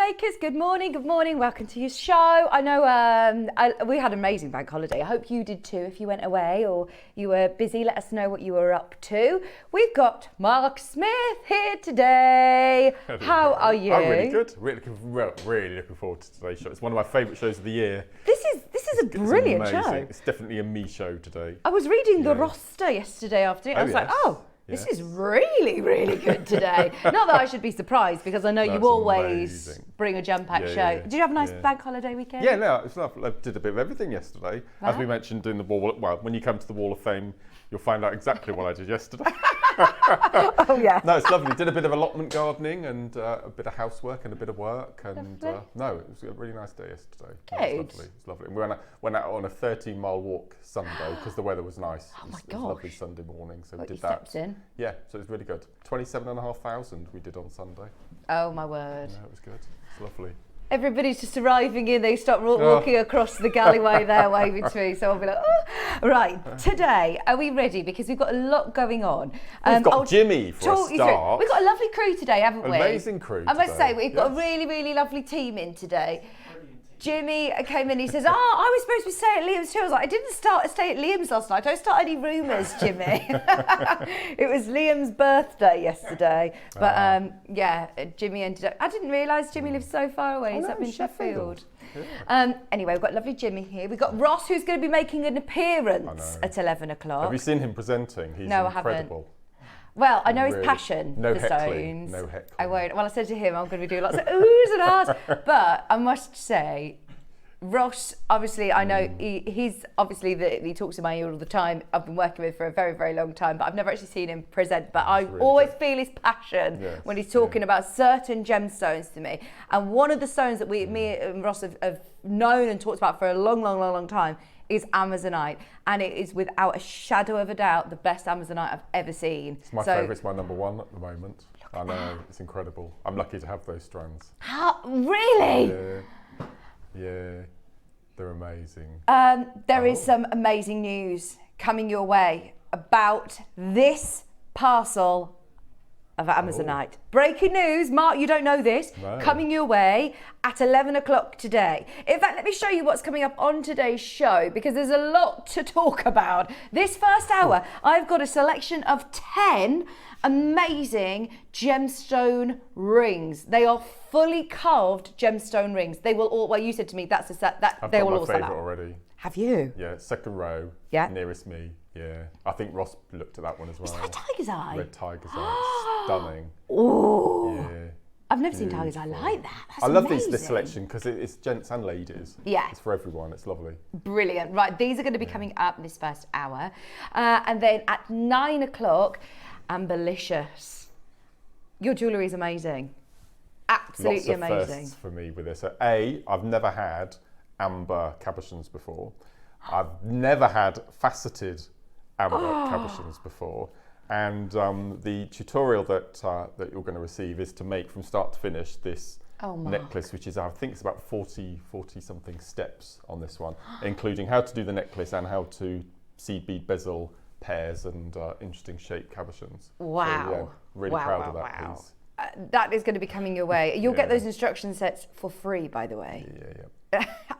Makers, good morning, welcome to your show. I know we had an amazing bank holiday. I hope you did too. If you went away or you were busy, let us know what you were up to. We've got Mark Smith here today. How are you? I'm really good. Really looking forward to today's show. It's one of my favourite shows of the year. This is a brilliant show. It's definitely a me show today. I was reading the roster yesterday afternoon. I was like, this is really, really good today. Not that I should be surprised because I know you always bring a jam-packed show. Yeah. Did you have a nice bank holiday weekend? Yeah, no, it's lovely. I did a bit of everything yesterday. Wow. As we mentioned doing the wall, well, when you come to the Wall of Fame, you'll find out exactly what I did yesterday. Oh yeah. No, it's lovely. Did a bit of allotment gardening and a bit of housework and a bit of work. And no, it was a really nice day yesterday. Good. It's lovely. And we went out on a 13-mile walk Sunday because the weather was nice. Oh my gosh. It was a lovely Sunday morning, so we did that. In? Yeah, so it was really good. 27,500 we did on Sunday. Oh my word. Yeah, it was good. It's lovely. Everybody's just arriving in, they start walking across the galleyway there waving to me, so I'll be like, oh. Right, today, are we ready? Because we've got a lot going on. We've got Jimmy for a start. We've got a lovely crew today, haven't we? Amazing crew I must say, we've got a really, really lovely team in today. Jimmy came in, he says, I was supposed to stay at Liam's too. I was like, I didn't stay at Liam's last night. Don't start any rumours, Jimmy. It was Liam's birthday yesterday. But Jimmy ended up, I didn't realise Jimmy lives so far away. He's up in Sheffield. Yeah. Anyway, we've got lovely Jimmy here. We've got Ross, who's going to be making an appearance at 11 o'clock. Have you seen him presenting? He's incredible. I haven't. Well, I know his passion for heckling, stones. No heckling. I won't. Well, I said to him, I'm going to be doing lots of oohs and ahs. But I must say, Ross, obviously, I know he's obviously he talks in my ear all the time. I've been working with for a very, very long time, but I've never actually seen him present. But I always feel his passion when he's talking about certain gemstones to me. And one of the stones that me and Ross have known and talked about for a long time is Amazonite, and it is without a shadow of a doubt the best Amazonite I've ever seen. It's my favourite, it's my number one at the moment. I know, it's incredible. I'm lucky to have those strands. How, really? Yeah, they're amazing. There is some amazing news coming your way about this parcel of Amazonite. Breaking news, Mark, you don't know this, coming your way at 11 o'clock today. In fact, let me show you what's coming up on today's show because there's a lot to talk about. This first hour, I've got a selection of 10 amazing gemstone rings. They are fully carved gemstone rings. They will all, well, you said to me, that's a set, that they will all sell out. I've got my favourite already. Have you? Yeah, second row, nearest me. Yeah, I think Ross looked at that one as well. Is that a tiger's eye? Red tiger's eye, stunning. Oh, yeah. I've never seen tiger's eye like that. That's I love amazing. this selection because it's gents and ladies. Yeah. It's for everyone, it's lovely. Brilliant. Right, these are going to be coming up this first hour. And then at 9 o'clock, Amberlicious. Your jewellery is amazing. Absolutely amazing. Lots of firsts for me with this. So I've never had amber cabochons before. I've never had faceted amber cabochons before. And the tutorial that you're going to receive is to make from start to finish this necklace, which is, I think it's about 40 something steps on this one, including how to do the necklace and how to seed bead bezel pairs and interesting shaped cabochons. Wow. So, really proud of that piece. That is going to be coming your way. You'll get those instruction sets for free, by the way. Yeah.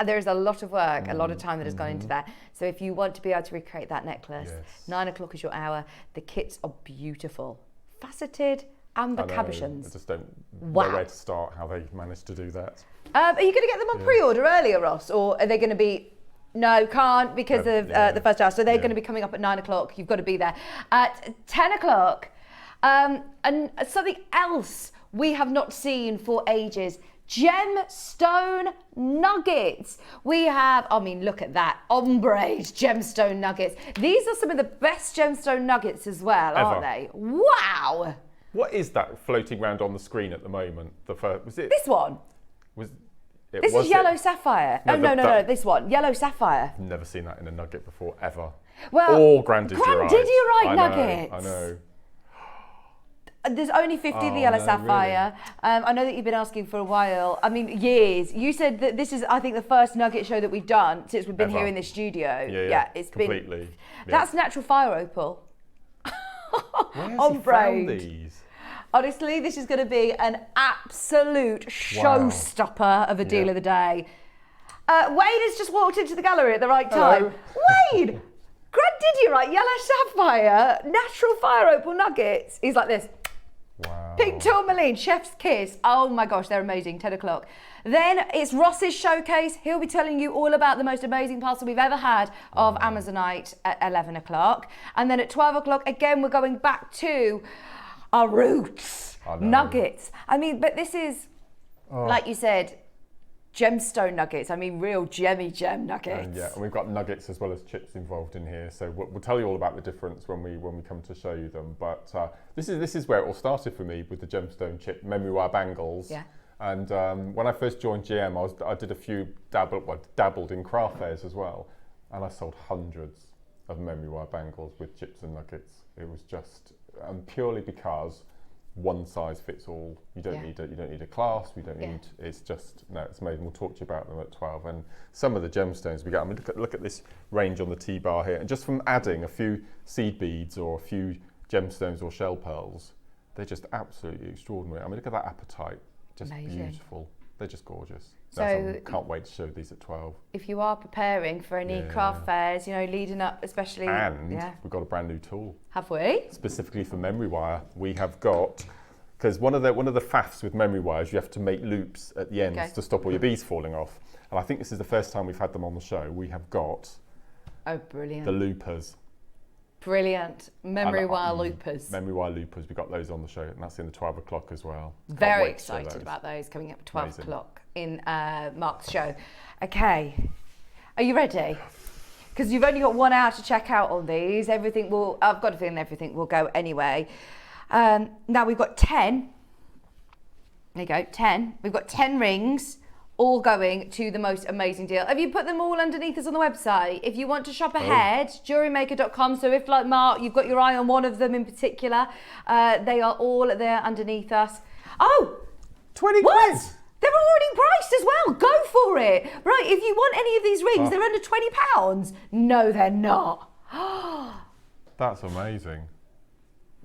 There's a lot of work, a lot of time that has gone into that. So if you want to be able to recreate that necklace, 9 o'clock is your hour. The kits are beautiful. Faceted amber cabochons. I just don't know where to start, how they managed to do that. Are you going to get them on pre-order earlier, Ross? Or are they going to be... No, can't because of the first hour. So they're going to be coming up at 9 o'clock. You've got to be there. At 10 o'clock, and something else we have not seen for ages. Gemstone nuggets. We have, I mean, look at that, ombre gemstone nuggets. These are some of the best gemstone nuggets as well, aren't they? Wow. What is that floating around on the screen at the moment? The first, was it? This one. This is yellow sapphire. No, this one, yellow sapphire. I've never seen that in a nugget before, ever. Well, or Grandidierite. Grandidierite nuggets. I know. There's only 50 of the yellow sapphire. Really? I know that you've been asking for a while. I mean, years. You said that this is, I think, the first nugget show that we've done since we've been here in the studio. Yeah, it's completely. That's natural fire opal. Where's he found these? Honestly, this is going to be an absolute showstopper of a deal of the day. Wade has just walked into the gallery at the right time. Wade! Grandidierite, yellow sapphire, natural fire opal nuggets. He's like this. Wow. Pink tourmaline, chef's kiss. Oh my gosh, they're amazing. 10 o'clock. Then it's Ross's showcase. He'll be telling you all about the most amazing parcel we've ever had of Amazonite at 11 o'clock. And then at 12 o'clock, again, we're going back to our roots. Nuggets. I mean, but this is, like you said, gemstone nuggets. I mean, real gem nuggets. And we've got nuggets as well as chips involved in here. So we'll tell you all about the difference when we come to show you them. But this is where it all started for me with the gemstone chip memory wire bangles. Yeah. And when I first joined GM, I did a few dabbled in craft fairs as well, and I sold hundreds of memory wire bangles with chips and nuggets. It was just purely because one size fits all. You don't need a clasp. You don't need. It's just it's amazing. We'll talk to you about them at 12. And some of the gemstones we get. I mean, look at this range on the T-bar here, and just from adding a few seed beads or a few gemstones or shell pearls, they're just absolutely extraordinary. I mean, look at that apatite. Just amazing. Beautiful. They're just gorgeous. So can't wait to show these at 12. If you are preparing for any craft fairs, leading up, especially. And we've got a brand new tool. Have we? Specifically for memory wire, we have got, because one of the faffs with memory wires, you have to make loops at the ends to stop all your beads falling off. And I think this is the first time we've had them on the show. We have got. Oh, brilliant. The loopers. Brilliant. Memory wire loopers. Memory wire loopers. We've got those on the show, and that's in the 12 o'clock as well. Very excited about those coming up at 12 o'clock in Mark's show. Okay. Are you ready? Because you've only got 1 hour to check out on these. I've got a feeling everything will go anyway. Now we've got 10. There you go, 10. We've got 10 rings. All going to the most amazing deal. Have you put them all underneath us on the website? If you want to shop ahead, JewelleryMaker.com. So if, like Mark, you've got your eye on one of them in particular, they are all there underneath us. Oh! 20 what? quid! They're already priced as well. Go for it. Right, if you want any of these rings, they're under £20. No, they're not. That's amazing.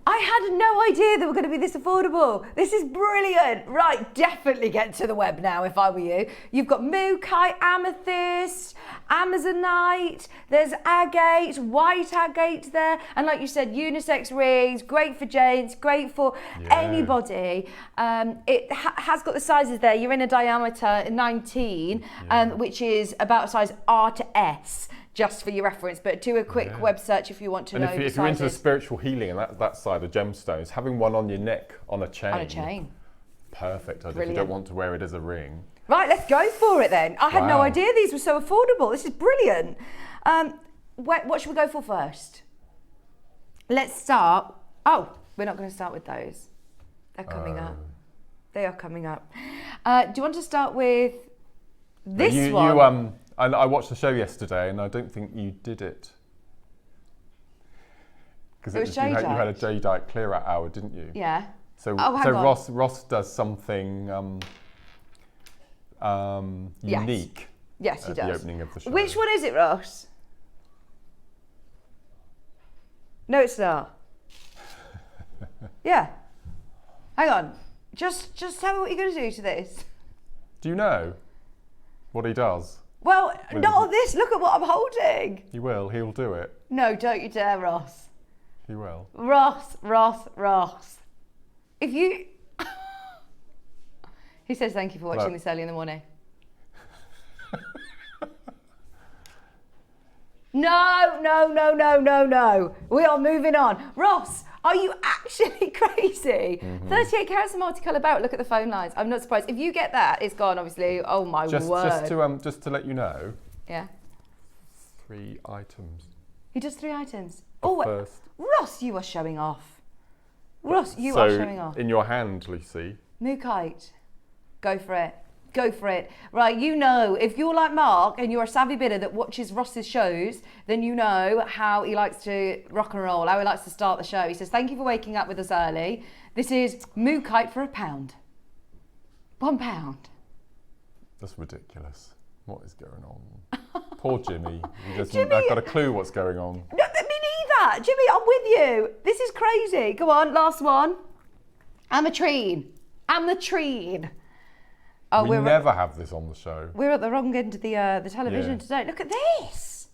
I had no idea they were going to be this affordable. This is brilliant. Right, definitely get to the web now if I were you. You've got mookaite, amethyst, amazonite, there's agate, white agate there. And like you said, unisex rings, great for gents, great for anybody. It has got the sizes there. You're in a diameter 19, which is about size R to S. Just for your reference, but do a quick web search if you want to know. And if you're into the spiritual healing and that side of gemstones, having one on your neck on a chain. On a chain. Perfect. If you don't want to wear it as a ring. Right, let's go for it then. I had no idea these were so affordable. This is brilliant. What should we go for first? Let's start. Oh, we're not going to start with those. They're coming up. They are coming up. Do you want to start with this one? And I watched the show yesterday, and I don't think you did it. Because you had a jadeite clear out hour, didn't you? Yeah. So Ross does something unique. Yes, he does. At the opening of the show. Which one is it, Ross? No, it's not. Yeah. Hang on. Just tell me what you're going to do to this. Do you know what he does? Well, not on this. Look at what I'm holding. He will. He'll do it. No, don't you dare, Ross. He will. Ross. If you... He says thank you for watching this early in the morning. No. We are moving on. Ross, are you actually crazy? 38 carats of multicolour barrel. Look at the phone lines. I'm not surprised. If you get that, it's gone, obviously. Oh, my word. Just to let you know. Yeah. 3 items. He does 3 items. First. Ross, you are showing off. Ross, you are showing off. In your hand, Lucy. Mookaite. Go for it. Go for it. Right, if you're like Mark and you're a savvy bidder that watches Ross's shows, then you know how he likes to rock and roll, how he likes to start the show. He says, thank you for waking up with us early. This is mookaite for £1. £1. That's ridiculous. What is going on? Poor Jimmy. He doesn't have got a clue what's going on. No, me neither. Jimmy, I'm with you. This is crazy. Go on, last one. Ametrine. Ametrine. Oh, we never have this on the show. We're at the wrong end of the television today. Look at this.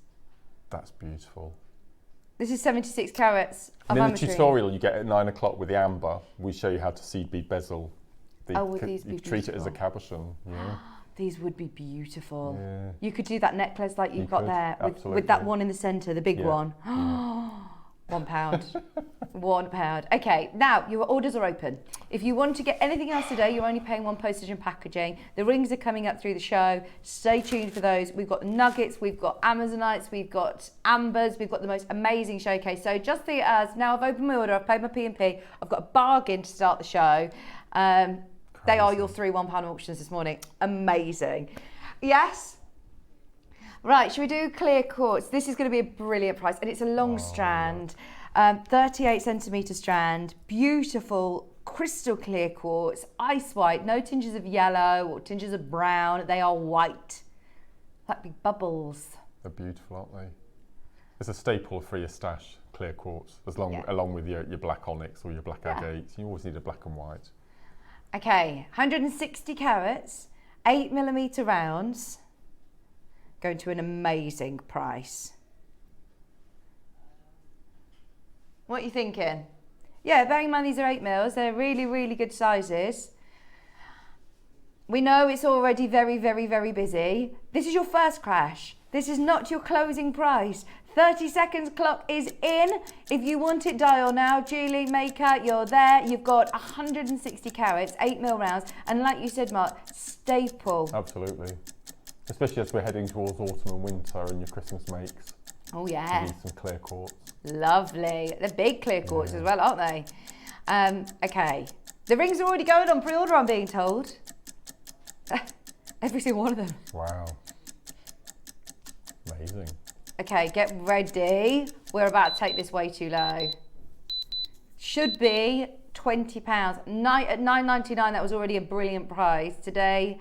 That's beautiful. This is 76 carats of and in ametrine. the tutorial you get at 9 o'clock with the amber, we show you how to seed bead bezel. Would these be you treat it as a cabochon. Yeah. These would be beautiful. Yeah. You could do that necklace like you've got there with that one in the centre, the big one. £1. £1. Okay, now your orders are open. If you want to get anything else today, you're only paying one postage and packaging. The rings are coming up through the show. Stay tuned for those. We've got nuggets, we've got amazonites, we've got ambers, we've got the most amazing showcase. So just see it as, now I've opened my order, I've paid my P&P, I've got a bargain to start the show. They are your 3 £1 auctions this morning. Amazing. Yes? Right, should we do clear quartz? This is going to be a brilliant price, and it's a long strand, 38 centimetre strand, beautiful crystal clear quartz, ice white, no tinges of yellow or tinges of brown. They are white, like big bubbles. They're beautiful, aren't they? It's a staple for your stash, clear quartz, along with your black onyx or your black agates. You always need a black and white. Okay, 160 carats, 8mm rounds, going to an amazing price. What are you thinking? Yeah, bearing in mind these are 8mm, they're really, really good sizes. We know it's already very, very, very busy. This is your first crash. This is not your closing price. 30 seconds clock is in. If you want it, dial now. JewelleryMaker, you're there. You've got 160 carats, 8mm rounds, and like you said, Mark, staple. Absolutely. Especially as we're heading towards autumn and winter and your Christmas makes. Oh yeah. You need some clear quartz. Lovely. They're big clear quartz as well, aren't they? Okay. The rings are already going on pre-order, I'm being told. Every single one of them. Wow. Amazing. Okay, get ready. We're about to take this way too low. Should be £20. At $9.99, that was already a brilliant price. Today,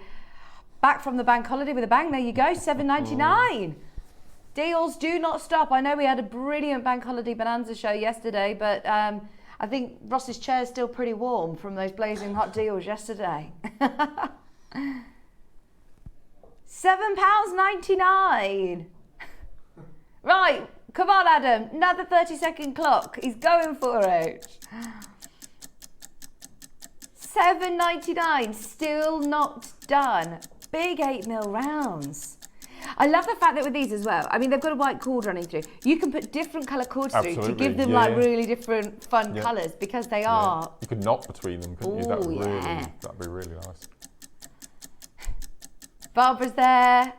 back from the bank holiday with a bang. There you go, $7.99. Deals do not stop. I know we had a brilliant bank holiday bonanza show yesterday, but I think Ross's chair is still pretty warm from those blazing hot deals yesterday. £7.99. Right, come on, Adam. Another 30-second clock. He's going for it. $7.99. Still not done. Big 8mm rounds. I love the fact that with these as well, I mean, they've got a white cord running through. You can put different colour cords through to give them like really different fun colours because they are. You could knot between them, couldn't you? That'd be really nice. Barbara's there.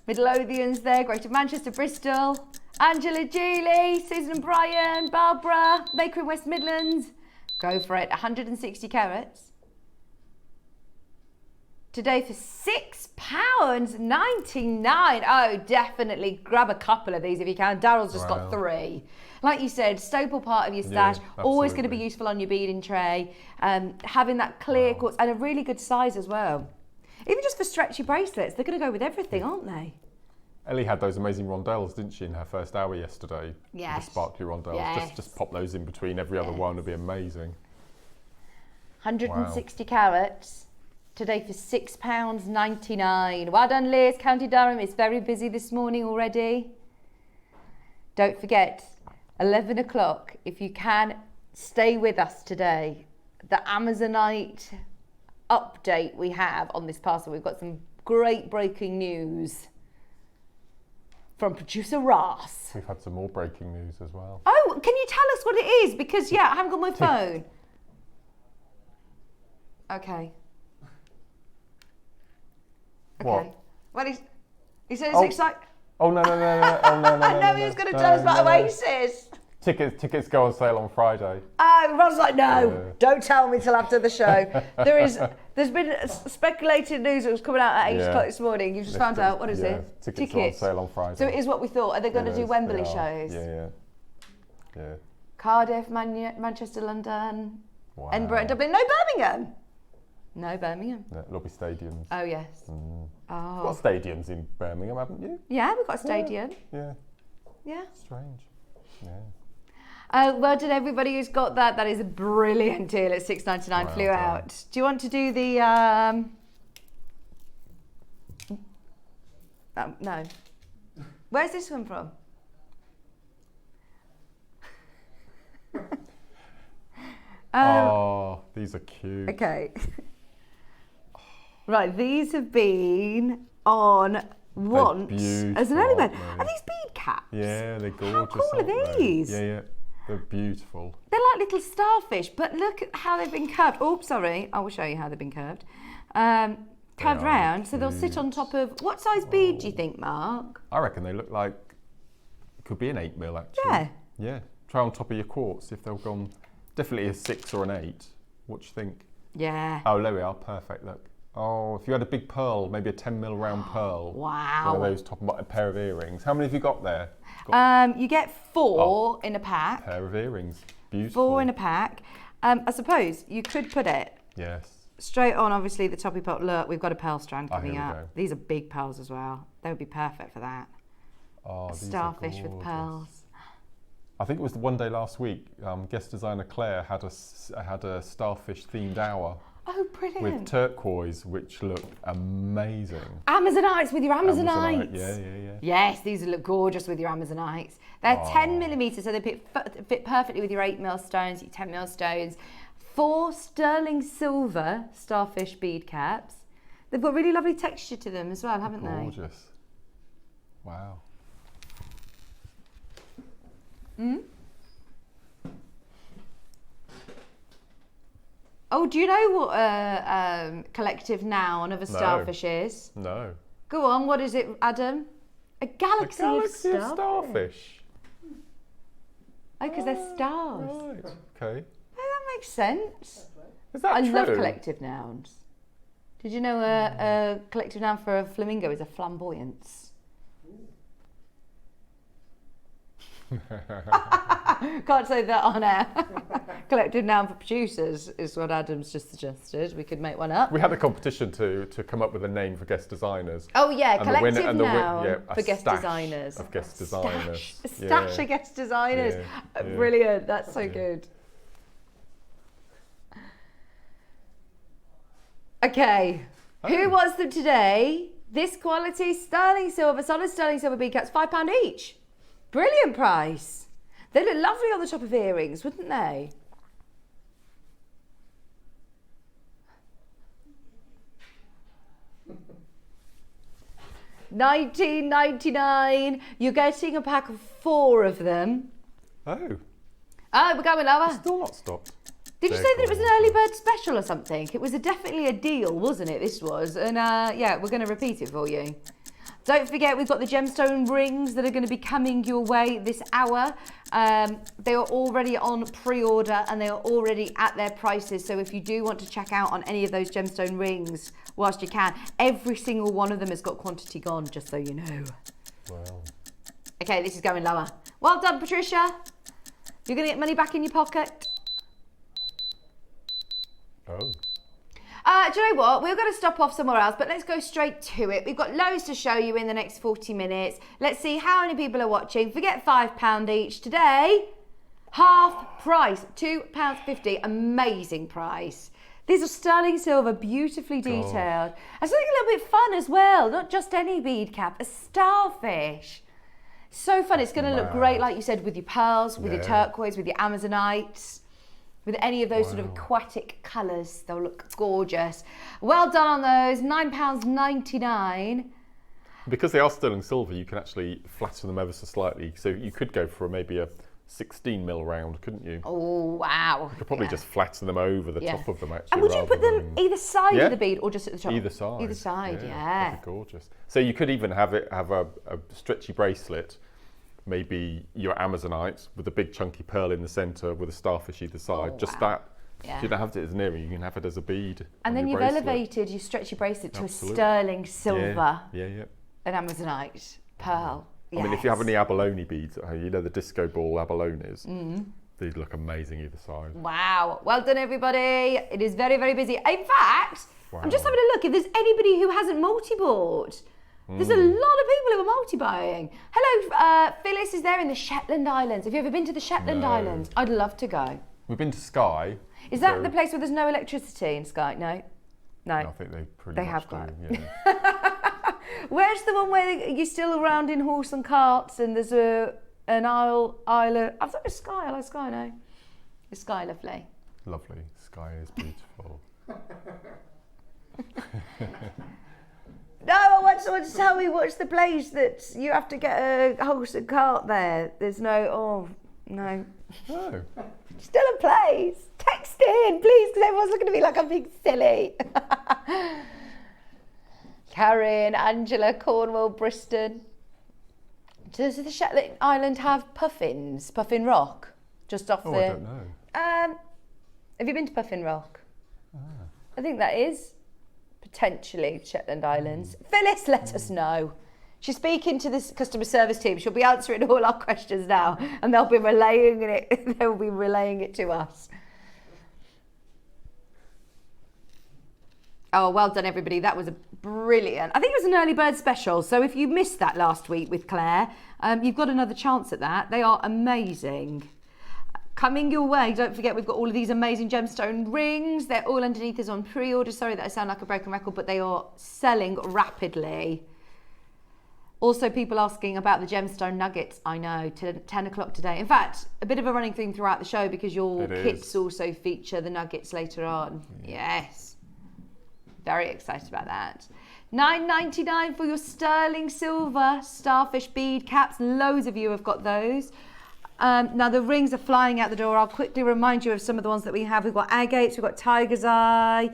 Midlothian's there, Greater Manchester, Bristol, Angela, Julie, Susan and Brian, Barbara, Maker in West Midlands. Go for it, 160 carats. Today for £6.99. Oh, definitely grab a couple of these if you can. Daryl's just got 3. Like you said, staple part of your stash, always going to be useful on your beading tray. Having that clear quartz and a really good size as well. Even just for stretchy bracelets, they're going to go with everything, aren't they? Ellie had those amazing rondelles, didn't she, in her first hour yesterday? Yes. The sparkly rondelles. Yes. Just pop those in between every other one, it'd be amazing. 160 carats. Today for £6.99. Well done, Liz, County Durham. It's very busy this morning already. Don't forget, 11 o'clock, if you can, stay with us today. The Amazonite update we have on this parcel. We've got some great breaking news from producer Ross. We've had some more breaking news as well. Oh, can you tell us what it is? Because, I haven't got my phone. Okay. What? Well, he said it's exciting. Oh, no. Oh, no. I know he was going to tell us about Oasis. Tickets go on sale on Friday. Oh, Ron's like, no, don't tell me till after the show. There's been speculated news that was coming out at 8 o'clock this morning. You've just found out, what is it? Tickets are on sale on Friday. So it is what we thought. Are they going to do Wembley shows? Yeah. Cardiff, Manchester, London, Wow. Edinburgh, Dublin. No Birmingham. No Birmingham. Yeah, there'll be stadiums. Oh, yes. Oh. You've got stadiums in Birmingham, haven't you? Yeah, we've got a stadium. Yeah. Yeah. Strange. Yeah. Well done, everybody who's got that. That is a brilliant deal at $6.99. Flew out. Do you want to do the? No. Where's this one from? Oh, these are cute. Okay. Right, these have been on once as an early bird. Are these bead caps? Yeah, they're gorgeous. How cool are these? Yeah, yeah, they're beautiful. They're like little starfish, but look at how they've been curved. Oh, sorry, I will show you how they've been curved. Curved round, so they'll sit on top of. What size bead do you think, Mark? I reckon they look like it could be an 8mm actually. Yeah. Yeah. Try on top of your quartz if they've gone. Definitely a 6 or an 8. What do you think? Yeah. Oh, there we are. Perfect. Look. Oh, if you had a big pearl, maybe a 10mm round pearl. Wow. One of those top a pair of earrings. How many have you got there? You get 4 in a pack. Pair of earrings. Beautiful. 4 in a pack. I suppose you could put it. Yes. Straight on, obviously, the toppy pot. Look, we've got a pearl strand coming here we up. go. These are big pearls as well. They would be perfect for that. Oh, these Starfish are with gorgeous. pearls. I think it was one day last week. Guest designer Claire had a starfish themed hour Oh, brilliant. with turquoise, which looked amazing. Amazonites with your Amazonites. Yeah. Yes, these look gorgeous with your Amazonites. They're 10mm, so they fit perfectly with your 8mm stones, your 10mm stones. 4 sterling silver starfish bead caps. They've got really lovely texture to them as well, haven't they? Gorgeous. Wow. Oh, do you know what a collective noun of a starfish is? No. Go on, what is it, Adam? A galaxy, of starfish. starfish. Oh, because they're stars. Right. Okay. Oh, that makes sense. Is that I true? love collective nouns. Did you know a collective noun for a flamingo is a flamboyance? Can't say that on air. Collective noun for producers is what Adam's just suggested. We could make one up. We had a competition to come up with a name for guest designers. Oh yeah, And collective noun a for guest stash designers. Of guest designers. A stash of guest designers. Yeah. Brilliant. That's so good. Okay. Who wants them today? This quality sterling silver, solid sterling silver bead caps, £5 each. Brilliant price. They look lovely on the top of earrings, wouldn't they? $19.99. You're getting a pack of 4 of them. Oh, Oh, we're going lower. still not stopped. Did you say that it was an early bird special or something? It was definitely a deal, wasn't it? This was. And yeah, we're going to repeat it for you. Don't forget, we've got the gemstone rings that are going to be coming your way this hour. They are already on pre-order and they are already at their prices. So if you do want to check out on any of those gemstone rings whilst you can, every single one of them has got quantity gone, just so you know. Wow. Okay, this is going lower. Well done, Patricia. You're going to get money back in your pocket. Oh. Do you know what? We're going to stop off somewhere else, but let's go straight to it. We've got loads to show you in the next 40 minutes. Let's see how many people are watching. Forget £5 each today. Half price, £2.50. Amazing price. These are sterling silver, beautifully detailed. And something a little bit fun as well. Not just any bead cap, a starfish. So fun. It's going to look great, like you said, with your pearls, with your turquoise, with your amazonites. With any of those sort of aquatic colours, they'll look gorgeous. Well done on those, £9.99. Because they are sterling silver, you can actually flatten them ever so slightly. So you could go for maybe a 16mm round, couldn't you? Oh, wow. You could probably just flatten them over the top of them, actually. And would you put them either side of the bead or just at the top? Either side. Either side, yeah. That'd be gorgeous. So you could even have a stretchy bracelet, maybe your amazonite with a big chunky pearl in the centre with a starfish either side. That. Yeah. You don't have it as an earring, you can have it as a bead. And then you've elevated your stretchy bracelet to a sterling silver. Yeah. An amazonite pearl. I mean, if you have any abalone beads, you know the disco ball abalones, these look amazing either side. Wow. Well done, everybody. It is very, very busy. In fact, I'm just having a look. If there's anybody who hasn't multi-bought There's a lot of people who are multi-buying. Hello, Phyllis is there in the Shetland Islands. Have you ever been to the Shetland Islands? I'd love to go. We've been to Skye. Is that the place where there's no electricity in Skye? No? No. I think they have got. Yeah. Where's the one where you're still around in horse and carts and there's an isle? I thought it was Skye. I like Skye now. Is Skye lovely? Lovely. Skye is beautiful. No, I want someone to tell me what's the place that you have to get a horse and cart there. There's no, no. No. Still a place. Text in, please, because everyone's looking at me like I'm being silly. Karen, Angela, Cornwall, Bristol. Does the Shetland Island have puffins? Puffin Rock? Just off the... I don't know. Have you been to Puffin Rock? I think that is potentially Shetland Islands. Phyllis, let us know. She's speaking to this customer service team. She'll be answering all our questions now, and they'll be relaying it. They'll be relaying it to us. Oh, well done, everybody. That was a brilliant. I think it was an early bird special. So if you missed that last week with Claire, you've got another chance at that. They are amazing. Coming your way, don't forget we've got all of these amazing gemstone rings. They're all underneath us on pre-order. Sorry that I sound like a broken record, but they are selling rapidly. Also, people asking about the gemstone nuggets. I know, 10 o'clock today. In fact, a bit of a running theme throughout the show because your kits also feature the nuggets later on. Yeah. Yes. Very excited about that. $9.99 for your sterling silver starfish bead caps. Loads of you have got those. Now the rings are flying out the door. I'll quickly remind you of some of the ones that we have. We've got agates, we've got tiger's eye.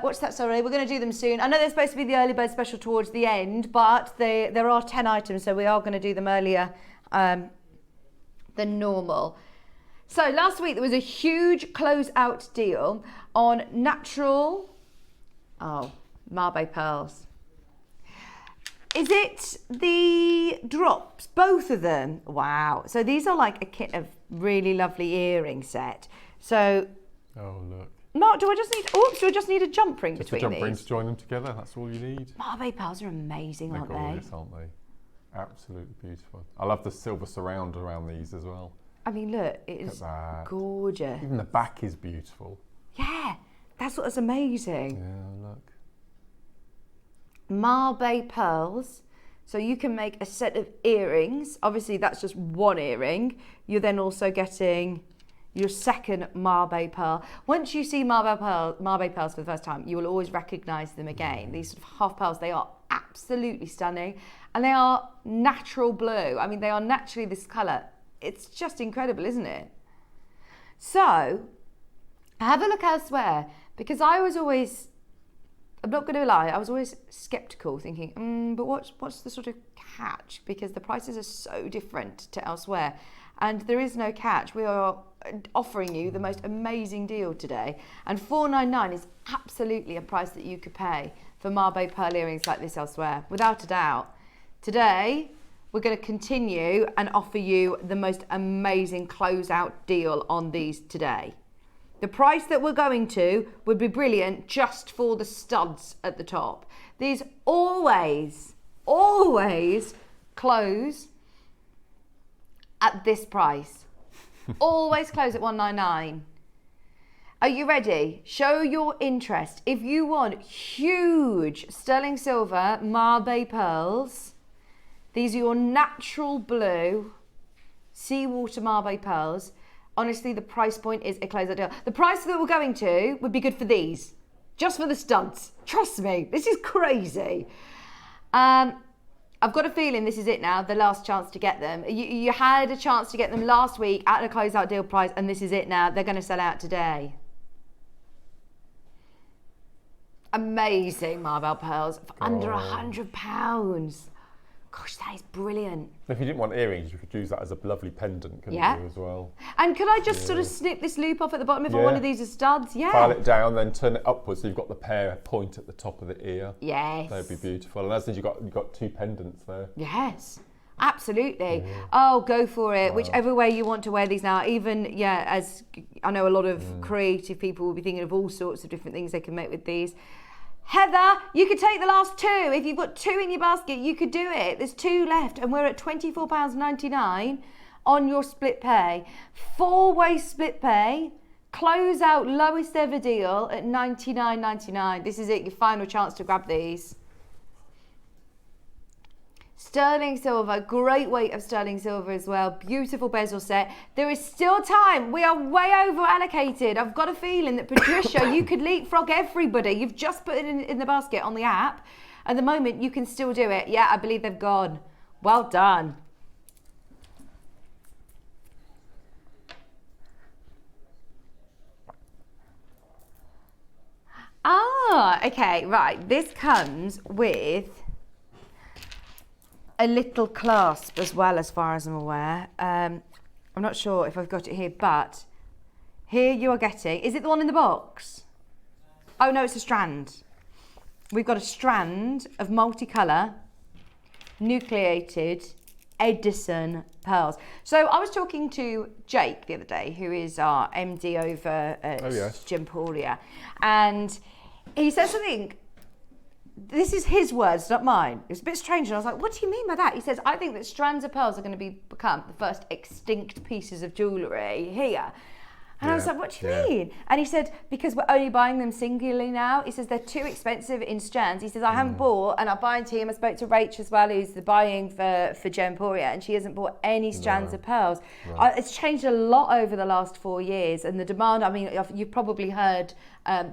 What's that, sorry? We're going to do them soon. I know they're supposed to be the early bird special towards the end, but there are 10 items, so we are going to do them earlier than normal. So last week there was a huge closeout deal on natural, Mabe pearls. Is it the drops? Both of them? Wow. So these are like a kit of really lovely earring set. So... Oh, look. Mark, do I just need a jump ring between these? Just a jump ring to join them together, that's all you need. Mabe pearls are amazing, aren't they? They're gorgeous, aren't they? Absolutely beautiful. I love the silver surround around these as well. I mean, look, it is gorgeous. Even the back is beautiful. Yeah, that's what's amazing. Yeah, look. Mabe pearls. So you can make a set of earrings. Obviously, that's just one earring. You're then also getting your second Mabe pearl. Once you see Mabe pearls for the first time, you will always recognise them again. These sort of half pearls, they are absolutely stunning. And they are natural blue. I mean, they are naturally this colour. It's just incredible, isn't it? So, have a look elsewhere, because I was always, I'm not going to lie, I was always sceptical, thinking, but what's the sort of catch? Because the prices are so different to elsewhere. And there is no catch. We are offering you the most amazing deal today. And $4.99 is absolutely a price that you could pay for Mabe pearl earrings like this elsewhere, without a doubt. Today, we're going to continue and offer you the most amazing closeout deal on these today. The price that we're going to would be brilliant just for the studs at the top. These always close at this price. Always close at $199. Are you ready? Show your interest. If you want huge sterling silver Mabe pearls, these are your natural blue seawater Mabe pearls. Honestly, the price point is a closeout deal. The price that we're going to would be good for these, just for the studs. Trust me, this is crazy. I've got a feeling this is it now, the last chance to get them. You had a chance to get them last week at a closeout deal price, and this is it now. They're going to sell out today. Amazing Mabe pearls for under £100. Gosh, that is brilliant. If you didn't want earrings, you could use that as a lovely pendant, couldn't you, as well? And could I just sort of snip this loop off at the bottom if I wanted these as studs? Yeah. File it down, then turn it upwards so you've got the pear point at the top of the ear. Yes. That would be beautiful. And as you've got two pendants there. Yes. Absolutely. Yeah. Oh, go for it. Wow. Whichever way you want to wear these now. Even, as I know a lot of creative people will be thinking of all sorts of different things they can make with these. Heather, you could take the last 2. If you've got 2 in your basket, you could do it. There's 2 left, and we're at £24.99 on your split pay. 4-way split pay. Close out lowest ever deal at $99.99. This is it, your final chance to grab these. Sterling silver, great weight of sterling silver as well. Beautiful bezel set. There is still time. We are way over allocated. I've got a feeling that Patricia, you could leapfrog everybody. You've just put it in the basket on the app. At the moment, you can still do it. Yeah, I believe they've gone. Well done. Ah, okay, right. This comes with a little clasp as well, as far as I'm aware. I'm not sure if I've got it here, but here you are getting, is it the one in the box? Oh no, it's a strand. We've got a strand of multicolour, nucleated Edison pearls. So I was talking to Jake the other day, who is our MD over at Gemporia, and he said something. This is his words, not mine. It was a bit strange, and I was like, what do you mean by that? He says, I think that strands of pearls are going to become the first extinct pieces of jewellery here. And I was like, what do you mean? And he said, because we're only buying them singularly now. He says, they're too expensive in strands. He says, I haven't bought, and our buying team, I spoke to Rach as well, who's the buying for Gemporia, and she hasn't bought any strands of pearls. Right. It's changed a lot over the last 4 years, and the demand, I mean, you've probably heard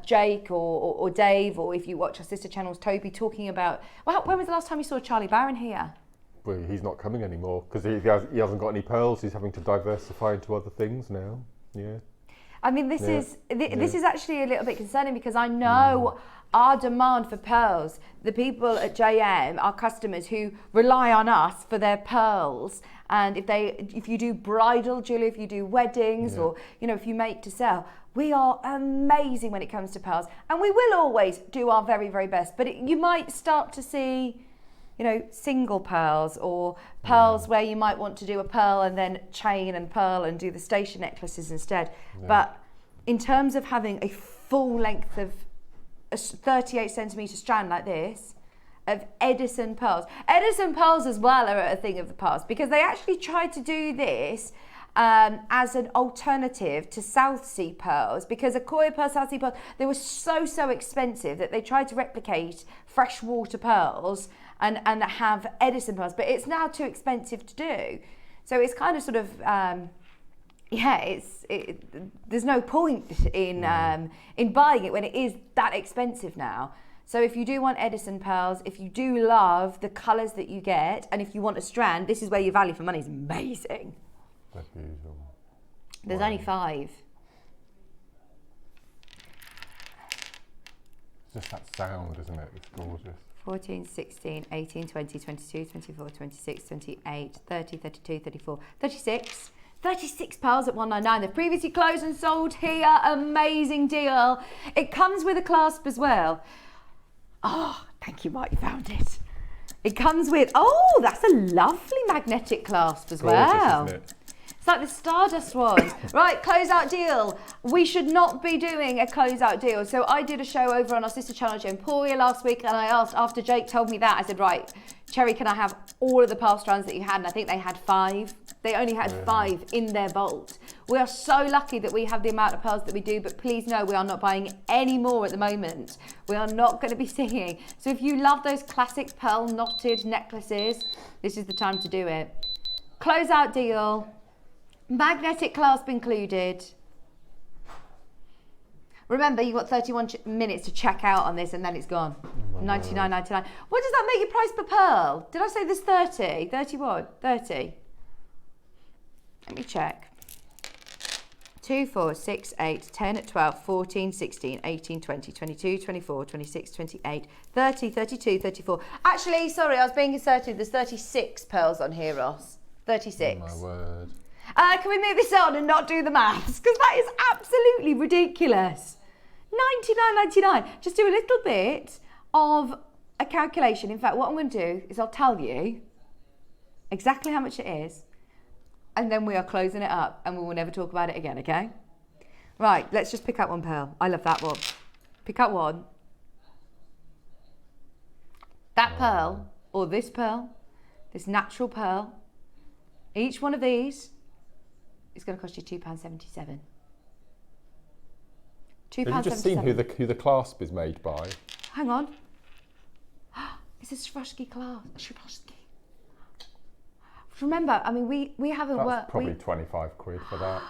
Jake or Dave, or if you watch our sister channels, Toby, talking about, well, when was the last time you saw Charlie Barron here? Well, he's not coming anymore, because he hasn't got any pearls. He's having to diversify into other things now. Yeah. I mean, this is actually a little bit concerning, because I know our demand for pearls, the people at JM, our customers who rely on us for their pearls, and if you do bridal jewelry, if you do weddings, or if you make to sell, we are amazing when it comes to pearls, and we will always do our very, very best. But you might start to see, single pearls, or pearls where you might want to do a pearl and then chain and pearl and do the station necklaces instead. But in terms of having a full length of a 38 centimetre strand like this of Edison pearls as well are a thing of the past, because they actually tried to do this as an alternative to South Sea pearls, because Akoya pearls, South Sea pearls, they were so expensive that they tried to replicate freshwater pearls and have Edison pearls, but it's now too expensive to do. So it's kind of sort of, there's no point in buying it when it is that expensive now. So if you do want Edison pearls, if you do love the colours that you get, and if you want a strand, this is where your value for money is amazing. That's beautiful. There's only 5. It's just that sound, isn't it? It's gorgeous. 14, 16, 18, 20, 22, 24, 26, 28, 30, 32, 34, 36. 36 pearls at $199. They've previously closed and sold here. Amazing deal. It comes with a clasp as well. Oh, thank you, Mark, you found it. It comes with, that's a lovely magnetic clasp as well. Isn't it? It's like the Stardust one. Right, closeout deal. We should not be doing a closeout deal. So I did a show over on our sister channel, Gemporia, last week, and I asked, after Jake told me that, I said, right, Cherry, can I have all of the pearl strands that you had? And I think they had 5. They only had 5 in their vault. We are so lucky that we have the amount of pearls that we do, but please know we are not buying any more at the moment. We are not going to be singing. So if you love those classic pearl knotted necklaces, this is the time to do it. Closeout deal. Magnetic clasp included. Remember, you've got 31 minutes to check out on this, and then it's gone. $99.99. What does that make your price per pearl? Did I say there's 30? 30 what? 30. Let me check. 2, 4, 6, 8, 10, 12, 14, 16, 18, 20, 22, 24, 26, 28, 30, 32, 34. Actually, sorry, I was being assertive. There's 36 pearls on here, Ross. 36. Oh my word. Can we move this on and not do the maths? Because that is absolutely ridiculous. $99.99. Just do a little bit of a calculation. In fact, what I'm going to do is I'll tell you exactly how much it is, and then we are closing it up, and we will never talk about it again, okay? Right, let's just pick out one pearl. I love that one. Pick out one. That pearl, or this pearl, this natural pearl, each one of these is going to cost you £2.77. £2.77. Have you just seen who the clasp is made by? Hang on. It's a Swarovski clasp. Swarovski. Remember, I mean, we haven't That's worked. Probably 25 quid for that.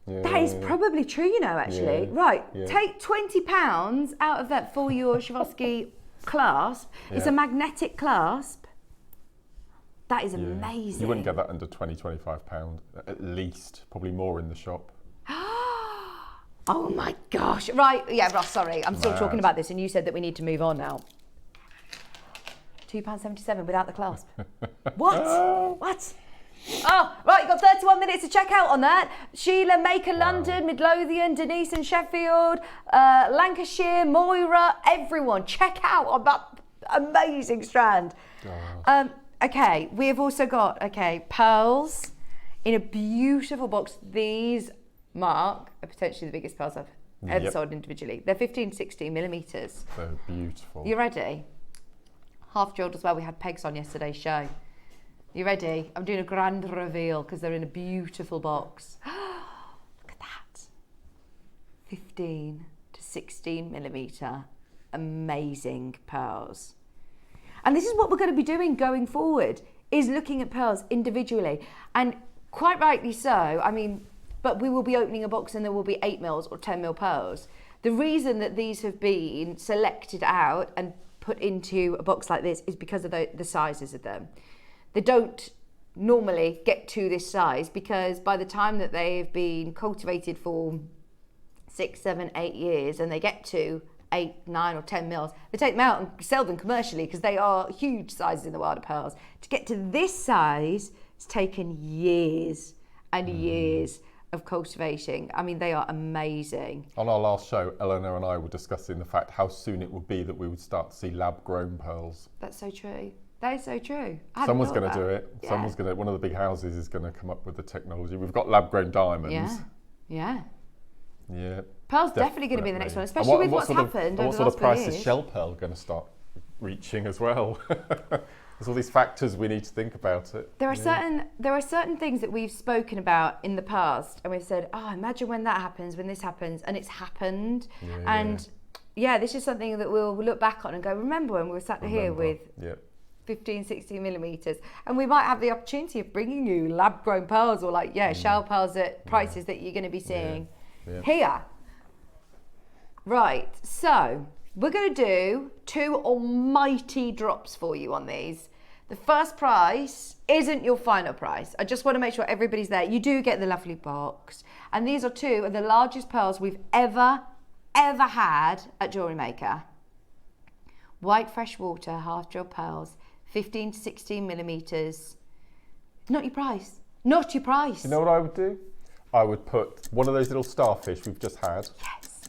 Yeah. That is probably true, you know, actually. Yeah. Right, Yeah. take £20 out of that for your Swarovski clasp. It's a magnetic clasp. That is amazing. You wouldn't get that under £20-25, at least. Probably more in the shop. Oh my gosh. Right, yeah, Ross, sorry. I'm still talking about this and you said that we need to move on now. £2.77 without the clasp. What? What? Oh, right, you've got 31 minutes to check out on that. Sheila, Maker, London, Midlothian, Denise and Sheffield, Lancashire, Moira, everyone, check out on that amazing strand. Okay, we have also got, pearls in a beautiful box. These, Mark, are potentially the biggest pearls I've ever sold individually. They're 15, 16 millimetres. They're beautiful. You ready? Half jewelled as well. We had pegs on yesterday's show. You ready? I'm doing a grand reveal because they're in a beautiful box. Look at that. 15 to 16 millimetre. Amazing pearls. And this is what we're going to be doing going forward, is looking at pearls individually. And quite rightly so. I mean, but we will be opening a box and there will be 8 mils or 10 mil pearls. The reason that these have been selected out and put into a box like this is because of the sizes of them. They don't normally get to this size because by the time that they've been cultivated for 6, 7, 8 years and they get to 8, 9 or 10 mils, they take them out and sell them commercially because they are huge sizes in the world of pearls. To get to this size, it's taken years and years of cultivating. I mean, they are amazing. On our last show, Eleanor and I were discussing the fact how soon it would be that we would start to see lab-grown pearls. That's so true. That is so true. Someone's going to do it. Yeah. Someone's going to. One of the big houses is going to come up with the technology. We've got lab-grown diamonds. Yeah. Yeah. Pearl's definitely going to be the next one, especially with what's happened over the last 4 years. What sort of price is shell pearl going to start reaching as well? There's all these factors we need to think about it. There are certain things that we've spoken about in the past, and we've said, "Oh, imagine when that happens, when this happens," and it's happened. This is something that we'll look back on and go, "Remember when we were sat here with 15, 16 millimetres?" And we might have the opportunity of bringing you lab-grown pearls or shell pearls at prices that you're going to be seeing here. Right, so we're going to do 2 almighty drops for you on these. The first price isn't your final price. I just want to make sure everybody's there. You do get the lovely box. And these are 2 of the largest pearls we've ever had at JewelleryMaker. White freshwater half-drilled pearls, 15 to 16 millimetres. Not your price. Not your price. You know what I would do? I would put one of those little starfish we've just had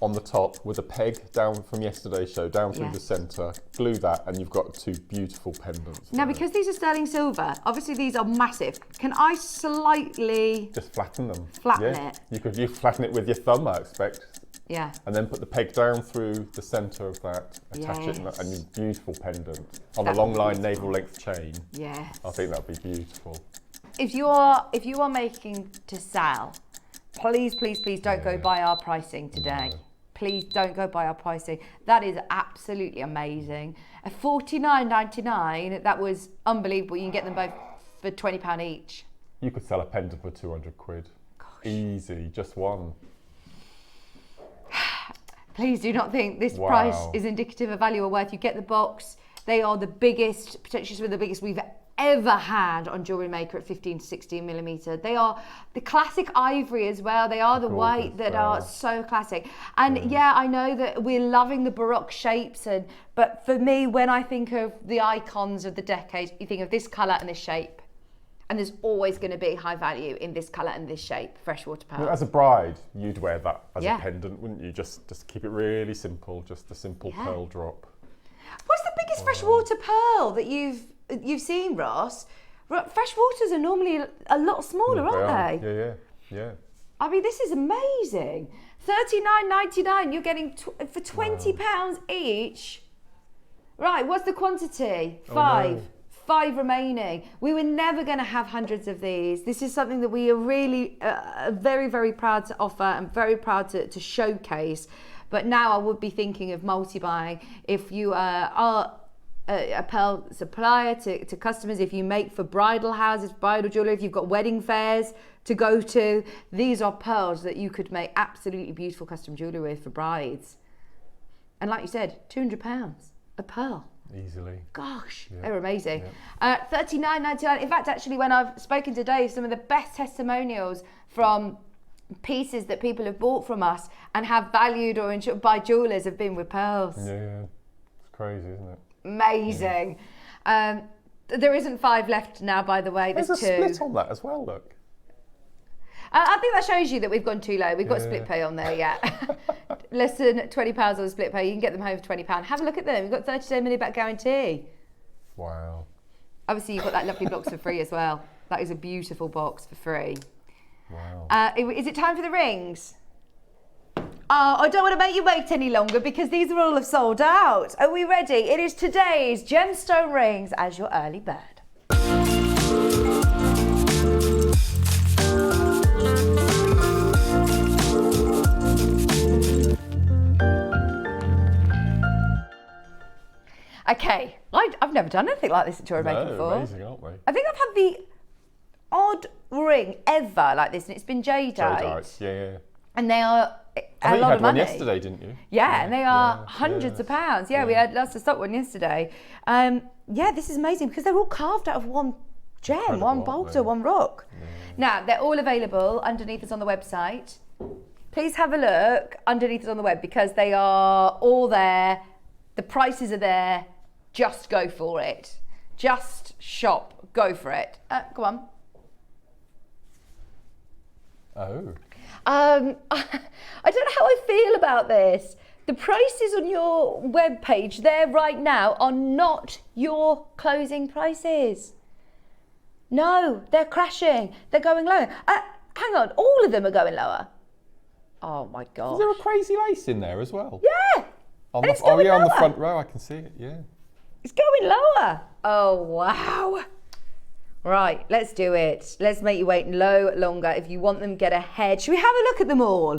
on the top with a peg down from yesterday's show, down through the centre, glue that, and you've got 2 beautiful pendants. Now, because these are sterling silver, obviously these are massive. Can I slightly... just flatten them. Flatten it. You could flatten it with your thumb, I expect. Yeah. And then put the peg down through the centre of that, attach it, and your beautiful pendant on a long line naval length chain. Yes. I think that'd be beautiful. If you are making to sell, please don't go by our pricing today. No. Please don't go by our pricing. That is absolutely amazing. At $49.99, that was unbelievable. You can get them both for £20 each. You could sell a pendant for 200 quid. Gosh. Easy, just one. Please do not think this price is indicative of value or worth. You get the box. They are the biggest, potentially some of the biggest we've ever had on JewelleryMaker at 15 to 16 millimetre. They are the classic ivory as well. They are the white that are so classic. And I know that we're loving the Baroque shapes, but for me, when I think of the icons of the decade, you think of this colour and this shape. And there's always going to be high value in this colour and this shape, freshwater pearl. As a bride, you'd wear that as a pendant, wouldn't you? Just keep it really simple, just a simple pearl drop. What's the biggest freshwater pearl that you've seen, Ross? Freshwaters are normally a lot smaller, aren't they? Yeah. I mean, this is amazing. $39.99. You're getting for £20 each. Right, what's the quantity? Oh, 5. no. 5 remaining. We were never going to have hundreds of these. This is something that we are really very, very proud to offer and very proud to showcase. But now I would be thinking of multi-buying. If you are a pearl supplier to customers, if you make for bridal houses, bridal jewellery, if you've got wedding fairs to go to, these are pearls that you could make absolutely beautiful custom jewellery with for brides. And like you said, £200 a pearl. Easily. Gosh, Yeah. they're amazing. Yeah. $39.99. In fact, actually, when I've spoken to Dave, some of the best testimonials from pieces that people have bought from us and have valued or insured by jewellers have been with pearls. Yeah, it's crazy, isn't it? Amazing. There isn't 5 left now, by the way. There's 2. a split on that as well, look. I think that shows you that we've gone too low. We've got split pay on there yet. Less than £20 on the split pay. You can get them home for £20. Have a look at them. We've got 30-day money back guarantee. Wow. Obviously, you've got that lovely box for free as well. That is a beautiful box for free. Wow. Is it time for the rings? Oh, I don't want to make you wait any longer because these are all have sold out. Are we ready? It is today's Gemstone Rings as your early bird. Okay, I've never done anything like this at JewelleryMaker before. Amazing, aren't we? I think I've had the odd ring ever like this, and it's been jadeite. Jadeite, yeah. And they are I a think lot you had of one money. yesterday, didn't you? Yeah, and they are hundreds of pounds. Yeah, we had lots of stock one yesterday. Yeah, this is amazing because they're all carved out of one gem, Incredible, one aren't boulder, they? one rock. Yeah. Now, they're all available underneath us on the website. Please have a look underneath us on the web because they are all there. The prices are there. Just go for it. Just shop. Go for it. Go on. Oh. I don't know how I feel about this. The prices on your webpage there right now are not your closing prices. No, they're crashing. They're going lower. Hang on, all of them are going lower. Oh my God. Is there a crazy lace in there as well? Yeah. On And the, it's going on the lower. front row, I can see it, yeah. It's going lower. Oh, wow. Right, let's do it. Let's make you wait longer. If you want them, get ahead. Should we have a look at them all?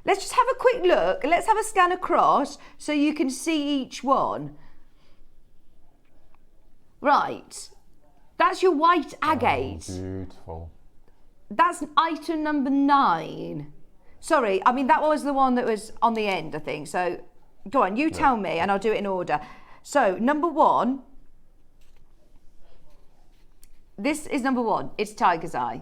Let's just have a quick look. Let's have a scan across so you can see each one. Right. That's your white agate. Oh, beautiful. That's item number 9. Sorry, I mean, that was the one that was on the end, I think. So go on, you tell me and I'll do it in order. So number 1, this is number 1. It's Tiger's Eye.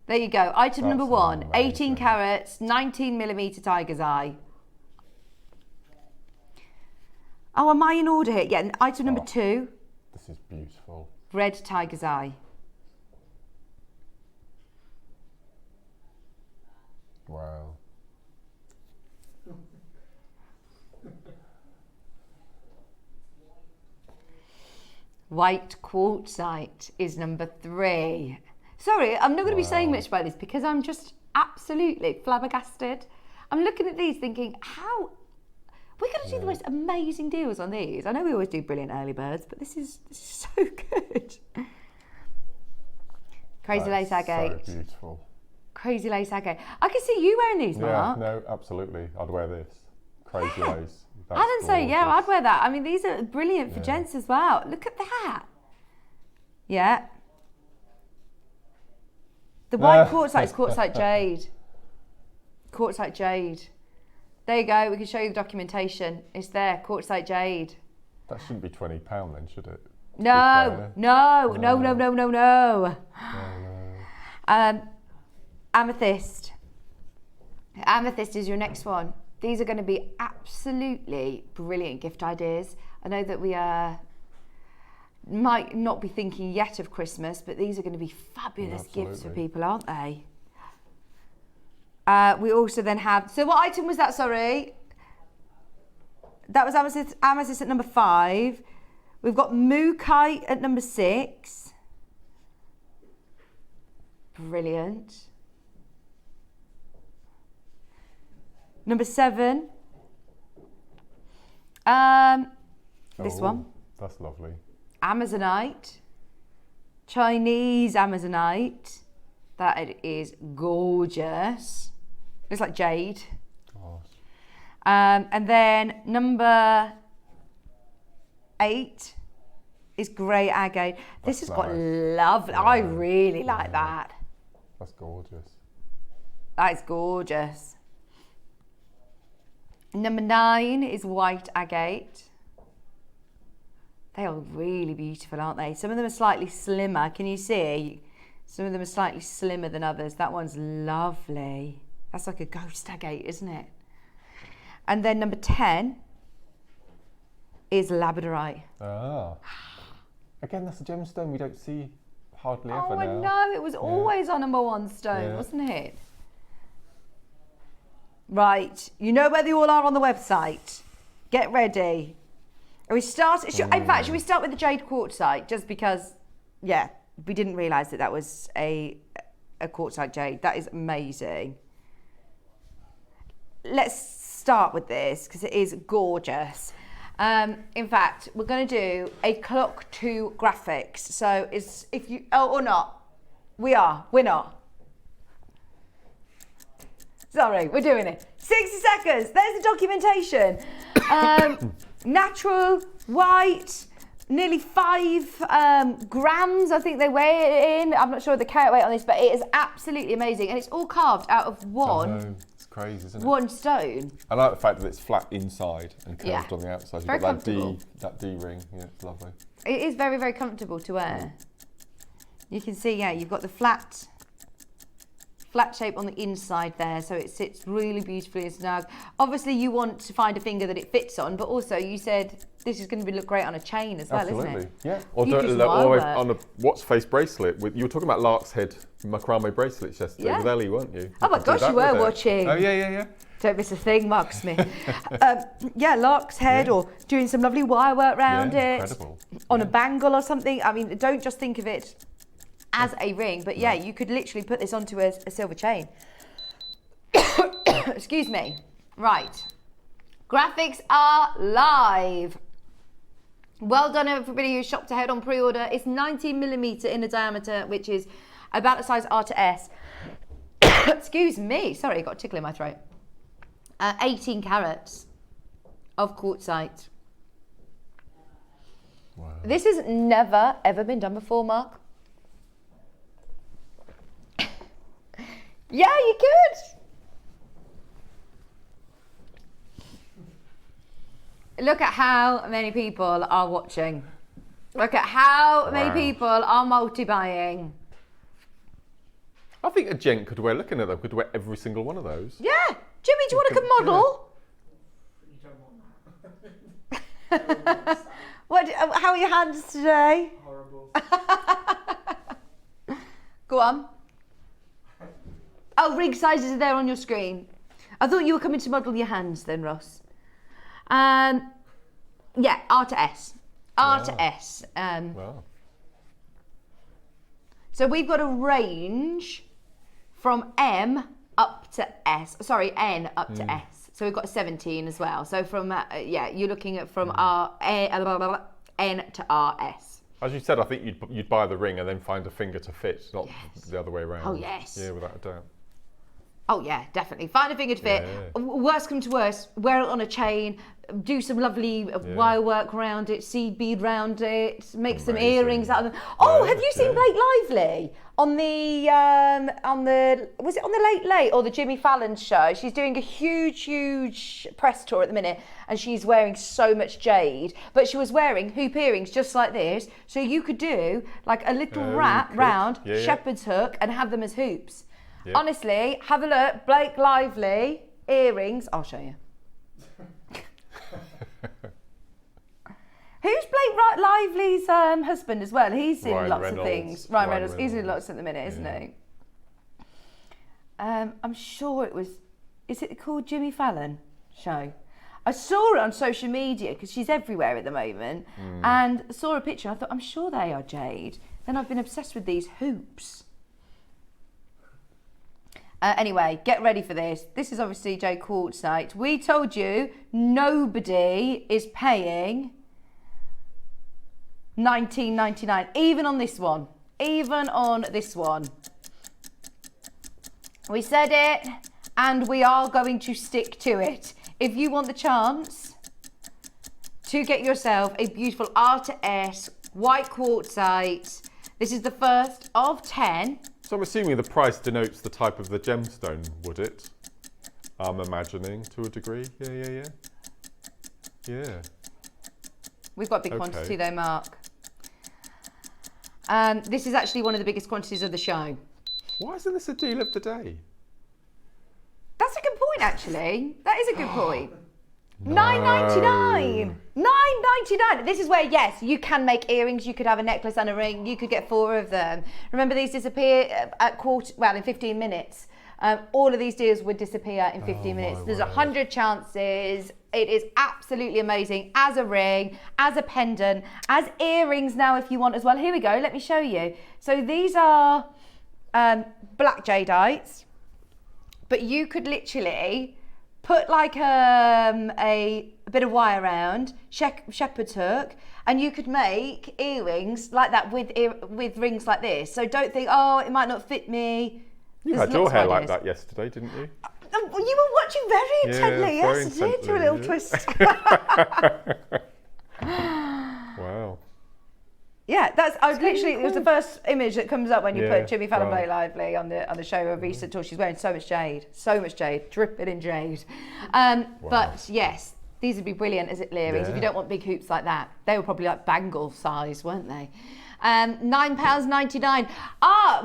There you go. Item That's number 1, 18 amazing. carats, 19mm Tiger's Eye. Oh, am I in order here? Yeah, item number 2, This is beautiful. red Tiger's Eye. Wow. White quartzite is number 3. Sorry, I'm not going to be saying much about this because I'm just absolutely flabbergasted. I'm looking at these thinking, how... We're going to do the most amazing deals on these. I know we always do brilliant early birds, but this is so good. Crazy lace agate. So beautiful. Crazy lace agate. I can see you wearing these, Yeah, Mark. no, absolutely. I'd wear this. Crazy lace. That's I didn't say, yeah, I'd gorgeous. wear that. I mean, these are brilliant for gents as well. Look at that. Yeah. The white quartzite is quartzite jade. Quartzite jade. There you go. We can show you the documentation. It's there. Quartzite jade. That shouldn't be £20 then, should it? No, no, no, no, no, no, no. Amethyst. Amethyst is your next one. These are going to be absolutely brilliant gift ideas. I know that we might not be thinking yet of Christmas, but these are going to be fabulous gifts for people, aren't they? We also then have, so what item was that, sorry? That was amethyst at number 5. We've got Mookaite at number 6. Brilliant. Number 7. This one. That's lovely. Amazonite. Chinese Amazonite. That is gorgeous. Looks like jade. Oh. And then number 8 is grey agate. This has got lovely. I really like that. That's gorgeous. That is gorgeous. Number 9 is white agate. They are really beautiful, aren't they? Some of them are slightly slimmer. Can you see? Some of them are slightly slimmer than others. That one's lovely. That's like a ghost agate, isn't it? And then number 10 is Labradorite. Ah. Again, that's a gemstone we don't see hardly ever now. Oh, I know. It was always our number 1 stone, wasn't it? Right. You know where they all are on the website. Get ready. We start. In fact, should we start with the jade quartzite? Just because, yeah, we didn't realise that was a quartzite jade. That is amazing. Let's start with this because it is gorgeous. In fact, we're going to do a clock to graphics. So it's if you or not, we're not. Sorry, we're doing it. 60 seconds. There's the documentation. Natural, white, nearly 5 grams, I think they weigh it in. I'm not sure the carat weight on this, but it is absolutely amazing. And it's all carved out of one. It's crazy, isn't it? One stone. I like the fact that it's flat inside and curved on the outside. Very You've got comfortable. that D ring. Yeah, it's lovely. It is very, very comfortable to wear. You can see, yeah, you've got the flat shape on the inside there, so it sits really beautifully and snug. Obviously, you want to find a finger that it fits on, but also you said this is going to look great on a chain as well, Absolutely. isn't it? Yeah. Or You do some on a watch face bracelet. You were talking about lark's head macrame bracelets yesterday with Ellie, weren't you? Oh my gosh, you were watching. Oh yeah. Don't miss a thing, Mark Smith. Lark's head or doing some lovely wire work around it. Incredible. On a bangle or something. I mean, don't just think of it as a ring, but yeah, you could literally put this onto a silver chain. Excuse me. Right. Graphics are live. Well done, everybody who shopped ahead on pre-order. It's 19mm in the diameter, which is about the size R to S. Excuse me. Sorry, got a tickle in my throat. 18 carats of quartzite. Wow. This has never, ever been done before, Mark. Yeah, you could. Look at how many people are watching. Look at how many people are multi-buying. I think a gent could wear, looking at them, could wear every single one of those. Yeah. Jimmy, do you want to come model? You don't want that. How are your hands today? Horrible. Go on. Oh, ring sizes are there on your screen. I thought you were coming to model your hands then, Ross. Yeah, R to S. R to S. Wow. So we've got a range from M up to S. Sorry, N up to S. So we've got 17 as well. So from, you're looking at from N to RS. As you said, I think you'd buy the ring and then find a finger to fit, not the other way around. Oh, yes. Yeah, without a doubt. Oh yeah, definitely. Find a finger to fit. Yeah. Worst come to worst, wear it on a chain, do some lovely wire work around it, seed bead round it, make some earrings out of them. Oh, have you seen Blake Lively on the was it on the Late or the Jimmy Fallon show? She's doing a huge press tour at the minute, and she's wearing so much jade, but she was wearing hoop earrings just like this, so you could do like a little wrap round shepherd's hook and have them as hoops. Yep. Honestly, have a look. Blake Lively earrings. I'll show you. Who's Blake Lively's husband as well? He's in lots of things. Ryan Reynolds. He's in lots at the minute, isn't he? I'm sure it was. Is it called Jimmy Fallon show? I saw it on social media because she's everywhere at the moment, and saw a picture. I thought, I'm sure they are jade. Then I've been obsessed with these hoops. Anyway, get ready for this. This is obviously jade quartzite. We told you nobody is paying $19.99. Even on this one. Even on this one. We said it, and we are going to stick to it. If you want the chance to get yourself a beautiful R2S white quartzite, this is the first of 10. So I'm assuming the price denotes the type of the gemstone, would it? I'm imagining to a degree. Yeah. We've got big quantity though, Mark. This is actually one of the biggest quantities of the show. Why isn't this a deal of the day? That's a good point, actually. That is a good point. $9.99. $9.99. This is where, yes, you can make earrings. You could have a necklace and a ring. You could get 4 of them. Remember, these disappear in 15 minutes. All of these deals would disappear in 15 minutes. There's 100 chances. It is absolutely amazing as a ring, as a pendant, as earrings now if you want as well. Here we go. Let me show you. So these are black jadeites, but you could literally put like a bit of wire around, shepherd's hook, and you could make earrings like that with rings like this. So don't think, oh, it might not fit me. You had your hair like that yesterday, didn't you? You were watching very intently, yes, I did. Do a little twist. Wow. Yeah, it was the first image that comes up when you put Jimmy Fallon Very Lively on the show of recent tour. She's wearing so much jade, dripping in jade. But yes, these would be brilliant as earrings if you don't want big hoops like that. They were probably like bangle size, weren't they? £9.99.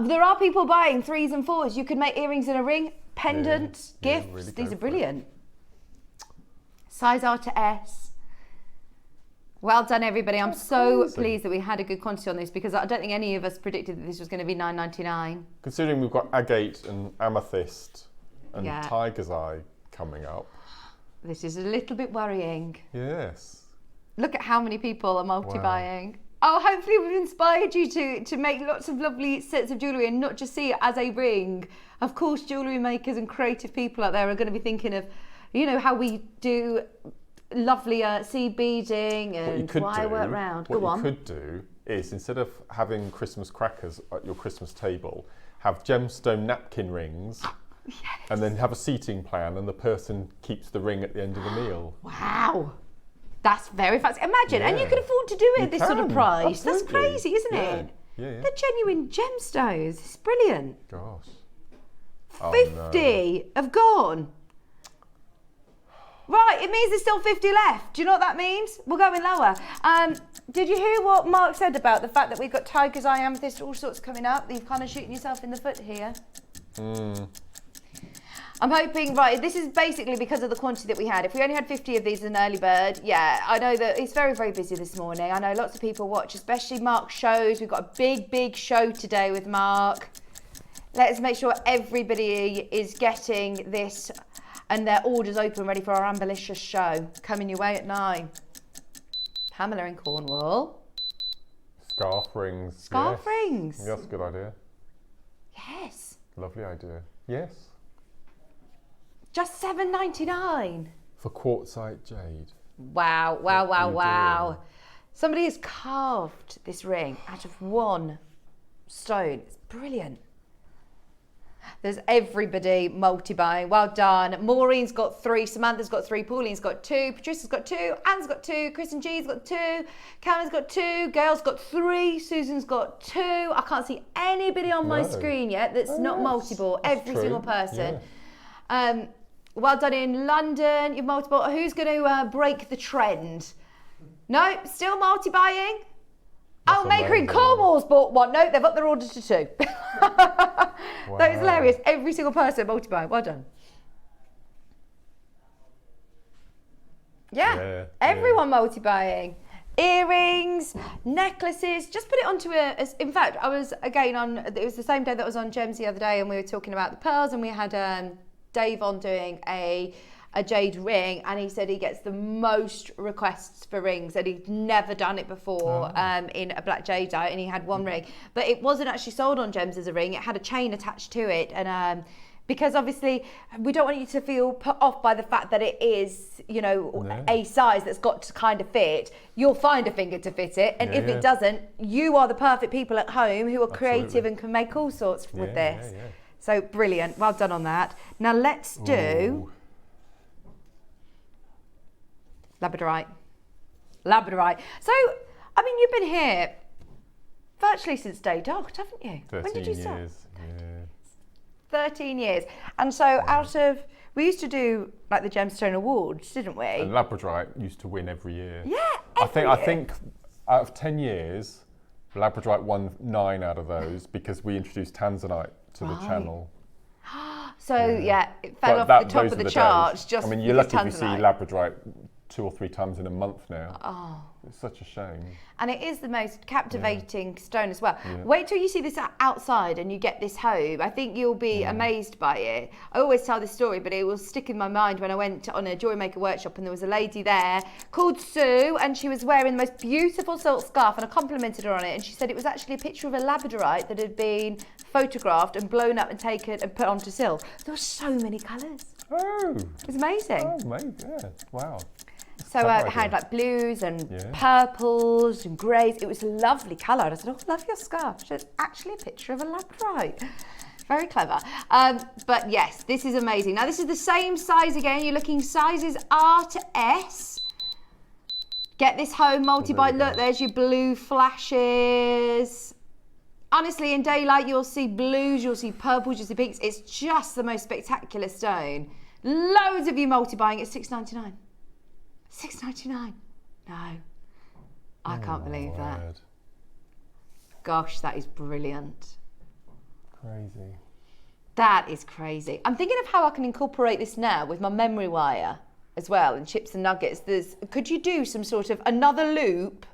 There are people buying 3s and 4s. You could make earrings in a ring, pendants, gifts. Really these are brilliant. Size R to S. Well done, everybody. I'm so pleased that we had a good quantity on this because I don't think any of us predicted that this was going to be $9.99. Considering we've got agate and amethyst and tiger's eye coming up. This is a little bit worrying. Yes. Look at how many people are multi-buying. Wow. Oh, hopefully we've inspired you to make lots of lovely sets of jewellery and not just see it as a ring. Of course, jewellery makers and creative people out there are going to be thinking of, how we do lovely seed beading and wire work round. What you could do is, instead of having Christmas crackers at your Christmas table, have gemstone napkin rings and then have a seating plan and the person keeps the ring at the end of the meal. Wow. That's very fancy. Imagine, and you can afford to do it at this sort of price. Absolutely. That's crazy, isn't it? Yeah. They're genuine gemstones. It's brilliant. Gosh. 50 have gone. Right, it means there's still 50 left. Do you know what that means? We're going lower. Did you hear what Mark said about the fact that we've got tiger's eye, amethyst, all sorts coming up? You're kind of shooting yourself in the foot here. I'm hoping, this is basically because of the quantity that we had. If we only had 50 of these as an early bird, I know that it's very, very busy this morning. I know lots of people watch, especially Mark's shows. We've got a big, big show today with Mark. Let's make sure everybody is getting this and their orders open, ready for our Amberlicious show. Coming your way at 9. Pamela in Cornwall. Scarf rings. Scarf rings. Yeah, that's a good idea. Yes. Lovely idea. Yes. Just $7.99. For quartzite jade. Wow. Somebody has carved this ring out of one stone. It's brilliant. There's everybody multi-buying. Well done. Maureen's got 3, Samantha's got 3, Pauline's got 2, Patricia's got 2, Anne's got 2, Chris and G's got 2, Cameron's got 2, Gail's got 3, Susan's got 2. I can't see anybody on my screen yet that's not multiple. Every single person. Yeah. Well done in London. You've multiple. Who's going to break the trend? No, still multi-buying. Maker in Cornwall's bought 1. No, they've upped their order to 2. Wow. That is hilarious. Every single person multi-buying. Well done. Yeah. Everyone multi-buying. Earrings, necklaces. Just put it onto in fact, I was again it was the same day that I was on Gems the other day, and we were talking about the pearls, and we had Dave on doing a jade ring, and he said he gets the most requests for rings, and he'd never done it before in a black jadeite, and he had 1 ring, but it wasn't actually sold on Gems as a ring. It had a chain attached to it, and Because obviously we don't want you to feel put off by the fact that it is, you know, a size that's got to kind of fit. You'll find a finger to fit it, and if it doesn't, you are the perfect people at home who are creative and can make all sorts with this. So brilliant, well done on that. Now let's do Labradorite. Labradorite. So, I mean, you've been here virtually since day dot, haven't you? 13 when did you start? years. Yeah. 13 years. And so out of, we used to do like the Gemstone Awards, didn't we? And Labradorite used to win every year. Yeah, I think out of 10 years, Labradorite won 9 out of those because we introduced Tanzanite to the channel. So it fell off the top of the charts. Just I mean, you're lucky if you see Tanzanite. Labradorite 2 or 3 times in a month now. Oh. It's such a shame. And it is the most captivating stone as well. Wait till you see this outside and you get this home. I think you'll be amazed by it. I always tell this story, but it will stick in my mind when I went on a JewelleryMaker workshop and there was a lady there called Sue, and she was wearing the most beautiful silk scarf, and I complimented her on it, and she said it was actually a picture of a Labradorite that had been photographed and blown up and taken and put onto silk. There were so many colours. Oh. It was amazing. Oh, mate, yeah. Wow. So it had like blues and purples and greys. It was a lovely colour. I said, oh, love your scarf. She said, actually a picture of a Labradorite. Very clever. But yes, this is amazing. Now this is the same size again. You're looking sizes R to S. Get this home, multi-buy. Look, there's your blue flashes. Honestly, in daylight, you'll see blues, you'll see purples, you'll see pinks. It's just the most spectacular stone. Loads of you multi-buying at $6.99. $6.99. No, I can't believe that. Gosh, that is brilliant. Crazy. That is crazy. I'm thinking of how I can incorporate this now with my memory wire as well, and chips and nuggets. Could you do some sort of another loop?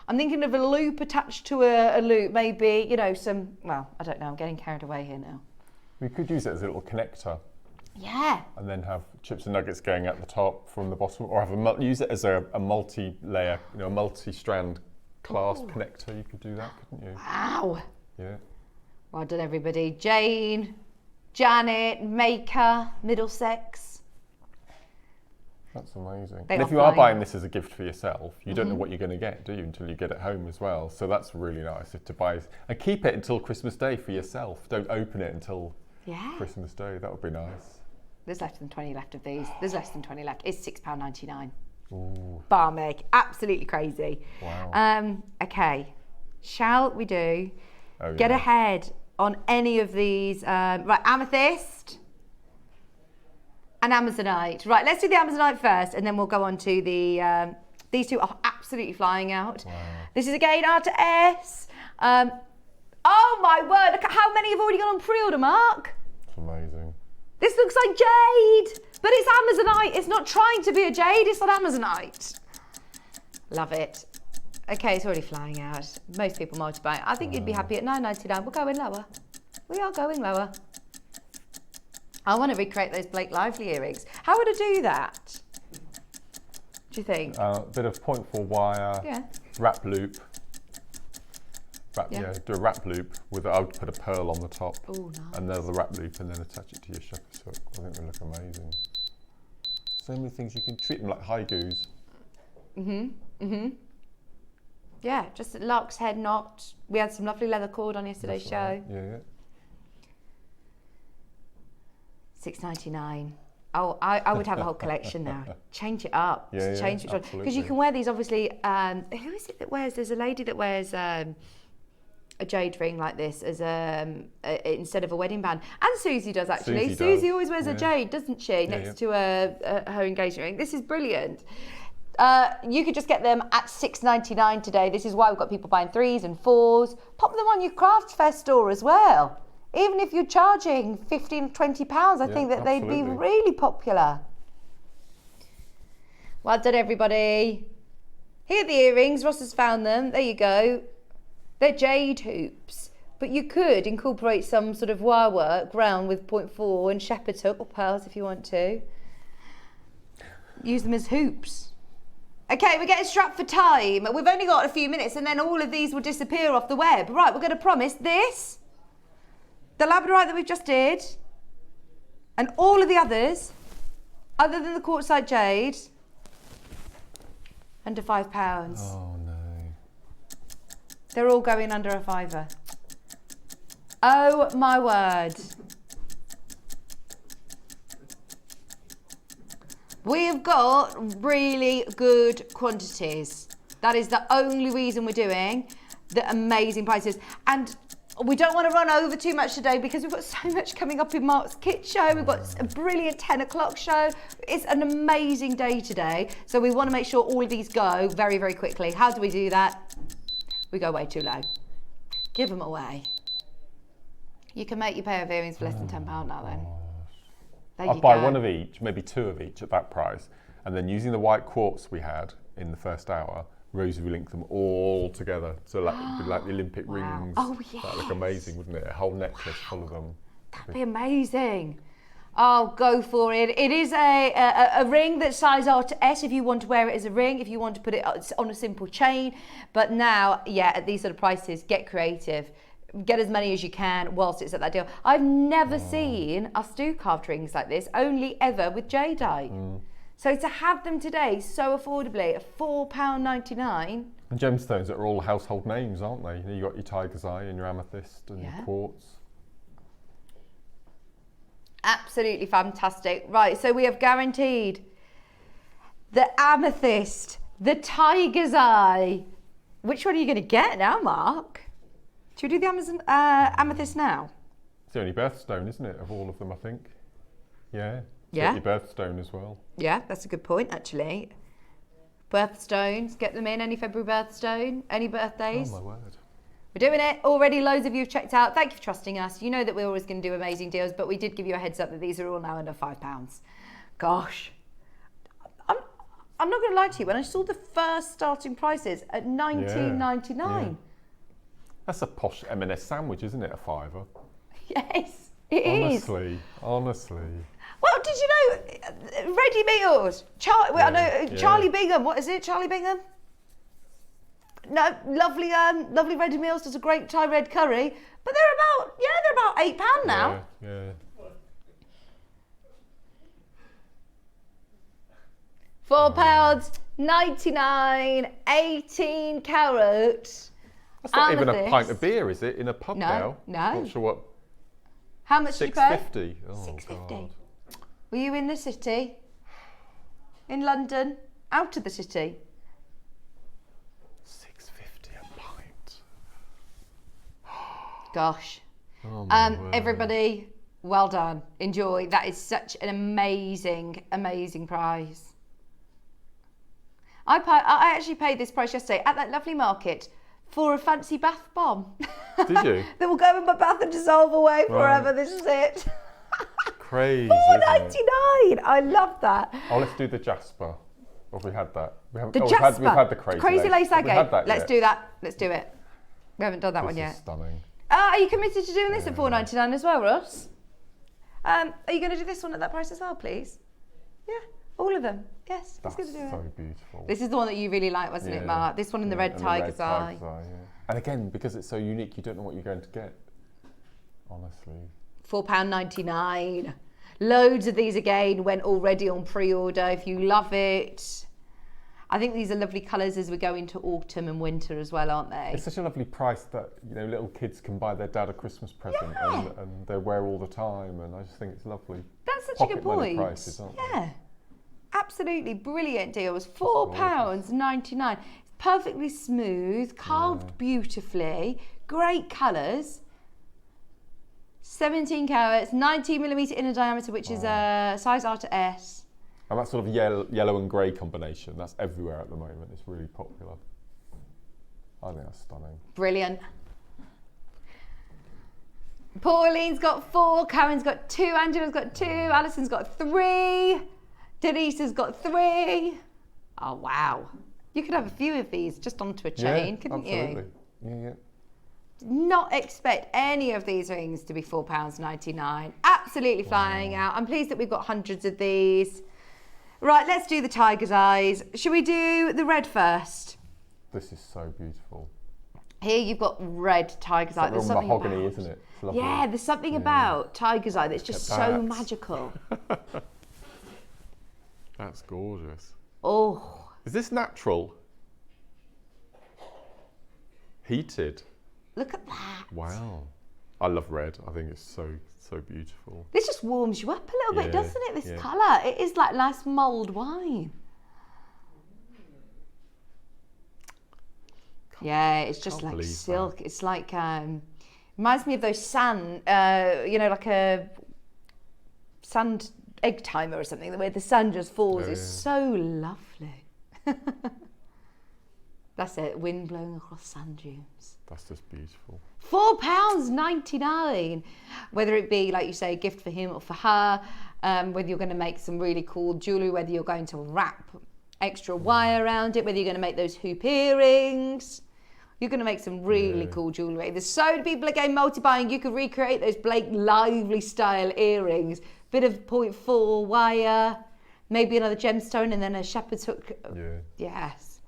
I'm thinking of a loop attached to a loop, maybe, you know, well, I don't know, I'm getting carried away here now. We could use it as a little connector. Yeah. And then have chips and nuggets going at the top from the bottom, or use it as a multi-layer, you know, a multi-strand clasp connector. You could do that, couldn't you? Wow. Yeah. Well done, everybody. Jane, Janet, Maker, Middlesex. That's amazing. They And are if you are flying. buying this as a gift for yourself, you don't know what you're going to get, do you, until you get it home as well. So that's really nice to buy. And keep it until Christmas Day for yourself. Don't open it until Christmas Day. That would be nice. There's less than 20 left of these. There's less than 20 left. It's £6.99. Ooh. Barmaid. Absolutely crazy. Wow. Okay. Shall we do Oh, get yeah. ahead on any of these? Right, amethyst and Amazonite. Right, let's do the Amazonite first, and then we'll go on to the. These two are absolutely flying out. Wow. This is again R to S. Oh my word! Look at how many have already gone on pre-order, Mark. It's amazing. This looks like jade, but it's Amazonite. It's not trying to be a jade, it's an Amazonite. Love it. Okay, it's already flying out. Most people multi-buy. I think you'd be happy at $9.99. We're going lower. We are going lower. I want to recreate those Blake Lively earrings. How would I do that? Do you think? A bit of 0.4 wire, wrap loop. Do a wrap loop with, I would put a pearl on the top. Oh, nice. And there's the wrap loop, and then attach it to your shepherd's hook. I think they look amazing. So many things, you can treat them like haikus. Yeah, just lark's head knot. We had some lovely leather cord on yesterday's show. Right. Yeah. $6.99. Oh, I would have a whole collection now. Change it up. Yeah, Change it up. Because you can wear these, obviously. Who is it that wears? There's a lady that wears a jade ring like this as instead of a wedding band. And Susie does, actually. Susie always wears a jade, doesn't she, next to her engagement ring. This is brilliant. You could just get them at $6.99 today. This is why we've got people buying 3s and 4s. Pop them on your craft fair store as well. Even if you're charging £15, £20, I think that they'd be really popular. Well done, everybody. Here are the earrings. Ross has found them. There you go. They're jade hoops. But you could incorporate some sort of wire work round with 0.4 and shepherd's hook or pearls if you want to. Use them as hoops. Okay, we're getting strapped for time. We've only got a few minutes and then all of these will disappear off the web. Right, we're going to promise this. The Labradorite that we've just did. And all of the others, other than the quartzite jade, under £5. Oh no. They're all going under a £5. Oh my word. We've got really good quantities. That is the only reason we're doing the amazing prices. And we don't want to run over too much today because we've got so much coming up in Mark's Kit Show. We've got a brilliant 10 o'clock show. It's an amazing day today. So we want to make sure all of these go very, very quickly. How do we do that? We go way too low. Give them away. You can make your pair of earrings for less than £10 now then. There I'd buy one of each, maybe two of each at that price. And then using the white quartz we had in the first hour, rosary link them all together. So like, it'd be like the Olympic rings. Oh, yes. That'd look amazing, wouldn't it? A whole necklace full of them. That'd be amazing. Oh, go for it. It is a ring that's size R to S if you want to wear it as a ring, if you want to put it on a simple chain. But now, yeah, at these sort of prices, get creative. Get as many as you can whilst it's at that deal. I've never seen us do carved rings like this, only ever with jadeite. So to have them today so affordably at £4.99. And gemstones that are all household names, aren't they? You know, you got your tiger's eye and your amethyst and your quartz. Absolutely fantastic. Right, so we have guaranteed the amethyst, the tiger's eye. Which one are you going to get now, Mark? Should we do the amethyst now? It's the only birthstone, isn't it, of all of them, I think? Yeah. Yeah. Get your birthstone as well. Yeah, that's a good point, actually. Birthstones, get them in. Any February birthstone? Any birthdays? Oh, my word. We're doing it. Already loads of you have checked out. Thank you for trusting us. You know that we're always going to do amazing deals, but we did give you a heads up that these are all now under £5. Gosh. I'm not going to lie to you. When I saw the first starting prices at $19.99. Yeah. That's a posh M&S sandwich, isn't it? A fiver. Yes, it is. Honestly. Well, did you know ready meals? I know Charlie Bingham. What is it, Charlie Bingham? No, lovely ready meals. Does a great Thai red curry, but they're about £8 now. Yeah. £4.99, 18 carat. That's not even a amethyst. pint of beer, is it? In a pub now? No. Not sure what. How much did you pay? £6.50. Oh, £6.50. God. Were you in the city? In London? Out of the city? £6.50 a pint. Gosh. Oh, my word. Everybody, well done. Enjoy. That is such an amazing, amazing prize. I actually paid this price yesterday at that lovely market for a fancy bath bomb. Did you? That will go in my bath and dissolve away forever. This is it. Crazy. £4.99. I love that. Oh, let's do the Jasper. Or have we had that? We haven't. The Jasper. We've had the crazy lace Have we agate. had that Let's yet? do that. Let's do it. We haven't done that one This yet. is stunning. Are you committed to doing this at £4.99 as well, Ross? Are you going to do this one at that price as well, please? Yeah, all of them. Yes, That's he's going to do so it. beautiful. This is the one that you really like, wasn't it, Mark? This one in the red and tiger's the red eye. tiger's eye, yeah. And again, because it's so unique, you don't know what you're going to get. Honestly. £4.99. Loads of these again went already on pre-order. If you love it. I think these are lovely colours as we go into autumn and winter as well, aren't they? It's such a lovely price that, you know, little kids can buy their dad a Christmas present and they wear all the time, and I just think it's lovely. That's such Pocket a good money point. prices, aren't they? Yeah. Absolutely brilliant deals. £4.99. It's perfectly smooth, carved beautifully, great colours. 17 carats, 19mm inner diameter, which is a size R to S. And that sort of yellow and grey combination, that's everywhere at the moment. It's really popular. I think that's stunning. Brilliant. Pauline's got 4, Karen's got 2, Angela's got 2, Alison's got 3, Denise has got 3. Oh, wow. You could have a few of these just onto a chain, couldn't you? Yeah. Not expect any of these rings to be £4.99. Absolutely flying out. I'm pleased that we've got hundreds of these. Right, let's do the tiger's eyes. Should we do the red first? This is so beautiful. Here you've got red tiger's eye. There's something mahogany, about, isn't it? It's lovely. yeah, there's something about tiger's eye that's just so magical. That's gorgeous. Oh. Is this natural? Heated? Look at that. Wow. I love red. I think it's so beautiful. This just warms you up a little bit, Yeah, doesn't it? This yeah. colour. It is like nice mulled wine. Yeah, it's just like believe silk. It's like, reminds me of those sand, like a sand egg timer or something, the way the sun just falls. Yeah, it's yeah. so lovely. That's it, wind blowing across sand dunes. That's just beautiful. £4.99. Whether it be, like you say, a gift for him or for her, whether you're going to make some really cool jewellery, whether you're going to wrap extra wire around it, whether you're going to make those hoop earrings. You're going to make some really cool jewellery. There's so many people again multi-buying. You could recreate those Blake Lively style earrings. Bit of 0.4 wire, maybe another gemstone and then a shepherd's hook. Yeah. Yes.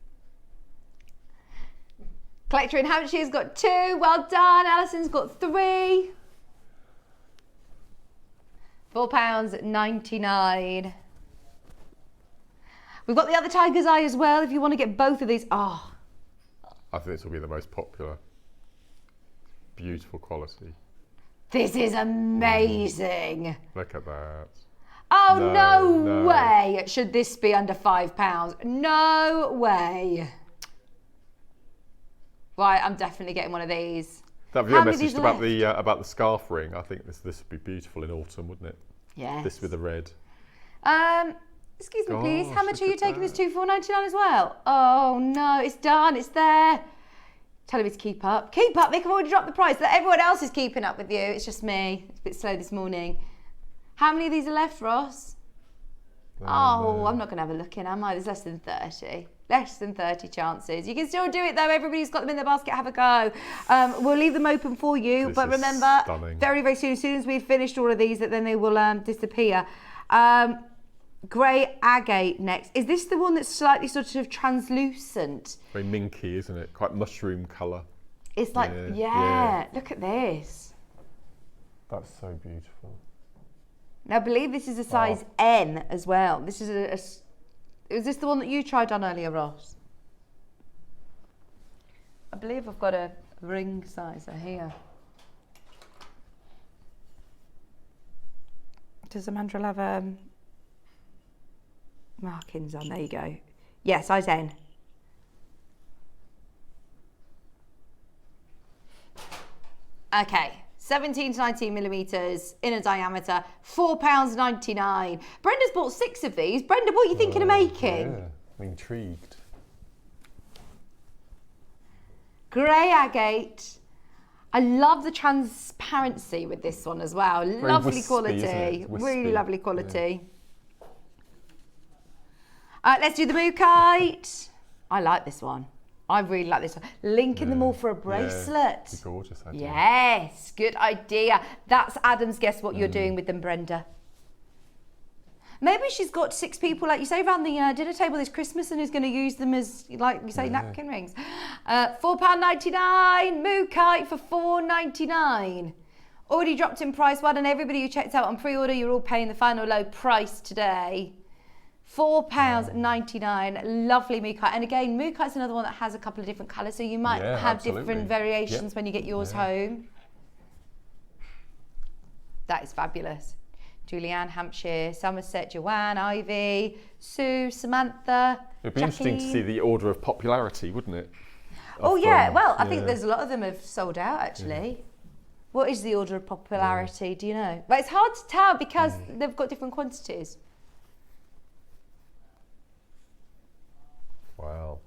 Collector in Hampshire's got 2. Well done. Alison's got 3. £4.99. We've got the other tiger's eye as well if you want to get both of these. Oh. I think this will be the most popular. Beautiful quality. This is amazing. Look at that. Oh, no No. way should this be under £5. No way. Right, I'm definitely getting one of these. That How video many message of these about the scarf ring. I think this would be beautiful in autumn, wouldn't it? Yes. This with the red. Excuse me, please. How Gosh, much are look you at taking that. this to? $4.99 as well? Oh no, it's done. It's there. Tell me to keep up. Keep up. Vic, I've already dropped the price. Everyone else is keeping up with you. It's just me. It's a bit slow this morning. How many of these are left, Ross? Oh, I'm not going to have a look in, am I? There's less than 30. Less than 30 chances. You can still do it though. Everybody's got them in their basket. Have a go. We'll leave them open for you. This But is remember, stunning. very, very soon, as soon as we've finished all of these, that then they will disappear. Grey agate next. Is this the one that's slightly sort of translucent? Very minky, isn't it? Quite mushroom colour. It's like, Yeah. Look at this. That's so beautiful. Now, I believe this is a size N as well. This is is this the one that you tried on earlier, Ross? I believe I've got a ring sizer here. Does Amanda have markings on? There you go. Yeah, size N. Okay, 17 to 19 millimetres in a diameter, £4.99. Brenda's bought 6 of these. Brenda, what are you thinking of making? Yeah, I'm intrigued. Grey agate. I love the transparency with this one as well. Lovely wispy, quality. isn't it? Wispy. Really lovely quality. Let's do the Mookite. I like this one. I really like this one. Linking them all for a bracelet. It's a gorgeous idea. Yes, good idea. That's Adam's guess what you're doing with them, Brenda. Maybe she's got 6 people, like you say, around the dinner table this Christmas and is going to use them as, like you say, napkin rings. £4.99, Mookite for $4.99. Already dropped in price. Well done, everybody who checked out on pre-order. You're all paying the final low price today. £4.99, lovely Mookite. And again, Mookite's another one that has a couple of different colours, so you might have absolutely. different variations when you get yours home. That is fabulous. Julianne, Hampshire, Somerset, Joanne, Ivy, Sue, Samantha, It'd be interesting to see the order of popularity, wouldn't it? Oh yeah, well, I think there's a lot of them have sold out actually. What is the order of popularity, do you know? But it's hard to tell because they've got different quantities. Wow.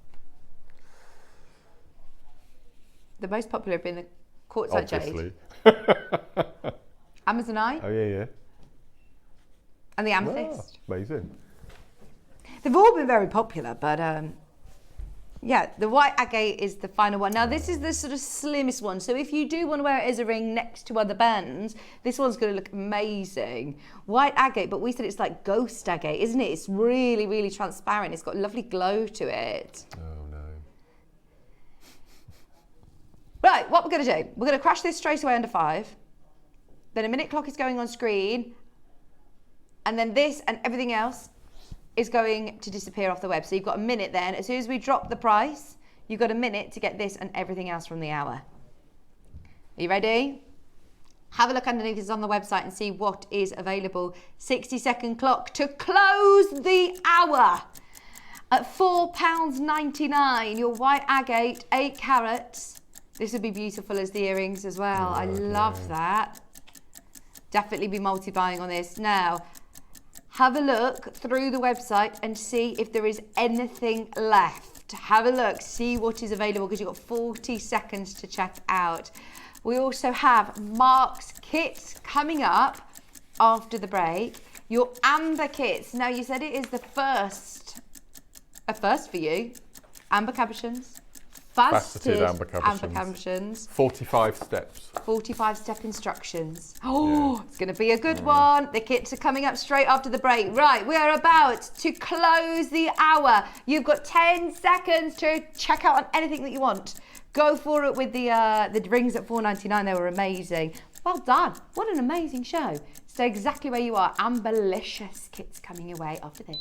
The most popular have been the quartzite jade, Obviously. Amazonite, Oh yeah. and the Wow, amethyst. amazing. They've all been very popular, but yeah, the white agate is the final one. Now this is the sort of slimmest one, so if you do want to wear it as a ring next to other bands, this one's going to look amazing. White agate, but we said it's like ghost agate, isn't it? It's really, really transparent. It's got a lovely glow to it. Oh no. Right, what we're going to do, we're going to crash this straight away under 5. Then a minute clock is going on screen. And then this and everything else is going to disappear off the web. So you've got a minute then. As soon as we drop the price, you've got a minute to get this and everything else from the hour. Are you ready? Have a look underneath us on the website and see what is available. 60-second clock to close the hour at £4.99. Your white agate, 8 carats. This would be beautiful as the earrings as well. I love that. Definitely be multi-buying on this. Now, have a look through the website and see if there is anything left. Have a look, see what is available, because you've got 40 seconds to check out. We also have Mark's kits coming up after the break. Your amber kits. Now, you said it is a first for you. Amber cabochons. Faceted amber cabochons. 45 steps. 45-step instructions. Oh, yeah. It's going to be a good one. The kits are coming up straight after the break. Right, we are about to close the hour. You've got 10 seconds to check out on anything that you want. Go for it with the rings at $4.99. They were amazing. Well done. What an amazing show. Stay exactly where you are. Amberlicious kits coming your way after this.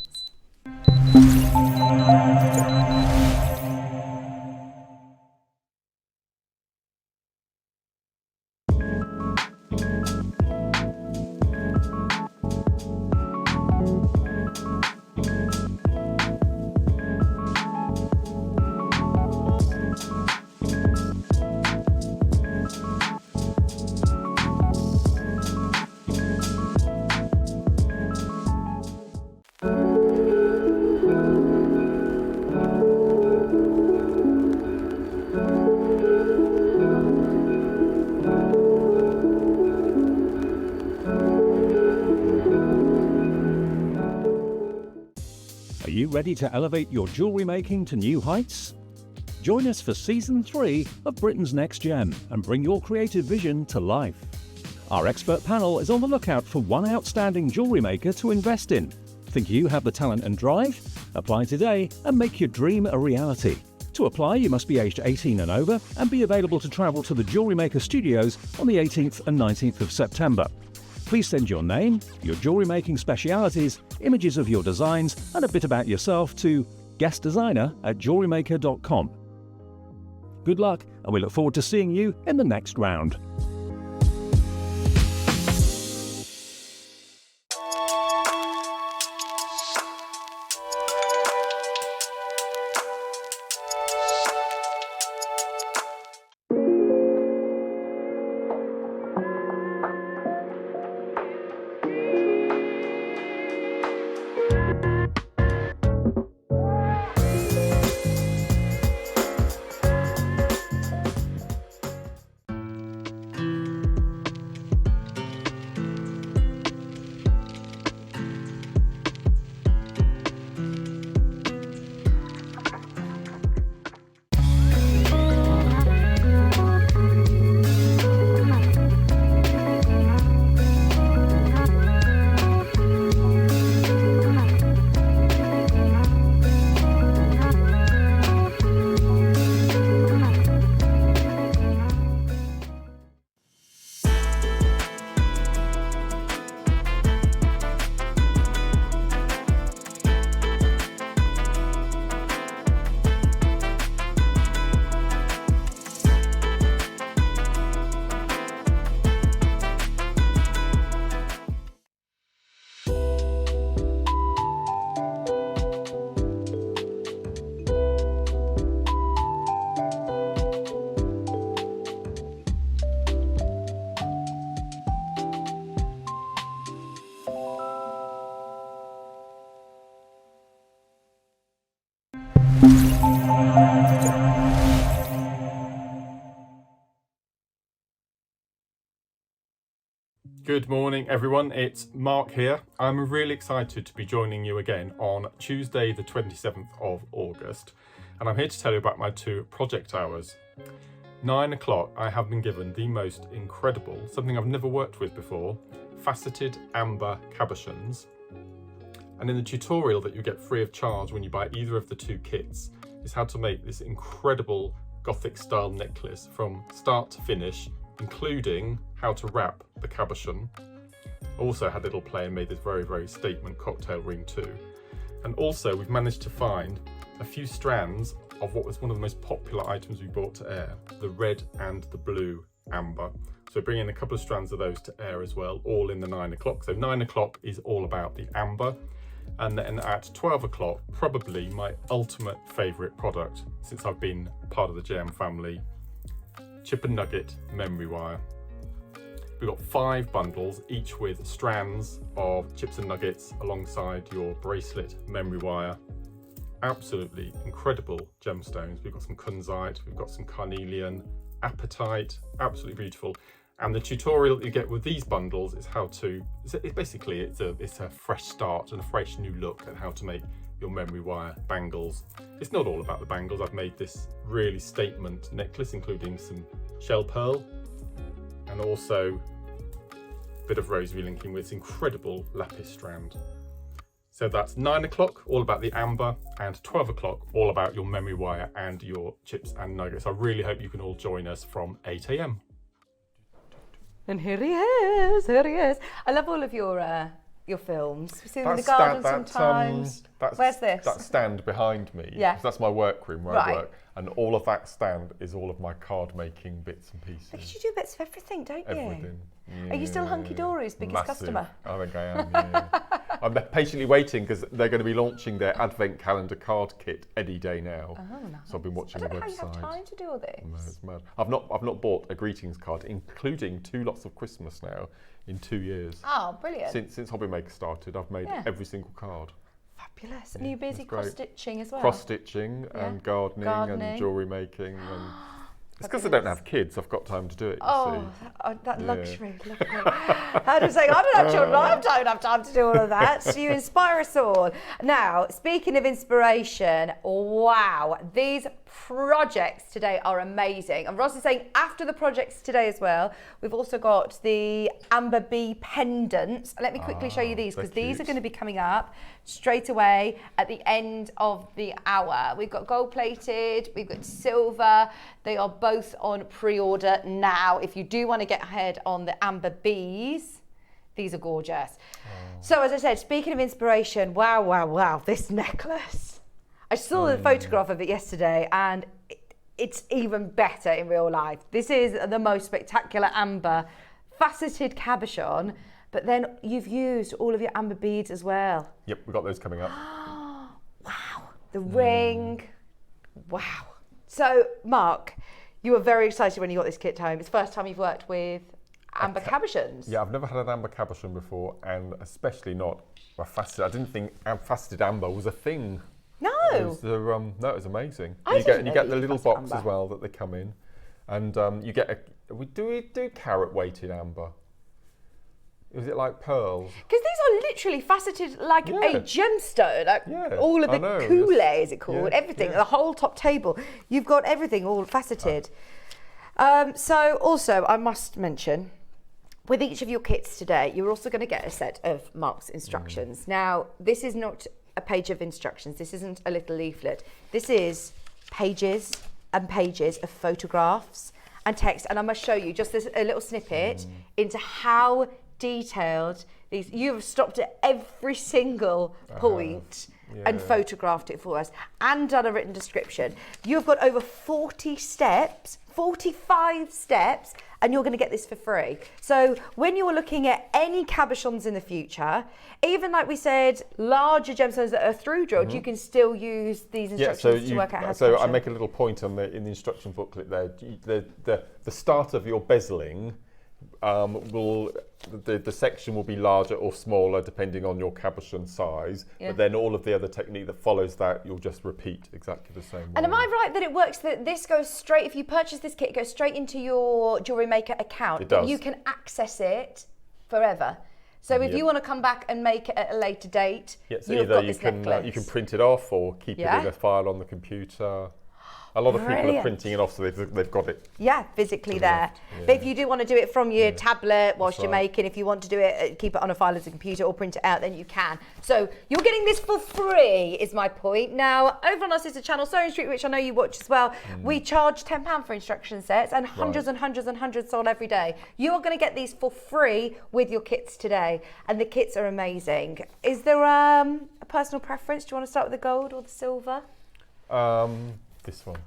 Are you ready to elevate your jewellery making to new heights? Join us for Season 3 of Britain's Next Gem and bring your creative vision to life. Our expert panel is on the lookout for one outstanding jewellery maker to invest in. Think you have the talent and drive? Apply today and make your dream a reality. To apply, you must be aged 18 and over and be available to travel to the Jewellery Maker Studios on the 18th and 19th of September. Please send your name, your jewellery making specialities, images of your designs and a bit about yourself to guestdesigner@jewellerymaker.com. Good luck, and we look forward to seeing you in the next round. Good morning everyone, it's Mark here. I'm really excited to be joining you again on Tuesday the 27th of August, and I'm here to tell you about my 2 project hours. 9 o'clock I have been given the most incredible, something I've never worked with before, faceted amber cabochons. And in the tutorial that you get free of charge when you buy either of the 2 kits is how to make this incredible Gothic style necklace from start to finish, including how to wrap the cabochon. Also had a little play and made this very, very statement cocktail ring too. And also we've managed to find a few strands of what was one of the most popular items we brought to air, the red and the blue amber. So bring in a couple of strands of those to air as well, all in the 9 o'clock. So 9 o'clock is all about the amber. And then at 12 o'clock, probably my ultimate favourite product since I've been part of the JM family, chip and nugget memory wire. We've got 5 bundles, each with strands of chips and nuggets alongside your bracelet memory wire. Absolutely incredible gemstones. We've got some kunzite, we've got some carnelian, apatite, absolutely beautiful. And the tutorial you get with these bundles is how to, it's a fresh start and a fresh new look at how to make your memory wire bangles. It's not all about the bangles. I've made this really statement necklace, including some shell pearl and also a bit of rosary linking with this incredible lapis strand. So that's 9 o'clock, all about the amber, and 12 o'clock, all about your memory wire and your chips and nuggets. I really hope you can all join us from 8 a.m. And here he is, here he is. I love all of your films. We see them in the garden sometimes. Where's this? That stand behind me. Yeah. That's my workroom where I work. And all of that stand is all of my card making bits and pieces. Because you do bits of everything, don't you? Everything. Are you still Hunky Dory's biggest customer? I think I am, yeah. I'm patiently waiting because they're going to be launching their advent calendar card kit any day now. Oh, nice. So I've been watching the website. I don't know how you have time to do all this. No, it's mad. I've not bought a greetings card, including 2 lots of Christmas now in 2 years. Oh, brilliant. Since JewelleryMaker started, I've made every single card. Fabulous. And you're busy cross-stitching as well? Cross-stitching and gardening and jewellery making. And it's because I don't have kids, I've got time to do it, you see. That luxury, lovely. How do you say, I don't have children, I don't have time to do all of that. So you inspire us all. Now, speaking of inspiration, wow, these projects today are amazing. And Ross is saying after the projects today as well, we've also got the Amber Bee pendants. Let me quickly show you these because these are going to be coming up straight away at the end of the hour. We've got gold plated, we've got silver. They are both on pre-order now. If you do want to get ahead on the Amber Bees, these are gorgeous. So as I said, speaking of inspiration, wow, wow, wow, this necklace. I saw the photograph of it yesterday and it's even better in real life. This is the most spectacular amber faceted cabochon, but then you've used all of your amber beads as well. Yep, we've got those coming up. Wow, the ring, wow. So Mark, you were very excited when you got this kit home. It's the first time you've worked with amber cabochons. Yeah, I've never had an amber cabochon before, and especially not a faceted. I didn't think faceted amber was a thing. No. It was amazing. You get the little box amber as well that they come in, and you get we do carat weighted amber. Is it like pearls? Because these are literally faceted like a gemstone, like all of the coulee, is it called? Everything, the whole top table. You've got everything all faceted. So also, I must mention, with each of your kits today, you're also going to get a set of Mark's instructions. Now, this is not a page of instructions. This isn't a little leaflet. This is pages and pages of photographs and text. And I must show you just a little snippet into how detailed these. You've stopped at every single point and photographed it for us and done a written description. You've got over 40 steps, 45 steps, and you're going to get this for free. So when you're looking at any cabochons in the future, even like we said, larger gemstones that are through drilled, you can still use these instructions to work out how to So I make a little point in the instruction booklet there. The start of your bezeling the section will be larger or smaller depending on your cabochon size, but then all of the other technique that follows that you'll just repeat exactly the same way. And am I right that it works that this goes straight, if you purchase this kit, it goes straight into your JewelleryMaker account? It does. You can access it forever. So if you want to come back and make it at a later date, so you've either got this necklace. you can print it off or keep it in a file on the computer. A lot of people are Brilliant. printing it off, so they've got it. Yeah, physically To the there. left, yeah. But if you do want to do it from your tablet whilst That's you're right. making, if you want to do it, keep it on a file as a computer or print it out, then you can. So you're getting this for free, is my point. Now, over on our sister channel, Sewing Street, which I know you watch as well, we charge £10 for instruction sets, and hundreds and hundreds and hundreds sold every day. You are going to get these for free with your kits today, and the kits are amazing. Is there a personal preference? Do you want to start with the gold or the silver? This one.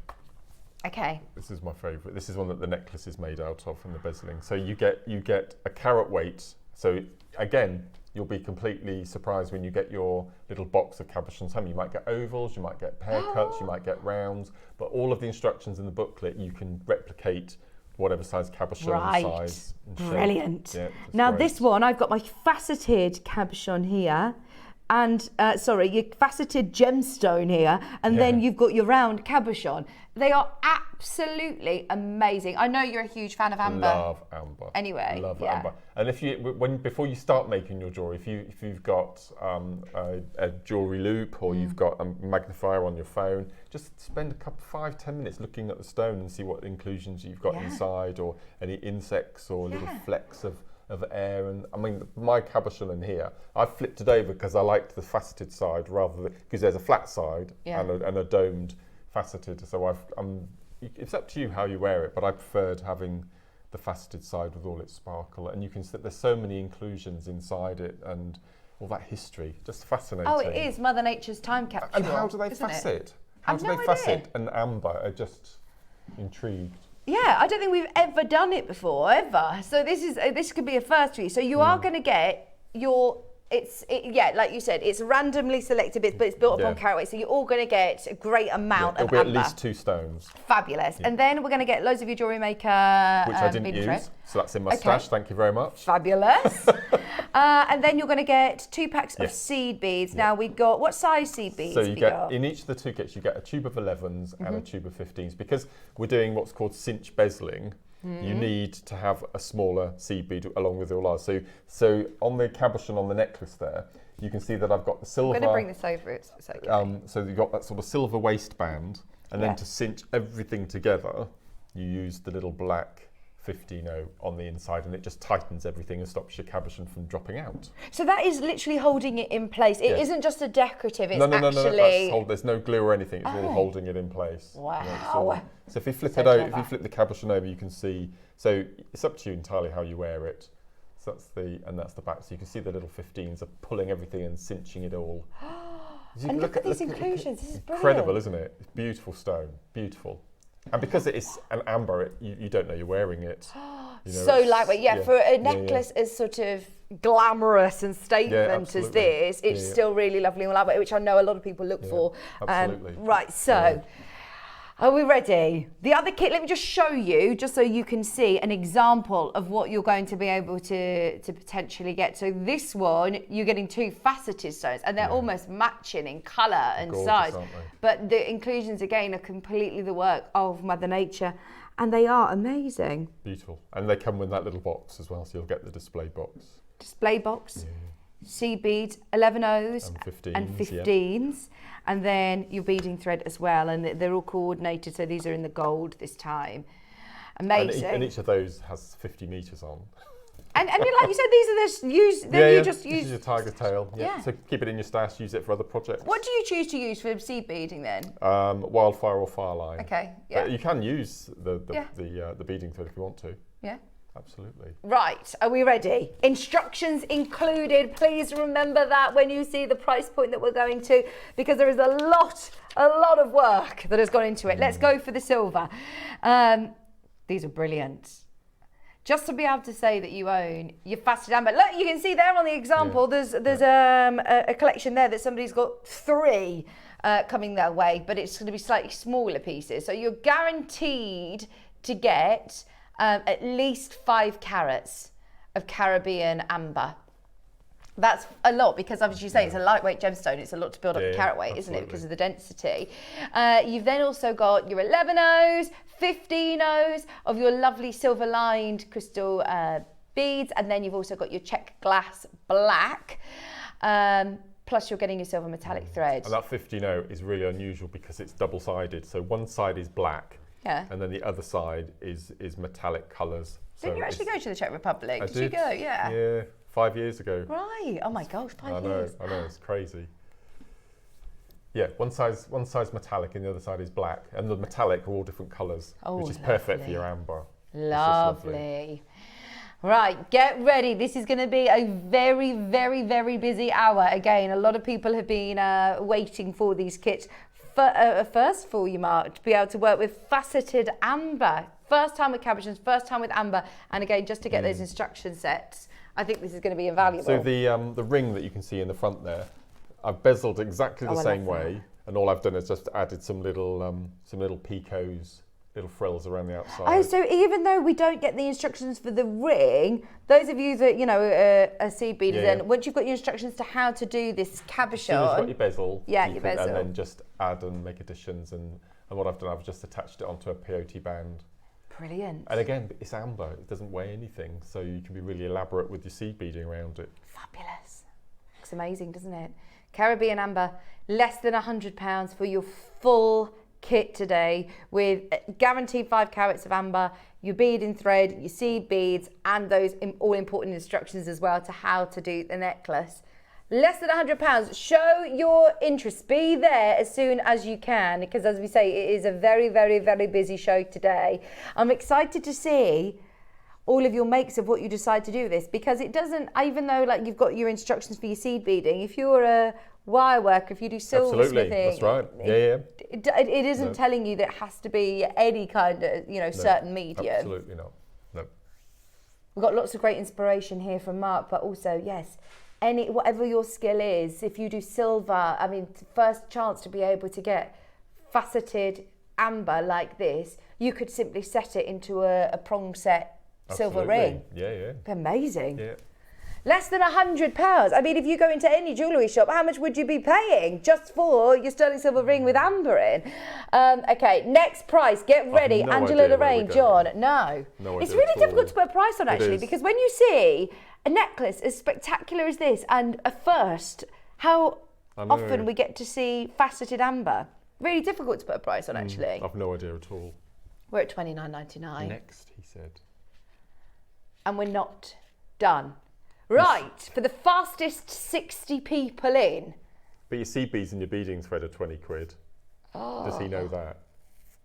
Okay. This is my favourite. This is one that the necklace is made out of from the bezeling. So you get a carat weight. So again, you'll be completely surprised when you get your little box of cabochons home. You might get ovals, you might get pear cuts, you might get rounds, but all of the instructions in the booklet you can replicate whatever size cabochon size. And shape. Brilliant. Yeah, now great. this one, I've got my faceted cabochon here, and your faceted gemstone here, and then you've got your round cabochon. They are absolutely amazing. I know you're a huge fan of amber. Love amber. Anyway, love yeah. amber. And if you before you start making your jewelry, if you've got a jewelry loop or you've got a magnifier on your phone, just spend 5-10 minutes looking at the stone and see what inclusions you've got inside, or any insects or little flecks of air. And I mean, my cabochon in here, I've flipped it over because I liked the faceted side rather than, because there's a flat side and a domed faceted. So it's up to you how you wear it, but I preferred having the faceted side with all its sparkle, and you can see there's so many inclusions inside it and all that history. Just fascinating. Oh, it is Mother Nature's time capsule. And how do they isn't it? facet? How I've do no they idea. facet and amber? Are just intrigued. Yeah, I don't think we've ever done it before, ever. So this could be a first for you. So you are going to get your. Like you said, it's randomly selected bits, but it's built upon carat weight. So you're all going to get a great amount of It'll be amber. at least 2 stones. Fabulous. And then we're going to get loads of your JewelleryMaker. Which I didn't bead use, thread. so that's in my stash. Thank you very much. Fabulous. And then you're going to get 2 packs of seed beads. Now we've got, what size seed beads? So you get, in each of the 2 kits, you get a tube of 11s and a tube of 15s. Because we're doing what's called cinch bezeling, you need to have a smaller seed bead along with your ours. So on the cabochon on the necklace there, you can see that I've got the silver. I'm going to bring this over. It's okay. So you've got that sort of silver waistband, and then to cinch everything together, you use the little black 15-0 on the inside, and it just tightens everything and stops your cabochon from dropping out. So that is literally holding it in place. It isn't just a decorative, it's No, actually... there's no glue or anything, it's all holding it in place. Wow. You know, it's all- so if you flip it over, if you flip the cabochon over, you can see, so it's up to you entirely how you wear it. So that's the back, so you can see the little 15s are pulling everything and cinching it all. And look at these inclusions, this is brilliant. Incredible, isn't it? It's beautiful stone, beautiful. And because it is an amber, you don't know you're wearing it. You know, So lightweight, for a necklace as sort of glamorous and statement as this, it's still really lovely and lightweight, which I know a lot of people look for. Absolutely. Right, so are we ready? The other kit, let me just show you, just so you can see an example of what you're going to be able to potentially get. So this one, you're getting 2 faceted stones, and they're almost matching in colour and Gorgeous, size. aren't they? But the inclusions, again, are completely the work of Mother Nature, and they are amazing. Beautiful. And they come with that little box as well, so you'll get the display box. Display box, seed beads, 11 O's And 15s, 15s, and then your beading thread as well, and they're all coordinated, so these are in the gold this time. Amazing. And each of those has 50 metres on. And like you said, these are This is your tiger tail. Yeah. So keep it in your stash, use it for other projects. What do you choose to use for seed beading then? Wildfire or fireline. Okay, yeah. But you can use the beading thread if you want to. Yeah. Absolutely. Right, are we ready? Instructions included. Please remember that when you see the price point that we're going to, because there is a lot of work that has gone into it. Let's go for the silver. These are brilliant. Just to be able to say that you own your faceted amber. Look, you can see there on the example, there's a collection there that somebody's got 3 coming their way, but it's going to be slightly smaller pieces. So you're guaranteed to get at least 5 carats of Caribbean amber. That's a lot, because as you say, it's a lightweight gemstone. It's a lot to build up a carat weight, isn't it, because of the density. You've then also got your 11 O's, 15 O's of your lovely silver-lined crystal beads, and then you've also got your check glass black. plus you're getting your silver metallic thread. And that 15-0 is really unusual because it's double-sided. So one side is black, Yeah. and then the other side is metallic colours. Didn't you actually go to the Czech Republic? I Did you go? Yeah. Yeah, 5 years ago. Right. Oh my gosh, 5 years. I know, it's crazy. Yeah, one side's metallic and the other side is black, and the metallic are all different colours, which is perfect for your amber. Lovely. Right, get ready. This is going to be a very, very, very busy hour. Again, a lot of people have been waiting for these kits. First for you, Mark, to be able to work with faceted amber. First time with cabochons, first time with amber. And again, just to get those instruction sets, I think this is going to be invaluable. So the ring that you can see in the front there, I've bezeled exactly the same way, and all I've done is just added some little picots, little frills around the outside. Oh, so even though we don't get the instructions for the ring, those of you that, you know, are seed beaders, then once you've got your instructions to how to do this cabochon. As soon as you've got your bezel, your bezel. and then just add and make additions. And what I've done, I've just attached it onto a peyote band. Brilliant. And again, it's amber, it doesn't weigh anything, so you can be really elaborate with your seed beading around it. Fabulous. Looks amazing, doesn't it? Caribbean amber, less than £100 for your full kit today, with guaranteed 5 carats of amber, your beading thread, your seed beads, and those all important instructions as well to how to do the necklace. Less than £100. Show your interest. Be there as soon as you can, because as we say, it is a very, very, very busy show today. I'm excited to see all of your makes of what you decide to do with this, because it doesn't, even though like you've got your instructions for your seed beading, if you're a wire worker, if you do silversmithing, that's right. It isn't telling you that it has to be any kind of, you know, certain medium. Absolutely not. No. We've got lots of great inspiration here from Mark, but also, yes, whatever your skill is, if you do silver, I mean, first chance to be able to get faceted amber like this, you could simply set it into a prong set silver ring. Yeah. Amazing. Yeah. Less than £100. I mean, if you go into any jewellery shop, how much would you be paying just for your sterling silver ring with amber in? Okay, next price. Get ready. No Angela, idea where Lorraine, we're John. going. No. No It's idea really at difficult all. to put a price on, actually, is. because when you see a necklace as spectacular as this and a first, how often we get to see faceted amber. Really difficult to put a price on, actually. I've no idea at all. We're at $29.99. Next, he said. And we're not done. Right, for the fastest 60 people in. But your seed beads and your beading thread are 20 quid. Does he know that?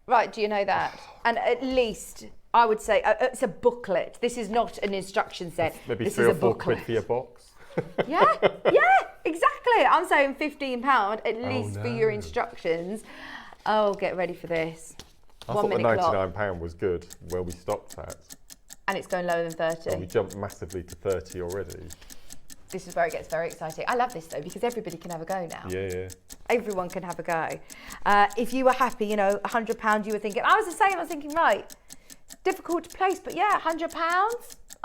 Right, do you know that? And at least, I would say, it's a booklet. This is not an instruction set. Maybe this 3 is or a 4 booklet. quid for your box. Yeah, exactly. I'm saying £15 at least for your instructions. Oh, get ready for this. I 1 thought the minute clock. £99 was good, where we stopped at. And it's going lower than 30. And we jumped massively to 30 already. This is where it gets very exciting. I love this though, because everybody can have a go now. Yeah. Everyone can have a go. If you were happy, you know, £100, you were thinking, I was the same, I was thinking, right, difficult to place, but yeah, £100,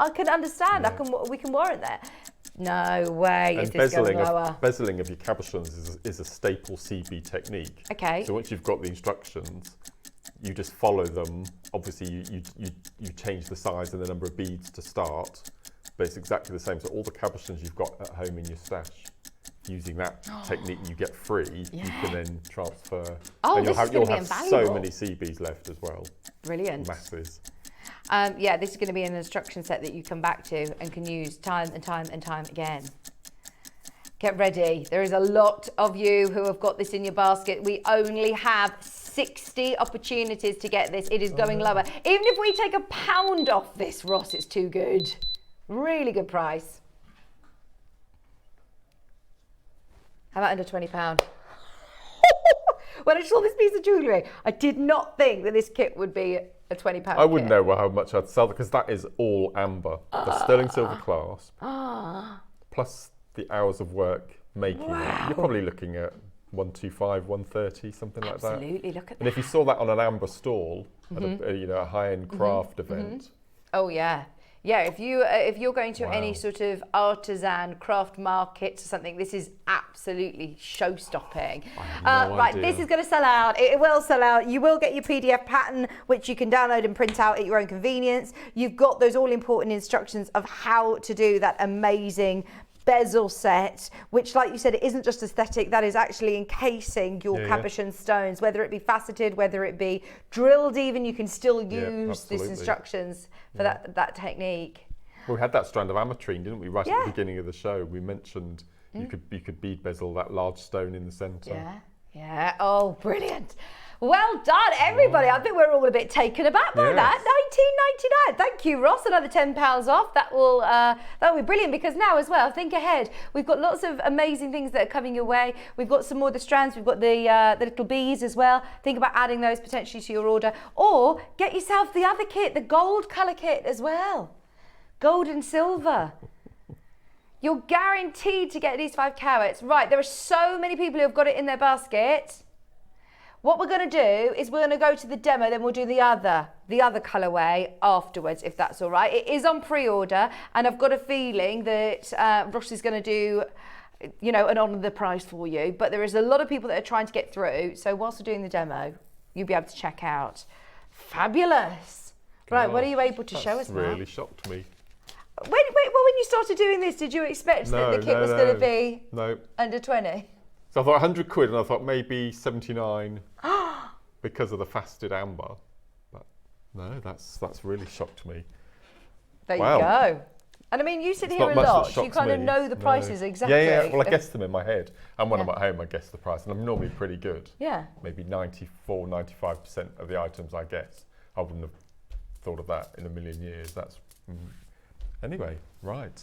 I can understand, we can warrant that. No way is this going lower. Bezeling of your cabochons is a staple CB technique. Okay. So once you've got the instructions, you just follow them. Obviously, you change the size and the number of beads to start, but it's exactly the same. So all the cabochons you've got at home in your stash, using that technique you get free, you can then transfer. Oh, and this is you'll gonna be have so invaluable. many CBs left as well. Brilliant. Masses. Yeah, this is going to be an instruction set that you come back to and can use time and time and time again. Get ready. There is a lot of you who have got this in your basket. We only have 60 opportunities to get this. It is going lower. Even if we take £1 off this, Ross, it's too good. Really good price. How about under £20? When I saw this piece of jewellery, I did not think that this kit would be a £20 I wouldn't know how much I'd sell, because that is all amber. The sterling silver clasp, plus the hours of work making it. You're probably looking at 125, 130, something like that. Absolutely, look at And that. if you saw that on an amber stall at a high-end craft event, Oh yeah. Yeah, if you're going to any sort of artisan craft markets or something, this is absolutely show-stopping. Right, this is going to sell out. It will sell out. You will get your PDF pattern, which you can download and print out at your own convenience. You've got those all-important instructions of how to do that amazing bezel set, which, like you said, it isn't just aesthetic, that is actually encasing your cabochon stones, whether it be faceted, whether it be drilled even, you can still use these instructions for that technique. Well, we had that strand of ametrine, didn't we, right at the beginning of the show? We mentioned you could bead bezel that large stone in the centre. Yeah, oh, brilliant. Well done, everybody. I think we're all a bit taken aback by that. £19.99. Thank you, Ross. Another £10 off. That'll be brilliant, because now as well, think ahead. We've got lots of amazing things that are coming your way. We've got some more of the strands. We've got the little beads as well. Think about adding those potentially to your order, or get yourself the other kit, the gold colour kit as well. Gold and silver. You're guaranteed to get these 5 carats. Right, there are so many people who have got it in their basket. What we're going to do is we're going to go to the demo, then we'll do the other colourway afterwards, if that's all right. It is on pre-order, and I've got a feeling that Ross is going to do, an honour the price for you. But there is a lot of people that are trying to get through. So whilst we're doing the demo, you'll be able to check out. Fabulous. Right, what are you able to show us now? That really shocked me. When you started doing this, did you expect that the kit was going to be under 20? So I thought 100 quid, and I thought maybe 79 because of the faceted amber. But no, that's really shocked me. There you go. And I mean, you sit here a lot, so you kind of know the prices exactly. Yeah. Well, I guess them in my head. And when I'm at home, I guess the price. And I'm normally pretty good. Yeah. Maybe 94, 95% of the items I guess. I wouldn't have thought of that in a million years. That's... Anyway, right.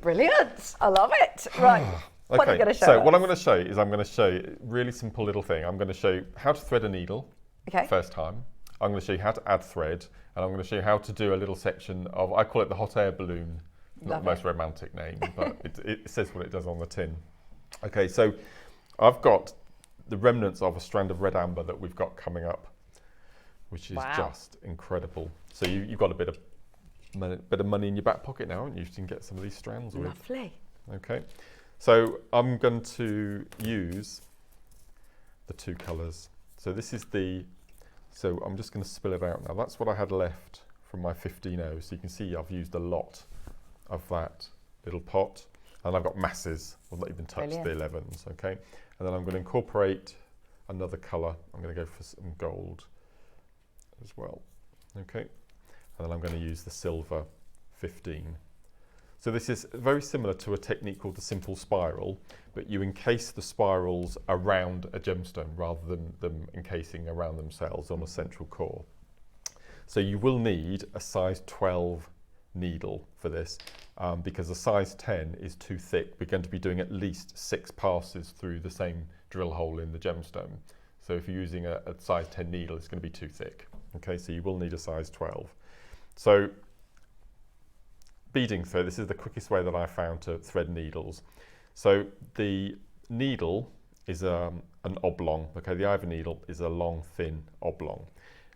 Brilliant. I love it. Right. What are you going to show us? What I'm going to show you is I'm going to show you a really simple little thing. I'm going to show you how to thread a needle first time. I'm going to show you how to add thread, and I'm going to show you how to do a little section of, I call it the hot air balloon. Not the most romantic name, but it says what it does on the tin. Okay, so I've got the remnants of a strand of red amber that we've got coming up, which is just incredible. So you've got a bit of money in your back pocket now, haven't you? You can get some of these strands with. Lovely. Okay, so I'm going to use the 2 colours. So this is so I'm just going to spill it out now. That's what I had left from my 15-0. So you can see I've used a lot of that little pot, and I've got masses. I've not even touched the 11s, okay? And then I'm going to incorporate another colour. I'm going to go for some gold as well, okay? And then I'm going to use the silver 15. So this is very similar to a technique called the simple spiral, but you encase the spirals around a gemstone rather than them encasing around themselves on a central core. So you will need a size 12 needle for this, because a size 10 is too thick. We're going to be doing at least 6 passes through the same drill hole in the gemstone. So if you're using a size 10 needle, it's going to be too thick. Okay, so you will need a size 12. So beading thread, this is the quickest way that I found to thread needles. So the needle is an oblong, okay, the ivory needle is a long, thin oblong.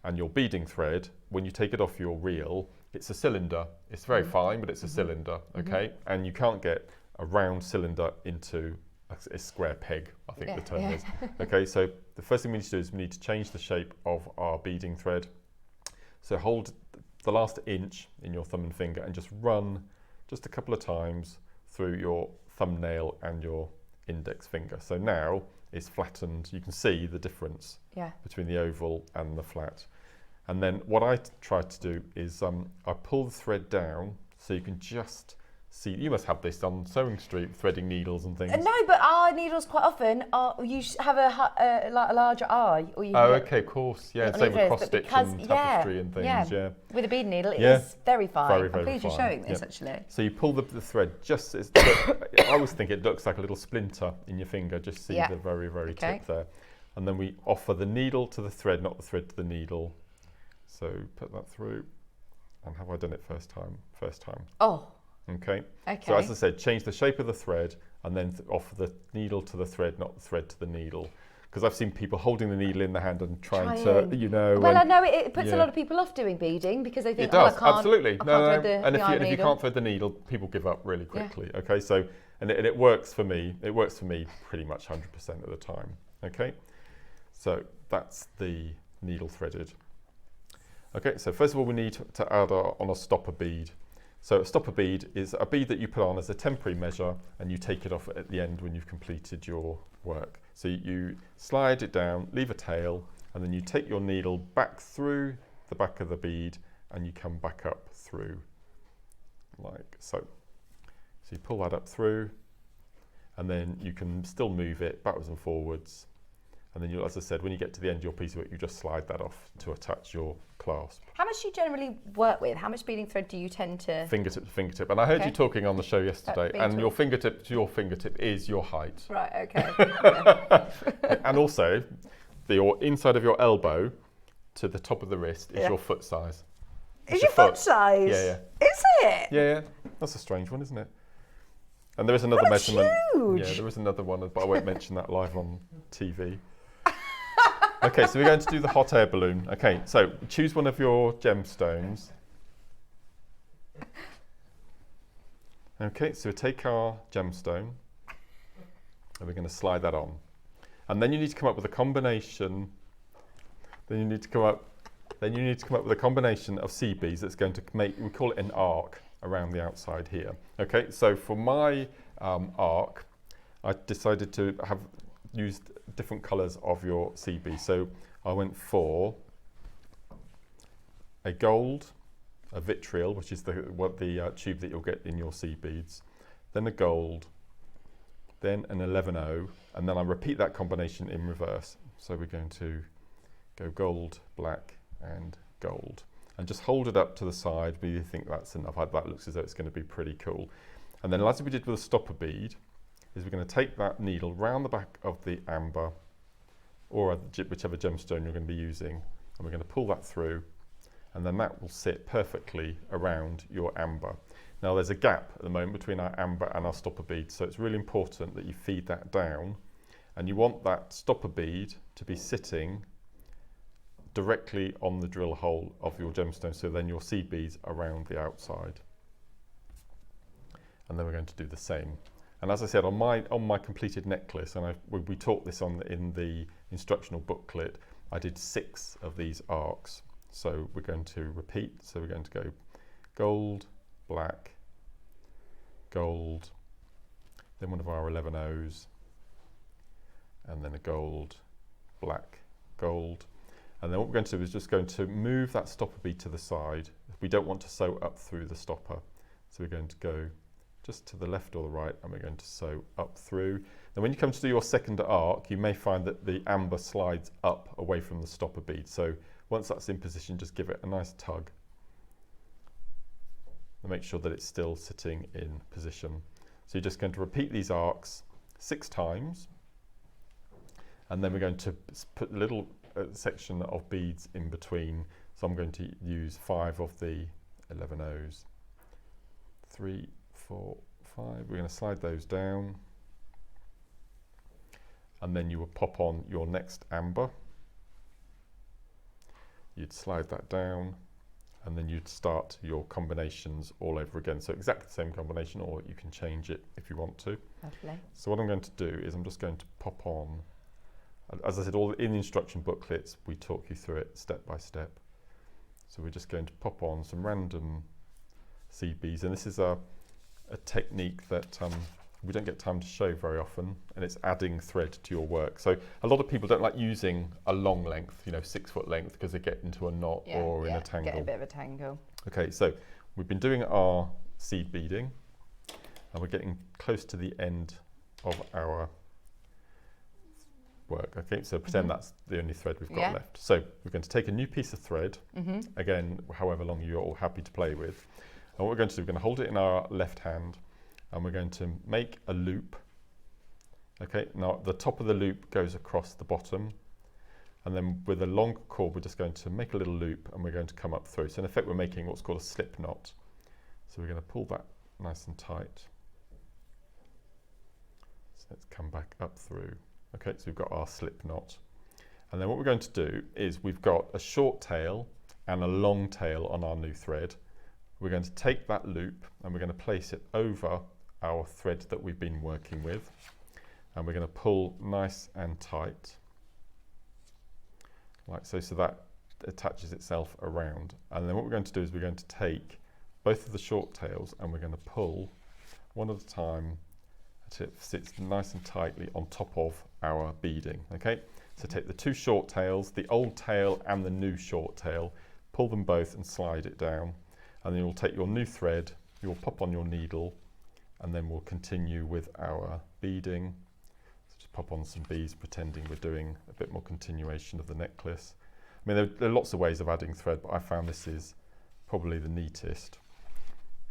And your beading thread, when you take it off your reel, it's a cylinder. It's very fine, but it's a cylinder, okay? And you can't get a round cylinder into a square peg, I think the term is. Okay, so the first thing we need to do is we need to change the shape of our beading thread. So hold the last inch in your thumb and finger and just run just a couple of times through your thumbnail and your index finger. So now it's flattened. You can see the difference between the oval and the flat. And then what I try to do is I pull the thread down so you can just see. You must have this on Sewing Street, threading needles and things. No, but our needles quite often you have a larger eye. Or you okay, of course, yeah. Same with cross stitch and tapestry and things, With a bead needle, it is very fine. Very, very I'm pleased fine. you're showing this actually. So you pull the thread just. I always think it looks like a little splinter in your finger. Just see the very, very tip there, and then we offer the needle to the thread, not the thread to the needle. So put that through, and have I done it first time? First time. Oh. Okay. So as I said, change the shape of the thread and then offer the needle to the thread, not the thread to the needle. Because I've seen people holding the needle in the hand and trying to, you know. Well, I know it puts a lot of people off doing beading because they think, it does, I can't, absolutely. I can't thread and the if you can't thread the needle, people give up really quickly. Okay, so and it works for me. It works for me pretty much 100% of the time. Okay, so that's the needle threaded. Okay, so first of all, we need to add on a stopper bead. So a stopper bead is a bead that you put on as a temporary measure and you take it off at the end when you've completed your work. So you slide it down, leave a tail, and then you take your needle back through the back of the bead and you come back up through like so. So you pull that up through and then you can still move it backwards and forwards. And then, as I said, when you get to the end of your piece of it, you just slide that off to attach your clasp. How much do you generally work with? How much beading thread do you tend to? Fingertip to fingertip. And I heard you talking on the show yesterday, and your fingertip to your fingertip is your height. Right, okay. And also, your inside of your elbow to the top of the wrist is your foot size. Is your foot size? Yeah, yeah. Is it? Yeah, yeah. That's a strange one, isn't it? And there is another measurement. Huge. Yeah, there is another one, but I won't mention that live on TV. Okay, so we're going to do the hot air balloon. Okay, so choose one of your gemstones. Okay, so we take our gemstone and we're going to slide that on. And then you need to come up with a combination. Then you need to come up with a combination of seed beads that's going to make, we call it an arc around the outside here. Okay, so for my arc, I decided to have used different colours of your seed beads. So I went for a gold, a vitriol, which is the tube that you'll get in your seed beads, then a gold, then an 11-0, and then I repeat that combination in reverse. So we're going to go gold, black, and gold, and just hold it up to the side. But you think that's enough? That looks as though it's going to be pretty cool. And then, as we did with a stopper bead, is we're going to take that needle round the back of the amber, or whichever gemstone you're going to be using, and we're going to pull that through, and then that will sit perfectly around your amber. Now there's a gap at the moment between our amber and our stopper bead, so it's really important that you feed that down, and you want that stopper bead to be sitting directly on the drill hole of your gemstone, so then your seed beads around the outside. And then we're going to do the same. And as I said, on my completed necklace, and we taught this in the instructional booklet, I did 6 of these arcs. So we're going to repeat. So we're going to go gold, black, gold, then one of our 11-0s, and then a gold, black, gold. And then what we're going to do is just going to move that stopper bead to the side. We don't want to sew up through the stopper. So we're going to go just to the left or the right, and we're going to sew up through. Then when you come to do your second arc, you may find that the amber slides up away from the stopper bead. So once that's in position, just give it a nice tug and make sure that it's still sitting in position. So you're just going to repeat these arcs 6 times, and then we're going to put a little section of beads in between. So I'm going to use 5 of the 11-0s. 3, 4, 5. We're going to slide those down, and then you will pop on your next amber. You'd slide that down, and then you'd start your combinations all over again. So exactly the same combination, or you can change it if you want to. Lovely. So what I'm going to do is I'm just going to pop on, as I said, all in the instruction booklets we talk you through it step by step. So we're just going to pop on some random seed beads, and this is a technique that we don't get time to show very often, and it's adding thread to your work. So a lot of people don't like using a long length, 6 foot length, because they get into a knot or in a tangle. Get a bit of a tangle. Okay, so we've been doing our seed beading, and we're getting close to the end of our work. Okay, so pretend that's the only thread we've got left. So we're going to take a new piece of thread, again, however long you're all happy to play with. And what we're going to do, we're going to hold it in our left hand, and we're going to make a loop. Okay, now the top of the loop goes across the bottom, and then with a long cord, we're just going to make a little loop, and we're going to come up through. So in effect, we're making what's called a slip knot. So we're going to pull that nice and tight. So let's come back up through. Okay, so we've got our slip knot. And then what we're going to do is we've got a short tail and a long tail on our new thread. We're going to take that loop and we're going to place it over our thread that we've been working with, and we're going to pull nice and tight, like so, so that attaches itself around. And then what we're going to do is we're going to take both of the short tails, and we're going to pull one at a time until it sits nice and tightly on top of our beading. Okay, so take the two short tails, the old tail and the new short tail, pull them both and slide it down, and then you'll take your new thread, you'll pop on your needle, and then we'll continue with our beading. So just pop on some beads, pretending we're doing a bit more continuation of the necklace. I mean, there are lots of ways of adding thread, but I found this is probably the neatest.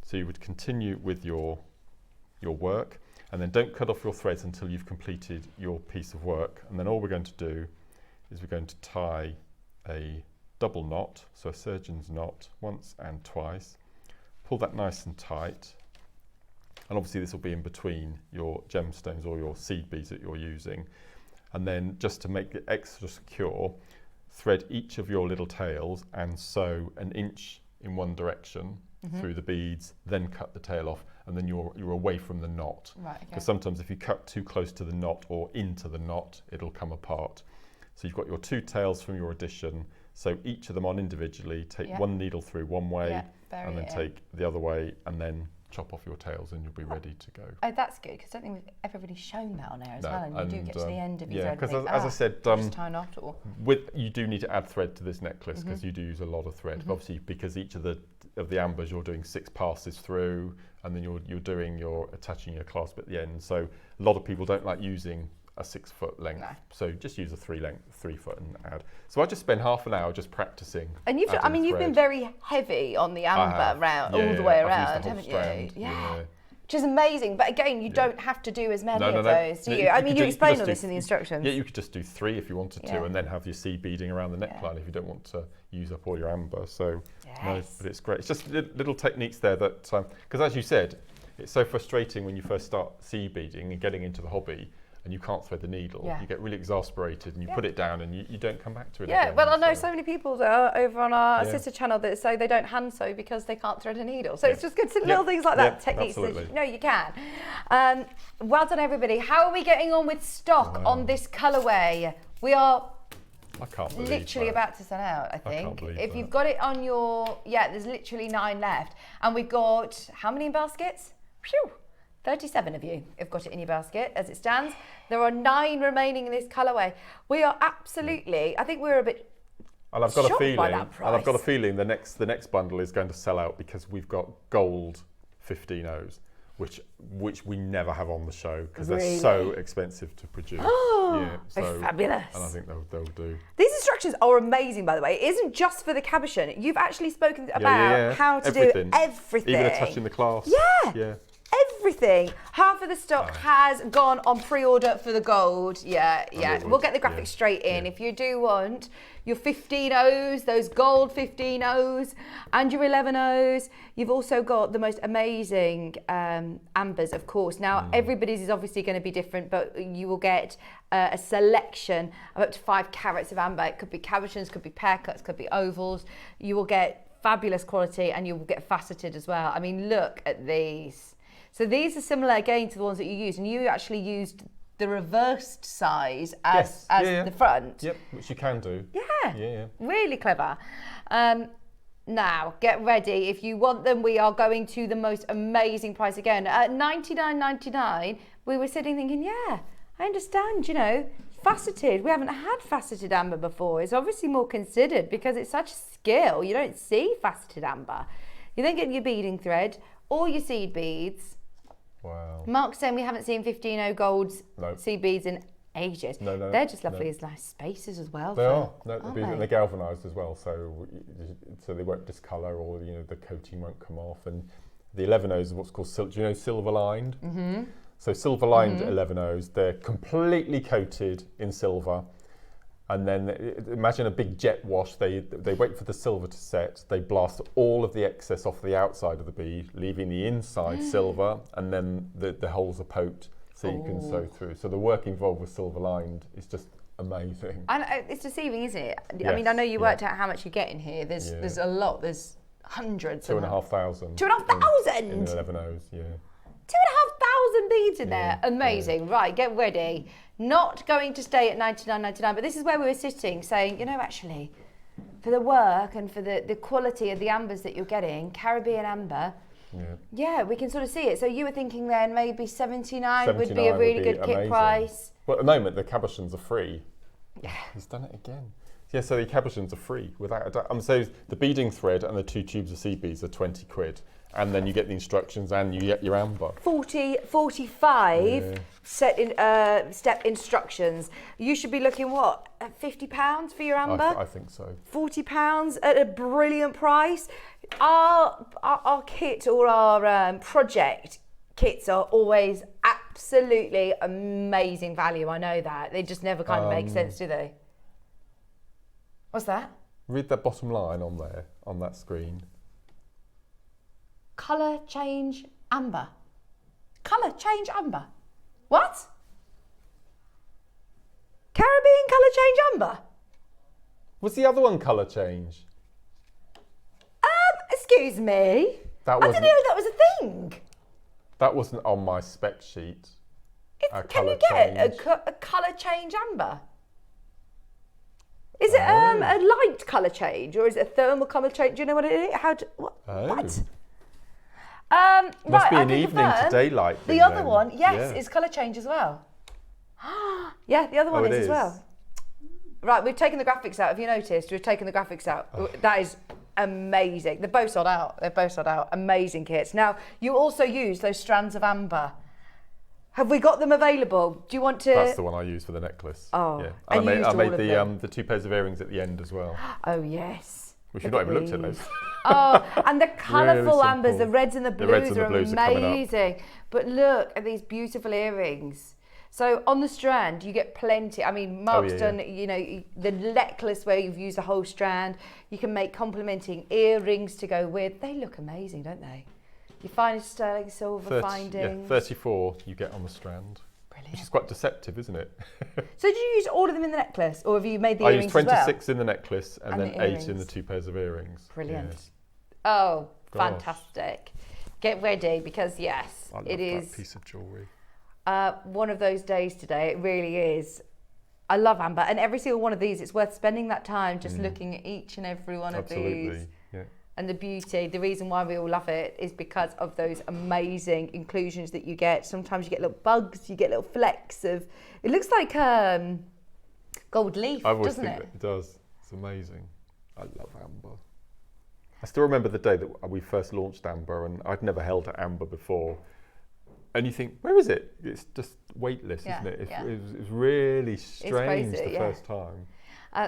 So you would continue with your work, and then don't cut off your threads until you've completed your piece of work. And then all we're going to do is we're going to tie a double knot, so a surgeon's knot, once and twice. Pull that nice and tight. And obviously this will be in between your gemstones or your seed beads that you're using. And then just to make it extra secure, thread each of your little tails and sew an inch in one direction through the beads, then cut the tail off, and then you're away from the knot. Right, Because sometimes if you cut too close to the knot or into the knot, it'll come apart. So you've got your two tails from your addition, sew each of them on individually, take one needle through one way, and then take the other way, and then chop off your tails, and you'll be ready to go. Oh, that's good, because I don't think we've ever really shown that on air as well, and you do get to the end of your thread. Because as I said, just tie a knot, or you do need to add thread to this necklace, because you do use a lot of thread. Obviously, because each of the ambers you're doing 6 passes through, and then you're attaching your clasp at the end. So a lot of people don't like using a 6 foot length, so just use a 3 foot and add. So I just spend half an hour just practicing. And you've been very heavy on the amber round all the way around, haven't you? Yeah. Which is amazing, but again, you don't have to do as many of those, do you? I mean, you explain all this in the instructions. Yeah, you could just do 3 if you wanted to, and then have your seed beading around the neckline if you don't want to use up all your amber. So, no, but it's great. It's just little techniques there that, because as you said, it's so frustrating when you first start seed beading and getting into the hobby, and you can't thread the needle. You get really exasperated, and you put it down, and you don't come back to it again. Well, I know so many people that are over on our sister channel that say they don't hand sew because they can't thread a needle. So it's just good to little things like that, techniques that you can. Well done, everybody. How are we getting on with stock on this colourway? We are literally about to sell out, I think. I can't believe if you've got it on your, there's literally 9 left. And we've got, how many in baskets? Phew. 37 of you have got it in your basket as it stands. There are 9 remaining in this colourway. We are absolutely, I think we're a bit shocked by that price. And I've got a feeling the next bundle is going to sell out, because we've got gold 15Os, which we never have on the show, because they're so expensive to produce. They're fabulous. And I think they'll do. These instructions are amazing, by the way. It isn't just for the cabochon. You've actually spoken about how to do everything. Even attaching the clasp. Yeah. Everything. Half of the stock has gone on pre-order for the gold. We'll get the graphics straight in. If you do want your 15Os, those gold 15Os, and your 11Os, you've also got the most amazing ambers, of course. Now, everybody's is obviously going to be different, but you will get a selection of up to 5 carats of amber. It could be cabochons, could be pear cuts, could be ovals. You will get fabulous quality, and you will get faceted as well. I mean, look at these. So these are similar again to the ones that you used, and you actually used the reversed size as the front. Yep, which you can do. Yeah. Really clever. Now, get ready. If you want them, we are going to the most amazing price again. At $99.99, we were sitting thinking, I understand, faceted. We haven't had faceted amber before. It's obviously more considered because it's such a skill. You don't see faceted amber. You then get your beading thread, all your seed beads. Wow. Mark's saying we haven't seen 15O golds seed beads in ages. No. They're just lovely as nice spaces as well. They are. They're galvanised as well, so they won't discolour, or the coating won't come off. And the 11Os are what's called silver lined. So silver lined 11Os, they're completely coated in silver. And then imagine a big jet wash. They wait for the silver to set. They blast all of the excess off the outside of the bead, leaving the inside silver, and then the holes are poked so you can sew through. So the work involved with silver lined is just amazing. And it's deceiving, isn't it? Yes, I mean, I know you worked out how much you get in here. There's a lot. There's hundreds. 2,500. 2,500 in 11Os, 2,500 beads in there. Amazing. Right, get ready. Not going to stay at $99.99, but this is where we were sitting saying, actually, for the work and for the quality of the ambers that you're getting, Caribbean amber. Yeah, we can sort of see it. So you were thinking then maybe 79 would be a really good kit price. Well, at the moment the cabochons are free. Yeah, he's done it again. Yeah, so the cabochons are free without a doubt. So the beading thread and the 2 tubes of sea beads are 20 quid. And then you get the instructions and you get your amber. 45 step instructions. You should be looking, what, at £50 for your amber? I think so. £40 at a brilliant price. Our kit or our project kits are always absolutely amazing value. I know that. They just never kind of make sense, do they? What's that? Read that bottom line on there, on that screen. Colour change amber. Colour change amber. What? Caribbean colour change amber? Was the other one colour change? Excuse me. I didn't know that was a thing. That wasn't on my spec sheet. Can you get a colour change amber? Is it a light colour change or is it a thermal colour change? Do you know what it is? What? Must be an evening to daylight thing. The other one, yes, is colour change as well. Yeah, the other one is as well. Right, we've taken the graphics out. Have you noticed? We've taken the graphics out. That is amazing. They're both sold out. They're both sold out. Amazing kits. Now, you also use those strands of amber. Have we got them available? Do you want to? That's the one I use for the necklace. Oh, yeah. I made the 2 pairs of earrings at the end as well. Oh yes. Which you've not even looked at those. Oh, and the colourful Really ambers, the reds and the blues are amazing. Are but look at these beautiful earrings. So on the strand, you get plenty. I mean, Mark's done, you know, the necklace where you've used a whole strand. You can make complementing earrings to go with. They look amazing, don't they? You find sterling silver findings. Yeah, 34 you get on the strand. Brilliant. Which is quite deceptive, isn't it? So did you use all of them in the necklace, or have you made the earrings as well? I used 26 in the necklace and then 8 in the 2 pairs of earrings. Brilliant. Yes. Oh, fantastic. Get ready because, yes, it is that piece of jewellery. One of those days today. It really is. I love amber, and every single one of these, it's worth spending that time just looking at each and every one of these. Yeah. And the beauty, the reason why we all love it is because of those amazing inclusions that you get. Sometimes you get little bugs, you get little flecks of, it looks like gold leaf, doesn't it? It does. It's amazing. I love amber. I still remember the day that we first launched amber, and I'd never held amber before. And you think, where is it? It's just weightless, isn't it? It was really strange the first time.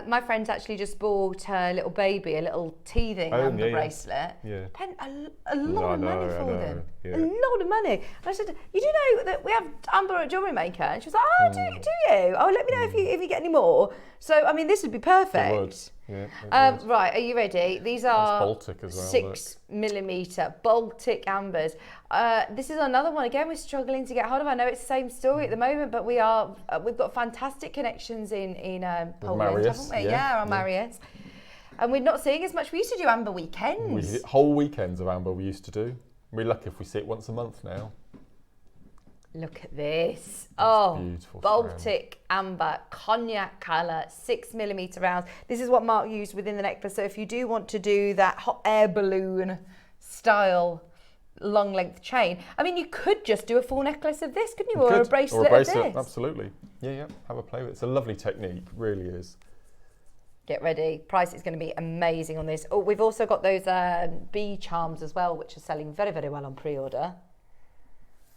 My friend's actually just bought her little baby a little teething amber bracelet. Yeah. Spent a lot of money for them. Yeah. A lot of money. And I said, you do know that we have amber at JewelleryMaker? And she was like, oh, do you? Oh, let me know if you get any more. So, I mean, this would be perfect. It would. Yeah, it would. Right, are you ready? These are Baltic as well, 6mm Baltic ambers. This is another one. Again, we're struggling to get hold of. I know it's the same story at the moment, but we've got fantastic connections in Poland, haven't we? Yeah, on Marius. And we're not seeing as much. We used to do amber weekends. Whole weekends of amber we used to do. We're lucky if we see it once a month now. Look at this. Oh, beautiful Baltic amber, cognac colour, 6mm rounds. This is what Mark used within the necklace. So if you do want to do that hot air balloon style long length chain, I mean, you could just do a full necklace of this, couldn't you? Or a bracelet of this. Absolutely. Yeah, have a play with it. It's a lovely technique, really is. Get ready. Price is going to be amazing on this. Oh, we've also got those bee charms as well, which are selling very, very well on pre-order.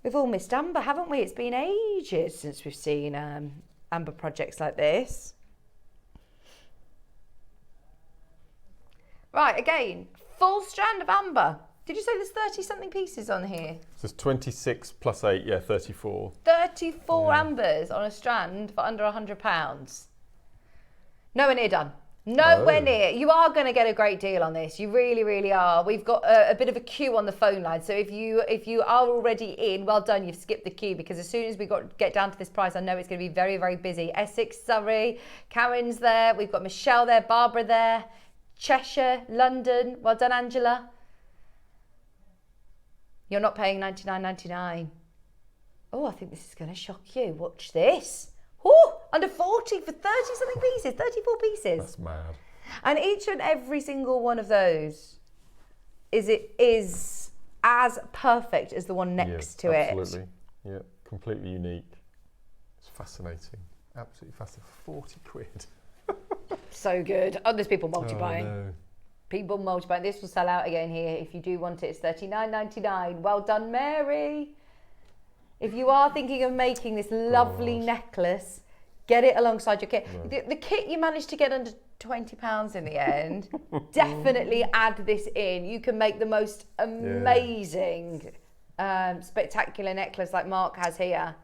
We've all missed amber, haven't we? It's been ages since we've seen amber projects like this. Right, again, full strand of amber. Did you say there's 30-something pieces on here? So it's 26 plus 8, 34. 34 ambers on a strand for under £100. Nowhere near done. Nowhere near. You are going to get a great deal on this. You really, really are. We've got a bit of a queue on the phone line. So if you are already in, well done. You've skipped the queue because as soon as we get down to this price, I know it's going to be very, very busy. Essex, Surrey, Karen's there. We've got Michelle there, Barbara there, Cheshire, London. Well done, Angela. You're not paying $99.99. Oh, I think this is going to shock you. Watch this. Oh, under 40 for 30-something pieces, 34 pieces. That's mad. And each and every single one of those is as perfect as the one next to it. Absolutely. Yeah, completely unique. It's fascinating. Absolutely fascinating. 40 quid. So good. Oh, there's people multiplying. Oh, no. People multiplying. This will sell out again here. If you do want it, it's $39.99. Well done, Mary. If you are thinking of making this lovely necklace, get it alongside your kit. No. The kit you managed to get under £20 in the end, definitely add this in. You can make the most amazing, spectacular necklace like Mark has here.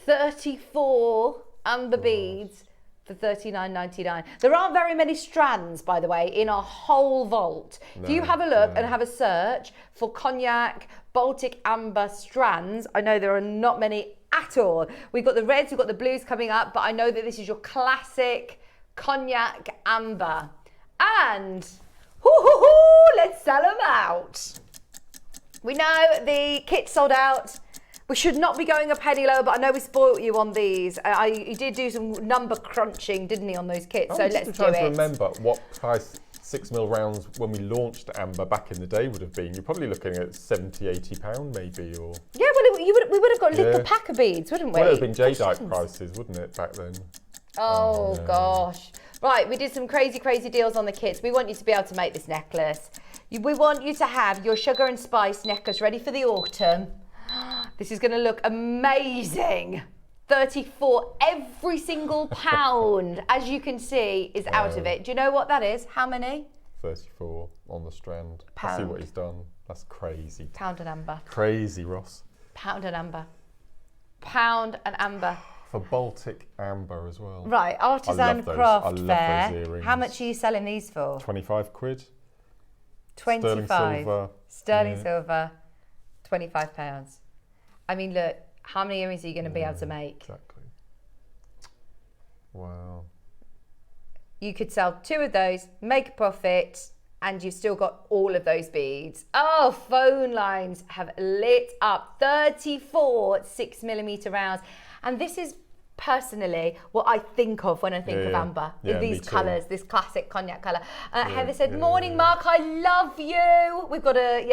34 amber beads for $39.99. There aren't very many strands, by the way, in our whole vault. If you have a look and have a search for cognac, Baltic Amber strands, I know there are not many at all. We've got the reds, we've got the blues coming up, but I know that this is your classic cognac amber. And let's sell them out. We know the kit sold out. We should not be going a penny lower, but I know we spoilt you on these. You did do some number crunching, didn't he, on those kits? So let's do it. I'm trying to remember what price 6mm rounds when we launched Amber back in the day would have been. You're probably looking at £70-80 maybe, or yeah. Well, we would have got a little pack of beads, wouldn't we? Well, it would have been jadeite prices, wouldn't it, back then? Oh gosh. Right, we did some crazy deals on the kits. We want you to be able to make this necklace. We want you to have your sugar and spice necklace ready for the autumn. This is going to look amazing. 34, every single pound, as you can see, is out of it. Do you know what that is? How many? 34 on the strand. I see what he's done. That's crazy. Pound and amber. Crazy, Ross. Pound and amber. Pound and amber. For Baltic Amber as well. Right, artisan craft fair. Those earrings. How much are you selling these for? 25 quid. 25. Sterling silver. Sterling silver. £25. I mean, look, how many earrings are you going to be able to make? Exactly. Wow. You could sell 2 of those, make a profit, and you've still got all of those beads. Oh, phone lines have lit up. 34 6mm rounds. And this is personally what I think of when I think of amber, with these colours, this classic cognac colour. Heather said, morning Mark, I love you. We've got a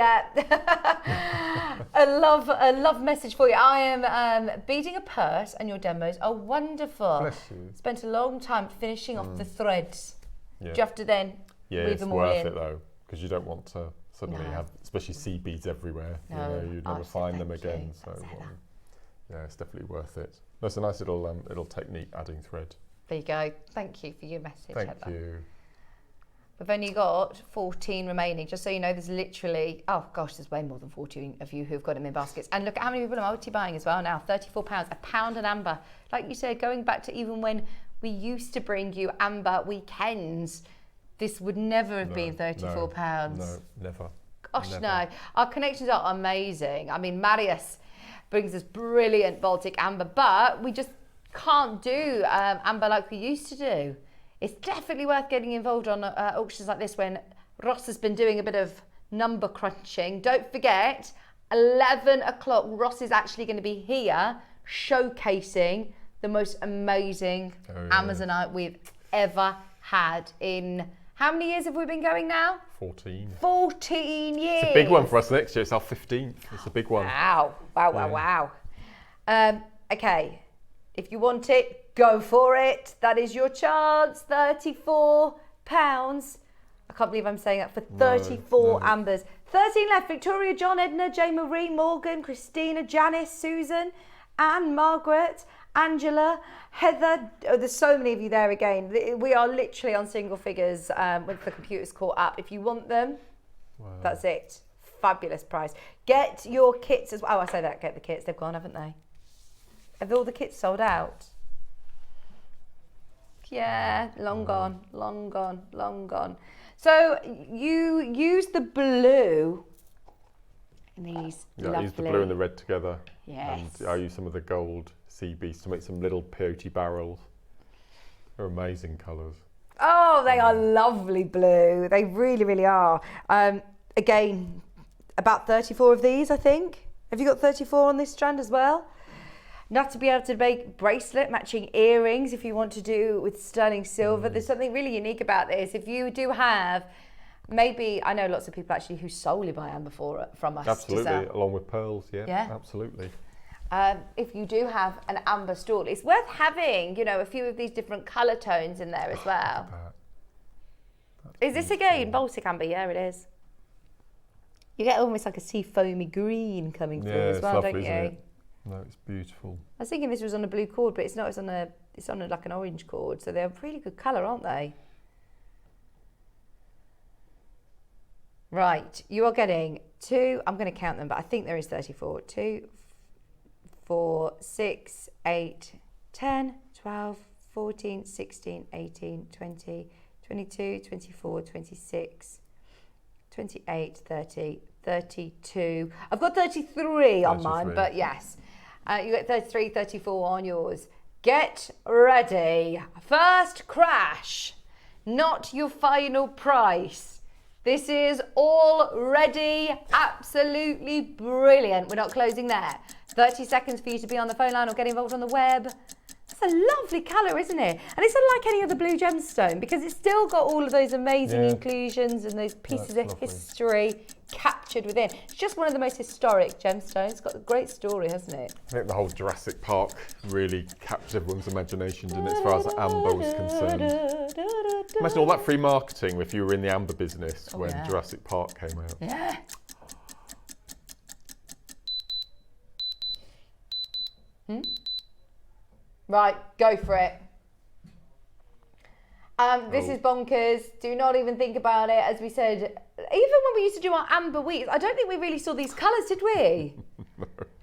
love message for you. I am beading a purse and your demos are wonderful. Bless you. Spent a long time finishing off the threads. Do you have to then weave them all in? It's worth it though, because you don't want to suddenly have, especially seed beads everywhere. No, you'd never find them again. So yeah, it's definitely worth it. That's a nice little technique, adding thread. There you go. Thank you for your message, Thank Heather. you. We've only got 14 remaining. Just so you know, there's literally, oh gosh, there's way more than 14 of you who've got them in baskets. And look at how many people are multi-buying as well now. £34, a pound and amber. Like you said, going back to even when we used to bring you amber weekends, this would never have been £34. No, never. Gosh, never. no. Our connections are amazing. I mean, Marius brings us brilliant Baltic Amber, but we just can't do amber like we used to do. It's definitely worth getting involved on auctions like this when Ross has been doing a bit of number crunching. Don't forget, 11 o'clock, Ross is actually going to be here showcasing the most amazing Amazonite we've ever had in... How many years have we been going now? 14. 14 years. It's a big one for us next year. It's our 15th. It's a big one. Wow. Okay, if you want it, go for it. That is your chance. £34. I can't believe I'm saying that for 34 ambers. 13 left. Victoria, John, Edna, Jay Marie, Morgan, Christina, Janice, Susan, Anne, Margaret, Angela, Heather. Oh, there's so many of you there again. We are literally on single figures with the computers caught up. If you want them, that's it. Fabulous price. Get your kits as well. Oh, I say that, get the kits. They've gone, haven't they? Have all the kits sold out? Yeah, long gone, long gone, long gone. So you use the blue in these lovely... I use the blue and the red together. Yes. And I use some of the gold sea beads to make some little peyote barrels. They're amazing colours. Oh, they are lovely blue. They really, really are. Again, about 34 of these, I think. Have you got 34 on this strand as well? Not to be able to make bracelet matching earrings if you want to do with sterling silver. There's something really unique about this. If you do have, maybe, I know lots of people actually who solely buy amber from us. Absolutely, along with pearls, Yeah. absolutely. If you do have an amber stool, it's worth having, you know, a few of these different colour tones in there as well. Is this again Baltic Amber? Yeah, it is. You get almost like a sea foamy green coming through as well, lovely, don't you? isn't it? No, it's beautiful. I was thinking this was on a blue cord, but it's not. It's on like an orange cord. So they're a really good colour, aren't they? Right, you are getting 2. I'm going to count them, but I think there is 34. 2, 4, 6, 8, 10, 12, 14, 16, 18, 20, 22, 24, 26, 28, 30, 32. I've got 33 on mine, but yes. You get 33, 34 on yours. Get ready. First crash, not your final price. This is already absolutely brilliant. We're not closing there. 30 seconds for you to be on the phone line or get involved on the web. That's a lovely colour, isn't it? And it's unlike any other blue gemstone because it's still got all of those amazing inclusions and those pieces of history captured within. It's just one of the most historic gemstones. It's got a great story, hasn't it? I think the whole Jurassic Park really captured everyone's imagination, didn't it, as far as amber was concerned. Imagine all that free marketing if you were in the amber business when Jurassic Park came out. Yeah. Right, go for it. This is bonkers. Do not even think about it. As we said, even when we used to do our amber weeks, I don't think we really saw these colours, did we?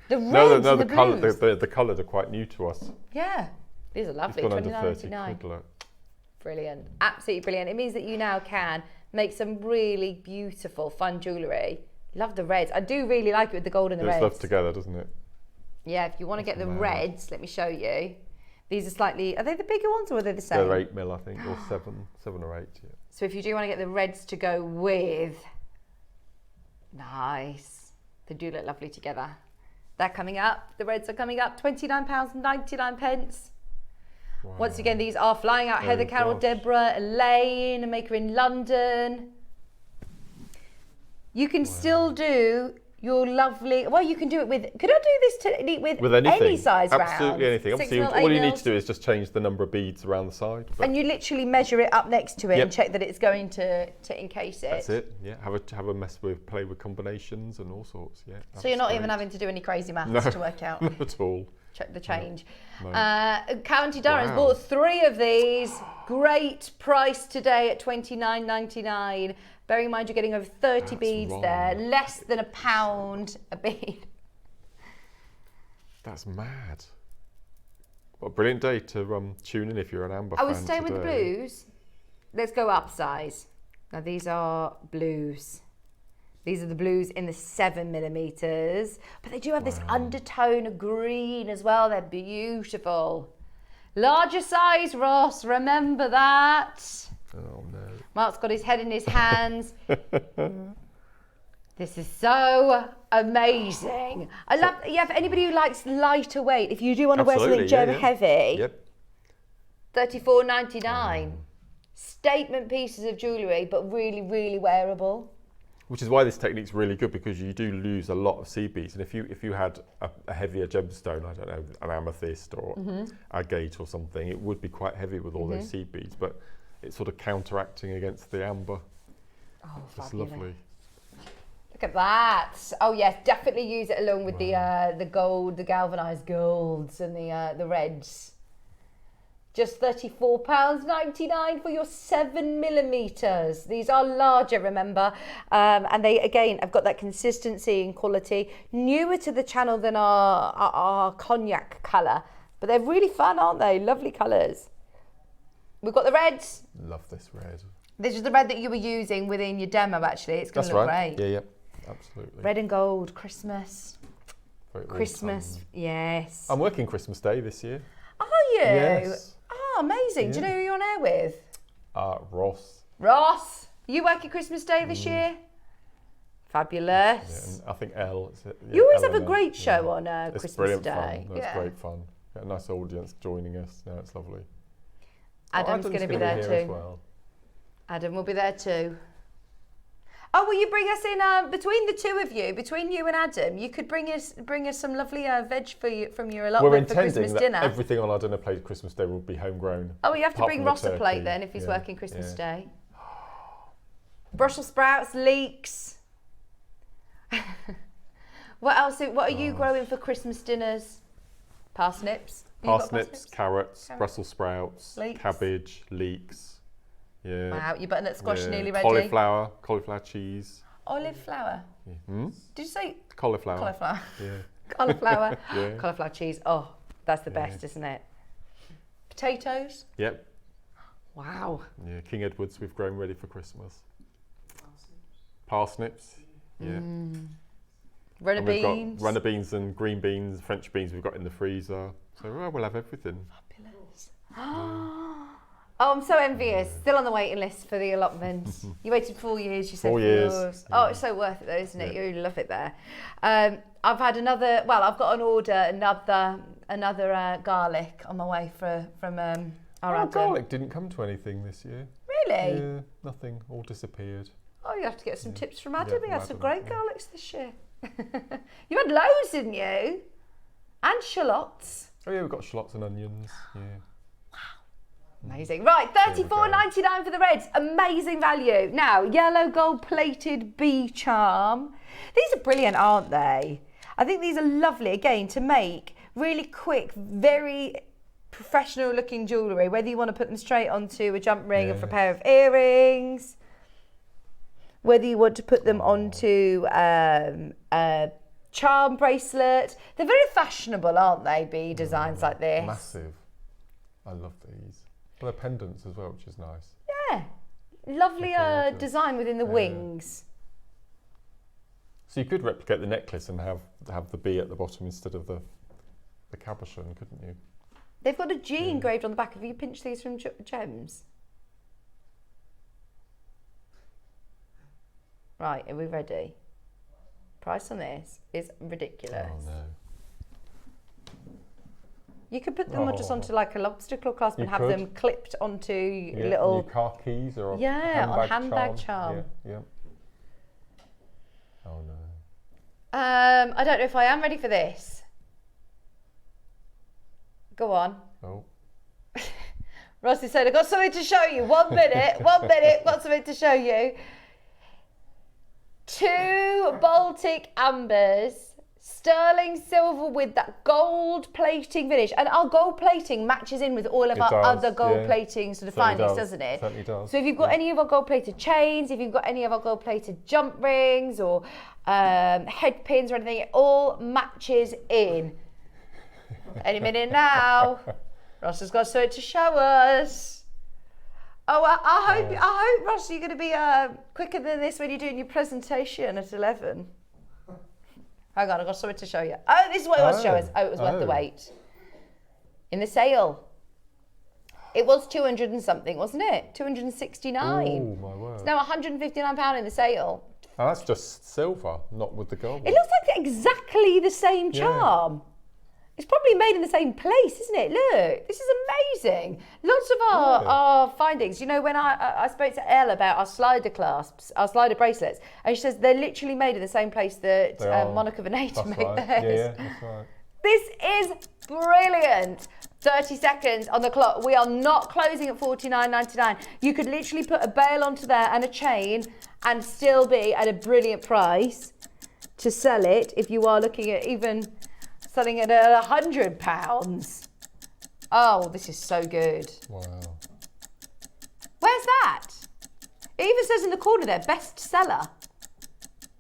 The reds and the blues. The colours are quite new to us. Yeah, these are lovely. It's gone under 30 $29.99. quid. Brilliant, absolutely brilliant. It means that you now can make some really beautiful, fun jewellery. Love the reds. I do really like it with the gold and the reds. It's love together, doesn't it? Yeah, if you want to get the reds, let me show you. These are slightly, are they the bigger ones or are they the same? They're 8 mil, I think, or 7 or 8. Yeah. So if you do want to get the reds to go with, nice. They do look lovely together. They're coming up. The reds are coming up. £29.99. Wow. Once again, these are flying out. Heather, Carol, Deborah, Elaine, a maker in London. You can still do your lovely, well, you can do it with, could I do this technique with anything? Any size round? Absolutely anything. Obviously, all you need to do is just change the number of beads around the side. And you literally measure it up next to it and check that it's going to encase it. That's it, yeah. Have a mess with, play with combinations and all sorts, yeah. So you're not even having to do any crazy maths to work out. Not at all. Check the change. No. County Durham's bought 3 of these. Great price today at $29.99. Bearing in mind you're getting over 30 beads there, less than £1 a bead. That's mad. What a brilliant day to tune in if you're an amber fan. I was staying with the blues. Let's go up size. Now these are blues. These are the blues in the 7mm, but they do have this undertone of green as well. They're beautiful. Larger size, Ross, remember that. Oh no. Mark's got his head in his hands. This is so amazing. I love, for anybody who likes lighter weight, if you do want to wear something gem heavy, $34.99. Statement pieces of jewellery, but really, really wearable. Which is why this technique's really good, because you do lose a lot of seed beads. And if you had a heavier gemstone, I don't know, an amethyst or agate or something, it would be quite heavy with all those seed beads. But it's sort of counteracting against the amber. Oh, it's fabulous. lovely. Look at that. Oh yes, definitely use it along with the gold, the galvanised golds and the reds. Just £34.99 for your 7mm. These are larger, remember, and they again have got that consistency and quality. Newer to the channel than our cognac colour, but they're really fun, aren't they? Lovely colours. We've got the reds. Love this red. This is the red that you were using within your demo, actually. It's going to look great. Yeah, absolutely. Red and gold, Christmas. Very Christmas, yes. I'm working Christmas Day this year. Are you? Yes. Oh, amazing. Do you know who you're on air with? Ross. Ross. Are you working Christmas Day this year? Fabulous. Yeah, and I think Elle. You always have a great show on It's Christmas brilliant Day. fun. That's great fun. Got a nice audience joining us. No, it's lovely. Adam's going to be there here too. as well. Adam will be there too. Oh, will you bring us in between the two of you, between you and Adam? You could bring us some lovely veg from your allotment for Christmas dinner. Everything on our dinner plate Christmas Day will be homegrown. Oh, you have to bring Ross a plate then if he's working Christmas Day. Brussels sprouts, leeks. What else? What are you growing for Christmas dinners? Parsnips. Parsnips, carrots, Brussels sprouts, Leeks. cabbage, leeks. Yeah. Wow, your butternut squash are nearly ready. Cauliflower cheese. Cauliflower. Yeah. Hmm? Did you say Cauliflower? cauliflower? Yeah. Cauliflower. Yeah. Cauliflower cheese. Oh, that's the best, isn't it? Potatoes. Yep. Wow. Yeah, King Edwards we've grown ready for Christmas. Parsnips. Yeah. Runner And we've beans. got runner beans and green beans, French beans we've got in the freezer. So we'll have everything. Fabulous. Oh, I'm so envious. Still on the waiting list for the allotment. You waited 4 years, you said. 4 years. Yours. Oh, it's so worth it though, isn't it? You love it there. I've had another, well, I've got an order, another garlic on my way from our Adam. Garlic didn't come to anything this year. Really? Yeah, nothing. All disappeared. Oh, you have to get some tips from Adam. Yeah, We from had some Adam, great yeah. garlics this year. You had loads, didn't you? And shallots. Oh yeah, we've got shallots and onions. Yeah. Amazing. Right, $34.99 for the reds. Amazing value. Now, yellow gold plated bee charm. These are brilliant, aren't they? I think these are lovely, again, to make really quick, very professional looking jewellery, whether you want to put them straight onto a jump ring or for a pair of earrings, whether you want to put them onto a charm bracelet. They're very fashionable, aren't they, bee designs like this? Massive. I love these. Well, they're pendants as well, which is nice. Yeah. Lovely design within the wings. So you could replicate the necklace and have the bee at the bottom instead of the cabochon, couldn't you? They've got a G engraved on the back. Have you pinched these from Gems? Right, are we ready? Price on this is ridiculous. Oh no. You could put them just onto like a lobster claw clasp and have could. them clipped onto Yeah, little... your car keys or a handbag charm. Yeah. Oh no. I don't know if I am ready for this. Go on. Oh. Rossi said, I've got something to show you. 1 minute, got something to show you. 2 Baltic Ambers, sterling silver with that gold plating finish. And our gold plating matches in with all of our other gold plating sort of findings, doesn't it? Certainly does. So if you've got any of our gold plated chains, if you've got any of our gold plated jump rings or head pins or anything, it all matches in. Any minute now. Ross has got something to show us. Oh, I hope, Ross, you're going to be quicker than this when you're doing your presentation at 11. Hang on, I've got something to show you. Oh, this is what it was to show us. Oh, it was worth the wait. In the sale. It was 200 and something, wasn't it? 269. Oh, my word. It's now £159 in the sale. Oh, that's just silver, not with the gold. It looks like exactly the same charm. It's probably made in the same place, isn't it? Look, this is amazing. Lots of our findings. You know, when I spoke to Elle about our slider clasps, our slider bracelets, and she says they're literally made in the same place that Monica Veneta made theirs. Yeah, that's right. This is brilliant. 30 seconds on the clock. We are not closing at $49.99. You could literally put a bail onto there and a chain and still be at a brilliant price to sell it if you are looking at even selling it at £100. Oh, this is so good. Wow. Where's that? It even says in the corner there, bestseller.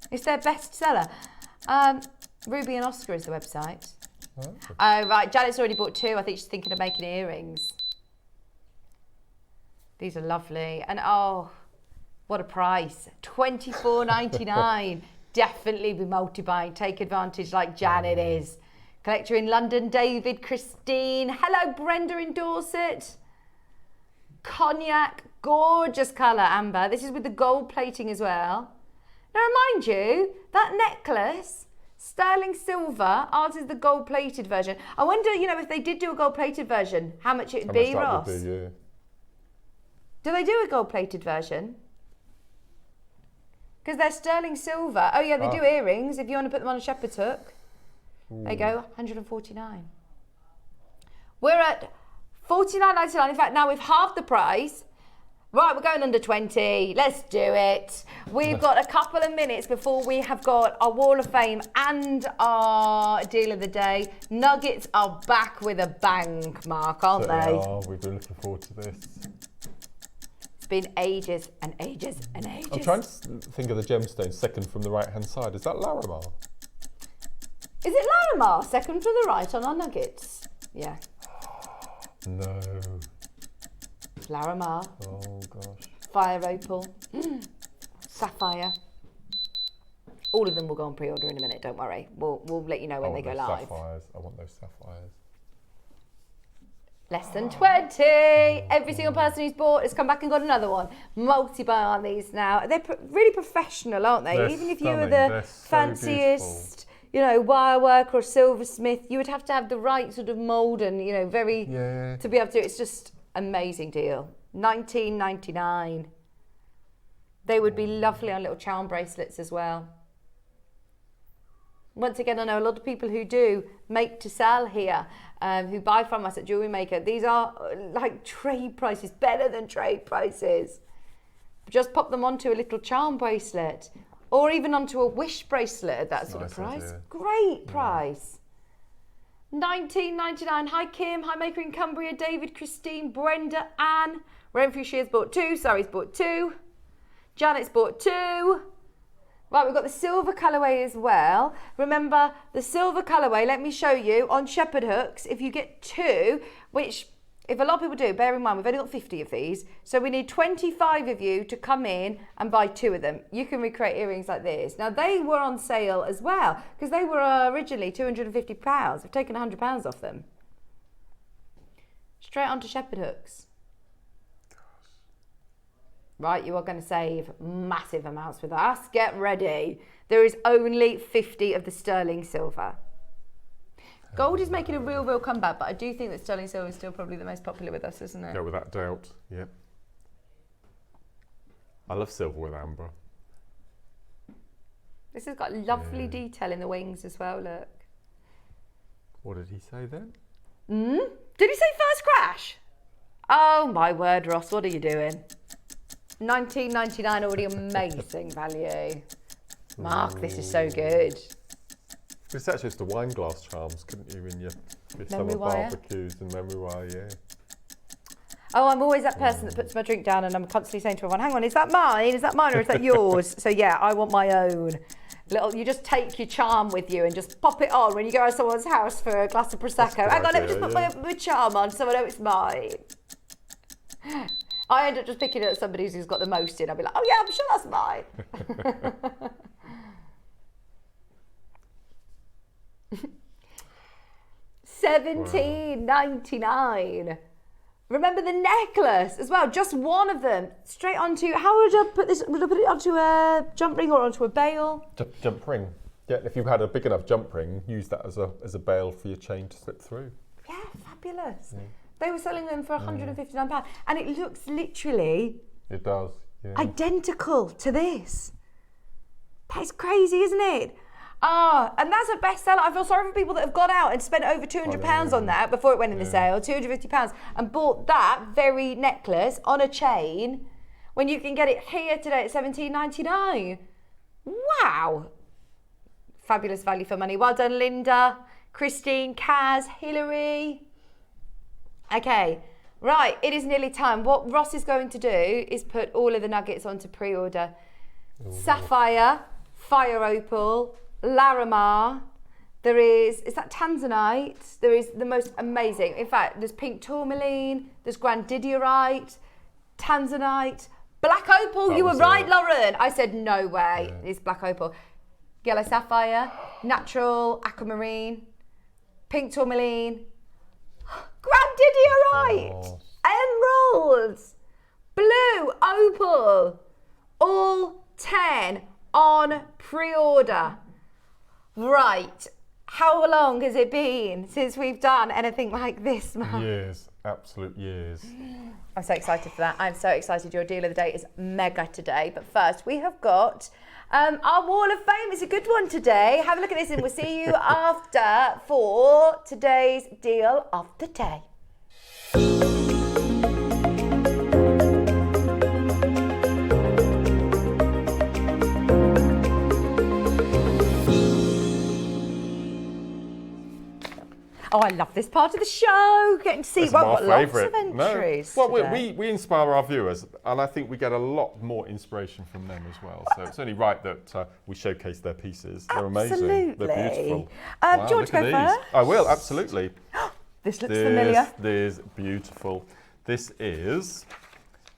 It's their bestseller. Ruby and Oscar is the website. Oh, right. Janet's already bought 2. I think she's thinking of making earrings. These are lovely. And oh, what a price. $24.99. Definitely be multi-buying. Take advantage like Janet is. Collector in London, David, Christine. Hello, Brenda in Dorset. Cognac, gorgeous colour, Amber. This is with the gold plating as well. Now remind you, that necklace, sterling silver, ours is the gold-plated version. I wonder, you know, if they did do a gold-plated version, how much it would be, Ross? Would be, yeah. Do they do a gold-plated version? Because they're sterling silver. Oh yeah, they do earrings. If you want to put them on a shepherd's hook. There you go, 149. We're at $49.99. In fact, now we've halved the price. Right, we're going under 20. Let's do it. We've got a couple of minutes before we have got our Wall of Fame and our deal of the day. Nuggets are back with a bang, Mark, aren't they? Oh, we've been looking forward to this. It's been ages and ages and ages. I'm trying to think of the gemstone second from the right-hand side. Is that Larimar? Is it Larimar, second from the right on our nuggets? Yeah. No. Larimar. Oh, gosh. Fire opal. Sapphire. All of them will go on pre-order in a minute, don't worry. We'll let you know when they go live. Sapphires. I want those sapphires. Less than 20. Every single person who's bought has come back and got another one. Multi-buy on these now. They're really professional, aren't they? They're Even if you were stunning. the They're so fanciest, you know, wire work or silversmith, you would have to have the right sort of mould and, you know, very, to be able to, it's just amazing deal. $19.99. They would be lovely on little charm bracelets as well. Once again, I know a lot of people who do make to sell here, who buy from us at JewelleryMaker. These are like trade prices, better than trade prices. Just pop them onto a little charm bracelet or even onto a wish bracelet at that sort of price. Idea. Great price. $19.99. Hi Kim, hi Maker in Cumbria, David, Christine, Brenda, Anne. Renfrew Shears bought 2, Sari's bought 2. Janet's bought 2. Right, we've got the silver colourway as well. Remember, the silver colourway, let me show you, on shepherd hooks, if you get 2, which if a lot of people do, bear in mind, we've only got 50 of these, so we need 25 of you to come in and buy 2 of them. You can recreate earrings like this. Now, they were on sale as well, because they were originally £250. We've taken £100 off them. Straight onto shepherd hooks. Right, you are going to save massive amounts with us. Get ready. There is only 50 of the sterling silver. Gold is making a real comeback, but I do think that sterling silver is still probably the most popular with us, isn't it? Yeah, without doubt. Yeah. I love silver with amber. This has got lovely detail in the wings as well, look. What did he say then? Did he say first crash? Oh my word, Ross, what are you doing? $19.99, already amazing value. Mark, this is so good. It's actually just the wine glass charms, couldn't you, in your summer wire? barbecues and memory wire, yeah. Oh, I'm always that person that puts my drink down and I'm constantly saying to everyone, hang on, is that mine? Is that mine or is that yours? So yeah, I want my own. You just take your charm with you and just pop it on when you go to someone's house for a glass of Prosecco. Hang on, let me just put my charm on so I know it's mine. I end up just picking up somebody who's got the most in. I'll be like, oh yeah, I'm sure that's mine. $17.99. Remember the necklace as well, just one of them. Straight onto, how would I put this? Would I put it onto a jump ring or onto a bail? Jump ring. Yeah, if you had a big enough jump ring, use that as a bail for your chain to slip through. Yeah, fabulous. Yeah. They were selling them for £159 and it looks literally... It does, yeah. Identical to this. That's crazy, isn't it? And that's a bestseller. I feel sorry for people that have gone out and spent over £200 on that before it went in the sale, £250, and bought that very necklace on a chain when you can get it here today at $17.99. Wow. Fabulous value for money. Well done, Linda, Christine, Kaz, Hilary. Okay, right, it is nearly time. What Ross is going to do is put all of the nuggets onto pre-order. Sapphire, Fire Opal, Larimar, there is that Tanzanite? There is the most amazing, in fact, there's pink tourmaline, there's Grandidierite, Tanzanite, Black Opal, you were right, Lauren. I said no way, it's Black Opal. Yellow Sapphire, Natural, Aquamarine, pink tourmaline, Grandidierite, Emeralds, Blue Opal, all 10 on pre-order. Right. How long has it been since we've done anything like this, Mark? Years, absolute years. I'm so excited for that. I'm so excited. Your deal of the day is mega today. But first, we have got our Wall of Fame. It's a good one today. Have a look at this and we'll see you after for today's deal of the day. Oh, I love this part of the show. Getting to see It's we've my got lots favourite. of entries. No. Well, today. we inspire our viewers, and I think we get a lot more inspiration from them as well. So it's only right that we showcase their pieces. They're amazing. They're beautiful. Do you want to go first? I will, absolutely. This looks familiar. This is beautiful. This is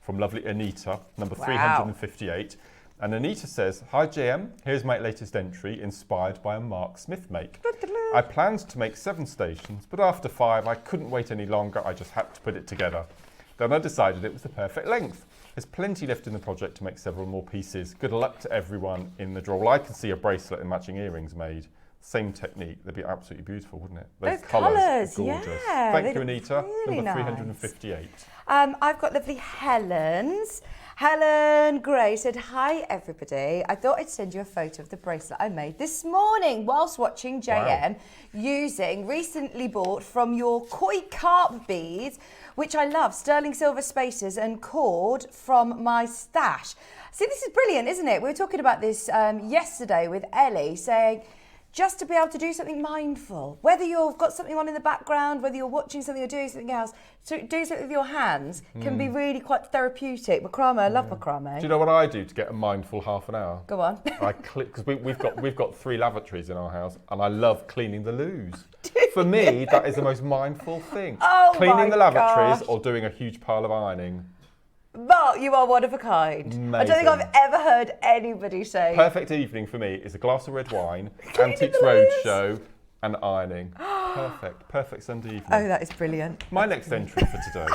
from lovely Anita, number Wow. 358. And Anita says, "Hi JM, here's my latest entry inspired by a Mark Smith make. I planned to make 7 stations, but after 5 I couldn't wait any longer, I just had to put it together. Then I decided it was the perfect length. There's plenty left in the project to make several more pieces. Good luck to everyone in the draw." Well, I can see a bracelet and matching earrings made. Same technique, they'd be absolutely beautiful, wouldn't it? Those colours, colours, gorgeous. yeah, Thank they you, look Anita. really Number nice. 358. I've got lovely Helen's. Helen Gray said, "Hi everybody. I thought I'd send you a photo of the bracelet I made this morning whilst watching JM using recently bought from your koi carp beads, which I love, sterling silver spacers and cord from my stash." See, this is brilliant, isn't it? We were talking about this yesterday with Ellie, saying just to be able to do something mindful, whether you've got something on in the background, whether you're watching something or doing something else, so doing something with your hands can be really quite therapeutic. Macrame, I love macrame. Do you know what I do to get a mindful half an hour? Go on. I click, because we've got 3 lavatories in our house, and I love cleaning the loos. For me, that is the most mindful thing. Oh Cleaning my the lavatories gosh. or doing a huge pile of ironing. Mark, you are one of a kind. I don't think I've Amazing. ever heard anybody say. Perfect evening for me is a glass of red wine, Cleaning Antiques the loos. Roadshow, and ironing. Perfect Sunday evening. Oh, that is brilliant. My next entry for today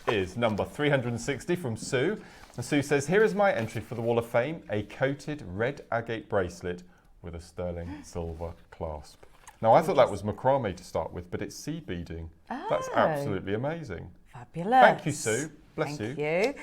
is number 360 from Sue. And Sue says, "Here is my entry for the Wall of Fame, a coated red agate bracelet with a sterling silver clasp." Now, I thought that was macrame to start with, but it's seed beading. That's Oh. absolutely amazing. Fabulous. Thank you, Sue. Bless Thank you. you.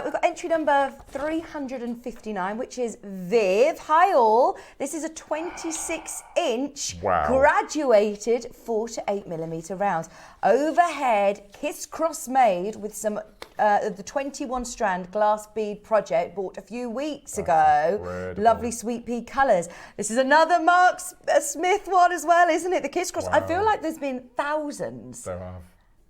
We've got entry number 359, which is Viv. Hi all. This is a 26-inch Wow. graduated 4 to 8mm rounds. Overhead kiss cross made with some the 21 strand glass bead project bought a few weeks ago. incredible. Lovely sweet pea colours. This is another Mark Smith one as well, isn't it? The kiss cross. I feel Wow. like there's been thousands There have.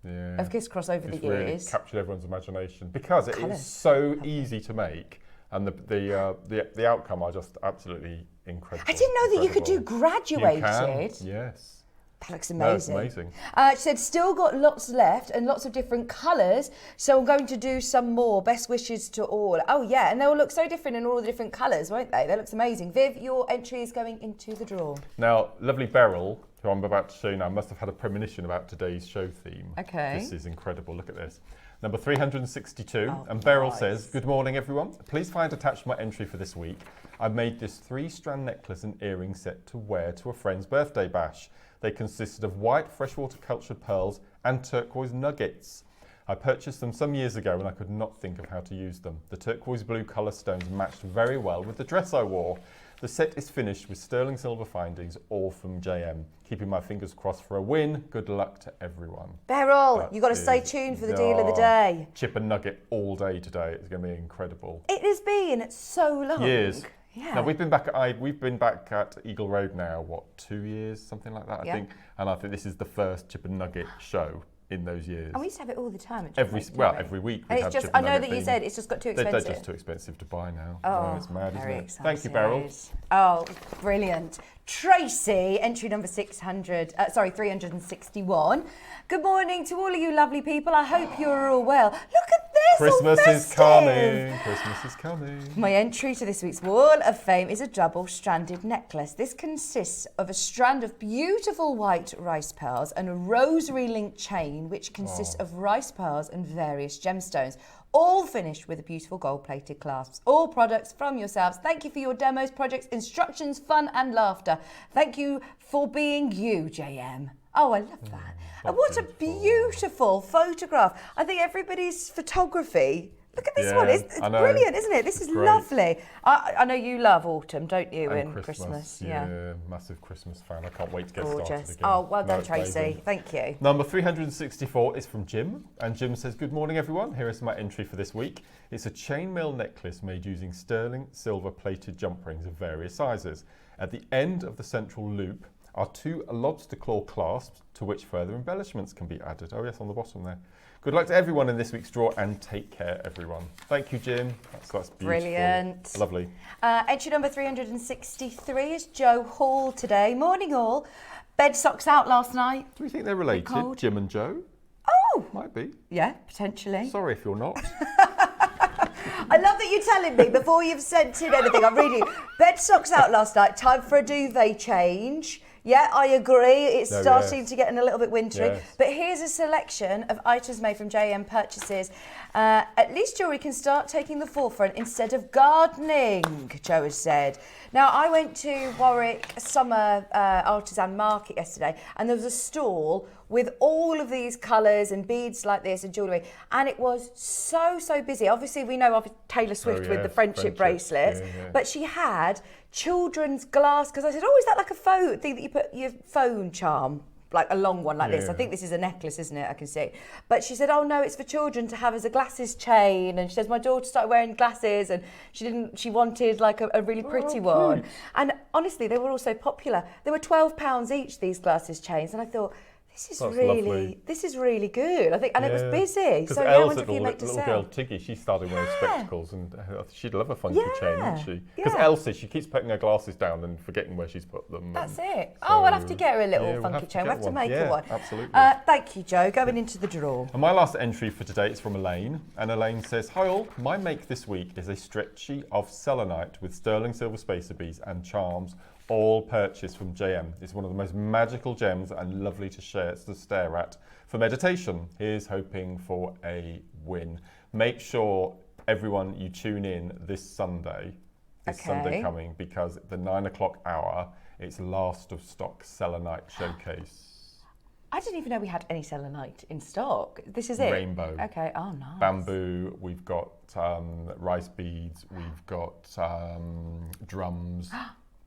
Yeah. of kiss cross over It's the really years. captured everyone's imagination because it Colours. is so easy to make, and the outcome are just absolutely incredible. I didn't know that you could do graduated. You can, yes. That looks No, it's amazing. amazing. She said, "Still got lots left and lots of different colours, so I'm going to do some more. Best wishes to all." Oh yeah, and they'll look so different in all the different colours, won't they? That looks amazing. Viv, your entry is going into the draw. Now, lovely Beryl, who I'm about to show you now, must have had a premonition about today's show theme. Okay. This is incredible. Look at this. Number 362. Oh, and Beryl nice. says, "Good morning, everyone. Please find attached my entry for this week. I've made this 3-strand necklace and earring set to wear to a friend's birthday bash. They consisted of white freshwater cultured pearls and turquoise nuggets. I purchased them some years ago and I could not think of how to use them. The turquoise blue colour stones matched very well with the dress I wore. The set is finished with sterling silver findings, all from JM. Keeping my fingers crossed for a win. Good luck to everyone." Beryl, you've got to That stay is- tuned for the deal of the day. Chip and nugget all day today. It's going to be incredible. It has been so long. Years. Yeah. Now we've been back at Eagle Road now. What, 2 years, something like that, I Yeah. think. And I think this is the first chip and nugget show in those years. And we used to have it all the time. At Every Chipmunk, didn't we? every week. And we'd it's have just, chip I and know nugget that you theme. said it's just got too They're expensive. just too expensive to buy now. Oh, it's mad, isn't very it? excited. Thank you, Beryl. Oh, brilliant. Tracy, entry number 361. Good morning to all of you lovely people. I hope you're all well. Look at this, all Christmas is festive. coming. Christmas is coming. My entry to this week's Wall of Fame is a double-stranded necklace. This consists of a strand of beautiful white rice pearls and a rosary-linked chain, which consists of rice pearls and various gemstones, all finished with beautiful gold-plated clasps. All products from yourselves. Thank you for your demos, projects, instructions, fun and laughter. Thank you for being you, JM. Oh, I love that. And what a beautiful photograph. I think everybody's photography. Look at this one. It's brilliant, isn't it? This is lovely. I know you love autumn, don't you? And Christmas. Yeah, massive Christmas fan. I can't wait to get started again. Oh, well done, Tracy. Thank you. Number 364 is from Jim. And Jim says, good morning, everyone. Here is my entry for this week. It's a chainmail necklace made using sterling silver plated jump rings of various sizes. At the end of the central loop are 2 lobster claw clasps to which further embellishments can be added. Oh, yes, on the bottom there. Good luck to everyone in this week's draw and take care, everyone. Thank you, Jim. That's beautiful. Brilliant. Lovely. Entry number 363 is Joe Hall today. Morning, all. Bed socks out last night. Do we think they're related, Jim and Joe? Oh! Might be. Yeah, potentially. Sorry if you're not. I love that you're telling me before you've sent in anything. I'm reading. Bed socks out last night. Time for a duvet change. Yeah, I agree. It's starting to get a little bit wintry. Yes. But here's a selection of items made from JM purchases. At least jewellery can start taking the forefront instead of gardening, Joe has said. Now, I went to Warwick Summer Artisan Market yesterday, and there was a stall with all of these colours and beads like this and jewellery, and it was so busy. Obviously, we know of Taylor Swift with the friendship bracelets, but she had children's glass, because I said, oh, is that like a phone thing that you put your phone charm, like a long one like this? I think this is a necklace, isn't it? I can see. But she said, oh no, it's for children to have as a glasses chain. And she says, my daughter started wearing glasses and she wanted like a really pretty one. And honestly, they were all so popular. They were £12 each, these glasses chains. And I thought, this is really good. I think, and it was busy. So I wonder if you make to little sell. girl Tiggy, she started wearing spectacles, and she'd love a funky chain, wouldn't she? Because Elsie, she keeps putting her glasses down and forgetting where she's put them. That's it. So, I'll have to get her a little funky chain. We'll have to make her one. Absolutely. Thank you, Joe. Going into the draw. And my last entry for today is from Elaine, and Elaine says, hi all, my make this week is a stretchy of selenite with sterling silver spacer beads and charms, all purchased from JM. It's one of the most magical gems and lovely to stare at for meditation. Here's hoping for a win. Make sure, everyone, you tune in this Sunday coming, because at the 9 o'clock hour, it's last of stock selenite showcase. I didn't even know we had any selenite in stock. This is it? Rainbow. Okay, oh nice. Bamboo, we've got rice beads, we've got drums.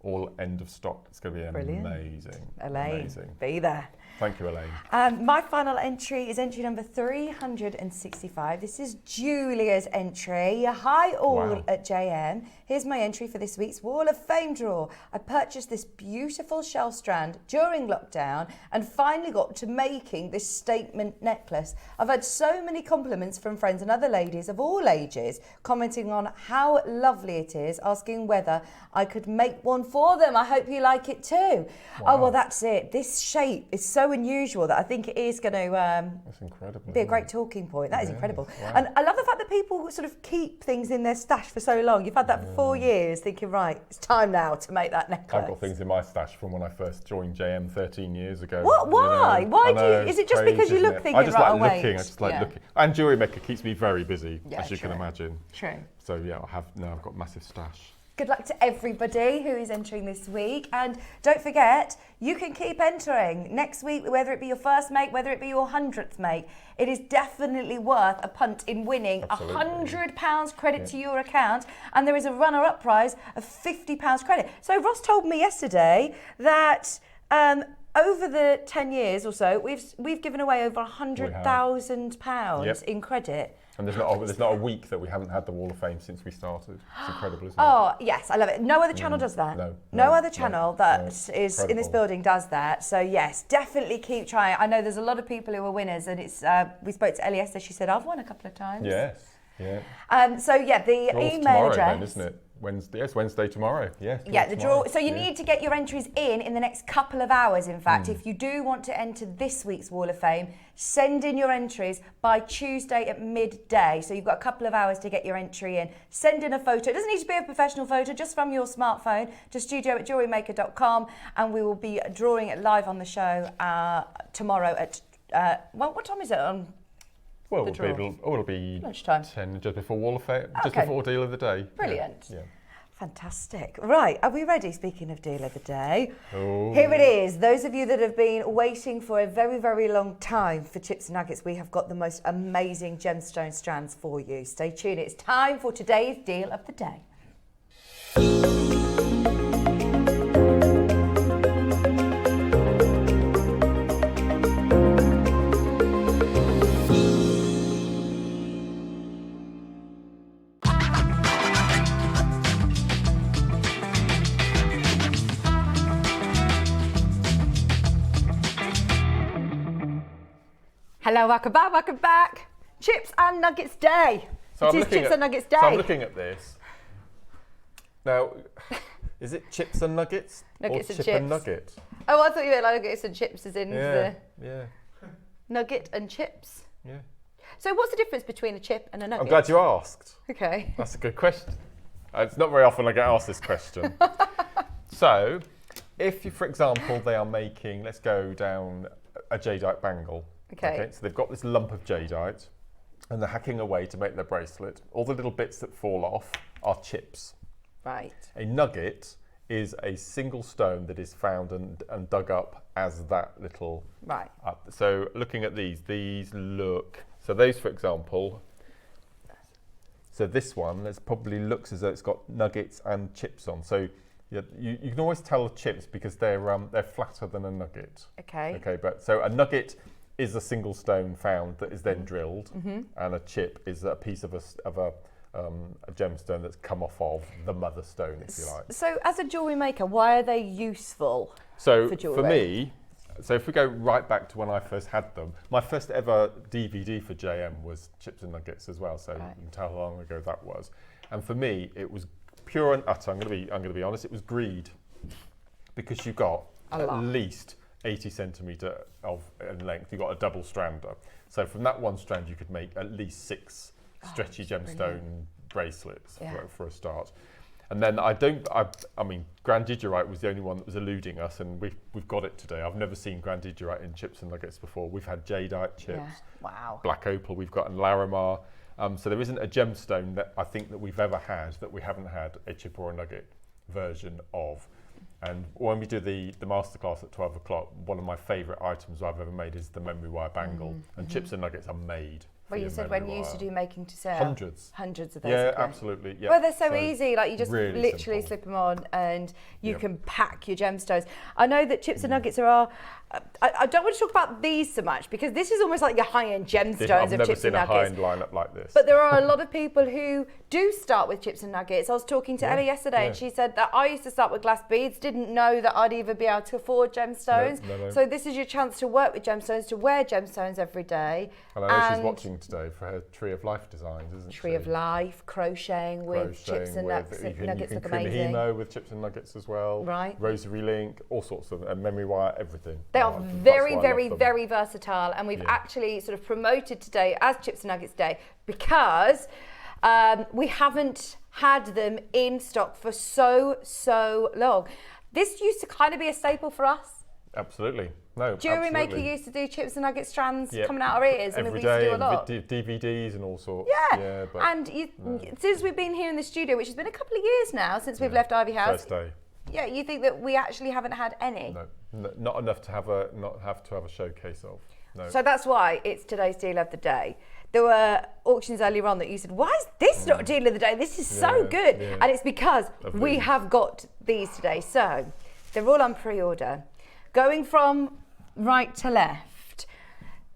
All end of stock. It's going to be amazing. Elaine, amazing. Be there. Thank you, Elaine. My final entry is entry number 365. This is Julia's entry. Hi all at JM. Here's my entry for this week's Wall of Fame draw. I purchased this beautiful shell strand during lockdown and finally got to making this statement necklace. I've had so many compliments from friends and other ladies of all ages commenting on how lovely it is, asking whether I could make one for them. I hope you like it too. Oh, well, that's it. This shape is so unusual that I think it is going to that's incredible, be a great talking point. That is incredible. Wow. And I love the fact that people sort of keep things in their stash for so long. You've had that for 4 years, thinking, right, it's time now to make that necklace. I've got things in my stash from when I first joined JM 13 years ago. What? Why? Why do you? Is it just because you look thinking, I just like wait? looking. I just like looking. And JewelleryMaker keeps me very busy, as you true. can imagine. True. So yeah, I've got a massive stash. Good luck to everybody who is entering this week. And don't forget, you can keep entering next week, whether it be your first make, whether it be your 100th make. It is definitely worth a punt in winning £100 credit to your account. And there is a runner-up prize of £50 credit. So Ross told me yesterday that over the 10 years or so, we've given away over £100,000 in credit. And there's not a week that we haven't had the Wall of Fame since we started. It's incredible, isn't it? Oh, yes, I love it. No other channel does that. No other channel that is in this building does that. So, yes, definitely keep trying. I know there's a lot of people who are winners, and it's we spoke to Ellie Esther. She said, I've won a couple of times. Yes, yeah. The email address... Then, isn't it? Wednesday tomorrow. Yes. Yeah, the draw. So you need to get your entries in the next couple of hours. In fact, if you do want to enter this week's Wall of Fame, send in your entries by Tuesday at midday. So you've got a couple of hours to get your entry in. Send in a photo. It doesn't need to be a professional photo, just from your smartphone to studio@jewellerymaker.com, and we will be drawing it live on the show tomorrow at what time is it on? Well, the draw? it'll be Lunchtime. 10 just before Wall of Fame, just Okay. before Deal of the Day. Brilliant. Yeah. Fantastic. Right, are we ready? Speaking of deal of the day, Oh. here it is. Those of you that have been waiting for a very, very long time for chips and nuggets, we have got the most amazing gemstone strands for you. Stay tuned. It's time for today's deal of the day. Hello, welcome back. Chips and Nuggets Day. So It is Chips and Nuggets Day. So I'm looking at this. Now, is it chips and nuggets? Nuggets or and chip and chips. nugget? Oh, I thought you meant like nuggets and chips as in Yeah, the yeah, nugget and chips. yeah. So what's the difference between a chip and a nugget? I'm glad you asked. Okay. That's a good question. It's not very often I get asked this question. So, if you, for example, they are making, let's go down a jadeite bangle. Okay. So they've got this lump of jadeite and they're hacking away to make their bracelet. All the little bits that fall off are chips. Right. A nugget is a single stone that is found and dug up as that little. Right. So looking at these look, so those for example, so this one, this probably looks as though it's got nuggets and chips on. So you can always tell the chips because they're flatter than a nugget. Okay. Okay, but so a nugget is a single stone found that is then drilled, and a chip is a piece of a gemstone that's come off of the mother stone, if you like. So as a jewellery maker, why are they useful So for for jewellery? me, so if we go right back to when I first had them, my first ever DVD for JM was Chips and Nuggets as well. So Right. you can tell how long ago that was. And for me, it was pure and utter. I'm going to be honest. It was greed, because you got at least 80 centimetre in length. You got a double strander. So from that one strand, you could make at least 6 stretchy gemstone bracelets for a start. And then I mean, Grandidierite was the only one that was eluding us, and we've got it today. I've never seen Grandidierite in chips and nuggets before. We've had jadeite chips, Wow. black opal, we've got and Larimar. So there isn't a gemstone that I think that we've ever had that we haven't had a chip or a nugget version of. And when we do the masterclass at 12 o'clock, one of my favourite items I've ever made is the memory wire bangle. And chips and nuggets are made. Well, you said when you used to do making to sell. Hundreds. Hundreds of those. Yeah, okay. absolutely. Yeah. Well, they're so easy. Like you just really literally simple. slip them on, and you Yep. can pack your gemstones. I know that chips and nuggets are. I don't want to talk about these so much because this is almost like your high-end gemstones I've of never chips seen and a nuggets. high-end lineup like this. But there are a lot of people who do start with chips and nuggets. I was talking to Ellie yesterday and she said that I used to start with glass beads, didn't know that I'd even be able to afford gemstones. No. So this is your chance to work with gemstones, to wear gemstones every day. And I know she's watching today for her Tree of Life designs, isn't she? Tree of Life, crocheting with chips and nuggets look amazing. Hemo with chips and nuggets as well. Right. Rosary link, all sorts of, and memory wire, everything. They are That's very, why I very, love them. very versatile, and we've actually sort of promoted today as Chips and Nuggets Day because we haven't had them in stock for so long. This used to kind of be a staple for us. Absolutely. No, JewelleryMaker absolutely. used to do chips and nugget strands Yep. coming out our ears. I mean, Every we used to day, do a lot. DVDs and all sorts. Yeah, but and since we've been here in the studio, which has been a couple of years now since we've left Ivy House, first day. yeah, you think that we actually haven't had any. No, not enough to have a showcase of. No. So that's why it's today's deal of the day. There were auctions earlier on that you said, why is this not deal of the day? This is so good. yeah. And it's because we these. have got these today. So they're all on pre-order. Going from right to left,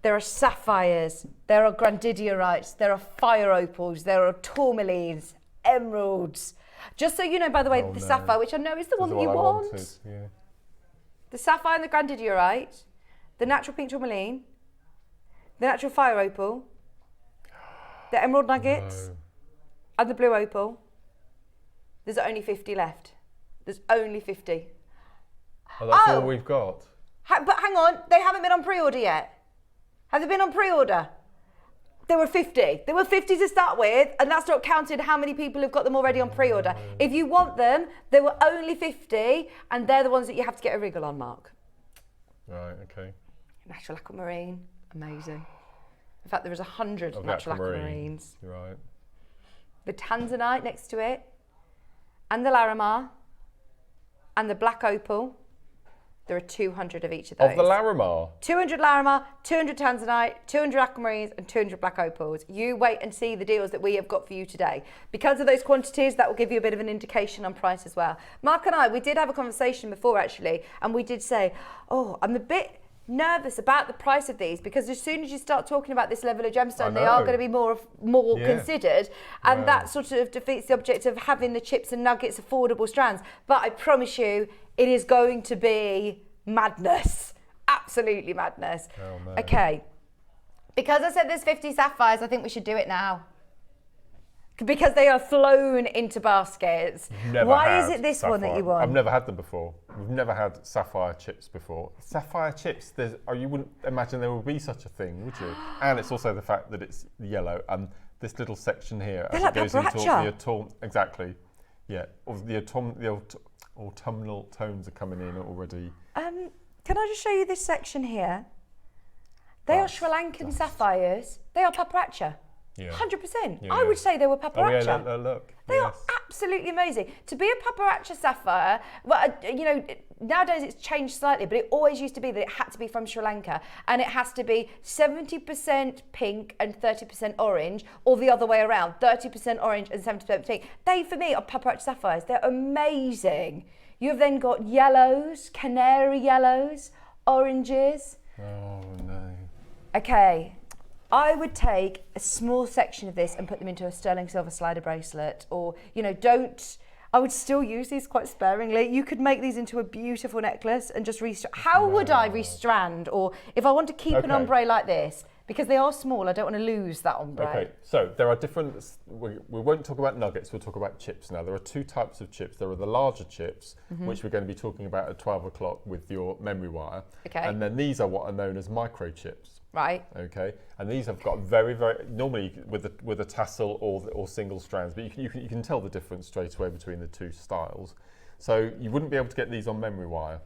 there are sapphires, there are grandidierite, there are fire opals, there are tourmalines, emeralds. Just so you know, by the way, the sapphire, which I know is the one that you want. Yeah. The sapphire and the grandidierite, the natural pink tourmaline, the natural fire opal, the emerald nuggets, and the blue opal. There's only 50 left. There's only 50. Oh, that's all we've got. But hang on, they haven't been on pre-order yet. Have they been on pre-order? There were 50. There were 50 to start with, and that's not counted how many people have got them already on pre-order. If you want them, there were only 50, and they're the ones that you have to get a wriggle on, Mark. Right, okay. Natural aquamarine, amazing. In fact, there is 100 Of natural aquamarine. aquamarines. Right. The tanzanite next to it, and the Larimar, and the black opal. There are 200 of each of those. Of the Larimar? 200 Larimar, 200 tanzanite, 200 aquamarines, and 200 black opals. You wait and see the deals that we have got for you today. Because of those quantities, that will give you a bit of an indication on price as well. Mark and I, we did have a conversation before actually, and we did say, oh, I'm a bit nervous about the price of these, because as soon as you start talking about this level of gemstone, they are going to be more considered, and that sort of defeats the object of having the chips and nuggets affordable strands. But I promise you, it is going to be madness, absolutely madness. Oh, no. Okay, because I said there's 50 sapphires, I think we should do it now. Because they are flown into baskets. Why is it this sapphire. one that you want? I've never had them before. We've never had sapphire chips before. Sapphire chips, you wouldn't imagine there would be such a thing, would you? And it's also the fact that it's yellow. And this little section here, They're as like it goes into paparazzi. exactly, yeah, the autumnal tones are coming in already. Can I just show you this section here? They are Sri Lankan sapphires. They are paparazzi. Yeah. 100%. Yeah, I would say they were paparazzi. Oh yeah, look. They are absolutely amazing. To be a paparazzi sapphire, well, you know, nowadays it's changed slightly, but it always used to be that it had to be from Sri Lanka, and it has to be 70% pink and 30% orange, or the other way around, 30% orange and 70% pink. They, for me, are paparazzi sapphires. They're amazing. You've then got yellows, canary yellows, oranges. Oh no. Okay. I would take a small section of this and put them into a sterling silver slider bracelet, or, you know, I would still use these quite sparingly. You could make these into a beautiful necklace and just how would I restrand? Or if I want to keep an ombre like this, because they are small, I don't want to lose that ombre. Okay, so there are different, we won't talk about nuggets, we'll talk about chips now. There are two types of chips. There are the larger chips, which we're going to be talking about at 12 o'clock with your memory wire. Okay. And then these are what are known as microchips. Right. Okay, and these have got very, very, normally with a tassel or single strands, but you can tell the difference straight away between the two styles. So you wouldn't be able to get these on memory wire.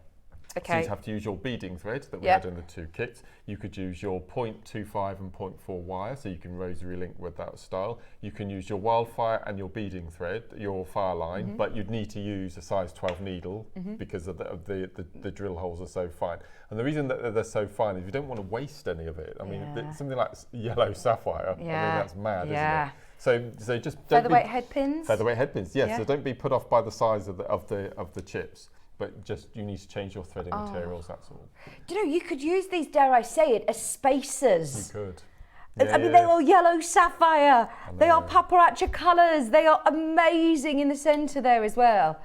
Okay. So you'd have to use your beading thread that we had in the two kits. You could use your 0.25 and 0.4 wire, so you can rosary link with that style. You can use your wildfire and your beading thread, your fire line, but you'd need to use a size 12 needle because of the drill holes are so fine. And the reason that they're so fine is you don't want to waste any of it. I mean, something like yellow sapphire, I mean, that's mad, isn't it? So just don't featherweight head pins. Featherweight head pins, yes. So don't be put off by the size of the chips. But just you need to change your threading materials, that's all. Do you know, you could use these, dare I say it, as spacers. You could. I mean, they are yellow sapphire. They are paparazzi colours. They are amazing in the centre there as well.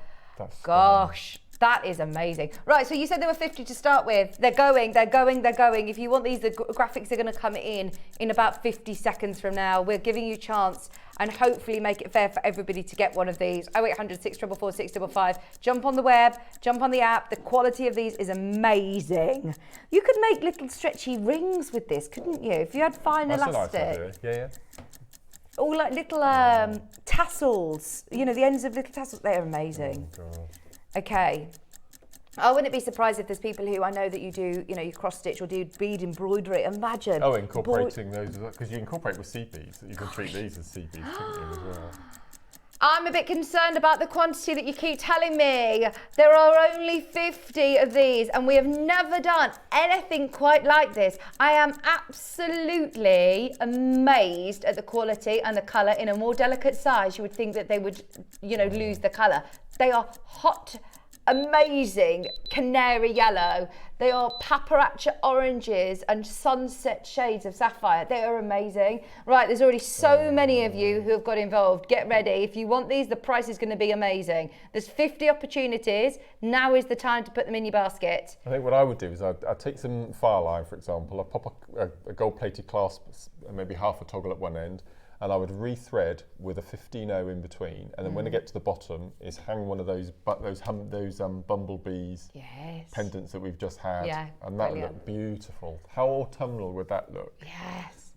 Gosh, that is amazing. Right, so you said there were 50 to start with. They're going. If you want these, the graphics are going to come in about 50 seconds from now. We're giving you a chance and hopefully make it fair for everybody to get one of these. 0800 644 655. Jump on the web, jump on the app. The quality of these is amazing. You could make little stretchy rings with this, couldn't you? If you had fine elastic. That's a nice idea. Yeah. All like little tassels, you know, the ends of little tassels. They're amazing. Oh, God. Okay. I wouldn't be surprised if there's people who I know that you do, you know, you cross stitch or do bead embroidery. Imagine. Oh, incorporating those, because you incorporate with sea beads. You can treat these as sea beads, couldn't you, as well? I'm a bit concerned about the quantity that you keep telling me. There are only 50 of these, and we have never done anything quite like this. I am absolutely amazed at the quality and the colour. In a more delicate size, you would think that they would, you know, lose the colour. They are hot, amazing canary yellow. They are paparazzi oranges and sunset shades of sapphire. They are amazing. Right, there's already so many of you who have got involved. Get ready. If you want these, the price is going to be amazing. There's 50 opportunities. Now is the time to put them in your basket. I think what I would do is I'd take some fire line, for example. I'd pop a gold-plated clasp, maybe half a toggle at one end, and I would rethread with a 15-0 in between, and then when I get to the bottom is hang one of those bumblebees pendants that we've just had, and that would look beautiful. How autumnal would that look? Yes,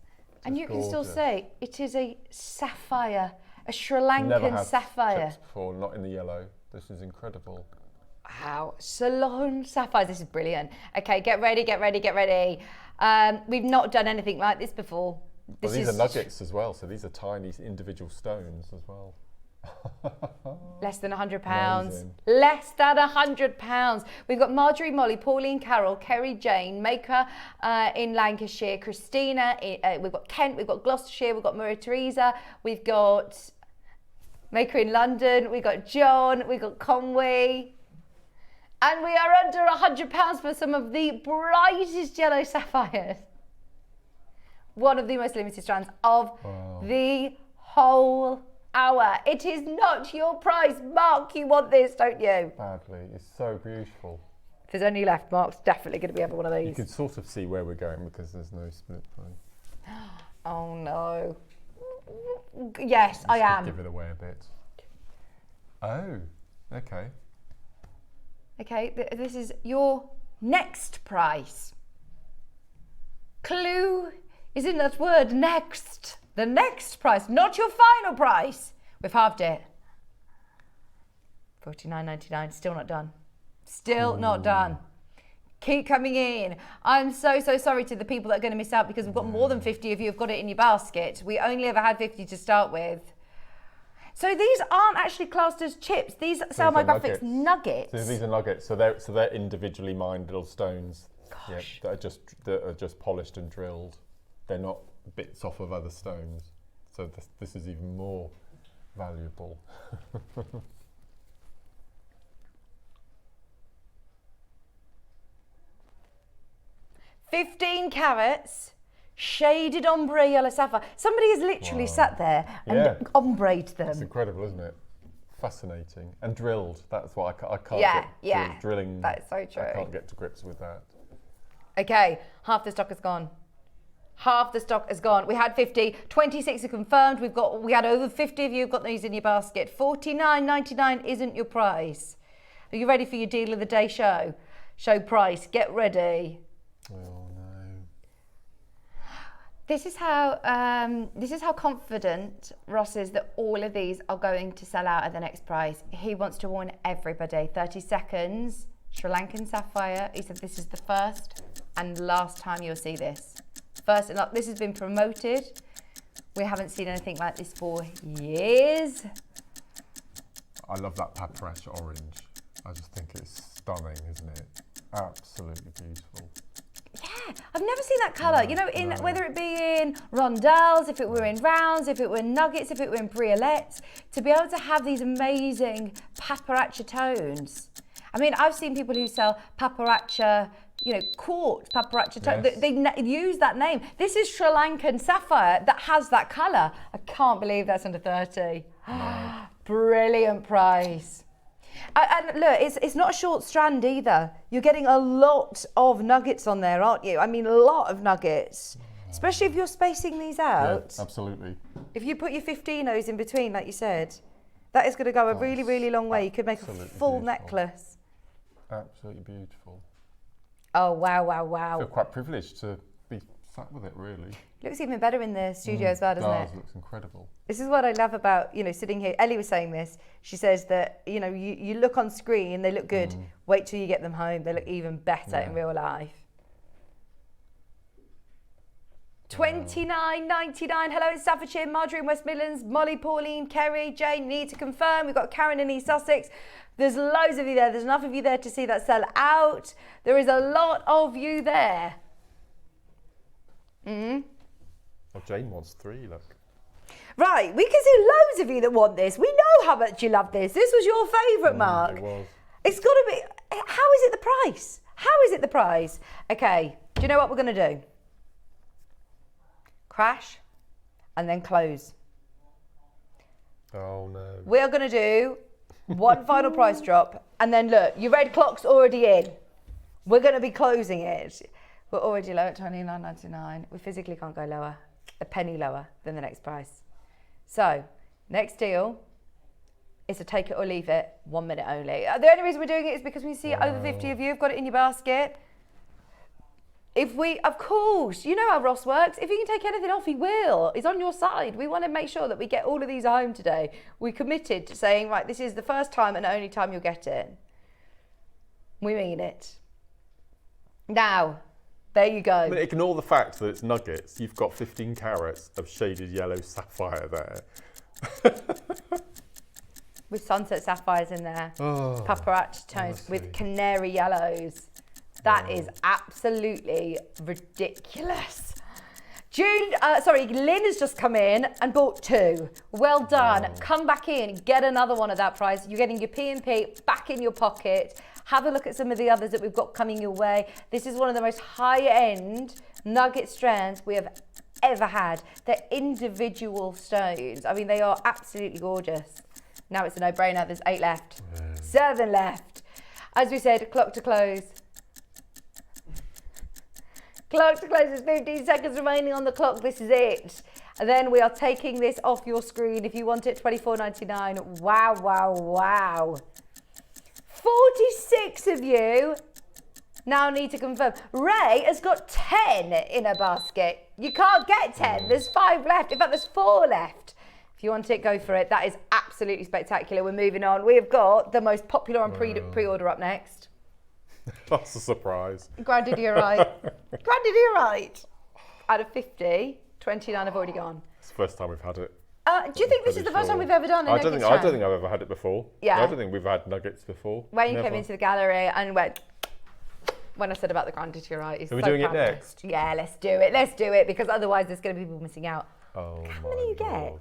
and you can still say it is a sapphire, a Sri Lankan sapphire. Chips before, not in the yellow. This is incredible. Wow, Ceylon sapphires. This is brilliant. Okay, get ready, get ready, get ready. We've not done anything like this before. Well, these are nuggets as well, so these are tiny individual stones as well. Less than £100. Amazing. Less than £100. We've got Marjorie, Molly, Pauline, Carol, Kerry, Jane, Maker in Lancashire, Christina, we've got Kent, we've got Gloucestershire, we've got Maria Teresa, we've got Maker in London, we've got John, we've got Conway. And we are under £100 for some of the brightest yellow sapphires. One of the most limited strands of the whole hour. It is not your price. Mark, you want this, don't you? Badly. It's so beautiful. If there's any left, Mark's definitely going to be having one of these. You can sort of see where we're going because there's no split point. Oh no. Yes, I am. Give it away a bit. Oh, okay. Okay, this is your next price. Clue is in that word next. The next price, not your final price. We've halved it. $49.99, still not done. Still not done. Keep coming in. I'm so sorry to the people that are going to miss out because we've got more than 50 of you have got it in your basket. We only ever had 50 to start with. So these aren't actually classed as chips. These sell my graphics nuggets. So these are nuggets. So they're individually mined little stones. Gosh. Yeah, that are just polished and drilled. They're not bits off of other stones. So this is even more valuable. 15 carats, shaded ombre yellow sapphire. Somebody has literally sat there and ombre'd them. It's incredible, isn't it? Fascinating. And drilled. That's what I can't get to drilling. That's so true. I can't get to grips with that. Okay, half the stock is gone. Half the stock is gone. We had 50, 26 are confirmed. We had over 50 of you have got these in your basket. $49.99 isn't your price. Are you ready for your deal of the day show? Show price. Get ready. Oh no. This is how confident Ross is that all of these are going to sell out at the next price. He wants to warn everybody. 30 seconds. Sri Lankan sapphire. He said this is the first and last time you'll see this. First and last. This has been promoted. We haven't seen anything like this for years. I love that paprach orange. I just think it's stunning, isn't it? Absolutely beautiful. Yeah, I've never seen that colour. You know, whether it be in rondelles, if it were in rounds, if it were in nuggets, if it were in briolets, to be able to have these amazing paprachia tones. I mean, I've seen people who sell paprachia, you know, quartz, paprachia tone. Yes. They use that name. This is Sri Lankan sapphire that has that colour. I can't believe that's under 30. No. Brilliant price. And look, it's not a short strand either. You're getting a lot of nuggets on there, aren't you? I mean, a lot of nuggets. Especially if you're spacing these out. Yeah, absolutely. If you put your 15os in between, like you said, that is going to go a really, really long way. You could make a full necklace. Absolutely beautiful. Oh, wow, wow, I wow. feel quite privileged to be sat with it, really. Looks even better in the studio as well, doesn't it? It looks incredible. This is what I love about, you know, sitting here. Ellie was saying this. She says that, you know, you look on screen, they look good. Wait till you get them home. They look even better in real life. $29.99. Hello, it's Staffordshire, Marjorie in West Midlands, Molly, Pauline, Kerry, Jane, need to confirm. We've got Karen in East Sussex. There's loads of you there. There's enough of you there to see that sell out. There is a lot of you there. Well, Jane wants 3, look. Right, we can see loads of you that want this. We know how much you love this. This was your favourite, Mark. It was. It's got to be. How is it the price? How is it the price? Okay, do you know what we're going to do? Crash and then close. Oh no. We are going to do one final price drop and then look, your red clock's already in. We're going to be closing it. We're already low at $29.99. We physically can't go lower, a penny lower than the next price. So, next deal is to take it or leave it, 1 minute only. The only reason we're doing it is because we see over 50 of you have got it in your basket. If we, of course, you know how Ross works. If he can take anything off, he will. He's on your side. We want to make sure that we get all of these home today. We committed to saying, right, this is the first time and only time you'll get it. We mean it. Now, There you go. I mean, ignore the fact that it's nuggets. You've got 15 carats of shaded yellow sapphire there. With sunset sapphires in there. Oh, Paparazzi tones with canary yellows. That is absolutely ridiculous. Lynn has just come in and bought 2. Well done. Come back in, get another one at that price. You're getting your P&P back in your pocket. Have a look at some of the others that we've got coming your way. This is one of the most high-end nugget strands we have ever had. They're individual stones. I mean, they are absolutely gorgeous. Now it's a no-brainer. There's 8 left. 7 left. As we said, clock to close. Clock to close, there's 15 seconds remaining on the clock. This is it. And then we are taking this off your screen. If you want it, $24.99. Wow, wow, wow. 46 of you now need to confirm. Ray has got 10 in a basket. You can't get 10. There's 5 left. In fact, there's 4 left. If you want it, go for it. That is absolutely spectacular. We're moving on. We have got the most popular on pre-order up next. That's a surprise. Grandidierite. Grandidierite. Out of 50, 29 have already gone. It's the first time we've had it. Do you think this is the first time we've ever done a nugget I don't think I've ever had it before. Yeah. I don't think we've had nuggets before. When you came into the gallery and went, when I said about the Grandidierite, are we doing it next? Yeah, let's do it. Let's do it, because otherwise there's going to be people missing out. Oh, how many you get?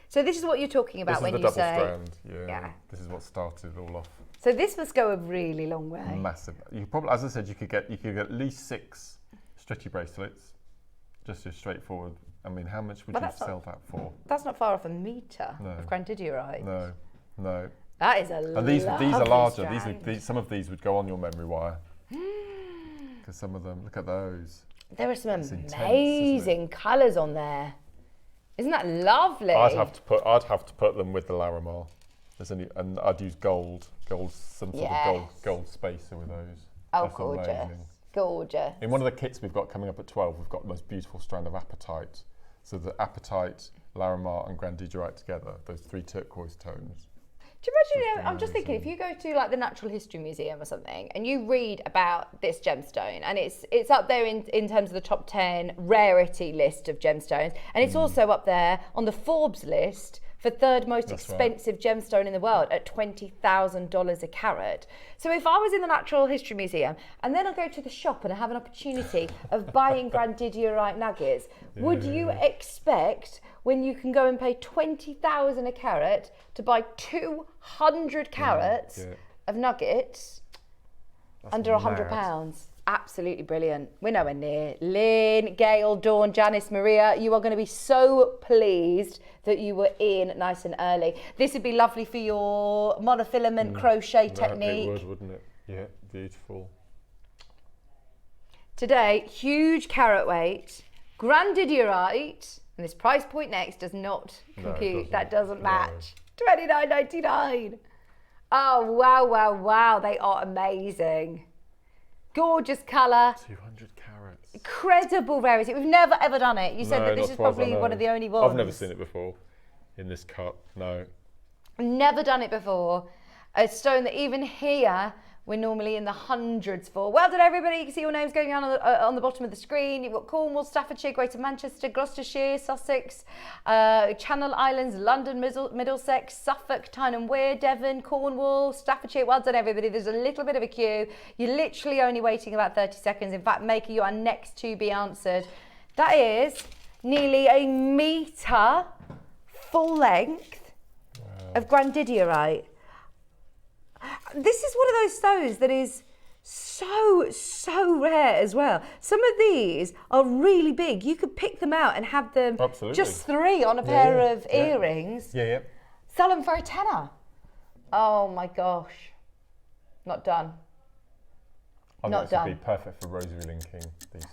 So this is what you're talking about when you say... This is the double strand. Yeah. This is what started it all off. So this must go a really long way. Massive. You probably, as I said, you could get at least 6 stretchy bracelets, just as straightforward. I mean, how much would you sell that for? That's not far off a metre of Grandidierite. No. That is a lot. And these are larger. These some of these would go on your memory wire. Because some of them, look at those. There are some amazing colours on there. Isn't that lovely? I'd have to put them with the Larimar. And I'd use gold, some sort of gold spacer with those. Oh, that's gorgeous, amazing. Gorgeous. In one of the kits we've got coming up at 12, we've got the most beautiful strand of apatite. So the apatite, Larimar, and Grandidierite together, those 3 turquoise tones. Do you imagine, I'm just thinking, if you go to like the Natural History Museum or something and you read about this gemstone, and it's up there in terms of the top 10 rarity list of gemstones, and it's also up there on the Forbes list for 3rd most expensive gemstone in the world at $20,000 a carat. So if I was in the Natural History Museum and then I go to the shop and I have an opportunity of buying Grandidierite nuggets, would you expect, when you can go and pay $20,000 a carat to buy 200 carats of nuggets under £100? Absolutely brilliant. We're nowhere near. Lynn, Gail, Dawn, Janice, Maria, you are going to be so pleased that you were in nice and early. This would be lovely for your monofilament crochet technique. It would, wouldn't it? Yeah, beautiful. Today, huge carat weight, Grandidierite, and this price point next does not compute. That doesn't match. $29.99. Oh, wow, wow, wow. They are amazing. Gorgeous colour. 200 carats. Incredible rarity. We've never ever done it. You said that this is probably one of the only ones. I've never seen it before in this cut, no. Never done it before. A stone that even here we're normally in the hundreds for. Well done, everybody. You can see your names going on the bottom of the screen. You've got Cornwall, Staffordshire, Greater Manchester, Gloucestershire, Sussex, Channel Islands, London, Middlesex, Suffolk, Tyne and Wear, Devon, Cornwall, Staffordshire. Well done, everybody. There's a little bit of a queue. You're literally only waiting about 30 seconds. In fact, Maker, you are next to be answered. That is nearly a metre full length of Grandidierite. This is one of those stones that is so rare as well. Some of these are really big. You could pick them out and have them just 3 on a pair of earrings. Yeah. Sell them for a tenner. Oh my gosh. Not done. Not done. Would be perfect for rosary linking, these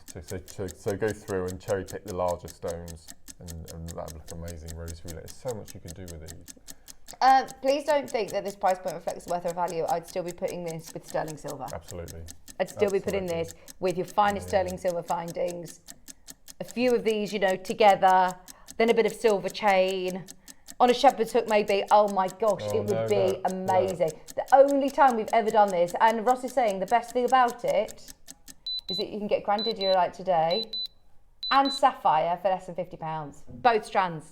two. So go through and cherry pick the larger stones, and that would look amazing rosary link. There's so much you can do with these. Please don't think that this price point reflects the worth or value. I'd still be putting this with sterling silver. Absolutely. I'd still be putting this with your finest sterling silver findings. A few of these, together, then a bit of silver chain. On a shepherd's hook, maybe. Oh my gosh, it would be amazing. The only time we've ever done this, and Ross is saying the best thing about it is that you can get Grandidierite today and Sapphire for less than £50. Both strands.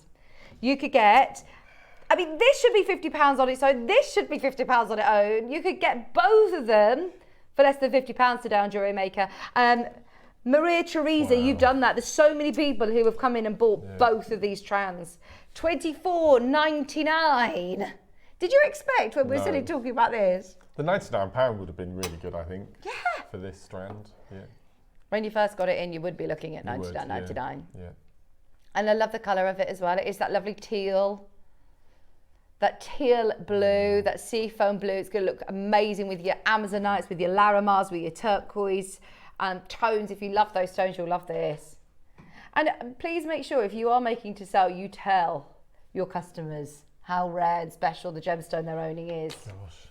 You could get, I mean, this should be £50 on its own. This should be £50 on its own. You could get both of them for less than £50 today on JewelleryMaker. Maria Teresa, you've done that. There's so many people who have come in and bought both of these strands. £24.99. Did you expect when we're sitting talking about this? The £99 would have been really good, I think. Yeah. For this strand. Yeah. When you first got it in, you would be looking at $99.99. Yeah. And I love the colour of it as well. It is that lovely teal. That teal blue, that seafoam blue. It's going to look amazing with your Amazonites, with your Larimars, with your turquoise tones. If you love those tones, you'll love this. And please make sure if you are making to sell, you tell your customers how rare and special the gemstone they're owning is. Gosh,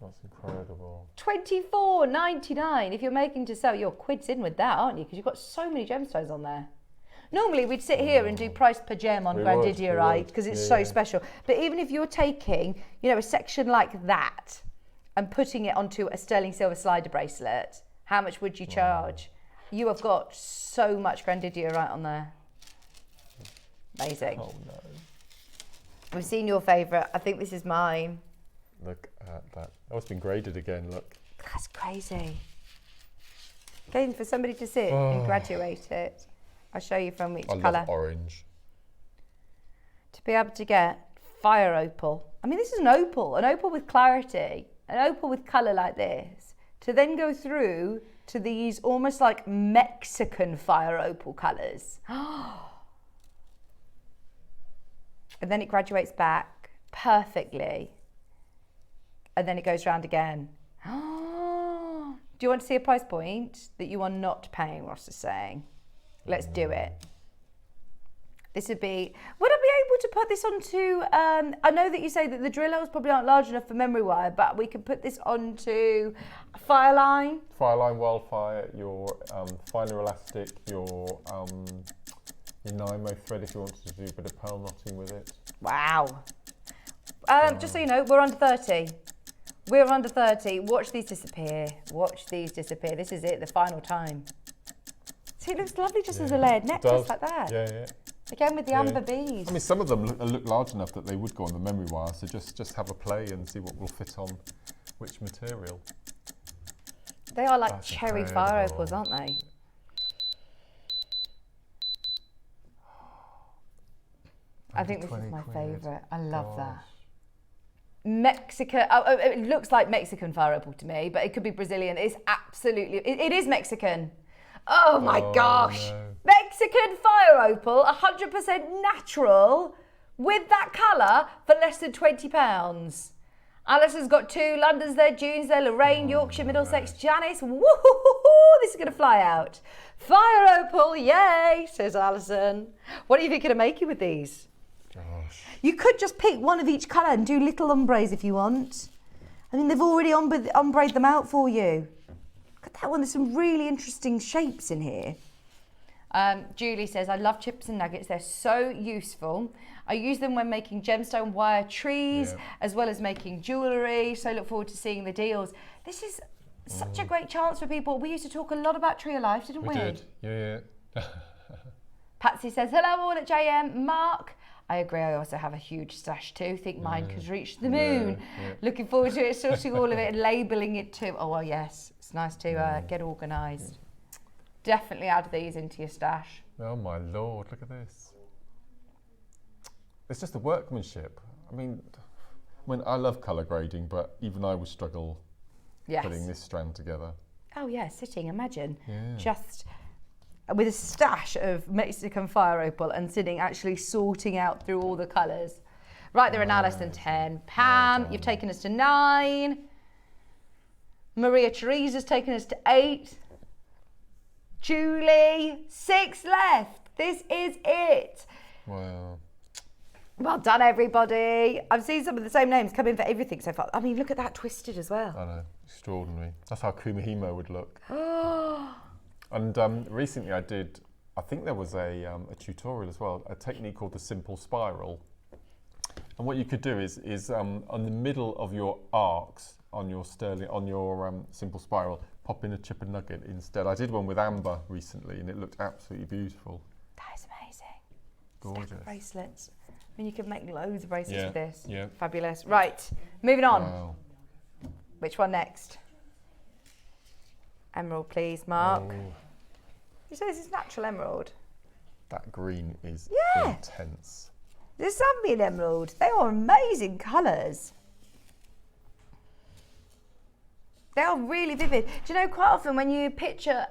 that's incredible. $24.99. If you're making to sell, you're quids in with that, aren't you? Because you've got so many gemstones on there. Normally we'd sit here and do price per gem on Grandidierite because it's so special. But even if you're taking, you know, a section like that and putting it onto a sterling silver slider bracelet, how much would you charge? You have got so much Grandidierite on there. Amazing. Oh no. We've seen your favourite. I think this is mine. Look at that. Oh, it's been graded again, look. That's crazy. Again, for somebody to sit and graduate it. I'll show you from which colour. I love orange. To be able to get fire opal. I mean, this is an opal with clarity, an opal with colour like this. To then go through to these almost like Mexican fire opal colours. And then it graduates back perfectly. And then it goes round again. Do you want to see a price point that you are not paying, Ross is saying? Let's do it. This would be, would I be able to put this onto, I know that you say that the drill holes probably aren't large enough for memory wire, but we could put this onto a Fireline. Fireline, Wildfire, your finer elastic, your Nymo thread if you wanted to do a bit of pearl knotting with it. Wow. Just so you know, we're under 30. We're under 30. Watch these disappear. Watch these disappear. This is it, the final time. See, it looks lovely just as a layered necklace like that. Yeah. Again with the amber beads. I mean, some of them look large enough that they would go on the memory wire, so just have a play and see what will fit on which material. They are like cherry fire opals, aren't they? I think this is my favourite. I love that. Mexican, it looks like Mexican fire opal to me, but it could be Brazilian. It's absolutely, it is Mexican. Oh my gosh. No. Mexican fire opal, 100% natural, with that colour for less than £20. Alison's got two, London's there, June's there, Lorraine, Yorkshire, Middlesex, Janice. Woohoo! This is going to fly out. Fire opal, yay, says Alison. What are you thinking of making with these? Gosh. You could just pick one of each colour and do little ombres if you want. I mean, they've already ombre'd them out for you. Look at that one, there's some really interesting shapes in here. Julie says, I love chips and nuggets, they're so useful. I use them when making gemstone wire trees, as well as making jewellery, so look forward to seeing the deals. This is such a great chance for people. We used to talk a lot about Tree of Life, didn't we? We did, yeah. Patsy says, hello all at JM. Mark, I agree, I also have a huge stash too. Think mine could reach the moon. Looking forward to it, sorting all of it and labelling it too. Oh, well, yes, it's nice to get organised. Definitely add these into your stash. Oh my Lord, look at this. It's just the workmanship. I mean, I love colour grading, but even I would struggle putting this strand together. Oh yeah, sitting, imagine. Just with a stash of Mexican fire opal and sitting actually sorting out through all the colours. Right there, Alison, 10. Pam, you've taken us to 9. Maria Teresa's taken us to 8. Julie, 6 left. This is it. Wow. Well done, everybody. I've seen some of the same names come in for everything so far. I mean, look at that twisted as well. I know, extraordinary. That's how Kumihimo would look. And recently I think there was a tutorial as well, a technique called the simple spiral. And what you could do is on the middle of your arcs on your simple spiral, pop in a chip and nugget instead. I did one with amber recently and it looked absolutely beautiful. That is amazing. Gorgeous. Stack of bracelets. I mean, you could make loads of bracelets Yeah, with this. yeah. Fabulous. Right, moving on. Wow. Which one next? Emerald, please, Mark. Oh, You say this is natural emerald? that green is Yeah. intense. This Zambian emerald. They are amazing colours. They are really vivid. Do you know, quite often when you picture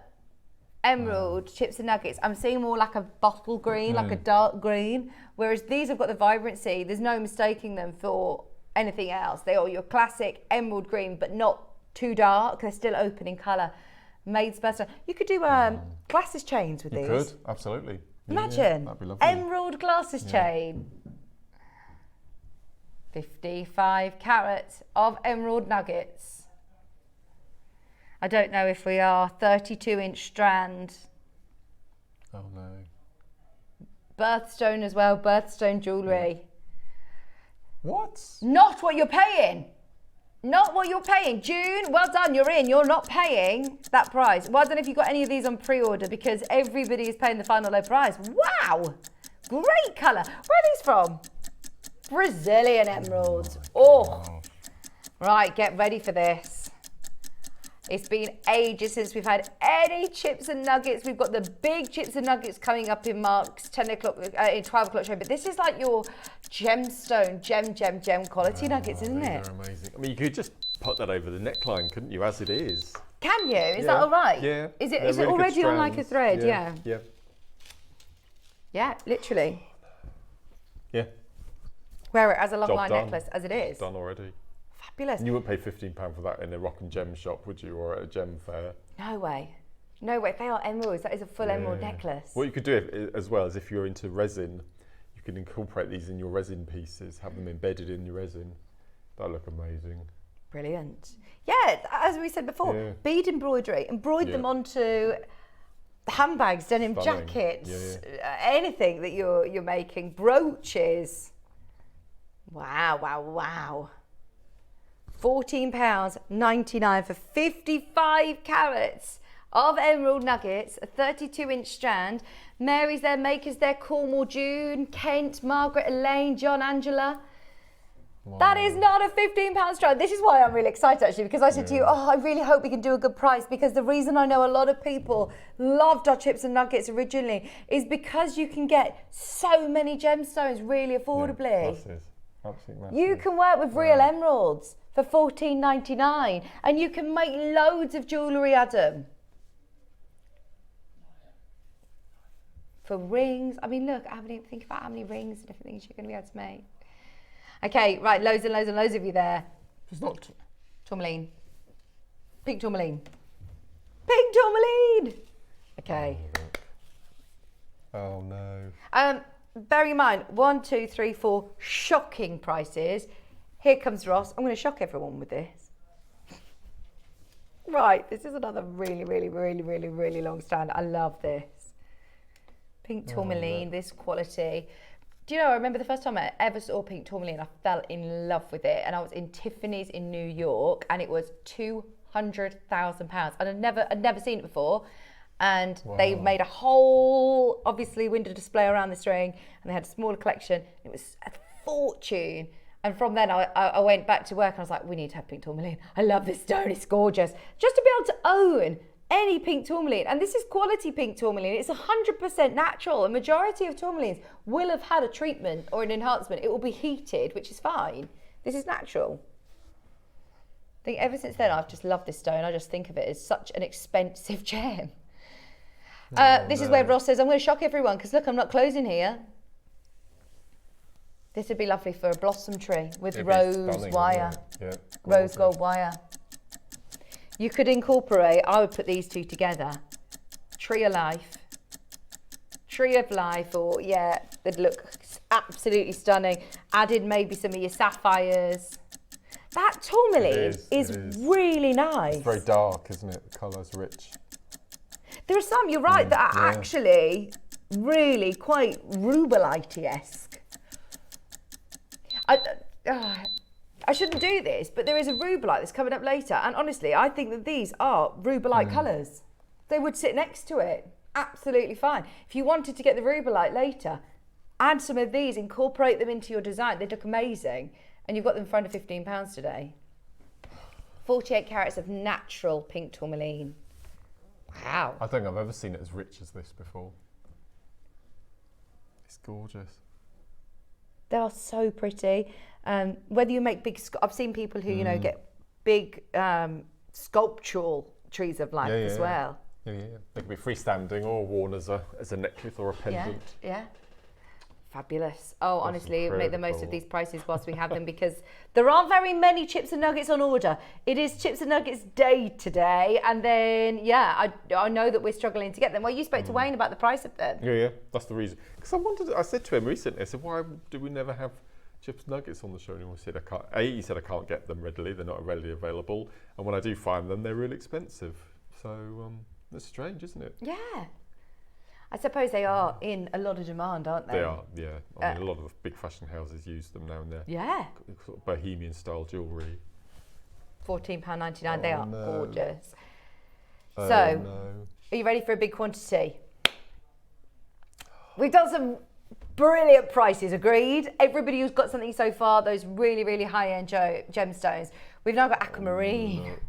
emerald chips and nuggets, I'm seeing more like a bottle green, like a dark green, whereas these have got the vibrancy. There's no mistaking them for anything else. They are your classic emerald green, but not too dark. They're still open in colour. Made special. You could do glasses chains with You these. could, absolutely. Yeah, Imagine. that'd be lovely. Emerald glasses chain. 55 carats of emerald nuggets. I don't know if we are 32-inch strand. Oh no. Birthstone as well, birthstone jewellery. What? Not what you're paying. Not what you're paying. June, well done, you're in. You're not paying that price. Well done if you got any of these on pre-order because everybody is paying the final low price. Wow, great colour. Where are these from? Brazilian emeralds. Oh, right, get ready for this. It's been ages since we've had any chips and nuggets. We've got the big chips and nuggets coming up in Mark's 10 o'clock, 12 o'clock show. But this is like your gemstone, gem quality nuggets, isn't it? They're amazing. I mean, you could just put that over the neckline, couldn't you, as it is? Can you? Is that all right? Yeah. Is it They're really good already on like a strands. thread? Yeah. Yeah. Yeah, literally. Yeah. Wear it as a long Job line done. necklace, as it is. Done already. Fabulous. And you wouldn't pay £15 for that in a rock and gem shop, would you, or at a gem fair? No way. No way. They are emeralds. That is a full emerald Yeah. necklace. What you could do as well is if you're into resin, you can incorporate these in your resin pieces, have them embedded in your resin. That'll look amazing. Brilliant. Yeah, as we said before, Yeah. bead embroidery. Embroider them Yeah. onto handbags, denim Stunning. jackets, anything that you're making. Brooches. Wow, wow, wow. £14.99 for 55 carats of emerald nuggets, a 32-inch strand. Mary's there, Maker's there, Cornwall, June, Kent, Margaret, Elaine, John, Angela. Wow. That is not a £15 strand. This is why I'm really excited actually, because I said to you, oh, I really hope we can do a good price, because the reason I know a lot of people loved our chips and nuggets originally is because you can get so many gemstones really affordably. Massive. Absolutely massive. You can work with real emeralds for £14.99 and you can make loads of jewellery, Adam. For rings, I mean, look, think about how many rings and different things you're going to be able to make. Okay, right, loads and loads and loads of you there. It's not. Tourmaline. Pink tourmaline. Pink tourmaline! Okay. Oh no. Bearing in mind, 1, 2, 3, 4 shocking prices. Here comes Ross. I'm going to shock everyone with this. Right, this is another really, really, really, really, really long strand. I love this. Pink tourmaline, this quality. Do you know, I remember the first time I ever saw pink tourmaline, I fell in love with it. And I was in Tiffany's in New York and it was £200,000. And I'd never seen it before. And they made a whole, obviously, window display around this ring, and they had a smaller collection. It was a fortune. And from then, I went back to work, and I was like, we need to have pink tourmaline. I love this stone, it's gorgeous. Just to be able to own any pink tourmaline, and this is quality pink tourmaline, it's 100% natural. A majority of tourmalines will have had a treatment or an enhancement. It will be heated, which is fine. This is natural. I think ever since then, I've just loved this stone. I just think of it as such an expensive gem. This is where Ross says, I'm going to shock everyone because look, I'm not closing here. This would be lovely for a blossom tree with rose wire, rose gold wire. You could incorporate, I would put these two together. Tree of life, or yeah, they'd look absolutely stunning. Added maybe some of your sapphires. That tourmaline is really nice. It's very dark, isn't it? The colour's rich. There are some, you're right, that are actually really quite rubellite-esque. I shouldn't do this, but there is a rubellite that's coming up later. And honestly, I think that these are rubellite colours. They would sit next to it. Absolutely fine. If you wanted to get the rubellite later, add some of these, incorporate them into your design. They'd look amazing. And you've got them for under £15 today. 48 carats of natural pink tourmaline. Wow. I don't think I've ever seen it as rich as this before. It's gorgeous. They are so pretty. Whether you make big, I've seen people who, you know, get big sculptural trees of life as well. Yeah. They can be freestanding or worn as a necklace or a pendant. Yeah. Fabulous. Oh, That's honestly, make the most of incredible. these prices whilst we have them, because there aren't very many chips and nuggets on order. It is chips and nuggets day today, and then I know that we're struggling to get them. Well, you spoke to Wayne about the price of them. Yeah, that's the reason. Because I said to him recently, I said, why do we never have chips and nuggets on the show? And he said, he said I can't get them readily. They're not readily available. And when I do find them, they're really expensive. So that's strange, isn't it? Yeah. I suppose they are in a lot of demand, aren't they? They are, yeah. I mean, a lot of the big fashion houses use them now and then. Yeah. Sort of bohemian style jewellery. £14.99. They are gorgeous. Oh, So, no. are you ready for a big quantity? We've done some brilliant prices, agreed. Everybody who's got something so far, those really, really high-end gemstones. We've now got Aquamarine.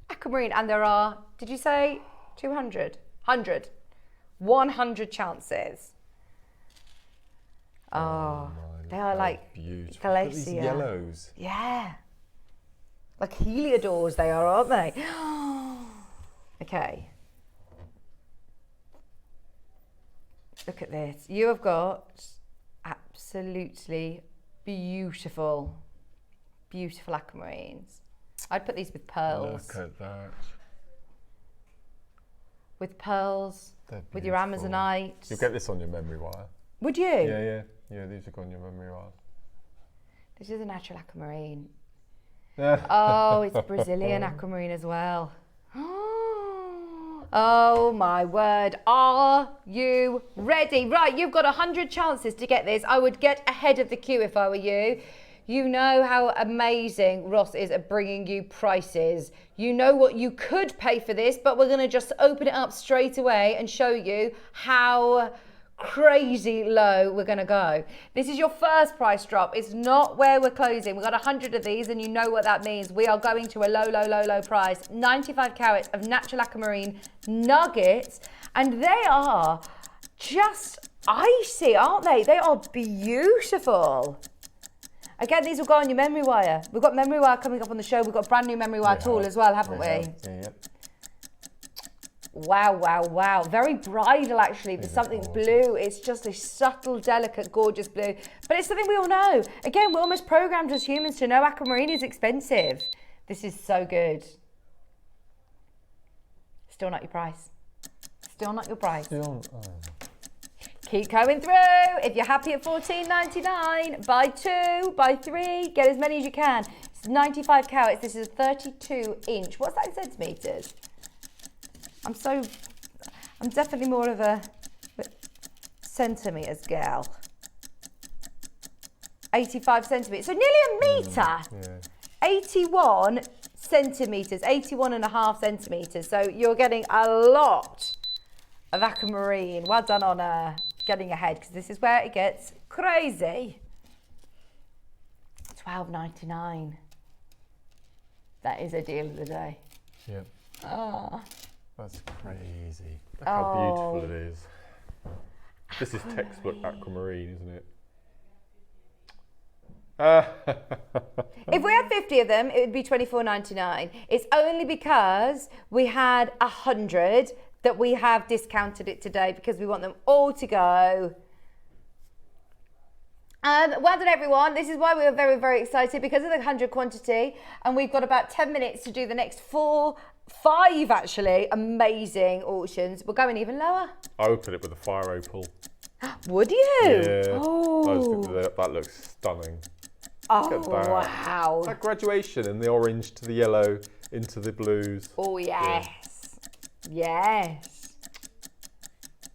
Aquamarine, and there are, did you say 200? 100. 100 chances. Oh, they are like beautiful. Look at these glacier. yellows. Yeah. Like heliodors they are, aren't they? Okay. Look at this. You have got absolutely beautiful, beautiful aquamarines. I'd put these with pearls. Look at that. With pearls, They're with your beautiful. Amazonite. You'll get this on your memory wire. Would you? Yeah, these will go on your memory wire. This is a natural aquamarine. Oh, it's Brazilian aquamarine as well. Oh my word. Are you ready? Right, you've got 100 chances to get this. I would get ahead of the queue if I were you. You know how amazing Ross is at bringing you prices. You know what you could pay for this, but we're going to just open it up straight away and show you how crazy low we're going to go. This is your first price drop. It's not where we're closing. We've got 100 of these, and you know what that means. We are going to a low, low, low, low price. 95 carats of natural aquamarine nuggets, and they are just icy, aren't they? They are beautiful. Again, these will go on your memory wire. We've got memory wire coming up on the show. We've got a brand new memory wire tool as well, haven't we? Yeah. Wow, wow, wow. Very bridal, actually. There's something blue. It's just a subtle, delicate, gorgeous blue. But it's something we all know. Again, we're almost programmed as humans to know aquamarine is expensive. This is so good. Still not your price. Still not your price. Keep coming through. If you're happy at $14.99, buy 2, buy 3, get as many as you can. It's 95 carats. This is a 32 inch. What's that in centimetres? I'm definitely more of a centimetres gal. 85 centimetres. So nearly a metre. 81 centimetres, 81 and a half centimetres. So you're getting a lot of aquamarine. Well done on getting ahead, because this is where it gets crazy. $12.99. That is a deal of the day. Yeah. Oh. That's crazy. Look how beautiful it is. This is textbook aquamarine, isn't it? If we had 50 of them, it would be $24.99. It's only because we had 100 that we have discounted it today, because we want them all to go. Well done, everyone. This is why we were very, very excited, because of the 100 quantity, and we've got about 10 minutes to do the next 5 actually amazing auctions. We're going even lower. I would put it with a fire opal. Would you? Yeah. Oh. I just think that looks stunning. Oh, Look at that. wow. That graduation in the orange to the yellow into the blues. Oh, yes. Yes.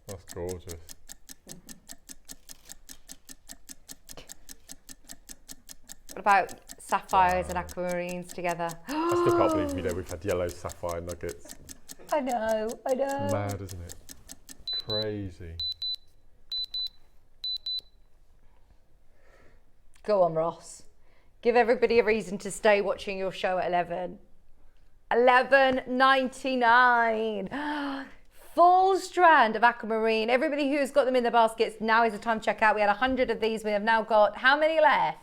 That's gorgeous. What about sapphires and aquamarines together. I still can't believe we've had yellow sapphire nuggets. I know. Mad, isn't it? Crazy. Go on, Ross. Give everybody a reason to stay watching your show at 11. $11.99. Full strand of aquamarine. Everybody who's got them in the baskets, now is the time to check out. We had 100 of these. We have now got how many left?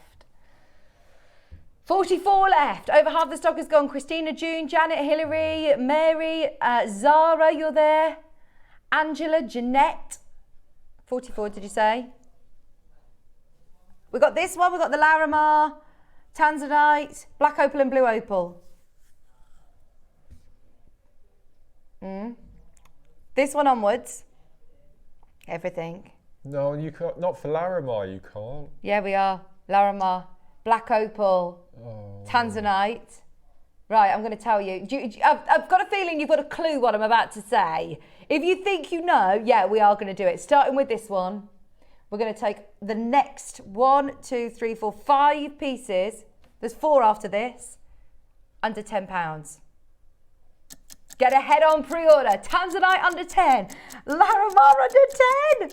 44 left. Over half the stock is gone. Christina, June, Janet, Hillary, Mary, Zara, you're there. Angela, Jeanette. 44, did you say? We got this one. We got the Larimar, Tanzanite, black opal and blue opal. This one onwards. Everything. No, you can't. Not for Larimar, you can't. Yeah, we are. Larimar, black opal, Tanzanite. Right, I'm going to tell you. I've got a feeling you've got a clue what I'm about to say. If you think you know, yeah, we are going to do it. Starting with this one. We're going to take the next 1, 2, 3, 4, 5 pieces. There's 4 after this. Under £10. Get ahead on pre-order. Tanzanite under 10. Larimar under 10.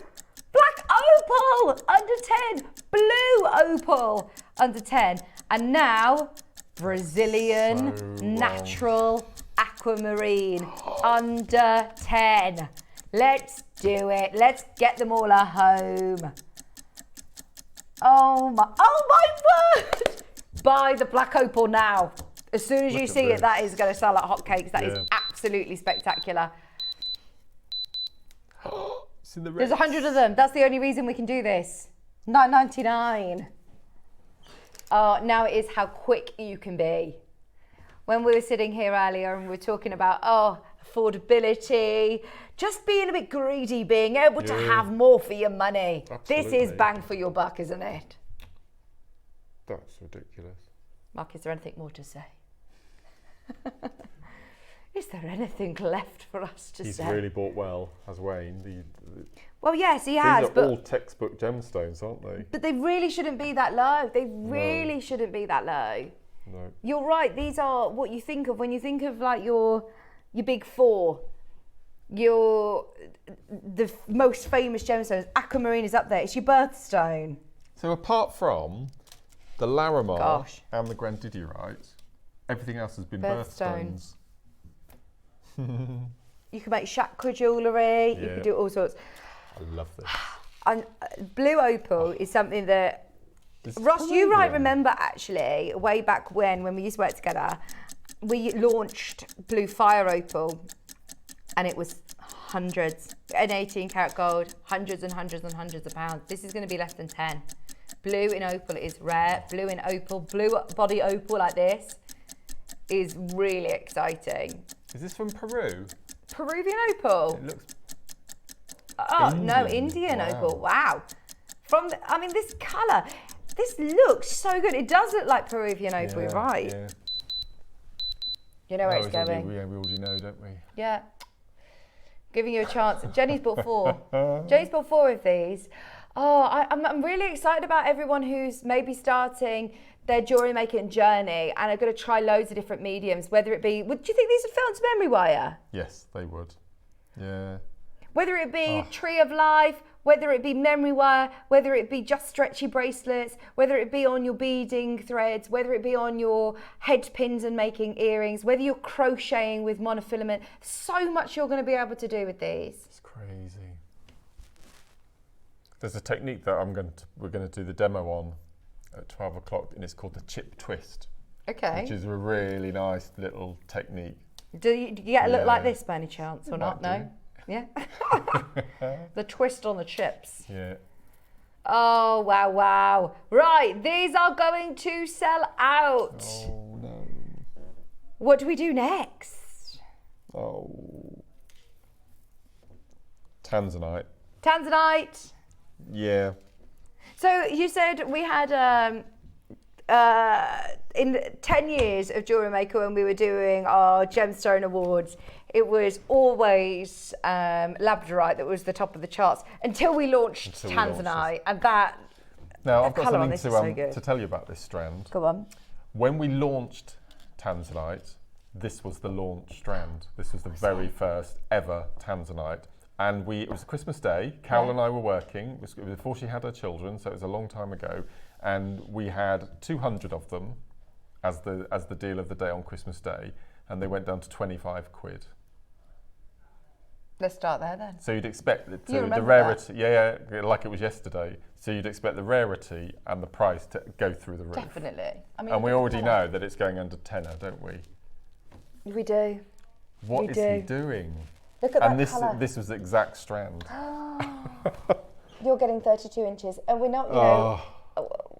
Black opal under 10. Blue opal under 10. And now, Brazilian natural aquamarine under 10. Let's do it. Let's get them all at home. Oh my word! Buy the black opal now. As soon as you see it, that is going to sell like hotcakes. That is absolutely spectacular. It's in the There's 100 of them. That's the only reason we can do this. $9.99. Oh, now it is how quick you can be. When we were sitting here earlier and we were talking about, affordability, just being a bit greedy, being able to have more for your money. Absolutely. This is bang for your buck, isn't it? That's ridiculous. Mark, is there anything more to say? Is there anything left for us to say? He's really bought well, has Wayne. Well, yes, he has. These are all textbook gemstones, aren't they? But they really shouldn't be that low. They really shouldn't be that low. No. You're right. These are what you think of when you think of like your big 4. The most famous gemstones. Aquamarine is up there. It's your birthstone. So apart from the Larimar Gosh. and the Grandidierite, everything else has been Birthstones. birthstones. You can make chakra jewellery. You can do all sorts. I love this. And blue opal is something that Ross, you might remember actually way back when we used to work together. We launched blue fire opal, and it was hundreds, an 18 karat gold, hundreds and hundreds and hundreds of pounds. This is going to be less than 10. Blue in opal is rare. Blue in opal, blue body opal like this is really exciting. Is this from Peru? Peruvian opal. It looks. Indian opal. Wow. This colour, this looks so good. It does look like Peruvian opal, right? Yeah. You know where it's going. We already know, don't we? Yeah. Giving you a chance. Jenny's bought 4. Jenny's bought 4 of these. Oh, I'm really excited about everyone who's maybe starting their jewellery making journey and are going to try loads of different mediums, whether it be, do you think these are filmed to memory wire? Yes, they would. Yeah. Whether it be Tree of Life, whether it be memory wire, whether it be just stretchy bracelets, whether it be on your beading threads, whether it be on your head pins and making earrings, whether you're crocheting with monofilament, so much you're going to be able to do with these. It's crazy. There's a technique that we're going to do the demo on at 12 o'clock, and it's called the chip twist. Okay. Which is a really nice little technique. Do you get a look like this by any chance or not? Might No? Yeah? The twist on the chips. Yeah. Oh, wow. Right, these are going to sell out. Oh, no. What do we do next? Oh. Tanzanite. Tanzanite. Yeah. So you said we had in 10 years of Jewellery Maker when we were doing our Gemstone Awards, it was always Labradorite that was the top of the charts until we launched Tanzanite, and that. Now I've got colour on something this is so good. to tell you about this strand. Go on. When we launched Tanzanite, this was the launch strand. This was the very first ever Tanzanite. And it was Christmas Day. Carol and I were working. It was before she had her children, so it was a long time ago. And we had 200 of them as the deal of the day on Christmas Day. And they went down to 25 quid. Let's start there then. So you'd expect the remember rarity, yeah, like it was yesterday. So you'd expect the rarity and the price to go through the roof. Definitely. I mean, And we already know that it's going under tenner, don't we? We do. What is he doing? Look at And that colour. this was the exact strand. You're getting 32 inches, and we're not. You know,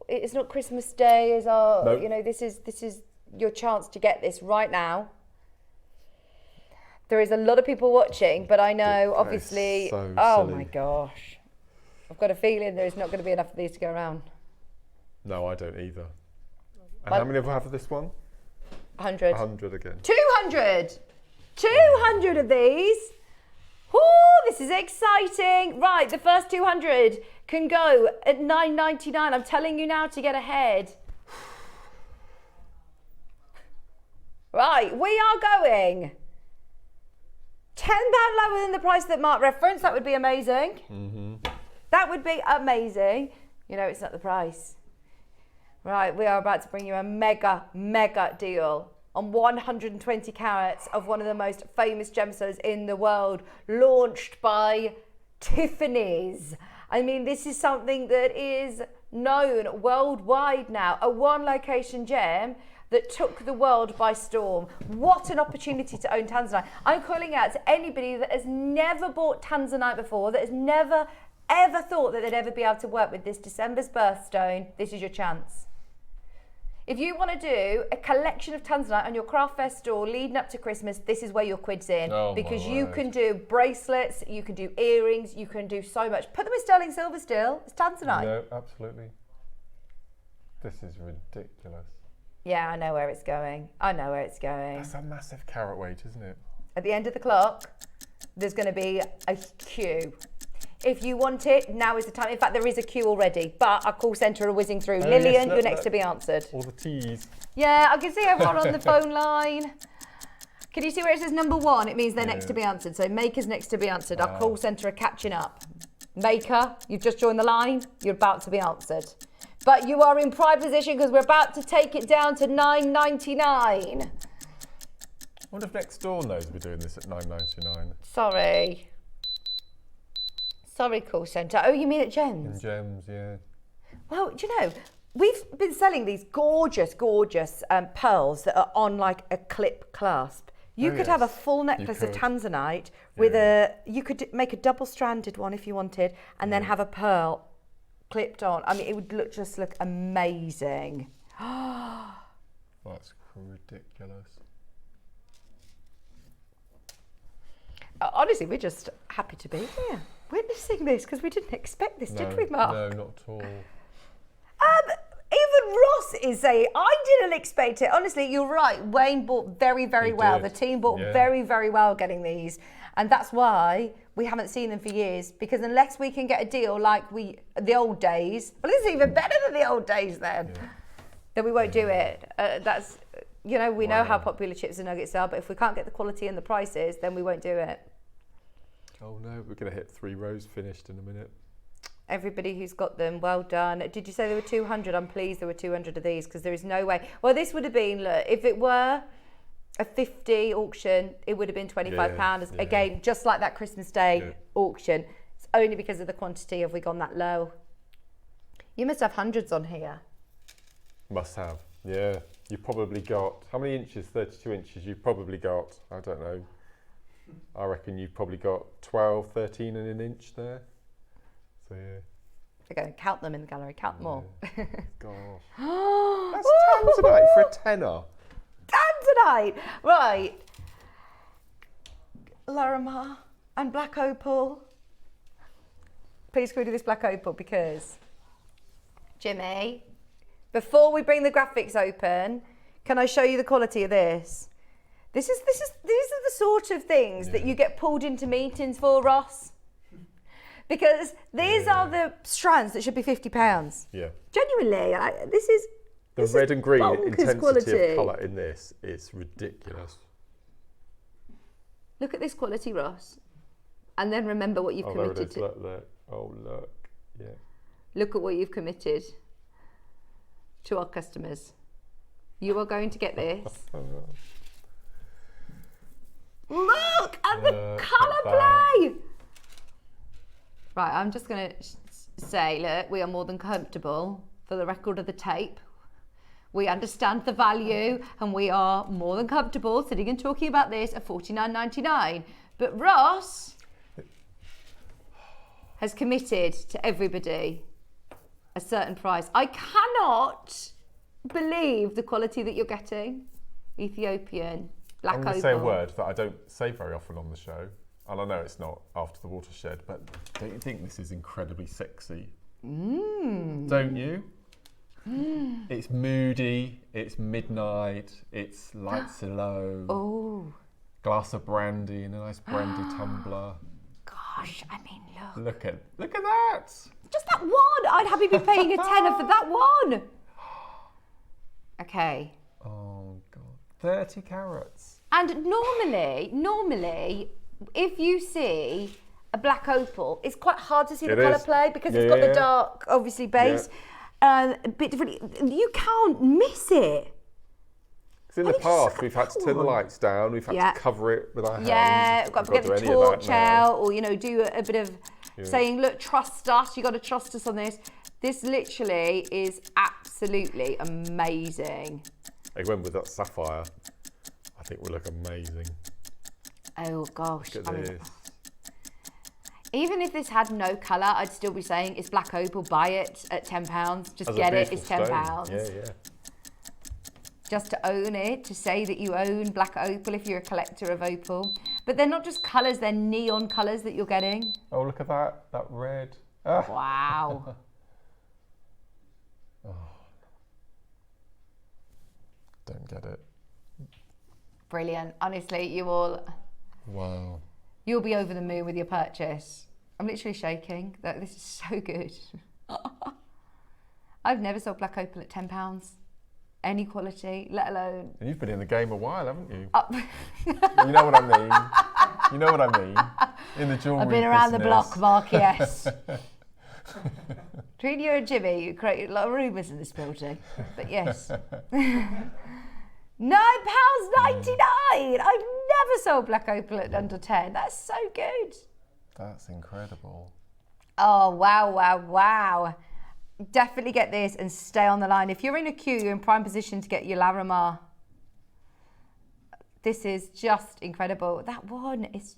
it's not Christmas Day. Is our. Nope. You know, this is your chance to get this right now. There is a lot of people watching, but I know, obviously. So oh silly. my gosh, I've got a feeling there's not going to be enough of these to go around. No, I don't either. And Well- how many of us have this one? 100. 100 again. 200. 200 of these. Ooh, this is exciting. Right, the first 200 can go at $9.99. I'm telling you now to get ahead. Right, we are going £10 lower than the price that Mark referenced. That would be amazing. That would be amazing. You know, it's not the price. Right, we are about to bring you a mega, mega deal on 120 carats of one of the most famous gemstones in the world, launched by Tiffany's. I mean, this is something that is known worldwide now, a one-location gem that took the world by storm. What an opportunity to own Tanzanite. I'm calling out to anybody that has never bought Tanzanite before, that has never, ever thought that they'd ever be able to work with this December's birthstone. This is your chance. If you want to do a collection of Tanzanite on your craft fair store leading up to Christmas, this is where your quid's in. Oh, because my you word. can do bracelets, you can do earrings, you can do so much. Put them in sterling silver still. It's Tanzanite. No, absolutely. This is ridiculous. Yeah, I know where it's going. I know where it's going. That's a massive carat weight, isn't it? At the end of the clock, there's going to be a queue. If you want it, now is the time. In fact, there is a queue already, but our call centre are whizzing through. Oh, Lillian, yes, look, you're next look. to be answered. All the T's. Yeah, I can see everyone on the phone line. Can you see where it says number 1? It means they're next to be answered. So Maker's next to be answered. Our call centre are catching up. Maker, you've just joined the line. You're about to be answered. But you are in prime position because we're about to take it down to $9.99. I wonder if next door knows we're doing this at $9.99. Sorry. Sorry, call centre. Oh, you mean at Gems? In gems, yeah. Well, do you know, we've been selling these gorgeous, gorgeous pearls that are on like a clip clasp. You Oh, could have a yes. full necklace of could. Tanzanite with you could make a double-stranded one if you wanted, and then have a pearl clipped on. I mean, it would just look amazing. That's ridiculous. Honestly, we're just happy to be here, witnessing this, because we didn't expect this, did we, Mark? No, not at all. Even Ross is saying, I didn't expect it. Honestly, you're right. Wayne bought very, very He well. did. The team bought Yeah. very, very well getting these. And that's why we haven't seen them for years, because unless we can get a deal like the old days, well, this is even better than the old days then, then we won't do it. That's, you know, we know how popular chips and nuggets are, but if we can't get the quality and the prices, then we won't do it. Oh no, we're going to hit 3 rows finished in a minute. Everybody who's got them, well done. Did you say there were 200? I'm pleased there were 200 of these, because there is no way. Well, this would have been, look, if it were a 50 auction, it would have been £25. Yeah. Again, just like that Christmas Day auction. It's only because of the quantity have we gone that low. You must have hundreds on here. Must have, yeah. You've probably got, how many inches? 32 inches. You've probably got, I don't know, I reckon you've probably got 12, 13 in an inch there. So yeah. They're going to count them in the gallery, count them all. Gosh. That's Tanzanite for a tenner. Tanzanite! Right. Larimar and black opal. Please can we do this black opal, because Jimmy, before we bring the graphics open, can I show you the quality of this? These are the sort of things that you get pulled into meetings for, Ross. Because these are the strands that should be £50. Yeah. Genuinely, this is The red and green bonkers intensity quality. of colour in this is ridiculous. Look at this quality, Ross. And then remember what you've There it committed is. to. Look. Oh, look. Yeah. Look at what you've committed to our customers. You are going to get this. Look at the colour play. Right, I'm just going to say, look, we are more than comfortable for the record of the tape. We understand the value and we are more than comfortable sitting and talking about this at $49.99. But Ross has committed to everybody a certain price. I cannot believe the quality that you're getting. Ethiopian, black I'm opal. going to say a word that I don't say very often on the show. And I know it's not after the watershed, but don't you think this is incredibly sexy? Don't you? It's moody, it's midnight, it's lights are low. Oh. Glass of brandy in a nice brandy tumbler. Gosh, I mean, look. Look at that! Just that one. I'd happily be paying a tenner for that one. Okay. Oh God, 30 carats. And normally, if you see a black opal, it's quite hard to see the colour play because it's got the dark, obviously, base. A bit different. You can't miss it. Because in the past, we've had to turn the lights down, we've had to cover it with our hands. Yeah, we've got to get the torch out, or do a bit of saying, look, trust us. You got to trust us on this. This literally is absolutely amazing. Again, with that sapphire, I think will look amazing. Oh gosh! Look at this. Even if this had no colour, I'd still be saying it's black opal. Buy it at £10. Just get it. It's £10. Yeah. Just to own it, to say that you own black opal if you're a collector of opal. But they're not just colours; they're neon colours that you're getting. Oh, look at that red. Wow. Don't get it. Brilliant. Honestly, you all. Wow. You'll be over the moon with your purchase. I'm literally shaking. This is so good. I've never sold black opal at £10. Any quality, let alone. And you've been in the game a while, haven't you? You know what I mean. You know what I mean. In the jewellery I've been around business. the block, Mark, yes. Between you and Jimmy, you created a lot of rumours in this building. But yes. £9.99. I've never sold black opal at under 10. That's so good. That's incredible. Oh, wow. Definitely get this and stay on the line. If you're in a queue, you're in prime position to get your Larimar. This is just incredible. That one is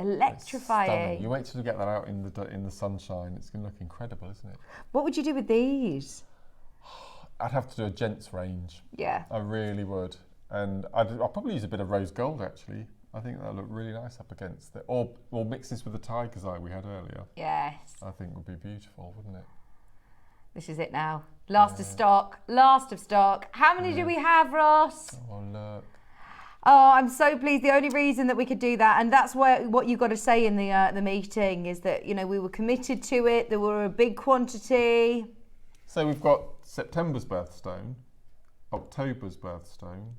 electrifying. You wait till you get that out in the sunshine. It's going to look incredible, isn't it? What would you do with these? I'd have to do a gents range. Yeah. I really would. And I'd probably use a bit of rose gold, actually. I think that'll look really nice up against it. Or mix this with the tiger's eye we had earlier. Yes. I think would be beautiful, wouldn't it? This is it now. Last of stock. How many do we have, Ross? Oh, look. Oh, I'm so pleased. The only reason that we could do that, and that's what you've got to say in the meeting, is that, we were committed to it. There were a big quantity. So we've got September's birthstone, October's birthstone,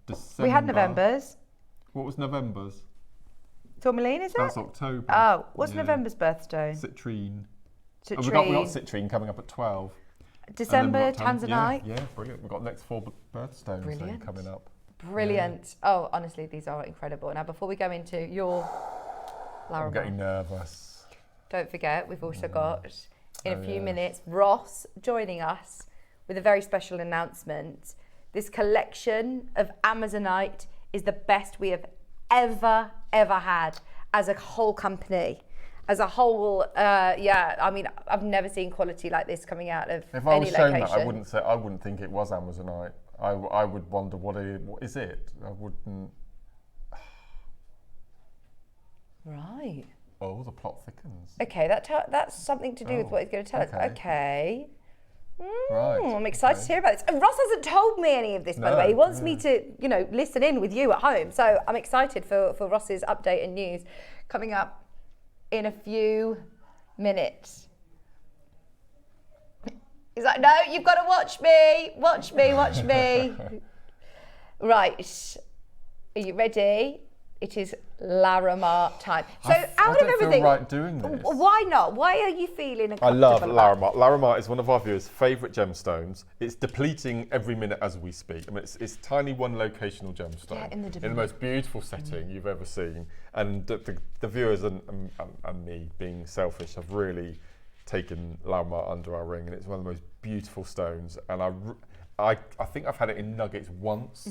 December. We had November's. What was November's? Tourmaline, is it? That's October. Oh, what's November's birthstone? Citrine. Citrine. Oh, we got citrine coming up at 12. December, And then Tanzanite. Yeah, brilliant. We've got the next 4 birthstones then coming up. Brilliant. Yeah. Oh, honestly, these are incredible. Now, before we go into your Larimar, I'm getting nervous. Don't forget, we've also got, in a few minutes, Ross joining us with a very special announcement. This collection of Amazonite is the best we have ever had as a whole company. As a whole, I've never seen quality like this coming out of if I any was shown location. that, I wouldn't think it was Amazonite. I would wonder what is it? I wouldn't. Right. Oh, the plot thickens. Okay, that's something to do with what he's going to tell us. Okay. Right. I'm excited to hear about this. And Ross hasn't told me any of this, by the way. He wants me to, listen in with you at home. So I'm excited for Ross's update and news coming up in a few minutes. He's like, no, you've got to watch me. Watch me, watch me. Right. Are you ready? It is Larimar time. So out of everything, feel right doing this. Why not? Why are you feeling I love about Larimar. Larimar is one of our viewers' favourite gemstones. It's depleting every minute as we speak. I mean, it's tiny one locational gemstone in the most beautiful setting you've ever seen. And the viewers and me, being selfish, have really taken Larimar under our ring, and it's one of the most beautiful stones. And I think I've had it in nuggets once.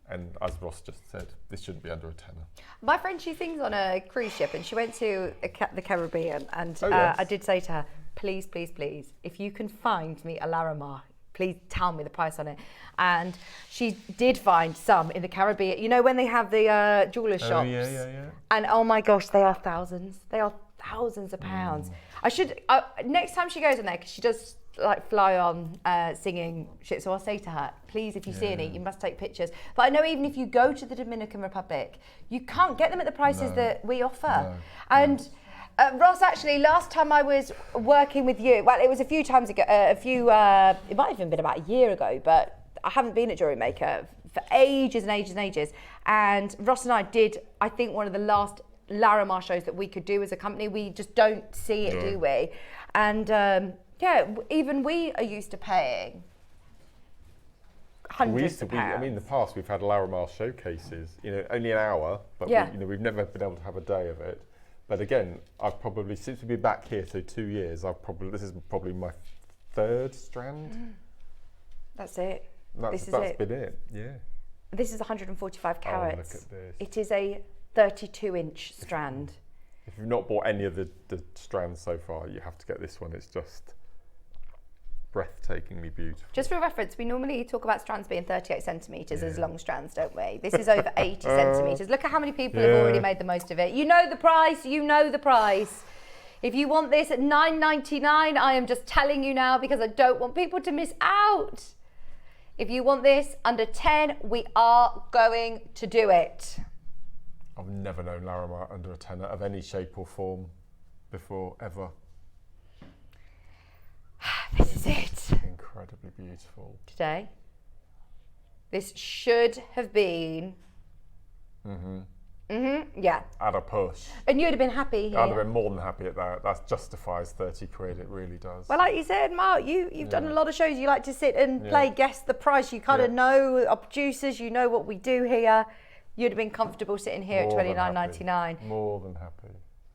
And as Ross just said, this shouldn't be under a tenner. My friend, she sings on a cruise ship, and she went to the Caribbean, and yes. I did say to her, please, please, please, if you can find me a Larimar, please tell me the price on it. And she did find some in the Caribbean. You know when they have the jewellers shops? Yeah. And oh my gosh, they are thousands. They are thousands of pounds. I should, next time she goes on there, because she does like fly on singing shit, so I'll say to her, please, if you see any, you must take pictures. But I know even if you go to the Dominican Republic, you can't get them at the prices that we offer. And Ross, actually, last time I was working with you, well, it was a few times ago, it might have even been about a year ago, but I haven't been at JewelleryMaker for ages and ages and ages. And Ross and I did, I think, one of the last Larimar shows that we could do as a company. We just don't see it, do we? And yeah, even we are used to paying hundreds of pounds. I mean, in the past we've had Larimar showcases, only an hour, but we've never been able to have a day of it. But again, I've probably, since we've been back here, so 2 years, this is probably my third strand. That's it. That's been it, yeah. This is 145 carats. Look at this. It is a 32-inch strand. If you've not bought any of the strands so far, you have to get this one. It's just breathtakingly beautiful. Just for reference, we normally talk about strands being 38 centimetres as long strands, don't we? This is over 80 centimetres. Look at how many people have already made the most of it. You know the price, you know the price. If you want this at $9.99, I am just telling you now because I don't want people to miss out. If you want this under 10, we are going to do it. I've never known Larimar under a tenner of any shape or form before, ever. This is it. Incredibly beautiful. Today, this should have been... yeah. At a push. And you'd have been happy here. I'd have been more than happy at that. That justifies 30 quid, it really does. Well, like you said, Mark, you've done a lot of shows. You like to sit and play guess the price. You kind of know our producers, you know what we do here. You'd have been comfortable sitting here at $29.99. More than happy.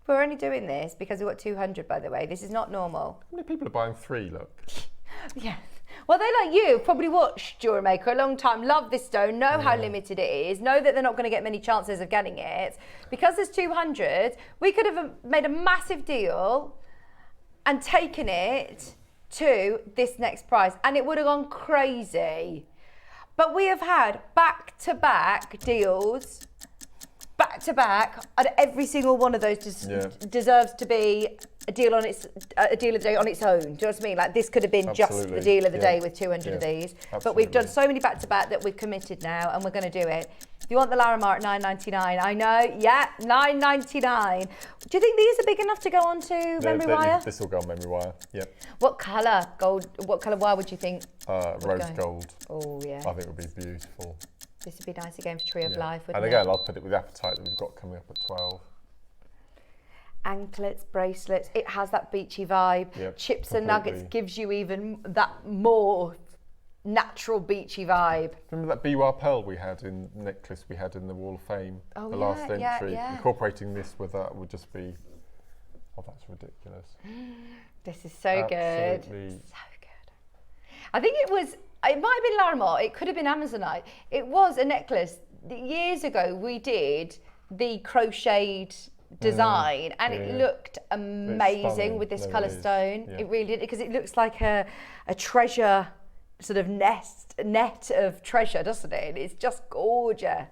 We're only doing this because we've got 200, by the way. This is not normal. How many people are buying 3, look? Yeah. Well, they like you, probably watched JewelleryMaker a long time, love this stone, know how limited it is, know that they're not going to get many chances of getting it. Because there's 200, we could have made a massive deal and taken it to this next price, and it would have gone crazy. But we have had back-to-back deals, back-to-back, and every single one of those deserves to be a deal of the day on its own. Do you know what I mean? Like this could have been just the deal of the day with 200 of these. But we've done so many back-to-back that we've committed now, and we're going to do it. If you want the Larimar at $9.99, I know, $9.99. Do you think these are big enough to go onto memory wire? This will go on memory wire, yep. What colour gold? What colour wire would you think? Rose gold. Oh yeah. I think it would be beautiful. This would be nice again for Tree of Life, wouldn't and it? again, I'll put it with the appetite that we've got coming up at 12. Anklets, bracelets, it has that beachy vibe. Yep, Chips and nuggets gives you even that more natural beachy vibe. Remember that biwa pearl we had in necklace we had in the Wall of Fame? Oh, the last entry. Yeah. Incorporating this with that would just be, oh, that's ridiculous. This is so good. Absolutely. So good. I think it might have been Larimar, it could have been Amazonite. It was a necklace. Years ago we did the crocheted design and it looked amazing with this colour stone. It really did, because it looks like a treasure sort of net of treasure, doesn't it? It's just gorgeous.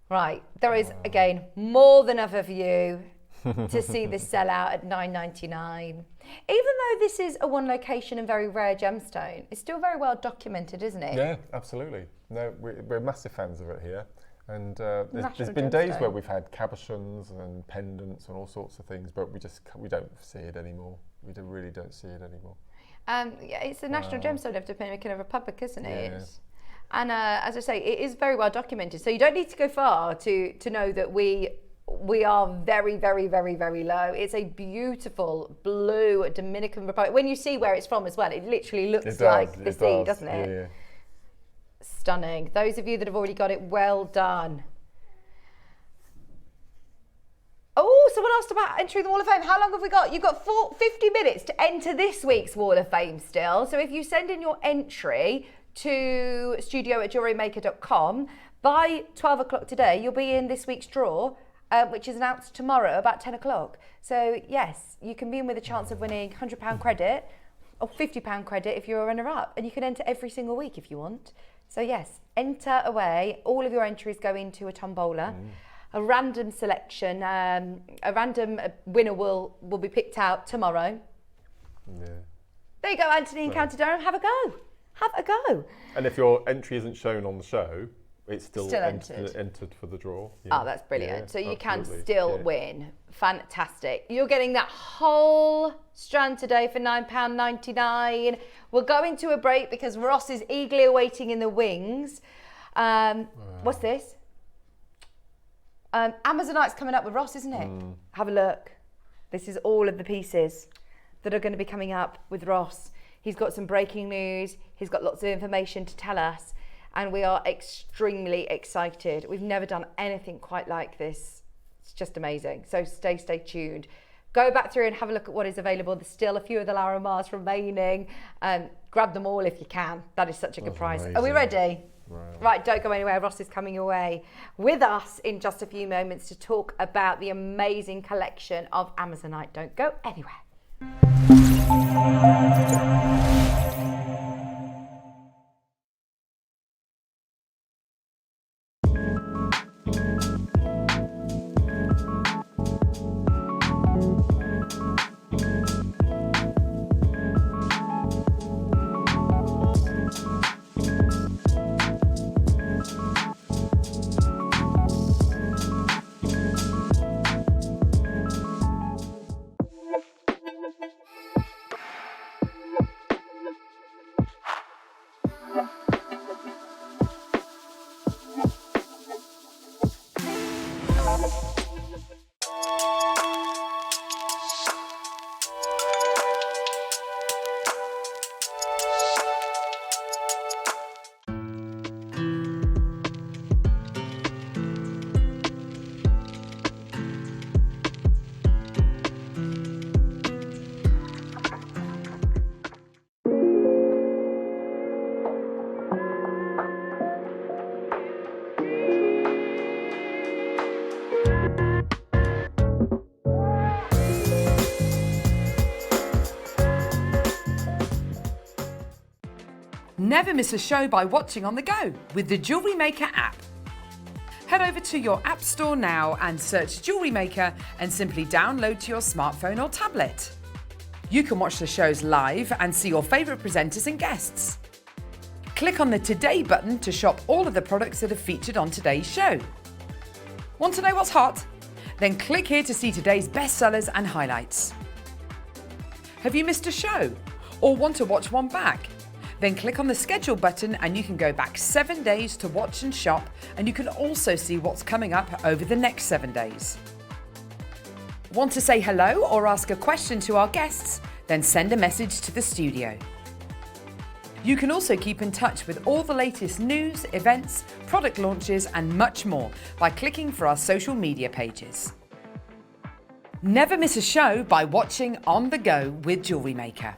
Right, there is again more than enough of you to see this sell out at $9.99. Even though this is a one location and very rare gemstone, it's still very well documented, isn't it? Yeah, absolutely. No, we're massive fans of it here. And there's been days where we've had cabochons and pendants and all sorts of things, but we don't see it anymore. really don't see it anymore. Yeah, it's the National Gemstone of the Dominican Republic, isn't it? Yeah. And as I say, it is very well documented. So you don't need to go far to know that we are very, very, very, very low. It's a beautiful blue Dominican Republic. When you see where it's from as well, it literally looks like the sea, doesn't it? Yeah. Stunning. Those of you that have already got it, well done. Oh, someone asked about entering the Wall of Fame. How long have we got? You've got 50 minutes to enter this week's Wall of Fame still. So if you send in your entry to studio@jewellerymaker.com, by 12 o'clock today, you'll be in this week's draw, which is announced tomorrow about 10 o'clock. So yes, you can be in with a chance of winning £100 credit or £50 credit if you're a runner-up. And you can enter every single week if you want. So yes, enter away. All of your entries go into a tombola. A random selection, a random winner will be picked out tomorrow. Yeah. There you go, Anthony in County Durham. Have a go. Have a go. And if your entry isn't shown on the show, it's still entered. entered for the draw. Yeah. Oh, that's brilliant. Yeah, so you absolutely. can still win. Fantastic. You're getting that whole strand today for £9.99. We're going to a break because Ross is eagerly awaiting in the wings. What's this? Amazonite's coming up with Ross, isn't it? Have a look. This is all of the pieces that are going to be coming up with Ross. He's got some breaking news. He's got lots of information to tell us. And we are extremely excited. We've never done anything quite like this. It's just amazing. So stay tuned. Go back through and have a look at what is available. There's still a few of the Larimars remaining. Grab them all if you can. That is such a good price. amazing. Are we ready? Right, don't go anywhere. Ross is coming your way with us in just a few moments to talk about the amazing collection of Amazonite. Don't go anywhere. Never miss a show by watching on the go with the JewelleryMaker app. Head over to your app store now and search JewelleryMaker and simply download to your smartphone or tablet. You can watch the shows live and see your favourite presenters and guests. Click on the Today button to shop all of the products that are featured on today's show. Want to know what's hot? Then click here to see today's bestsellers and highlights. Have you missed a show or want to watch one back? Then click on the schedule button and you can go back 7 days to watch and shop, and you can also see what's coming up over the next 7 days. Want to say hello or ask a question to our guests? Then send a message to the studio. You can also keep in touch with all the latest news, events, product launches and much more by clicking for our social media pages. Never miss a show by watching On The Go with JewelleryMaker.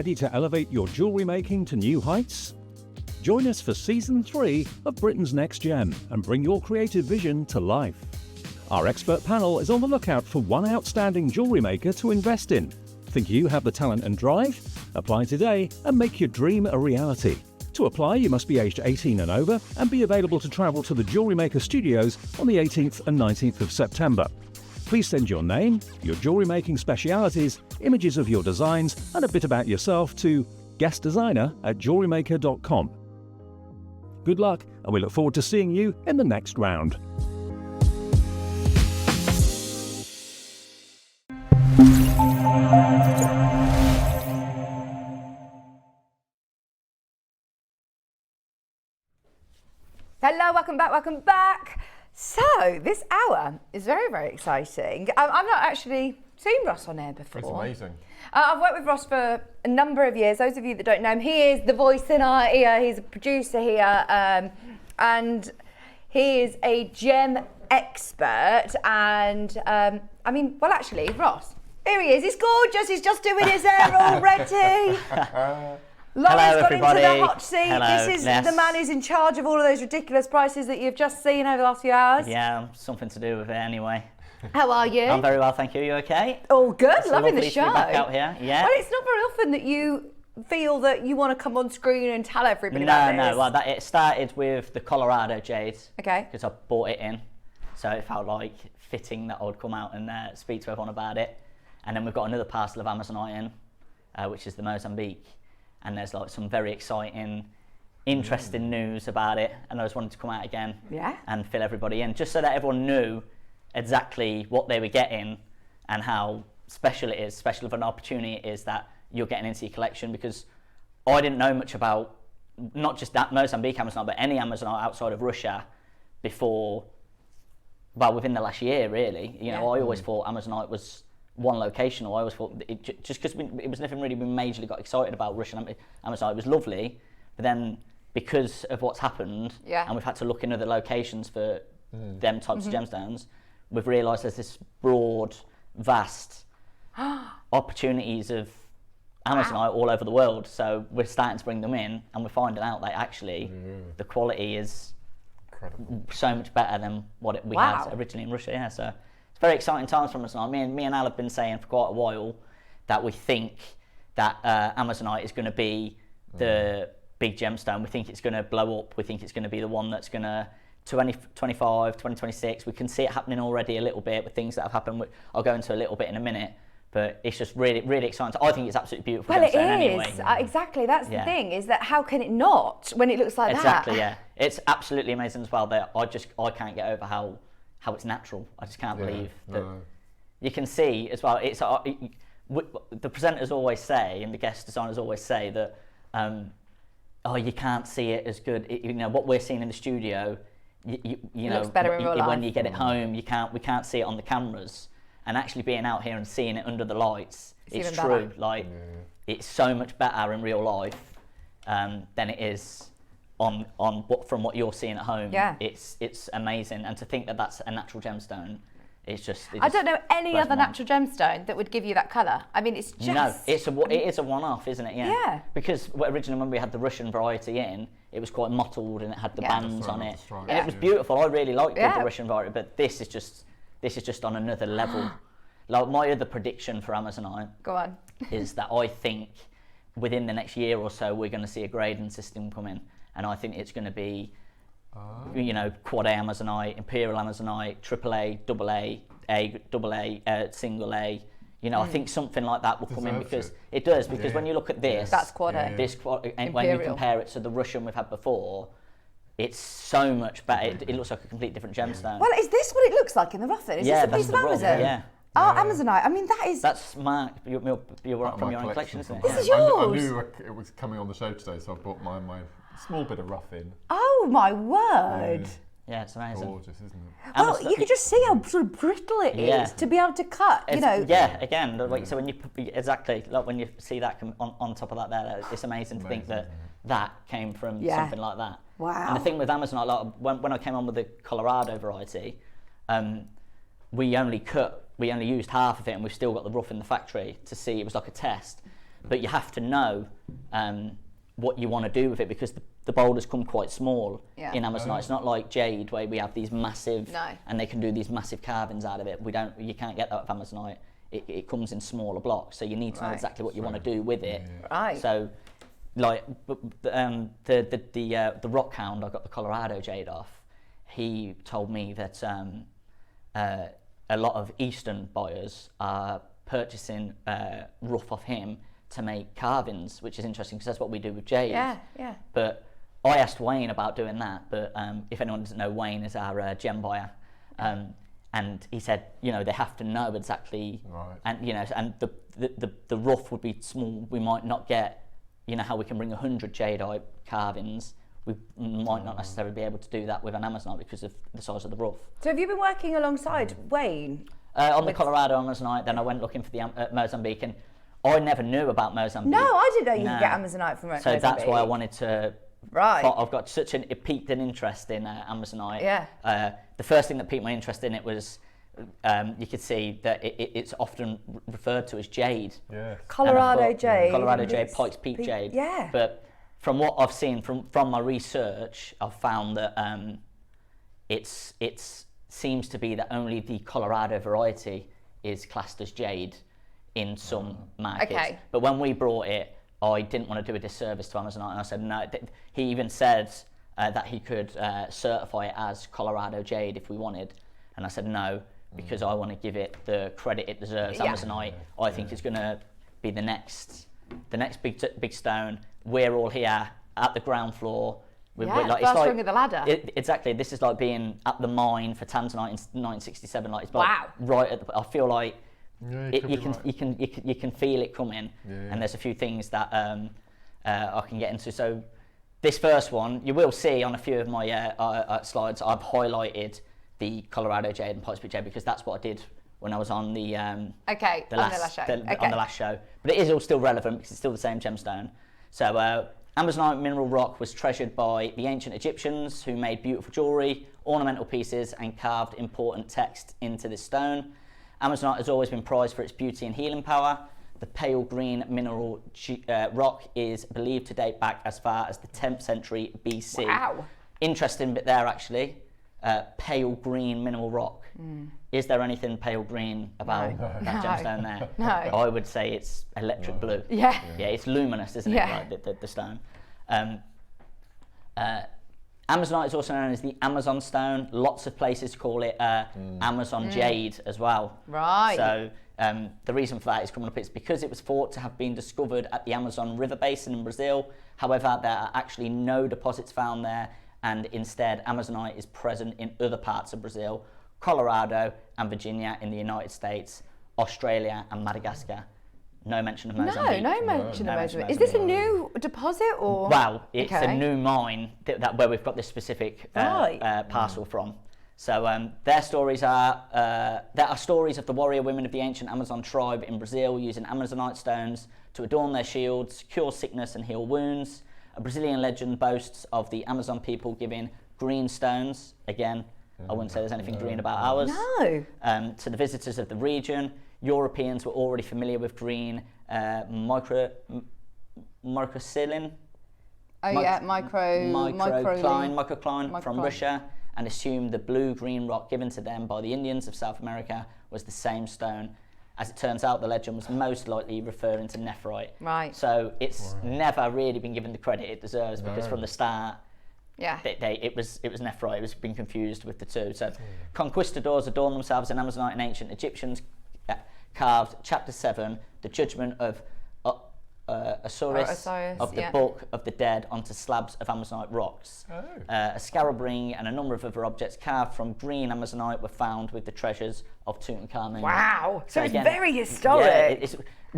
ready to elevate your jewellery making to new heights? Join us for Season 3 of Britain's Next Gem and bring your creative vision to life. Our expert panel is on the lookout for one outstanding jewellery maker to invest in. Think you have the talent and drive? Apply today and make your dream a reality. To apply, you must be aged 18 and over and be available to travel to the JewelleryMaker studios on the 18th and 19th of September. Please send your name, your jewellery making specialities, images of your designs and a bit about yourself to guestdesigner@jewellerymaker.com. Good luck, and we look forward to seeing you in the next round. Hello, welcome back, welcome back. So, this hour is very, very exciting. I've not actually seen Ross on air before. It's amazing. I've worked with Ross for a number of years. Those of you that don't know him, he is the voice in our ear. He's a producer here, and he is a gem expert. And I mean, well, actually, Ross, here he is. He's gorgeous. He's just doing his hair already. Laurie's got into the hot seat. Hello, this is yes. the man who's in charge of all of those ridiculous prices that you've just seen over the last few hours. Yeah, something to do with it anyway. How are you? I'm very well, thank you. You okay? Oh, good. It's Loving the lovely show. to be back out here. Yeah. Well, it's not very often that you feel that you want to come on screen and tell everybody about this. No. Well, it started with the Colorado jade. Okay. Because I bought it in, so it felt like fitting that I would come out and speak to everyone about it. And then we've got another parcel of Amazonite in, which is the Mozambique. And there's like some very exciting, interesting news about it. And I just wanted to come out again and fill everybody in, just so that everyone knew exactly what they were getting and how special it is, special of an opportunity it is that you're getting into your collection. Because I didn't know much about not just that Mozambique Amazonite, but any Amazonite outside of Russia before, well, within the last year, really. You know, I always thought Amazonite was one location, or I always thought it, just because it was nothing really we majorly got excited about Russian Amazonite. It was lovely, but then because of what's happened, and we've had to look in other locations for them types of gemstones, we've realised there's this broad, vast opportunities of Amazonite all over the world. So we're starting to bring them in, and we're finding out that actually the quality is incredible, so much better than what we had originally in Russia. Yeah, so. Very exciting times for Amazonite. Me and Al have been saying for quite a while that we think that Amazonite is going to be the big gemstone. We think it's going to blow up. We think it's going to be the one that's going to 2025, 2026. We can see it happening already a little bit with things that have happened. I'll go into a little bit in a minute, but it's just really, really exciting. I think it's absolutely beautiful. Well, it is. Anyway. Exactly. That's the thing, is that how can it not when it looks like that? Exactly, yeah. It's absolutely amazing as well. That I can't get over how it's natural. I just can't believe that. You can see as well, it's the presenters always say, and the guest designers always say that you can't see it as good. You know what we're seeing in the studio, you know, looks better in real life. When you get it home, we can't see it on the cameras, and actually being out here and seeing it under the lights, it's true. Like it's so much better in real life than it is from what you're seeing at home. It's amazing, and to think that that's a natural gemstone, I don't know any other natural gemstone that would give you that colour. I mean, it's just it is a one-off, isn't it? Yeah. Because originally when we had the Russian variety in, it was quite mottled and it had the bands on it, and it was beautiful. I really liked the Russian variety, but this is just on another level. Like my other prediction for Amazonite, go on, is that I think within the next year or so we're going to see a grading system come in. And I think it's going to be, you know, quad A Amazonite, imperial Amazonite, triple A, double A, double A, single A. You know, I think something like that will come in because it does. Because when you look at this, that's quad A. This quad, and when you compare it to the Russian we've had before, it's so much better. It looks like a completely different gemstone. Well, is this what it looks like in the rough then? Is this a piece of Amazon? Yeah. Oh, Amazonite. I mean, that's Mark. You're from your own collection, isn't it? This is yours. I knew it was coming on the show today, so I bought my small bit of rough in. Oh my word! Yeah, it's amazing. Gorgeous, isn't it? Well, you can just see how sort of brittle it is to be able to cut. You know. Yeah, again, like, so when you when you see that on top of that, there, it's amazing to think that came from something like that. Wow. And the thing with Amazonite, like when I came on with the Colorado variety, we only used half of it, and we've still got the rough in the factory to see. It was like a test. but you have to know what you want to do with it, because the boulders come quite small in Amazonite. It's not like jade where we have these massive, and they can do these massive carvings out of it. You can't get that with Amazonite. It comes in smaller blocks, so you need to know exactly what you want to do with it. Right. So, like the rock hound I got the Colorado jade off, he told me that a lot of Eastern buyers are purchasing rough off him to make carvings, which is interesting because that's what we do with jade. Yeah. But I asked Wayne about doing that, but if anyone doesn't know, Wayne is our gem buyer. And he said, you know, they have to know exactly, and you know, and the rough would be small. We might not get, you know, how we can bring 100 jadeite carvings. We might not necessarily be able to do that with an Amazonite because of the size of the rough. So have you been working alongside Wayne? On the Colorado Amazonite, then I went looking for the Mozambique, and I never knew about Mozambique. No, I didn't know you could get Amazonite from Mozambique. So that's why I wanted to. Right. I've got it piqued an interest in Amazonite. Yeah. The first thing that piqued my interest in it was you could see that it's often referred to as jade. Yeah. Colorado jade. Colorado jade, Pikes Peak jade. Yeah. But from what I've seen from my research, I've found that it seems to be that only the Colorado variety is classed as jade in some markets. Okay. But when we brought it, I didn't want to do a disservice to Amazonite, and I said no. He even said that he could certify it as Colorado jade if we wanted, and I said no, because I want to give it the credit it deserves. Amazonite, I think, is going to be the next big stone. We're all here at the ground floor. We're like, first rung of the ladder. Exactly. This is like being at the mine for tanzanite in 1967. Like, it's like Wow. right at the. I feel like. Yeah, you can feel it coming, and there's a few things that I can get into. So this first one, you will see on a few of my slides, I've highlighted the Colorado jade and Pikes Peak jade because that's what I did when I was on the on the last show. on the last show. But it is all still relevant because it's still the same gemstone. So Amazonite mineral rock was treasured by the ancient Egyptians, who made beautiful jewellery, ornamental pieces, and carved important text into this stone. Amazonite has always been prized for its beauty and healing power. The pale green mineral rock is believed to date back as far as the 10th century BC. Wow. Interesting bit there, actually. Pale green mineral rock. Is there anything pale green about that gemstone there? No. I would say it's electric blue. Yeah. Yeah, it's luminous, isn't Yeah. it, like the stone? Amazonite is also known as the Amazon stone. Lots of places call it Amazon jade as well. Right. So the reason for that is coming up. It's because it was thought to have been discovered at the Amazon River basin in Brazil. However, there are actually no deposits found there, and instead Amazonite is present in other parts of Brazil, Colorado and Virginia in the United States, Australia and Madagascar. No mention of Mozambique. No mention of No Mozambique. Is this a new deposit or? Well, it's Okay. a new mine that where we've got this specific Right. parcel from. So there are stories of the warrior women of the ancient Amazon tribe in Brazil using Amazonite stones to adorn their shields, cure sickness and heal wounds. A Brazilian legend boasts of the Amazon people giving green stones. Again, I wouldn't say there's anything green about ours. No. To the visitors of the region. Europeans were already familiar with green microcilin. Microcline from Russia, and assumed the blue-green rock given to them by the Indians of South America was the same stone. As it turns out, the legend was most likely referring to nephrite. Right. So it's never really been given the credit it deserves because from the start, it was nephrite. It was being confused with the two. So conquistadors adorned themselves in Amazonite, and ancient Egyptians carved Chapter 7, the judgment of Osiris of the Book of the Dead onto slabs of Amazonite rocks. A scarab ring and a number of other objects carved from green Amazonite were found with the treasures of Tutankhamun. Wow. So it's again, very historic. Yeah, it's,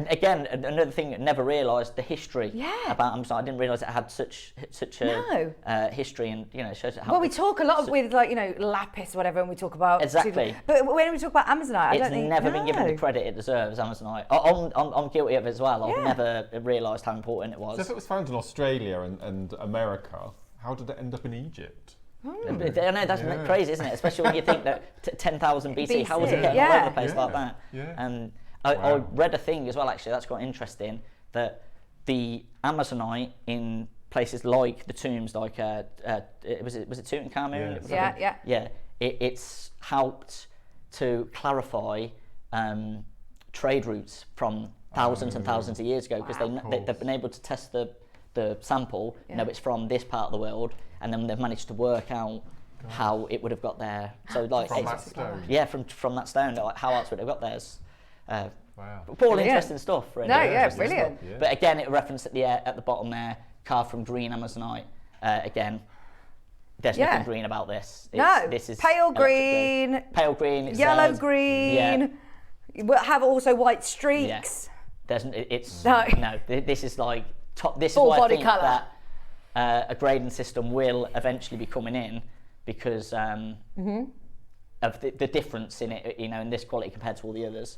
again, another thing, I never realised the history about Amazonite. I didn't realise it had such a history, and it shows how. Well, we talk a lot with lapis or whatever, and we talk about exactly. But when we talk about Amazonite, I don't think it's never been given the credit it deserves. Amazonite. I'm guilty of it as well. I've never realised how important it was. So if it was found in Australia and America, how did it end up in Egypt? I know, that's crazy, isn't it? Especially when you think that 10,000 BC, how was it getting all over the place like that? Yeah. I read a thing as well, actually, that's quite interesting, that the Amazonite in places like the tombs, like was it Tutankhamun? Yeah. It's helped to clarify trade routes from thousands and thousands of years ago, because they've been able to test the sample, know it's from this part of the world, and then they've managed to work out how it would have got there. So like From that stone? Yeah, from that stone, like how else would it have got there? Wow. All interesting stuff, really. No, yeah, brilliant. Yeah. But again, it referenced at the bottom there, carved from green Amazonite. Again, there's nothing green about this. This is pale electric green, blue. Pale green, it yellow says. green. Yeah. We'll have also white streaks. There's it's No. This is like top. This Full is why body I think colour. that a grading system will eventually be coming in, because of the difference in it, in this quality compared to all the others.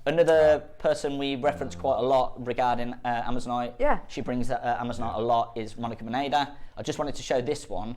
Another person we reference quite a lot regarding Amazonite, she brings Amazonite a lot, is Monica Beneda. I just wanted to show this one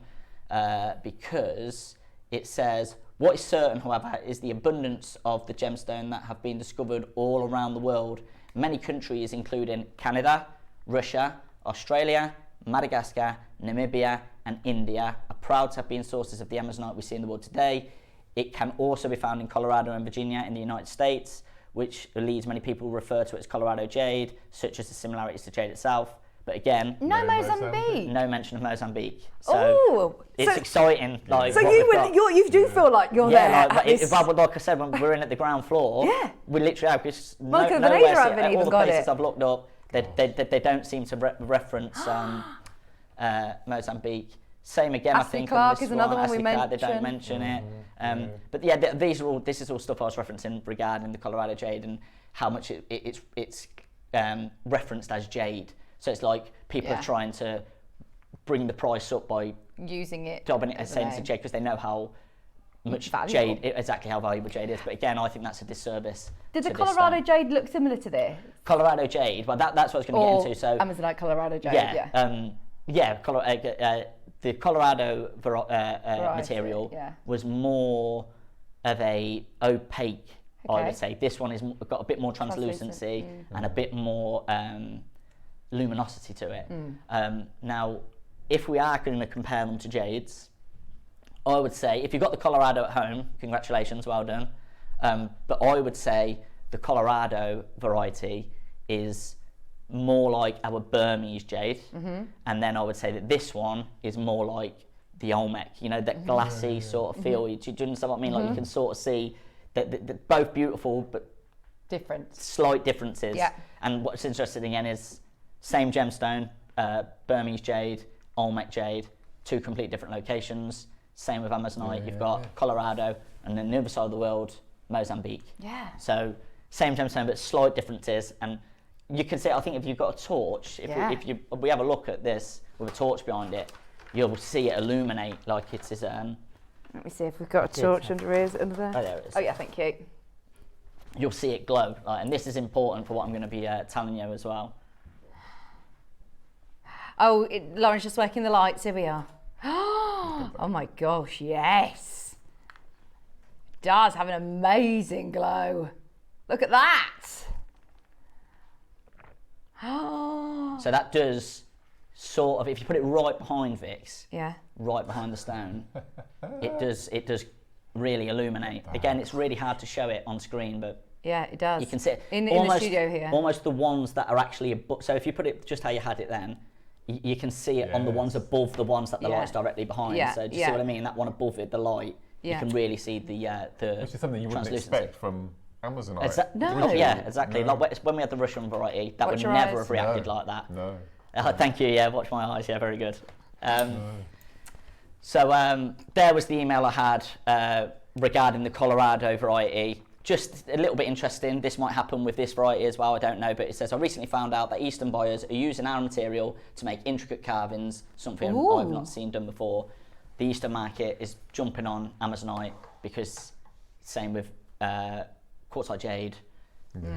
because it says, what is certain, however, is the abundance of the gemstone that have been discovered all around the world. Many countries, including Canada, Russia, Australia, Madagascar, Namibia, and India, are proud to have been sources of the Amazonite we see in the world today. It can also be found in Colorado and Virginia in the United States, which leads many people to refer to it as Colorado jade, such as the similarities to jade itself. But again, No Mozambique. no mention of Mozambique. So it's exciting. Like, So you do feel like you're there. Like I said, when we're in at the ground floor, we literally have this. Monica Beneda haven't even all the got places it. I've looked up, they don't seem to reference Mozambique. Same again, Ashley I think. Clark on this is another one we Ashley Clark, they don't mentioned. mention it. But yeah, this is all stuff I was referencing regarding the Colorado jade and how much it's referenced as jade. So it's like people are trying to bring the price up by using it, dubbing it as saying it's a jade, because they know how much valuable. exactly how valuable jade is. But again, I think that's a disservice. Did the to Colorado this, jade look similar to this? Colorado jade? Well, that's what I was going to get into. So Amazonite Colorado jade. The Colorado material was more of a opaque, I would say. This one has got a bit more translucency and a bit more luminosity to it. Now, if we are going to compare them to jades, I would say, if you've got the Colorado at home, congratulations, well done. But I would say the Colorado variety is more like our Burmese jade, and then I would say that this one is more like the Olmec, that glassy sort of feel. Do you understand what I mean? Like you can sort of see that they're both beautiful, but slight differences. Yeah. And what's interesting again is same gemstone, Burmese jade, Olmec jade, two complete different locations. Same with Amazonite. You've got Colorado, and then the other side of the world, Mozambique. Yeah. So same gemstone, but slight differences. And you can see, I think if you've got a torch, if we have a look at this with a torch behind it, you'll see it illuminate like it is. Let me see if we've got a torch under there. Oh, there it is. Oh yeah, thank you. You'll see it glow, and this is important for what I'm going to be telling you as well. Oh, Lauren's just working the lights. Here we are. Oh my gosh, yes. It does have an amazing glow. Look at that. So that does sort of, if you put it right behind Vix, right behind the stone, it does really illuminate. Again, it's really hard to show it on screen, but yeah, it does. You can see it in the studio here. Almost the ones that are actually above. So if you put it just how you had it then, you can see it on the ones above the ones that the light's directly behind. So do you see what I mean? That one above it, the light, you can really see the which is something you wouldn't expect from Amazonite. Exactly. Like when we had the Russian variety, that would never have reacted like that. No. Thank you. Yeah, watch my eyes. Yeah, very good. So there was the email I had regarding the Colorado variety. Just a little bit interesting. This might happen with this variety as well. I don't know, but it says I recently found out that Eastern buyers are using our material to make intricate carvings, something I've not seen done before. The Eastern market is jumping on Amazonite because same with quartzite jade,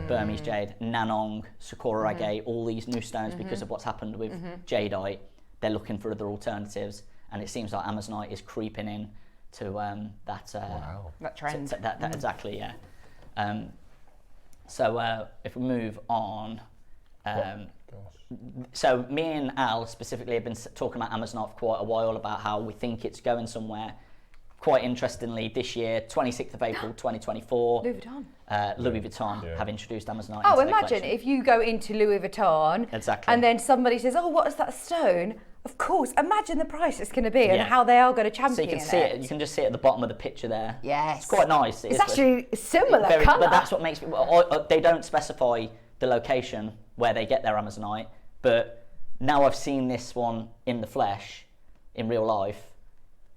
Burmese jade, Nanong, Sakura agate, all these new stones because of what's happened with jadeite. They're looking for other alternatives, and it seems like Amazonite is creeping in to that trend. Exactly, yeah. So if we move on So me and Al specifically have been talking about Amazonite for quite a while, about how we think it's going somewhere. Quite interestingly, this year, 26th of April 2024, Louis Vuitton. Louis Vuitton have introduced Amazonite. Oh, into their imagine collection. if you go into Louis Vuitton and then somebody says, oh, what is that stone? Of course, imagine the price it's going to be and how they are going to champion So you can see it. You can just see it at the bottom of the picture there. Yes. It's quite nice. It's actually a similar colour. But that's what makes me... they don't specify the location where they get their Amazonite, but now I've seen this one in the flesh, in real life,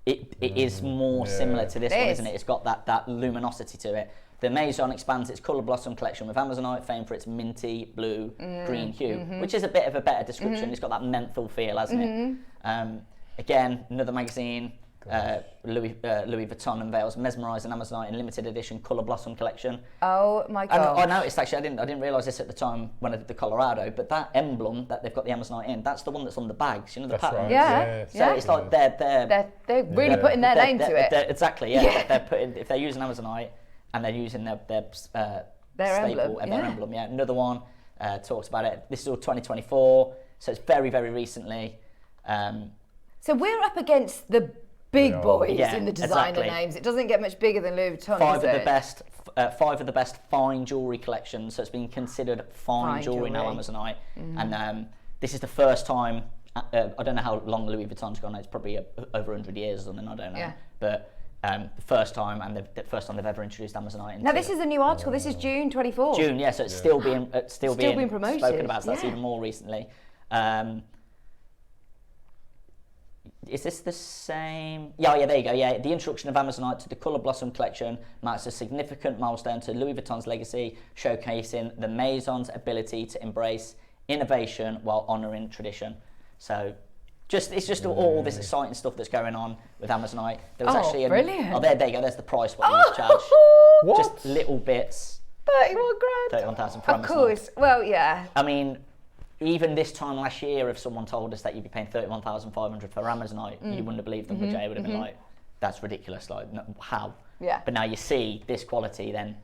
it is more similar to this one, isn't it? It's got that luminosity to it. The Maison expands its colour blossom collection with Amazonite, famed for its minty blue green hue, which is a bit of a better description. It's got that menthol feel, hasn't it? Again, another magazine, Louis Vuitton unveils mesmerising Amazonite in limited edition colour blossom collection. Oh my And god! I noticed, actually, I didn't realise this at the time when I did the Colorado, but that emblem that they've got the Amazonite in, that's the one that's on the bags. You know, the pattern. Right. Yeah. So it's like They're really putting their name to it. Exactly, yeah. They're putting, if they're using Amazonite and they're using their staple, emblem, their emblem. Yeah. Another one talks about it. This is all 2024, so it's very, very recently. So we're up against the big boys Yeah, in the designer exactly. names. It doesn't get much bigger than Louis Vuitton. Five is of the best fine jewellery collections. So it's been considered fine jewellery now, jewellery. Amazonite. And this is the first time. I don't know how long Louis Vuitton's gone. It's probably over 100 years or something. I don't know. Yeah. But the first time, and the first time they've ever introduced Amazonite. Into Now this is a new article. This is June 24. June, yeah. So it's still being being promoted, spoken about. So that's yeah. even more recently. Is this the same? Yeah, there you go. Yeah, the introduction of Amazonite to the Colour Blossom collection marks a significant milestone to Louis Vuitton's legacy, showcasing the Maison's ability to embrace innovation while honouring tradition. So, it's just all this exciting stuff that's going on with Amazonite. There was actually brilliant. There you go. There's the price what you charge. What? Just little bits. 31 grand. 31,000 for Of Amazonite. course. Well, yeah. I mean, even this time last year, if someone told us that you'd be paying 31,500 for Amazonite, you wouldn't have believed them, would you? It would have been like, that's ridiculous. Like, no, how? Yeah. But now you see this quality, then.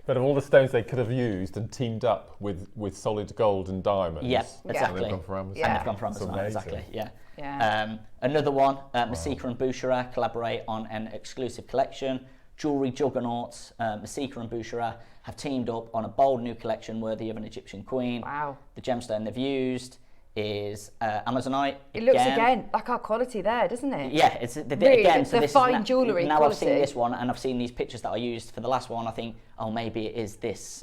But of all the stones they could have used and teamed up with solid gold and diamonds, Yeah, and exactly. they've gone for Amazon. Yeah. And they've gone for That's Amazonite, amazing. exactly. Yeah. Yeah. Another one, Masika and Boucherat collaborate on an exclusive collection. Jewellery juggernauts, Masika and Boucherat, have teamed up on a bold new collection worthy of an Egyptian queen. Wow. The gemstone they've used is Amazonite. It looks again like our quality there, doesn't it? Yeah, it's Really, again. it's So the this fine is jewellery Now quality. I've seen this one, and I've seen these pictures that I used for the last one. I think, oh, maybe it is this.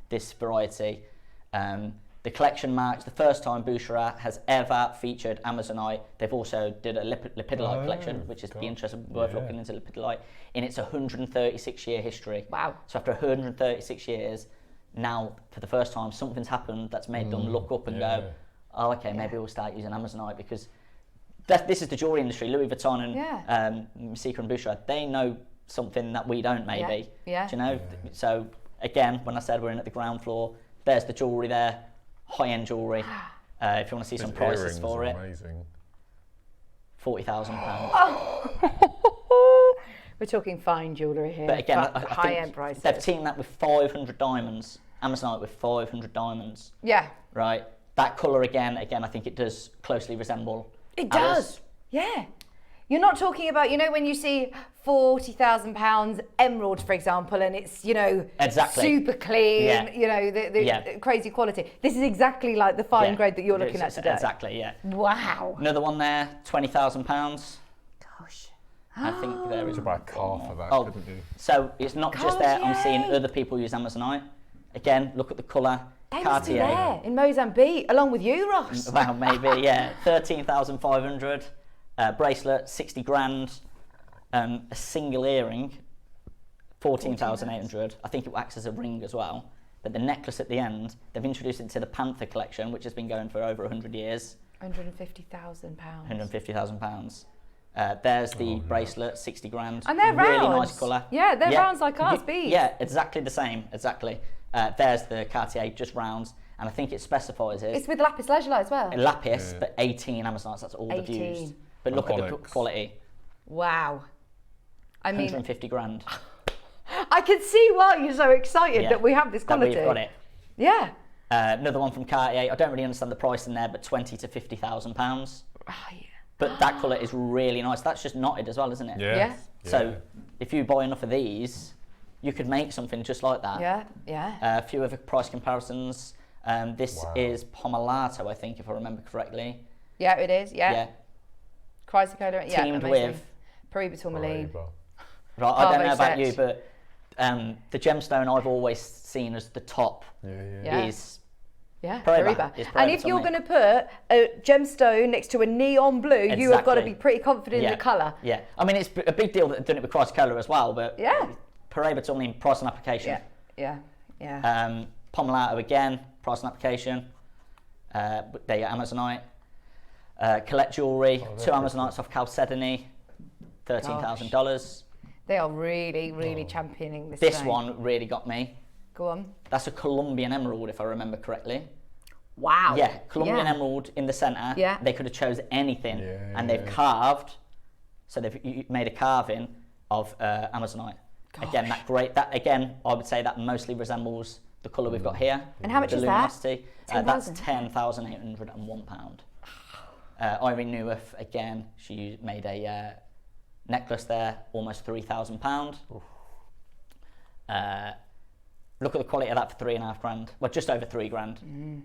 This variety. The collection marks the first time Boucherat has ever featured Amazonite. They've also did a lepidolite collection, which is the interest worth looking into lepidolite in its 136-year history. Wow. So after 136 years, now for the first time, something's happened that's made them look up and go, oh, okay, maybe we'll start using Amazonite, because this is the jewellery industry. Louis Vuitton and Masika and Boucherat, they know something that we don't, maybe. Yeah. Do you know? So again, when I said we're in at the ground floor, there's the jewellery there, high-end jewellery. If you want to see some prices for it, Amazing. £40,000. We're talking fine jewellery here. But again, I high-end think prices. they've teamed that with 500 diamonds. Amazonite with 500 diamonds. Yeah. Right. That colour again, I think it does closely resemble. It ours. does. Yeah. You're not talking about, when you see £40,000 emerald, for example, and it's, Exactly. super clean, Yeah. the crazy quality. This is exactly like the fine grade that you're looking at today. Exactly, yeah. Wow. Another one there, £20,000. Gosh. I think there is. You buy a car for that, Oh, couldn't you? so it's not just there. I'm seeing Cartier. other people use Amazonite. Again, look at the colour. They must be Cartier. there in Mozambique, along with you, Ross. Well, maybe, yeah. 13,500. Bracelet, 60 grand. A single earring, 14,800. I think it acts as a ring as well. But the necklace at the end, they've introduced it to the Panther collection, which has been going for over 100 years. £150,000. £150,000. There's the bracelet, 60 grand. And they're really rounds. nice colour. Yeah, they're rounds like ours, beads. Yeah, exactly the same, exactly. There's the Cartier, just rounds. And I think it specifies it. It's with lapis lazuli as well. Lapis, but 18 Amazonites, that's all they've 18. used. But look at the Onyx. quality. Wow. I mean, 150 grand. I can see why you're so excited Yeah, that we have this that quality. we've got it. Yeah. Another one from Cartier. I don't really understand the price in there, but £20,000 to £50,000. Oh, yeah. But that colour is really nice. That's just knotted as well, isn't it? Yeah. So if you buy enough of these, you could make something just like that. Yeah, yeah. A few other price comparisons. This is Pomelato, I think, if I remember correctly. Yeah, it is. Yeah. Yeah. Chrysocolla. Yeah. Teamed amazing. with. Periba tourmaline. Right, I don't know about set. you, but the gemstone I've always seen as the top Yeah. is Yeah, Periba. Periba. And if you're going to put a gemstone next to a neon blue, you have got to be pretty confident in the colour. Yeah, I mean, it's a big deal that they've done it with Chrysocolla as well, but yeah. Periba tourmaline, price and application. Yeah, yeah. Pomelato again, price and application. There you go, Amazonite. Collect Jewellery, 2 Amazonites off Chalcedony, $13,000. They are really, really championing this. This stone. one really got me. Go on. That's a Colombian emerald, if I remember correctly. Wow. Yeah, Colombian emerald in the centre. Yeah. They could have chose anything, and they've carved. So they've made a carving of Amazonite. Gosh. Again, that again, I would say that mostly resembles the colour we've got here. And how much the is that? luminosity. That's £10,801. Irene Neweth, again, she made a necklace there, almost £3,000. Look at the quality of that for £3,500. Well, just over £3,000.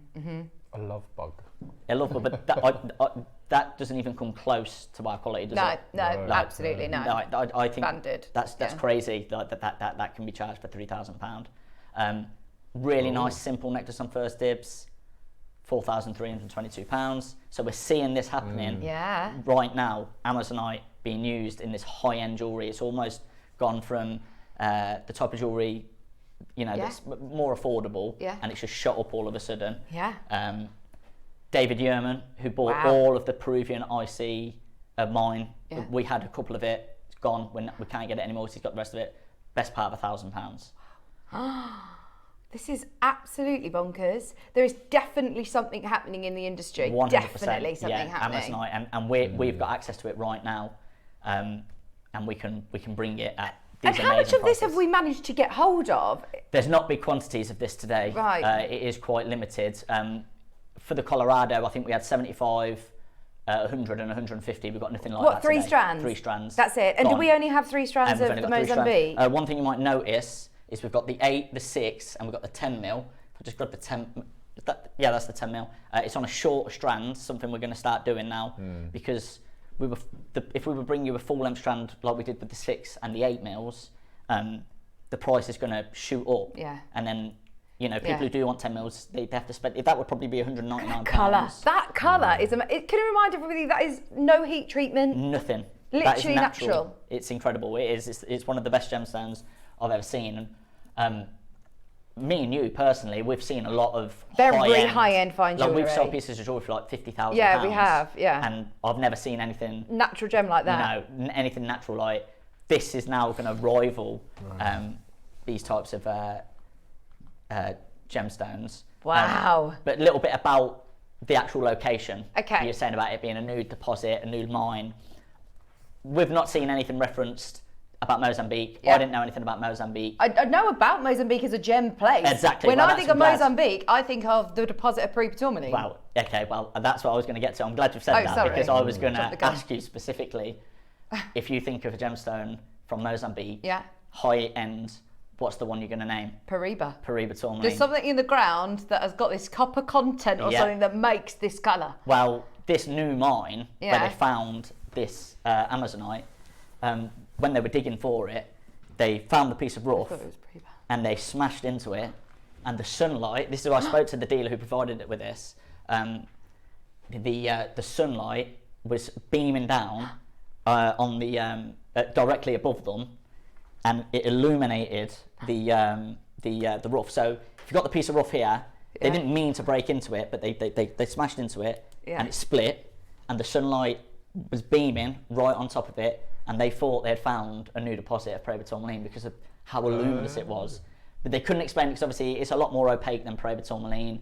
I love bug. I love it, but that doesn't even come close to our quality, does it? No, absolutely no. I think Banded. that's crazy that can be charged for £3,000. Really nice, simple necklace on First Dibs, £4,322. So we're seeing this happening right now. Amazonite being used in this high-end jewellery. It's almost gone from the type of jewellery, that's more affordable, and it's just shot up all of a sudden. Yeah. David Yerman, who bought all of the Peruvian IC of mine. Yeah. We had a couple of it. It's gone. We can't get it anymore. So he's got the rest of it. Best part of £1,000. This is absolutely bonkers. There is definitely something happening in the industry. 100%, definitely something happening. Amazonite, and we've got access to it right now, and we can bring it at these And how much of prices. this have we managed to get hold of? There's not big quantities of this today. Right. It is quite limited. For the Colorado, I think we had 75, 100 and 150. We've got nothing like that What, 3 today. strands? 3 strands. That's it. And do we only have 3 strands We've of only the got 3 strands. Mozambique? One thing you might notice is we've got the 8, the 6, and we've got the 10 mil. If I just grab the 10, that's the 10 mil. It's on a short strand, something we're going to start doing now, because if we were bringing you a full length strand like we did with the 6 and the 8 mils, the price is going to shoot up. Yeah. And then, people who do want 10 mils, they have to spend, that would probably be £199. That colour is, can you remind everybody that is no heat treatment? Nothing. Literally that is natural. It's incredible. It is. It's one of the best gemstones I've ever seen. And me and you personally, we've seen a lot of Very high-end fine like jewellery. We've sold pieces of jewellery for like £50,000. Yeah, we have. Yeah. And I've never seen anything Natural gem like that. anything natural like this is now going to rival these types of gemstones. Wow. But a little bit about the actual location. Okay. You're saying about it being a nude deposit, a nude mine. We've not seen anything referenced about Mozambique. Yeah. I didn't know anything about Mozambique. I know about Mozambique as a gem place. Exactly. When Well, I that's think of glad. Mozambique, I think of the deposit of Periba tourmaline. Well, okay, that's what I was going to get to. I'm glad you've said that, sorry. because I was going Jumped the to gun. ask you specifically, if you think of a gemstone from Mozambique, high end, what's the one you're going to name? Periba. Periba tourmaline. There's something in the ground that has got this copper content or something that makes this colour. Well, this new mine, where they found this Amazonite, when they were digging for it, they found the piece of rough and they smashed into it, and the sunlight, this is why I spoke to the dealer who provided it with this, the sunlight was beaming down on the directly above them, and it illuminated the rough. So if you got the piece of rough here, they didn't mean to break into it, but they smashed into it and it split, and the sunlight was beaming right on top of it, and they thought they had found a new deposit of Periba tourmaline because of how luminous it was. But they couldn't explain it because obviously it's a lot more opaque than Periba tourmaline,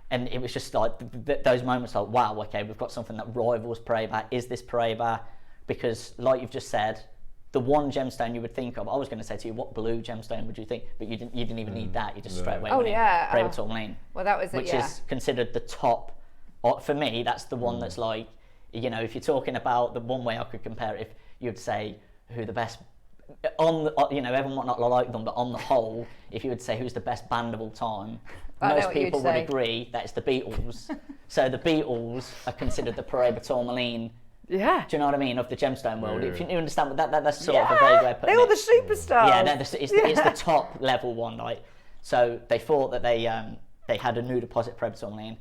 and it was just like those moments like, wow, okay, we've got something that rivals Periba. Is this Periba? Because like you've just said, the one gemstone you would think of. I was going to say to you, what blue gemstone would you think? But you didn't even need that. You just straight away went in Paraiba tourmaline. Well, that was it, which is considered the top. For me, that's the one that's like, you know, if you're talking about the one way I could compare it, if you'd say who the best, you know, everyone might not like them, but on the whole, if you would say who's the best band of all time, most people would agree that it's the Beatles. So the Beatles are considered the Paraiba tourmaline. Yeah. Do you know what I mean? Of the gemstone world. If you understand that's sort of a vague way of putting it. They're all the superstars. Yeah, it's the top level one, right? So they thought that they had a new deposit Paraiba tourmaline.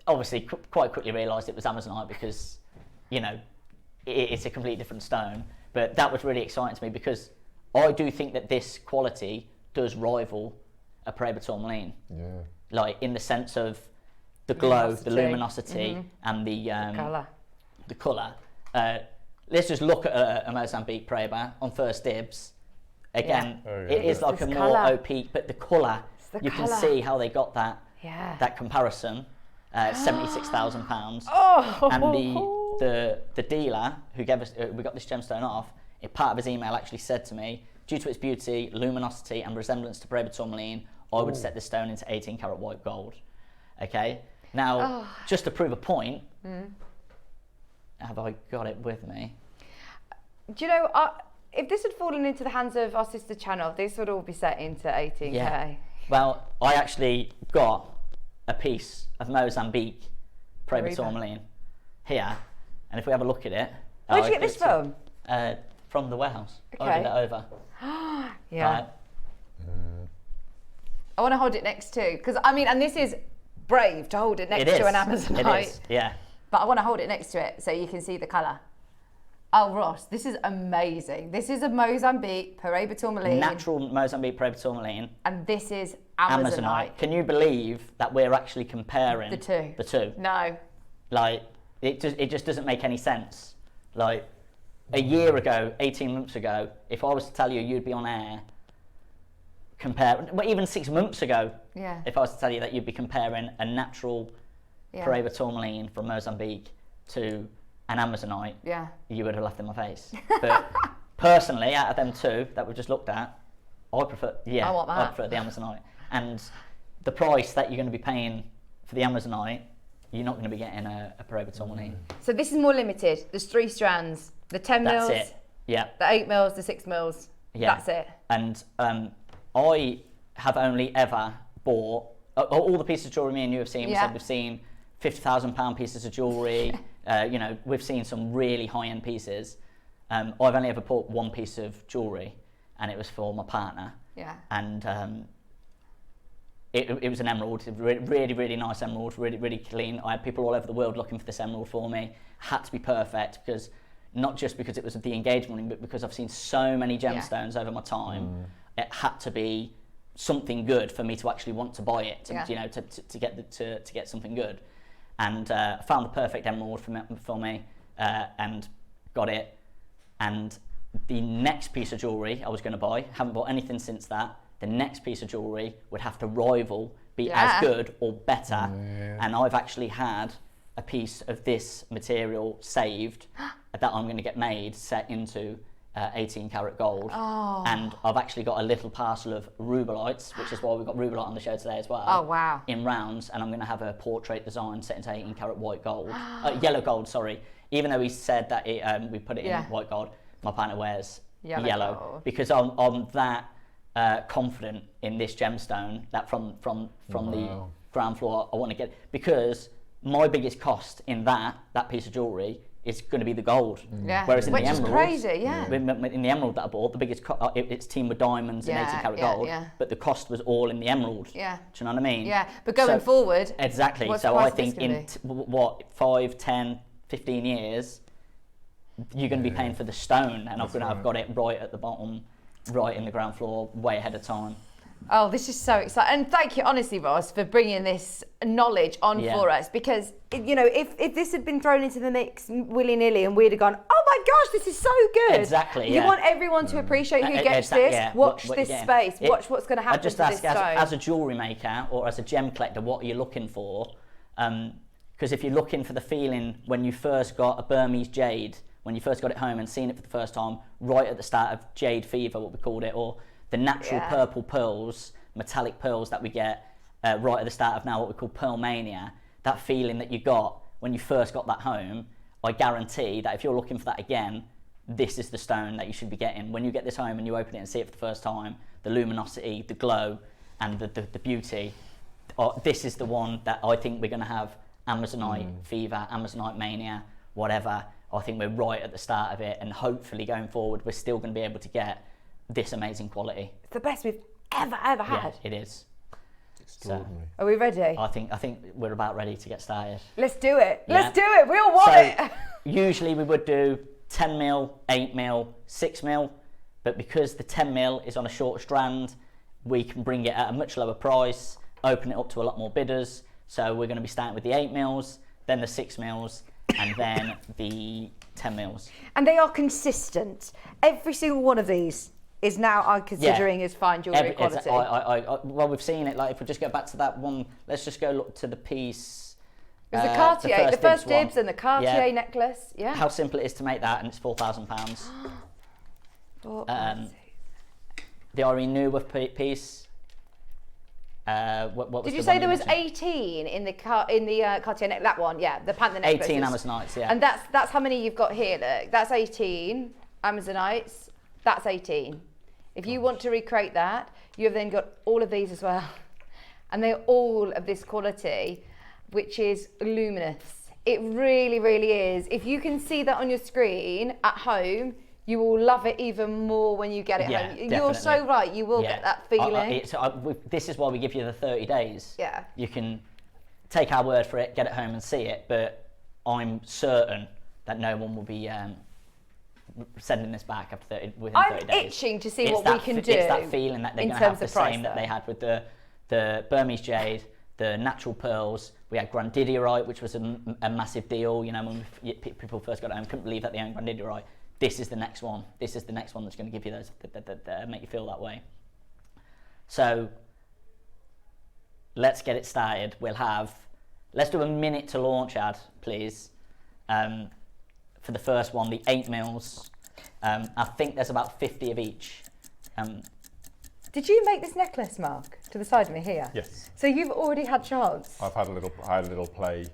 Obviously, quite quickly realised it was Amazonite because, you know, it's a completely different stone. But that was really exciting to me because I do think that this quality does rival a Paraiba tourmaline. Yeah. Like in the sense of the glow, the luminosity, and the colour. The colour. Let's just look at a Mozambique Paraiba on first dibs. Again, it is like a more opaque, but the colour, you can see how they got that that comparison. £76,000. And the dealer who gave us, we got this gemstone off, part of his email actually said to me, due to its beauty, luminosity and resemblance to Paraiba tourmaline, I would set this stone into 18 karat white gold. Okay, now just to prove a point, have I got it with me? Do you know, if this had fallen into the hands of our sister channel, this would all be set into 18k. Yeah. Well, I actually got a piece of Mozambique Paraiba tourmaline here, and if we have a look at it, where'd you get this from? From the warehouse. Okay. I did it over. Yeah. I want to hold it next to, because I mean, and this is brave to hold it next to an Amazonite. It is. Yeah. But I want to hold it next to it so you can see the colour. Oh, Ross, this is amazing. This is a Mozambique Paraiba tourmaline. Natural Mozambique Paraiba tourmaline. And this is Amazonite. Can you believe that we're actually comparing the two? The two. No. Like, it just doesn't make any sense. Like, a year ago, 18 months ago, if I was to tell you you'd be on air, well, even 6 months ago, if I was to tell you that you'd be comparing a natural Paraiba tourmaline from Mozambique to an Amazonite, you would have laughed in my face. But personally, out of them two that we've just looked at, I prefer the Amazonite. And the price that you're going to be paying for the Amazonite, you're not going to be getting a Paraiba tourmaline. So this is more limited. There's 3 strands. The 10 mils. That's it. Yeah. The 8 mils, the 6 mils. Yeah. That's it. And I have only ever bought all the pieces of jewellery me and you have seen. We've seen £50,000 pieces of jewellery. You know, we've seen some really high-end pieces. I've only ever bought one piece of jewellery, and it was for my partner. Yeah. And it was an emerald, really, really nice emerald, really, really clean. I had people all over the world looking for this emerald for me. Had to be perfect, because not just because it was the engagement ring, but because I've seen so many gemstones over my time. It had to be something good for me to actually want to buy it, you know, to get something good. And found the perfect emerald for me, and got it. And the next piece of jewellery I was going to buy, haven't bought anything since that. The next piece of jewellery would have to rival, be as good or better. And I've actually had a piece of this material saved that I'm going to get made, set into 18 karat gold. And I've actually got a little parcel of rubelites, which is why we've got rubelite on the show today as well. Oh, wow. In rounds, and I'm going to have a portrait design set into 18 karat white gold. Yellow gold, sorry. Even though he said that we put it in white gold, my partner wears yellow. Because I'm that confident in this gemstone that from the ground floor I want to get, because my biggest cost in that piece of jewellery is going to be the gold. Whereas in the emerald, crazy, in the emerald that I bought, the biggest it's teamed with diamonds and 18 karat gold, but the cost was all in the emerald. Do you know what I mean? But going forward, exactly. So I think in 5, 10, 15 years, you're going to be paying for the stone, and I've got it right at the bottom, right in the ground floor, way ahead of time. Oh, this is so exciting. And thank you, honestly, Ross, for bringing this knowledge on for us, because, you know, if this had been thrown into the mix willy-nilly and we'd have gone, oh my gosh, this is so good. Exactly, You want everyone to appreciate who gets this, watch this space, watch what's going to happen to this stone. As a jewellery maker or as a gem collector, what are you looking for? Because if you're looking for the feeling when you first got a Burmese jade when you first got it home and seen it for the first time, right at the start of jade fever, what we called it, or the natural purple pearls, metallic pearls that we get right at the start of now what we call pearl mania, that feeling that you got when you first got that home, I guarantee that if you're looking for that again, this is the stone that you should be getting. When you get this home and you open it and see it for the first time, the luminosity, the glow, and the beauty, this is the one that I think we're going to have Amazonite fever, Amazonite mania, whatever. I think we're right at the start of it, and hopefully going forward, we're still going to be able to get this amazing quality. It's the best we've ever had. Yeah, it is. Extraordinary. Are we ready? I think we're about ready to get started. Let's do it. Yeah. Let's do it. We all want it. Usually we would do 10 mil, 8 mil, 6 mil, but because the 10 mil is on a short strand, we can bring it at a much lower price, open it up to a lot more bidders. So we're going to be starting with the 8 mils, then the 6 mils, and then the 10 mils. And they are consistent. Every single one of these is now I'm considering as fine jewellery quality. Well, we've seen it. Like if we just go back to that one, let's just go look to the piece. It was the Cartier, the first dibs and the Cartier necklace. Yeah. How simple it is to make that, and it's £4,000. The Irene Newworth piece. What was Did you say there was 18 in the Cartier neck? That one, yeah, the Panther necklace. 18 Amazonites, yeah. And that's how many you've got here. Look, that's 18 Amazonites. That's 18. If you want to recreate that, you have then got all of these as well, and they're all of this quality, which is luminous. It really, really is. If you can see that on your screen at home, you will love it even more when you get it home. Definitely. You're so right. You will get that feeling. This is why we give you the 30 days. Yeah. You can take our word for it, get it home and see it, but I'm certain that no one will be sending this back after within 30 days. I'm itching to see what we can do. It's that feeling that they're going to have the same that they had with the Burmese jade, the natural pearls. We had Grandidierite, which was a massive deal. You know, when people first got it home, couldn't believe that they owned Grandidierite. This is the next one. This is the next one that's going to give you those, that make you feel that way. So let's get it started. Let's do a minute to launch ad, please. For the first one, the 8 mils. I think there's about 50 of each. Did you make this necklace, Mark, to the side of me here? Yes. So you've already had chance. I had a little play.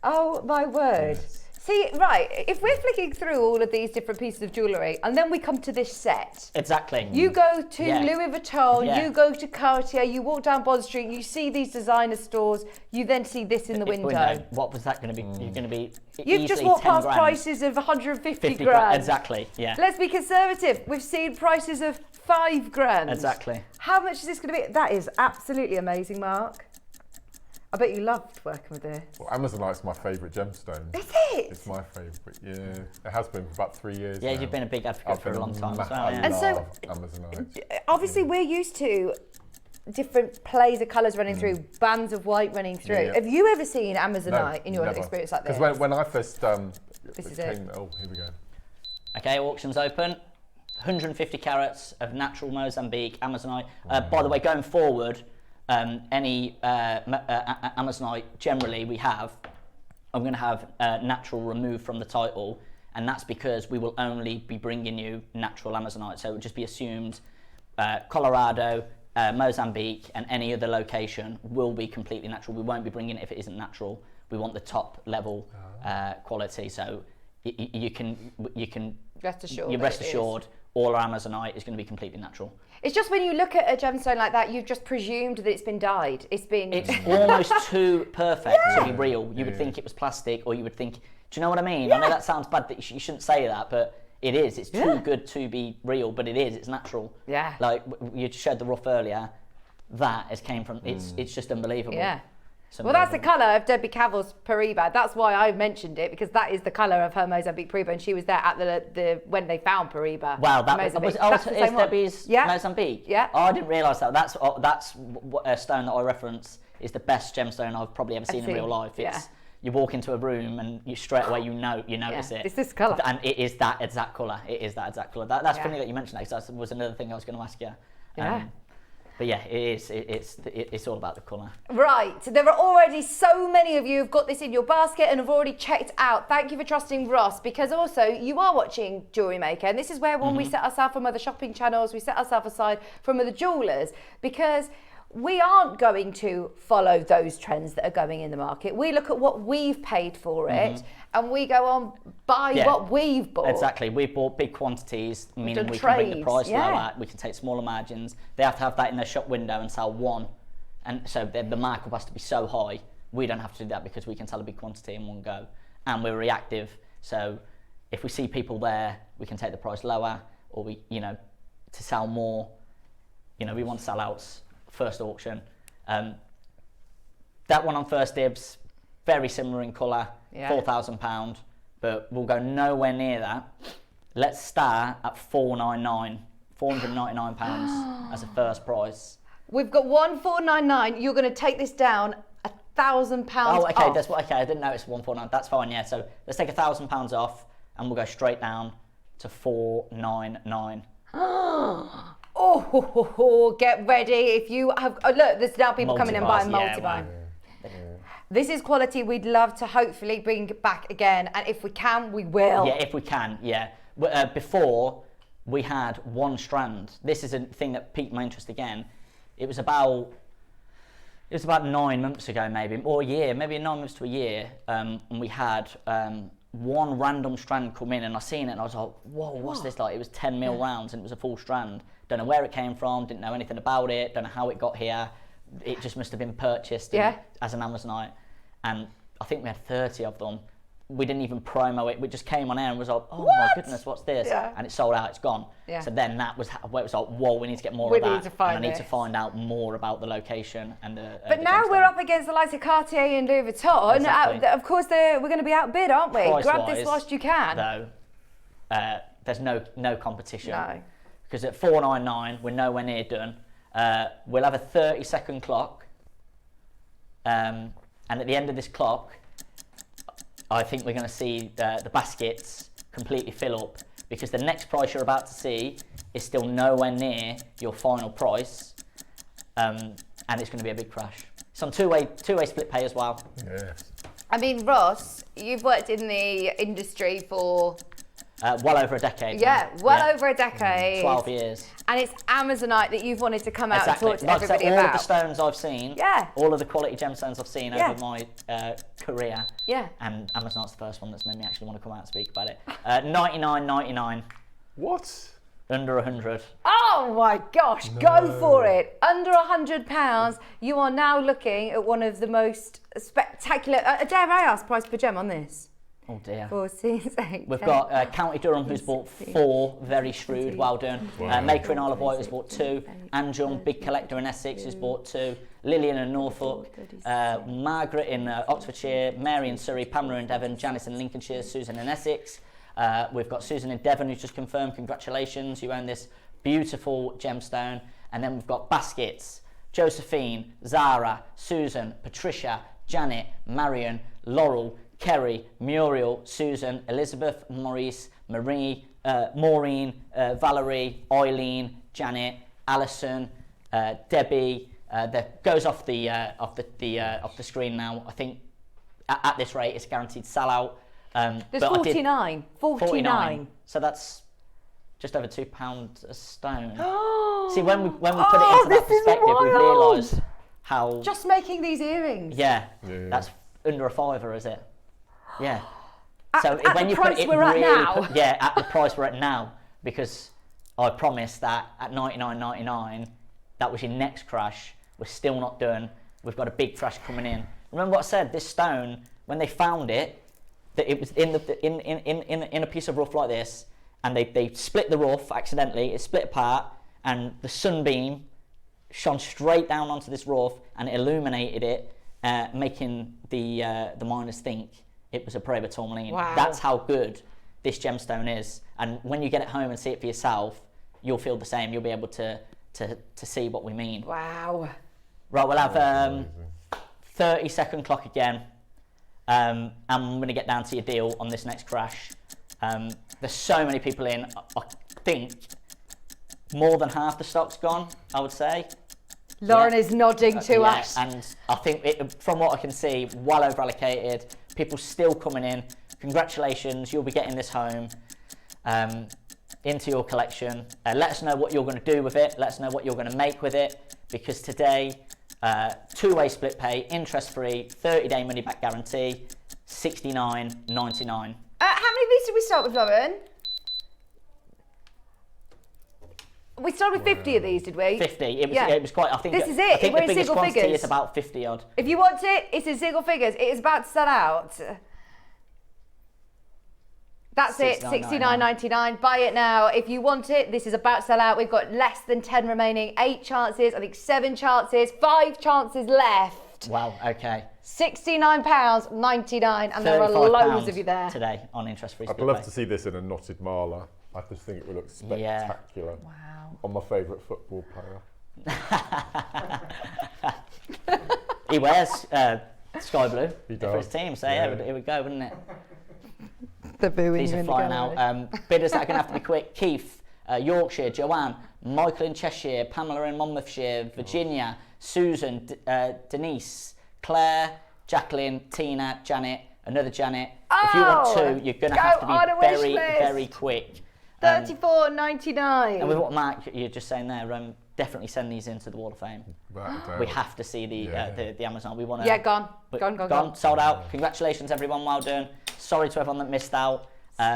Oh my word. Yes. See, right, if we're flicking through all of these different pieces of jewellery and then we come to this set. Exactly. You go to Louis Vuitton, you go to Cartier, you walk down Bond Street, you see these designer stores, you then see this in the window. What was that going to be? You're going to be You've just walked past prices of 150 grand. Exactly, yeah. Let's be conservative. We've seen prices of 5 grand. Exactly. How much is this going to be? That is absolutely amazing, Mark. I bet you loved working with this. Well, Amazonite's my favourite gemstone. Is it? It's my favourite, yeah. It has been for about 3 years Yeah, now. you've been a big advocate for a long time as well. Yeah. And so, Amazonite. Obviously, we're used to different plays of colours running through, bands of white running through. Yeah. Have you ever seen Amazonite in your never. experience like this? Because when I first This is came, oh, here we go. Okay, auction's open. 150 carats of natural Mozambique Amazonite. By the way, going forward, any Amazonite generally I'm going to have natural removed from the title, and that's because we will only be bringing you natural Amazonite. So it would just be assumed Colorado, Mozambique, and any other location will be completely natural. We won't be bringing it if it isn't natural. We want the top level quality. So you can rest assured. You're rest assured. All our Amazonite is going to be completely natural. It's just when you look at a gemstone like that, you've just presumed that it's been dyed. It's almost too perfect to be real. You would think it was plastic, or you would think, do you know what I mean? Yeah. I know that sounds bad, that you shouldn't say that, but it is. It's too good to be real, but it is. It's natural. Yeah. Like you showed the rough earlier. That came from. It's just unbelievable. Yeah. Well, that's the colour of Debbie Cavill's Paribas. That's why I mentioned it, because that is the colour of her Mozambique Paribas, and she was there at the when they found Paribas. Wow, is Debbie's Mozambique? Yeah. Oh, I didn't realise that. That's a stone that I reference is the best gemstone I've probably ever seen in real life. You walk into a room and you straight away you notice it. It's this colour, and it is that exact colour. It is that exact colour. That's funny that you mentioned that, because that was another thing I was going to ask you. But yeah, it's all about the colour. Right, there are already so many of you who've got this in your basket and have already checked out. Thank you for trusting Ross, because also you are watching Jewellery Maker, and this is where when we set ourselves from other shopping channels, we set ourselves aside from other jewellers, because we aren't going to follow those trends that are going in the market. We look at what we've paid for it, and we go on buy what we've bought. Exactly. We've bought big quantities, meaning we trades, can bring the price lower. We can take smaller margins. They have to have that in their shop window and sell one, and so the markup has to be so high. We don't have to do that because we can sell a big quantity in one go, and we're reactive. So if we see people there, we can take the price lower, or we, to sell more. We want sellouts. First auction. That one on First Dibs, very similar in colour, £4,000, but we'll go nowhere near that. Let's start at £499 as a first price. We've got 1499. You're going to take this down £1,000 Oh, okay, off. that's what. Okay, I didn't know it's 149. That's fine. Yeah, so let's take £1,000 off, and we'll go straight down to 499. Oh, get ready. If you have, look, there's now people coming in buying multi-buy. This is quality we'd love to hopefully bring back again, and if we can, we will. Yeah, if we can, yeah. Before, we had one strand. This is a thing that piqued my interest again. It was about 9 months ago, maybe, or a year, maybe 9 months to a year, and we had one random strand come in, and I seen it and I was like, whoa, what's this like? It was 10 mil rounds and it was a full strand. Don't know where it came from, didn't know anything about it, don't know how it got here. It just must have been purchased as an Amazonite. And I think we had 30 of them. We didn't even promo it. We just came on air and was like, oh my goodness, what's this? Yeah. And it sold out, it's gone. Yeah. So then that was where it was like, whoa, we need to get more of that. Need to find and I need to find out more about the location and the But now we're up against the likes of Cartier and Louis Vuitton. Exactly. Of course, we're going to be outbid, aren't we? Grab this whilst you can. Though, there's no competition. No. Because at 499, we're nowhere near done. We'll have a 30-second clock. And at the end of this clock, I think we're going to see the baskets completely fill up, because the next price you're about to see is still nowhere near your final price, and it's going to be a big crash. It's on two-way split pay as well. Yes. I mean, Ross, you've worked in the industry for... well over a decade. Over a decade. 12 years. And it's Amazonite that you've wanted to come out and talk to Like everybody all about. All of the stones I've seen, all of the quality gemstones I've seen over my career, and Amazonite's the first one that's made me actually want to come out and speak about it. 99.99. What? Under 100. Oh my gosh, go for it. Under £100, you are now looking at one of the most spectacular, dare I ask, price per gem on this? Oh dear. 4, 6, 8, We've 10, got County Durham, who's bought 4, very shrewd, well done. Maker in Isle of Wight, who's bought 2. Anjum, big collector in Essex, who's bought 2. Lillian in Norfolk. Margaret in Oxfordshire. Mary in Surrey. Pamela in Devon. Janice in Lincolnshire. Susan in Essex. We've got Susan in Devon, who's just confirmed. Congratulations, you own this beautiful gemstone. And then we've got baskets. Josephine, Zara, Susan, Patricia, Janet, Marion, Laurel, Kerry, Muriel, Susan, Elizabeth, Maurice, Marie, Maureen, Valerie, Eileen, Janet, Alison, Debbie. That goes off the screen now. I think at this rate, it's a guaranteed sellout. There's 49. 49. So that's just over £2 a stone. See, when we put it into that perspective, we realised how... Just making these earrings. Yeah, that's under a £5, is it? Yeah. So at when the you price put it we're at really now. at the price we're at now, because I promised that at $99.99, that was your next crash. We're still not done. We've got a big crash coming in. Remember what I said? This stone, when they found it, that it was in a piece of rough like this, and they split the rough accidentally. It split apart, and the sunbeam shone straight down onto this rough, and it illuminated it, making the miners think it was a Paraiba tourmaline. Wow. That's how good this gemstone is. And when you get it home and see it for yourself, you'll feel the same. You'll be able to see what we mean. Wow. Right, we'll have 30-second clock again. And I'm going to get down to your deal on this next crash. There's so many people in. I think more than half the stock's gone, I would say. Lauren is nodding to us. And I think, from what I can see, well over allocated. People still coming in. Congratulations, you'll be getting this home into your collection. Let us know what you're going to do with it. Let us know what you're going to make with it. Because today, two-way split pay, interest-free, 30-day money-back guarantee, $69.99. How many of these did we start with, Lauren? We started with 50 of these, did we? 50. It was quite. I think this is it. I think We're the in biggest single quantity figures. is about 50 odd. If you want it, it's in single figures. It is about to sell out. That's it, $69.99. Buy it now. If you want it, this is about to sell out. We've got less than 10 remaining. 8 chances, I think 7 chances, 5 chances left. Wow, okay. £69.99, and there are loads of you there. Today on interest-free I'd split love pay. to see this in a knotted marler. I just think it would look spectacular. Wow. On my favourite football player. He wears sky blue He for his does. team, so Yeah. it would go, wouldn't it? They're booing These you are in the flying gallery. out. Bidders that are going to have to be quick. Keith, Yorkshire, Joanne, Michael in Cheshire, Pamela in Monmouthshire, Virginia, Susan, Denise, Claire, Jacqueline, Tina, Janet, another Janet. If you want two, you're going to have to go on be a wish very, list. very quick. $34.99. And with what Mark, you're just saying there, definitely send these into the Wall of Fame. We have to see the Amazon. We want to. Yeah, gone. Gone. Sold out. Congratulations, everyone. Well done. Sorry to everyone that missed out.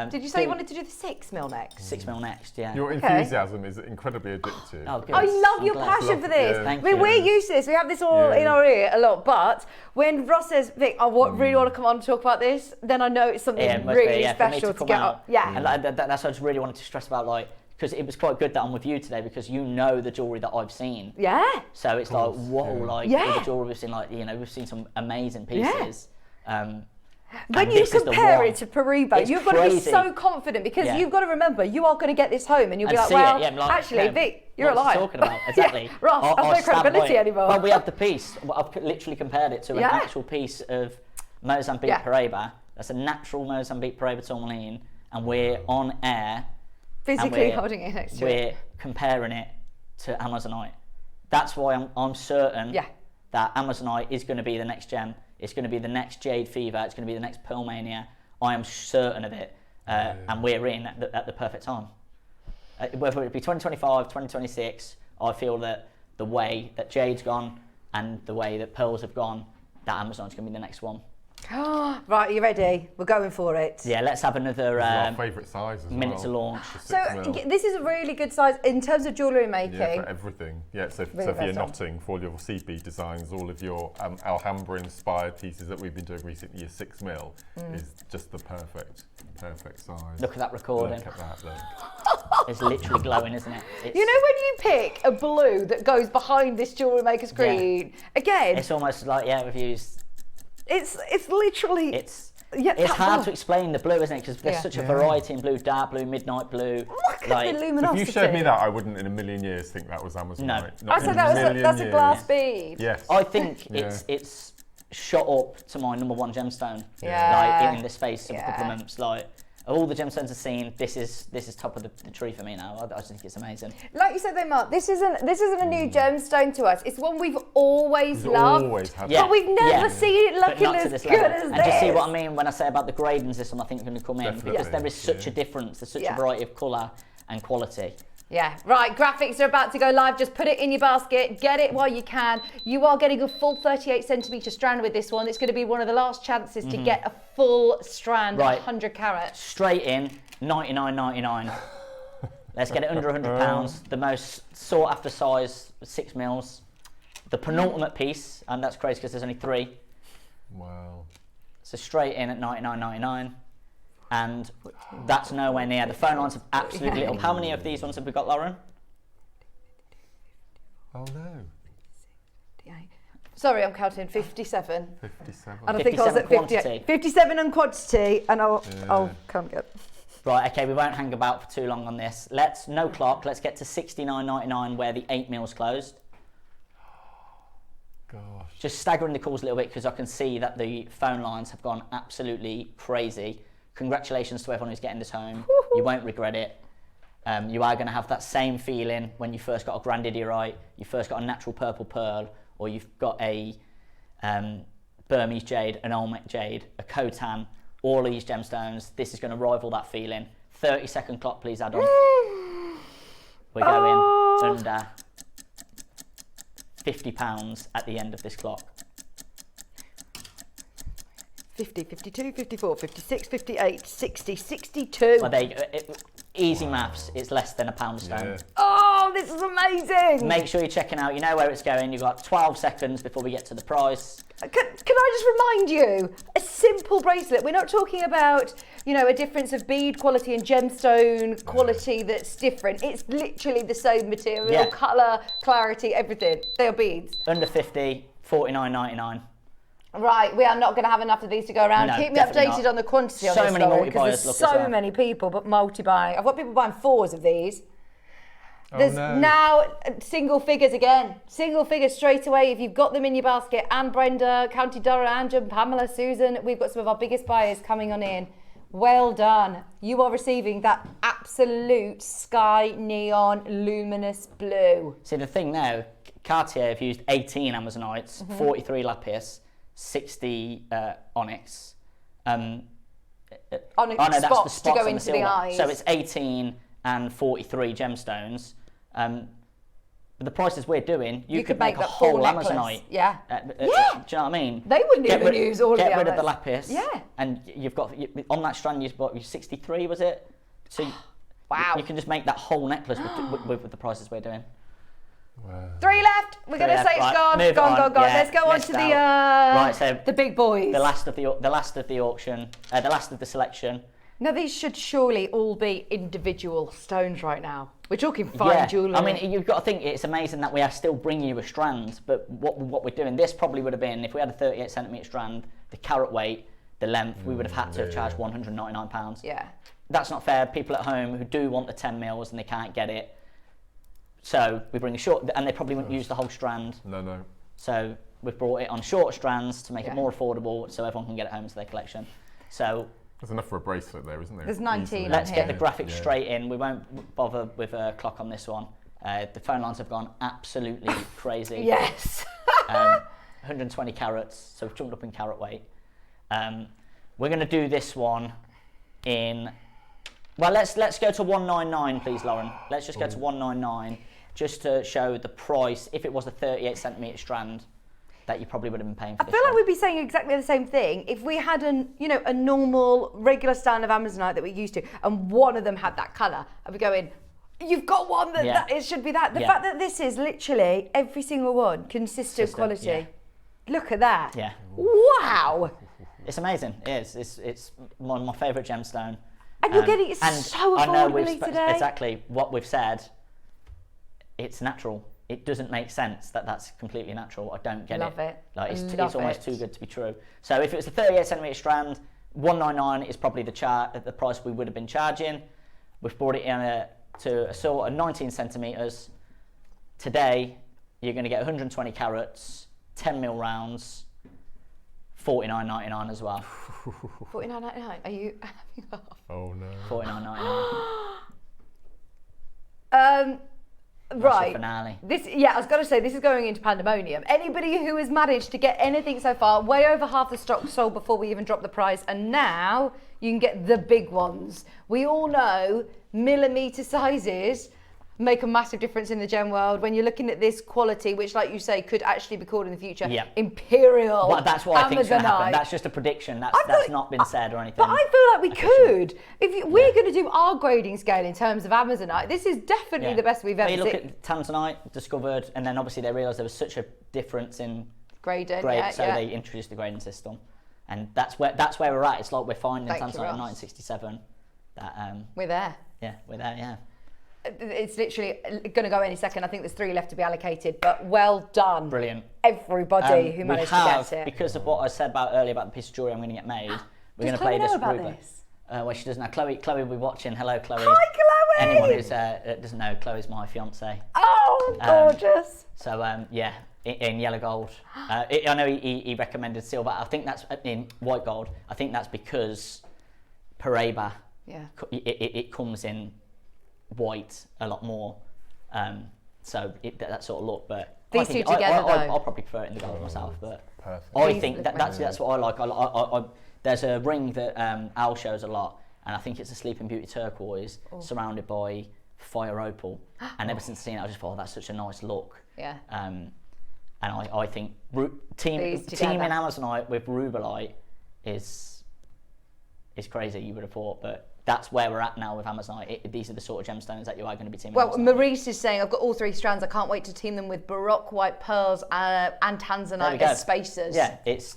Did you say you wanted to do the 6 mil next? 6 mil next, yeah. Your enthusiasm is incredibly addictive. Oh, good. I love I'm your glad. passion for this. Yeah. I mean, we're used to this. We have this all in our ear a lot. But when Ross says, Vic, I really want to come on and talk about this, then I know it's something it must really be, for me special to come get out. up. Yeah. And that's what I just really wanted to stress about, because it was quite good that I'm with you today because you know the jewellery that I've seen. Yeah. So it's like, whoa, all the jewellery we've seen, we've seen some amazing pieces. When you compare it to Paribo, you've got to be crazy. so confident because you've got to remember you are going to get this home and you'll be And like, see it, well, actually, Vic, you're a what's liar. he talking about? Exactly. Ross, I've no stand by credibility it. anymore. Well, we have the piece. I've literally compared it to an actual piece of Mozambique Paraiba. That's a natural Mozambique Paraiba tourmaline, and we're on air. Physically holding it next to it. We're comparing it to Amazonite. That's why I'm certain that Amazonite is going to be the next gem. It's going to be the next Jade Fever. It's going to be the next Pearl Mania. I am certain of it. And we're in at the perfect time. Whether it be 2025, 2026, I feel that the way that Jade's gone and the way that Pearls have gone, that Amazon's going to be the next one. Right, are you ready? We're going for it. Yeah, let's have another our favourite size as minute to launch. So this is a really good size in terms of jewellery making. Yeah, for everything. Yeah, so for your knotting, for all your CB designs, all of your Alhambra-inspired pieces that we've been doing recently, your 6 mil is just the perfect size. Look at that recording. Look at that, look. It's literally glowing, isn't it? You know when you pick a blue that goes behind this jewellery maker screen? Again, it's almost like, we've used... It's literally... It's hard to explain the blue, isn't it? Because there's such a variety in blue, dark blue, midnight blue. Look at the luminosity. If you showed me that, I wouldn't in a million years think that was Amazonite. No. I said that's a glass bead. Yes. I think it's shot up to my #1 gemstone. Yeah. In the space of a couple of months. Of all the gemstones I've seen, this is top of the tree for me now. I just think it's amazing. Like you said though, Mark, this isn't a new gemstone to us. It's one we've always loved. Always had But we've never seen it looking as good as and this. do you see what I mean when I say about the gradings? This one I think is going to come in because there is such a difference. There's such a variety of colour and quality. Yeah, right, graphics are about to go live. Just put it in your basket, get it while you can. You are getting a full 38 centimetre strand with this one. It's going to be one of the last chances to get a full strand, 100 carat. Straight in, $99.99. Let's get it under £100. The most sought after size, 6 mils. The penultimate piece, and that's crazy because there's only 3. Wow. So straight in at $99.99. And that's nowhere near. The phone lines have absolutely lit up. How many of these ones have we got, Lauren? Oh no. Sorry, I'm counting 57. 57. And I think I was at 58. 57 on quantity, and I'll come get. Right, okay, we won't hang about for too long on this. Let's get to $69.99 where the 8 mils closed. Gosh. Just staggering the calls a little bit because I can see that the phone lines have gone absolutely crazy. Congratulations to everyone who's getting this home. You won't regret it. You are going to have that same feeling when you first got a Grandidierite, you first got a natural purple pearl, or you've got a Burmese jade, an Olmec jade, a Khotan, all of these gemstones. This is going to rival that feeling. 30-second clock, please, add on. We're going under £50 at the end of this clock. 50, 52, 54, 56, 58, 60, 62. Well, there you go. Easy maths, it's less than £1 stone. Yeah. Oh, this is amazing. Make sure you're checking out, you know where it's going. You've got 12 seconds before we get to the price. Can I just remind you, a simple bracelet. We're not talking about, you know, a difference of bead quality and gemstone quality that's different. It's literally the same material, Yeah. colour, clarity, everything. They are beads. Under 50, $49.99. Right, we are not going to have enough of these to go around. No, Keep me definitely updated not. on the quantity on So this, many Lauren, multi-buyers because look there's as so well. many people but multi-buying. I've got people buying 4s of these. There's no. now single figures again. Single figures straight away if you've got them in your basket. Anne, Brenda, County Durham, Andrew, Pamela, Susan. We've got some of our biggest buyers coming on in. Well done. You are receiving that absolute sky neon luminous blue. See, the thing now, Cartier have used 18 Amazonites, 43 Lapis, 60 Onyx. Onyx Oh no, that's the spots to go on the into the silver. eyes. So it's 18 and 43 gemstones. But the prices we're doing, you could make a that whole full necklace. Amazonite. Yeah. Do you know what I mean? They wouldn't even use all of the Get rid of the others. lapis. Yeah. And you've got, on that strand, you've got 63, was it? So Wow. you can just make that whole necklace with the prices we're doing. Wow. 3 left. We're going to left, say it's right, gone. move Gone. on. Yeah, Let's go on missed to Right, so the big boys. the last of the auction, the last of the selection. Now these should surely all be individual stones right now. We're talking fine jewellery. I mean, you've got to think it's amazing that we are still bringing you a strand, but what we're doing, this probably would have been, if we had a 38 centimetre strand, the carat weight, the length, we would have had to have charged £199. yeah. That's not fair. People at home who do want the 10 mils and they can't get it. So we bring a short, and they probably wouldn't use the whole strand. No. So we've brought it on short strands to make Yeah. it more affordable so everyone can get it home to their collection. So There's enough for a bracelet there, isn't there? There's 19 Easily. on let's get here. the graphics straight in. We won't bother with a clock on this one. The phone lines have gone absolutely crazy. Yes. 120 carats, so we've jumped up in carat weight. We're going to do this one in, well, let's go to 199, please, Lauren. Let's just go to 199, just to show the price. If it was a 38 centimetre strand, that you probably would have been paying for. I feel like we'd be saying exactly the same thing if we had a normal regular stand of Amazonite that we're used to, and one of them had that colour. I'd be going, you've got one that it should be that. The fact that this is literally every single one consistent quality. yeah. Look at that. Yeah. Wow. It's amazing. It is. It's my favourite gemstone. And you're getting it so I know affordably today. exactly what we've said. It's natural. It doesn't make sense that that's completely natural. I don't get Love it. Like it's Love almost it. too good to be true. So if it was a 38 centimetre strand, 199 is probably the price we would have been charging. We've brought it in to a sort of 19 centimetres. Today, you're going to get 120 carats, 10 mil rounds, $49.99 as well. $49.99. Are you? Oh no. $49.99. Right. Finale. I was going to say, this is going into pandemonium. Anybody who has managed to get anything so far, way over half the stock sold before we even dropped the price, and now you can get the big ones. We all know millimetre sizes make a massive difference in the gem world when you're looking at this quality, which, like you say, could actually be called in the future imperial. Well, that's what I think is going to happen. Amazonite. That's just a prediction. That's not been said or anything. But I feel like we could. We're going to do our grading scale in terms of Amazonite, this is definitely the best we've ever You seen. look at Tanzanite, discovered, and then obviously they realised there was such a difference in Grading, grade, so they introduced the grading system, and that's where we're at. It's like we're finding Thank you, Tanzanite in Ross. 1967. That We're there. we're there. Yeah. It's literally going to go any second. I think there's 3 left to be allocated, but well done. Brilliant. Everybody who We managed have, to get it. Because of what I said about earlier about the piece of jewellery I'm going to get made, we're going to Chloe play this know about Ruber. this? Well, she doesn't know. Chloe will be watching. Hello, Chloe. Hi, Chloe! Anyone who doesn't know, Chloe's my fiance. Oh, gorgeous. So in yellow gold. I know he recommended silver. I think that's in white gold. I think that's because Paraiba. Yeah. It comes in white a lot more. So that sort of look, but These two together, though. I'll probably prefer it in the gold myself, but Perfect. I These think look that's what I like. There's a ring that Al shows a lot, and I think it's a Sleeping Beauty turquoise surrounded by fire opal. And ever since seeing it, I just thought, oh, that's such a nice look. Yeah. And I think teaming together. Amazonite with rubellite is crazy. You would have thought, but that's where we're at now with Amazonite. These are the sort of gemstones that you are going to be teaming. Well, Amazonite. Maurice is saying, I've got all 3 strands. I can't wait to team them with Baroque white pearls and tanzanite as spacers. Yeah, it's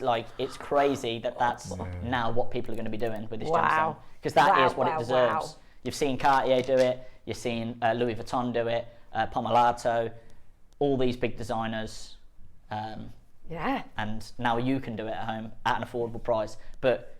crazy that's now what people are going to be doing with this gemstone. Wow. Because that is what it deserves. Wow. You've seen Cartier do it. You've seen Louis Vuitton do it. Pomellato, all these big designers. Yeah. And now you can do it at home at an affordable price. But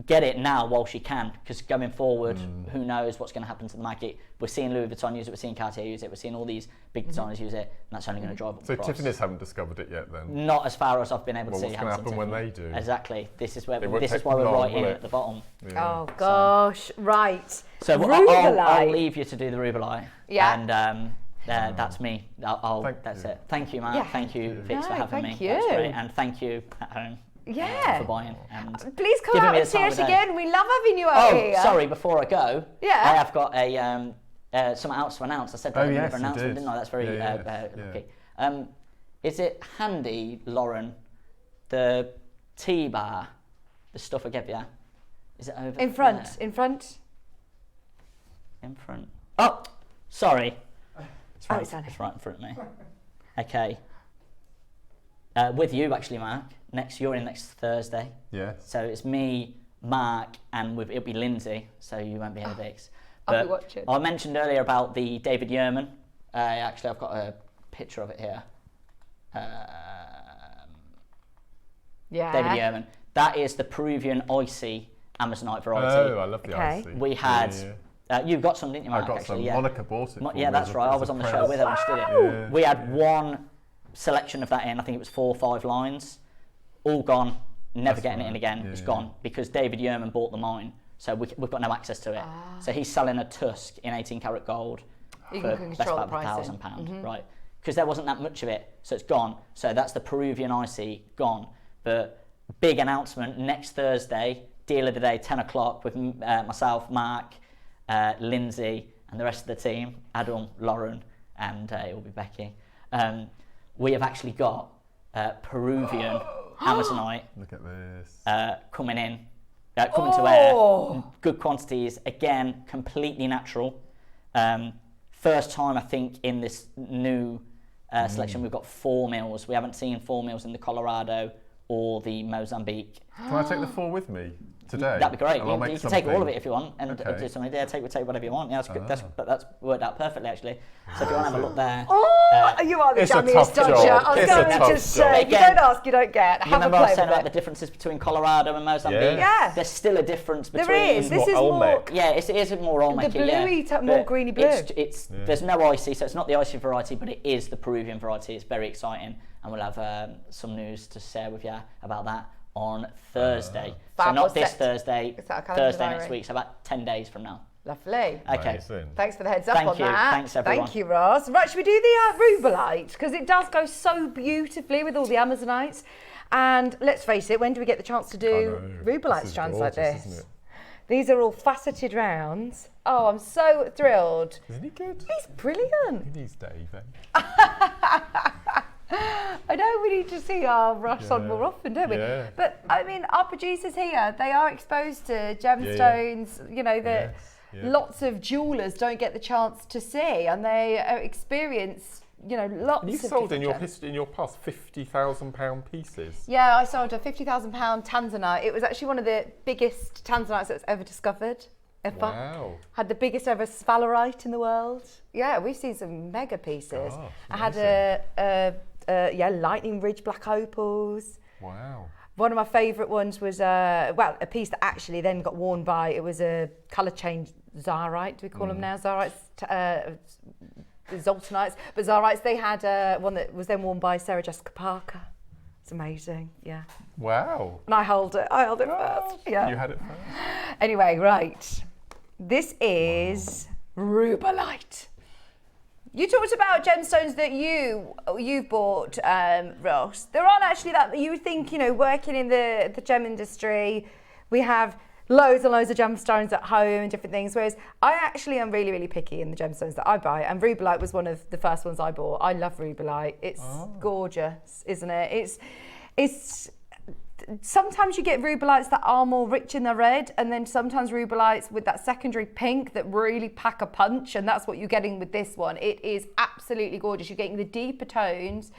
get it now whilst you can, because going forward, who knows what's going to happen to the market. We're seeing Louis Vuitton use it, we're seeing Cartier use it, we're seeing all these big designers use it, and that's only going to drive up So the price. Tiffany's haven't discovered it yet then? Not as far as I've been able to see. What's going to happen when they do? Exactly. This is why It won't we're take long, right in will it? at the bottom. Yeah. Oh, gosh. Right. So Rubellite. I'll leave you to do the rubellite. Yeah. And that's me. That's you. it. Thank you, Matt. Yeah. Thank you, Vix, for No, having thank me. That's you. great. And thank you at home. Yeah. For buying. And Please come giving out me and the see time us of day. again. We love having you out here. Sorry, before I go, Yeah. I have got a something else to announce. I said that Oh, in yes, the you announcement, did. didn't I? That's very Yeah. lucky. Is it handy, Lauren, the tea bar, the stuff I gave you? Is it over In front. there? In front. In front. Oh, sorry. It's right, it's on it's right in front of me. Okay. With you, actually, Mark. You're in next Thursday. Yes. So it's me, Mark, and it'll be Lindsay, so you won't be in the Vix. I'll be watching. I mentioned earlier about the David Yerman. Actually, I've got a picture of it here. Yeah. David Yerman. That is the Peruvian icy Amazonite variety. Oh, I love the Okay. icy. We had... you got some, didn't you, Mark? I got actually? some. Yeah. Monica bought it for me Yeah, that's as a- right. I as was a on the present. show with her when she did it. Yeah. We had one selection of that in. I think it was 4 or 5 lines. All gone. Never getting it in again. It's gone because David Yerman bought the mine. So we've got no access to it. So he's selling a tusk in 18 karat gold You for can best control the part pricing. £1,000, right? Because there wasn't that much of it, so it's gone. So that's the Peruvian icy gone. But big announcement next Thursday, deal of the day, 10 o'clock with myself, Mark, Lindsay, and the rest of the team, Adam, Lauren, and it will be Becky. We have actually got Peruvian Amazonite Look at this. coming in, coming to air. Good quantities, again, completely natural. First time, I think, in this new selection, we've got 4 mils. We haven't seen 4 mils in the Colorado or the Mozambique. Can I take the 4 with me today? That'd be great. And I'll You make can take all of something. it if you want, and Okay. do something. Yeah, take whatever you want. Yeah, that's good. That's worked out perfectly, actually. So if you want to have a look there. You are the It's a jammiest tough dodger. job. I was It's a going to tough just job. say, if you Again, don't ask, you don't get. You Have a remember I was play saying with about the it. differences between Colorado and Mozambique? Yeah. Yeah. There's still a difference between... There is. This more is more. Olmec. Yeah, it is more Olmec. bluey yeah. more But greeny blue. It's there's no icy, so it's not the icy variety, but it is the Peruvian variety. It's very exciting, and we'll have some news to share with you about that on Thursday. So Fab. not What's this that? Thursday, Is that a calendar Thursday next diary? week. So about 10 days from now. Lovely. Okay. Amazing. Thanks for the heads up Thank on you. that. Thanks, everyone. Thank you, Ross. Right, should we do the rubellite? Because it does go so beautifully with all the Amazonites. And let's face it, when do we get the chance to do rubellite This is strands like gorgeous, this? isn't it? These are all faceted rounds. Oh, I'm so thrilled. Isn't he good? He's brilliant. He needs Dave then. I know we need to see our Ross on more often, don't we? Yeah. But I mean, our producers here, they are exposed to gemstones, you know, that Yes, yeah. lots of jewellers don't get the chance to see, and they experience, you know, lots And you of sold in different your gems. history, in your past, £50,000 pieces. Yeah, I sold a £50,000 tanzanite. It was actually one of the biggest tanzanites that's ever discovered, ever. Wow. Had the biggest ever sphalerite in the world. Yeah, we've seen some mega pieces. Gosh, I had a lightning ridge black opals. Wow. One of my favourite ones was, well, a piece that actually then got worn by, it was a colour change Zarite, do we call them now? Zarites, Zoltanites. But Zarites, they had one that was then worn by Sarah Jessica Parker. It's amazing, yeah. Wow. And I held it first, yeah. You had it first. Anyway, right. This is rubellite. You talked about gemstones that you've bought, Ross. There aren't actually that. You would think, you know, working in the gem industry, we have loads and loads of gemstones at home and different things. Whereas I actually am really, really picky in the gemstones that I buy. And rubellite was one of the first ones I bought. I love rubellite. It's gorgeous, isn't it? It's. Sometimes you get rubellites that are more rich in the red, and then sometimes rubellites with that secondary pink that really pack a punch, and that's what you're getting with this one. It is absolutely gorgeous. You're getting the deeper tones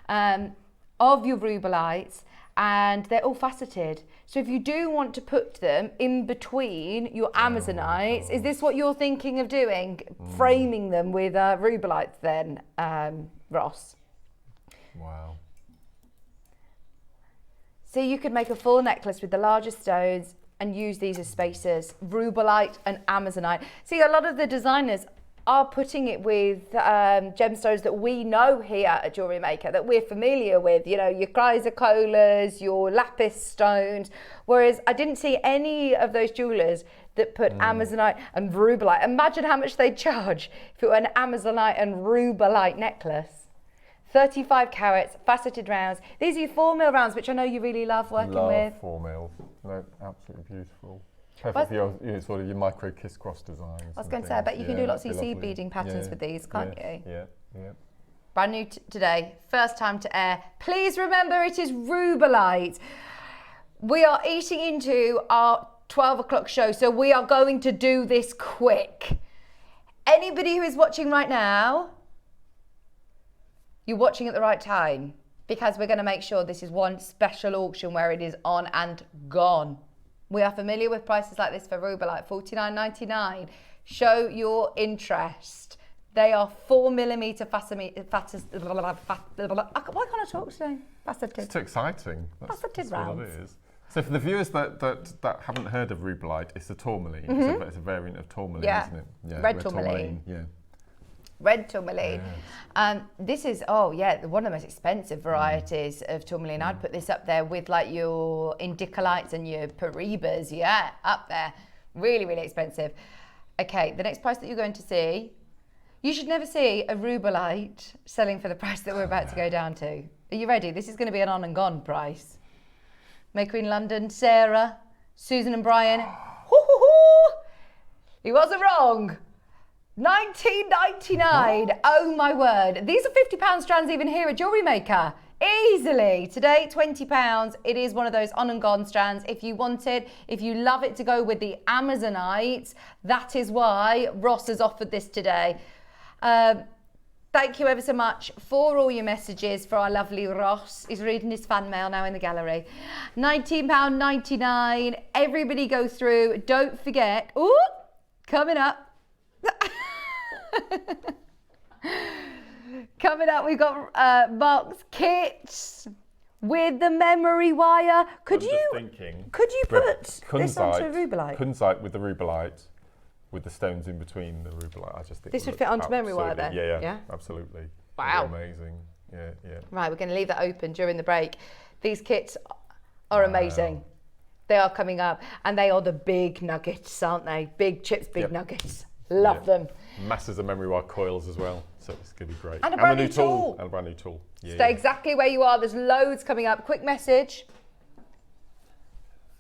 of your rubellites, and they're all faceted. So if you do want to put them in between your Amazonites, is this what you're thinking of doing? Framing them with rubellites then, Ross? Wow. So you could make a full necklace with the larger stones and use these as spacers, rubellite and Amazonite. See, a lot of the designers are putting it with gemstones that we know here at Jewellery Maker, that we're familiar with, you know, your chrysocollars, your lapis stones, whereas I didn't see any of those jewellers that put Amazonite and rubellite. Imagine how much they'd charge if it were an Amazonite and rubellite necklace. 35 carats, faceted rounds. These are your 4mm rounds, which I know you really love working with. 4mm. No, absolutely beautiful. Perfect for your sort of your micro kiss cross designs. I was going to say, I bet you can do lots of seed beading patterns with these, can't you? Yeah. Brand new today, first time to air. Please remember it is rubellite. We are eating into our 12 o'clock show, so we are going to do this quick. Anybody who is watching right now, you're watching at the right time, because we're going to make sure this is one special auction where it is on and gone. We are familiar with prices like this for rubellite, $49.99. Show your interest. They are 4mm why can't I talk today? Faceted. It's too exciting. That's rounds. what it is. So for the viewers that haven't heard of rubellite, it's a tourmaline. It's a variant of tourmaline, isn't it? Yeah, red tourmaline. Yeah. Red tourmaline. This is, one of the most expensive varieties of tourmaline. I'd put this up there with like your indicolites and your paribas. Yeah, up there. Really, really expensive. Okay, the next price that you're going to see, you should never see a rubellite selling for the price that we're about to go down to. Are you ready? This is going to be an on and gone price. Maker in London, Sarah, Susan and Brian. He wasn't wrong. $19.99. Oh my word. These are £50 strands even here at Jewellery Maker. Easily. Today, £20. It is one of those on and gone strands. If you want it, if you love it to go with the Amazonites, that is why Ross has offered this today. Thank you ever so much for all your messages for our lovely Ross. He's reading his fan mail now in the gallery. £19.99. Everybody go through. Don't forget. Ooh, coming up. Coming up, we've got Mark's kits with the memory wire. Could you put this onto rubellite? Kunzite with the rubellite, with the stones in between the rubellite. I just think this would fit onto memory wire then. Yeah, absolutely. Wow, amazing. Yeah. Right, we're going to leave that open during the break. These kits are amazing. They are coming up, and they are the big nuggets, aren't they? Big chips, big nuggets. Love them. Masses of memory wire coils as well, so it's going to be great. And a brand new tool. And a brand new tool. Stay exactly where you are. There's loads coming up. Quick message.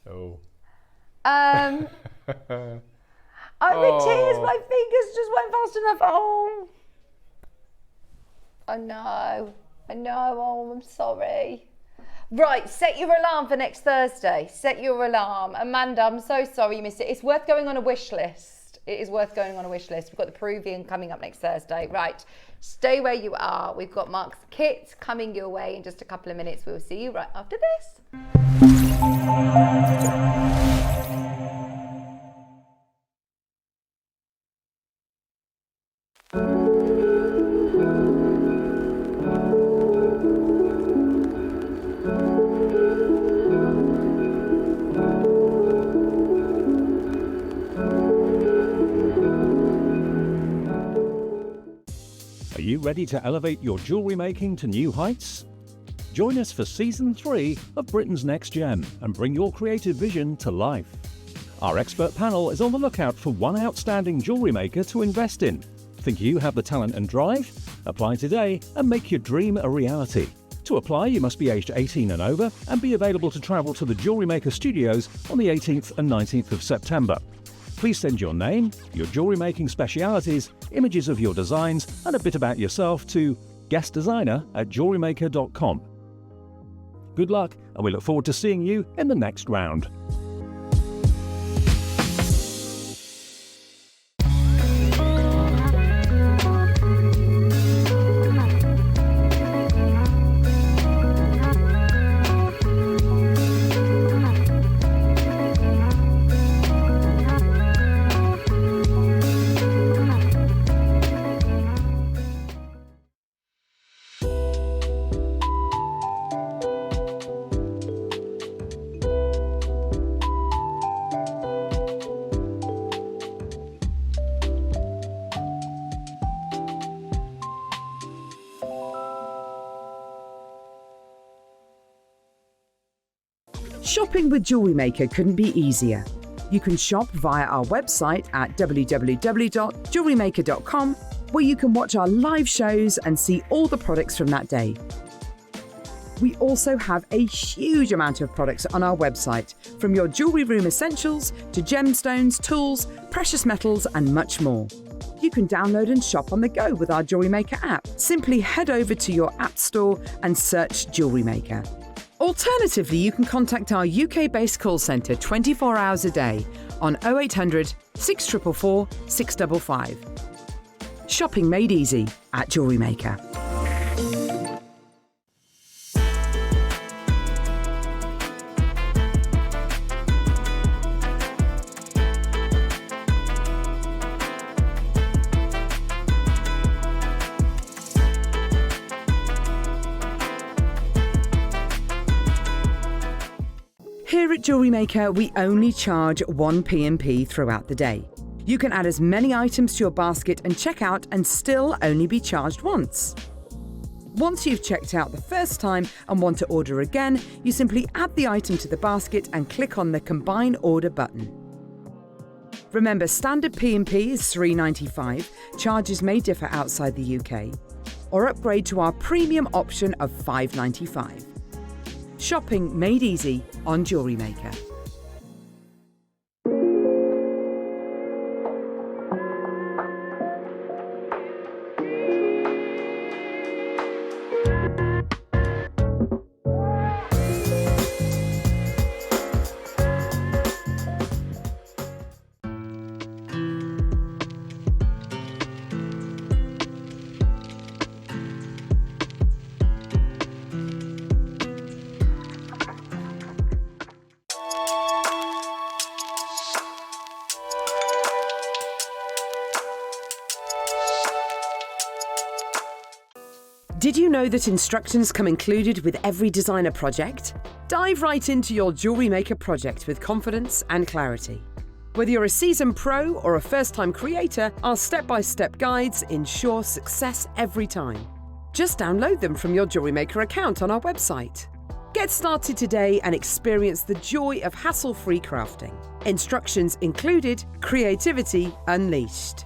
Oh. I'm in tears. My fingers just went fast enough. Oh. I know. Oh, I'm sorry. Right, set your alarm for next Thursday. Set your alarm. Amanda, I'm so sorry you missed it. It's worth going on a wish list. It is worth going on a wish list. We've got the Peruvian coming up next Thursday. Right, stay where you are. We've got Mark's kit coming your way in just a couple of minutes. We'll see you right after this. Are you ready to elevate your jewellery making to new heights? Join us for Season 3 of Britain's Next Gem and bring your creative vision to life. Our expert panel is on the lookout for one outstanding jewellery maker to invest in. Think you have the talent and drive? Apply today and make your dream a reality. To apply, you must be aged 18 and over and be available to travel to the Jewellery Maker studios on the 18th and 19th of September. Please send your name, your jewellery making specialities, images of your designs and a bit about yourself to guestdesigner@jewellerymaker.com. Good luck, and we look forward to seeing you in the next round. Shopping with Jewellery Maker couldn't be easier. You can shop via our website at www.jewellerymaker.com, where you can watch our live shows and see all the products from that day. We also have a huge amount of products on our website, from your jewellery room essentials to gemstones, tools, precious metals and much more. You can download and shop on the go with our Jewellery Maker app. Simply head over to your app store and search Jewellery Maker. Alternatively, you can contact our UK-based call centre 24 hours a day on 0800 644 655. Shopping made easy at Jewellery Maker. Here at Jewellery Maker, we only charge one P&P throughout the day. You can add as many items to your basket and check out and still only be charged once. Once you've checked out the first time and want to order again, you simply add the item to the basket and click on the Combine Order button. Remember, standard P&P is $3.95, charges may differ outside the UK, or upgrade to our premium option of $5.95. Shopping made easy on Jewellery Maker. Did you know that instructions come included with every designer project? Dive right into your Jewellery Maker project with confidence and clarity. Whether you're a seasoned pro or a first-time creator, our step-by-step guides ensure success every time. Just download them from your Jewellery Maker account on our website. Get started today and experience the joy of hassle-free crafting. Instructions included, creativity unleashed.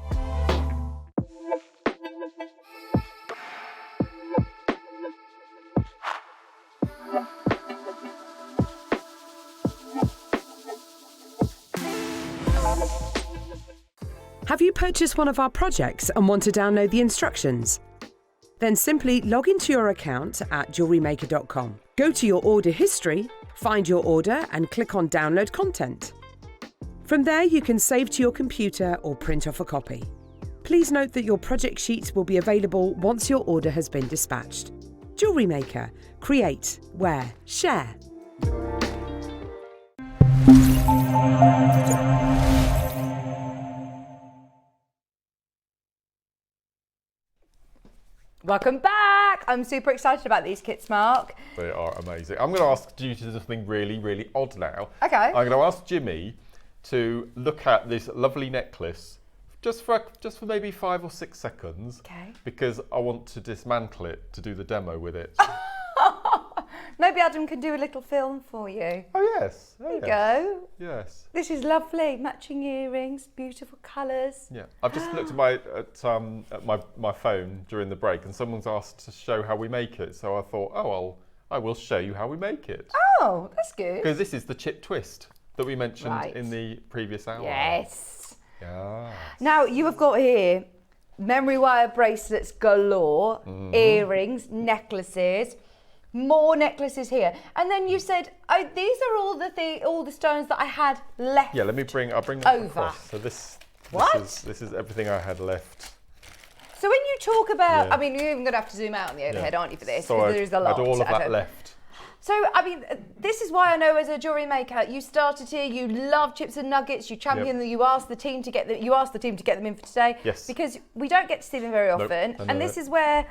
Have you purchased one of our projects and want to download the instructions? Then simply log into your account at jewellerymaker.com. Go to your order history, find your order and click on Download Content. From there you can save to your computer or print off a copy. Please note that your project sheet will be available once your order has been dispatched. Jewellery Maker. Create, wear, share. Welcome back. I'm super excited about these kits, Mark. They are amazing. I'm going to ask you to do something really, really odd now. Okay. I'm going to ask Jimmy to look at this lovely necklace just for maybe 5 or 6 seconds. Okay. Because I want to dismantle it to do the demo with it. Maybe Adam can do a little film for you. Oh yes. There you go. Yes. This is lovely. Matching earrings, beautiful colours. Yeah. I've just looked at my phone during the break, and someone's asked to show how we make it. So I thought, I will show you how we make it. Oh, that's good. Because this is the chip twist that we mentioned Right. in the previous hour. Yes. Yeah. Now, you have got here memory wire bracelets galore, earrings, necklaces, more necklaces here. And then you said, these are all the stones that I had left. Yeah, I'll bring them over. across. So this What? is everything I had left. So when you talk about, Yeah. I mean, you're even going to have to zoom out on the overhead, aren't you, for this? So Because I there's a lot. had all of at that home. left. So, I mean, this is why I know as a jewellery maker, you started here, you love chips and nuggets, you champion them, you asked the team to get them in for today. Yes. Because we don't get to see them very Nope, often. I know And this it. is where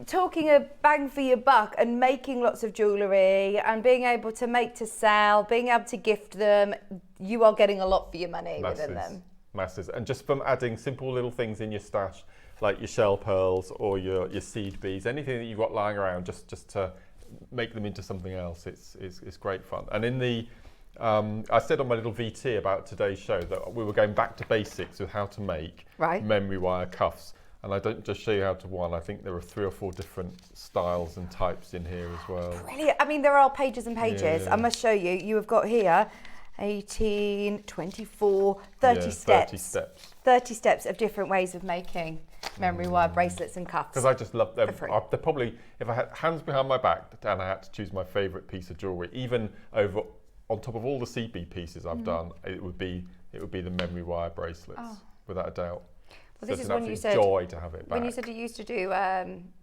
talking a bang for your buck and making lots of jewellery and being able to make to sell, being able to gift them, you are getting a lot for your money within them. Masses. And just from adding simple little things in your stash, like your shell pearls or your seed beads, anything that you've got lying around, just to make them into something else, it's great fun. And in the I said on my little VT about today's show that we were going back to basics with how to make memory wire cuffs, and I don't just show you how to one. I think there are 3 or 4 different styles and types in here as well. Brilliant. I mean, there are pages and pages. Yeah. I must show you. You have got here 18, 24, 30 steps. 30 steps. 30 steps of different ways of making memory wire bracelets and cuffs. Because I just love them. For free. They're probably, if I had hands behind my back and I had to choose my favourite piece of jewellery, even on top of all the CB pieces I've done, it would be the memory wire bracelets, without a doubt. Well, So this it's is an when you absolute said joy to have it back. when you said you used to do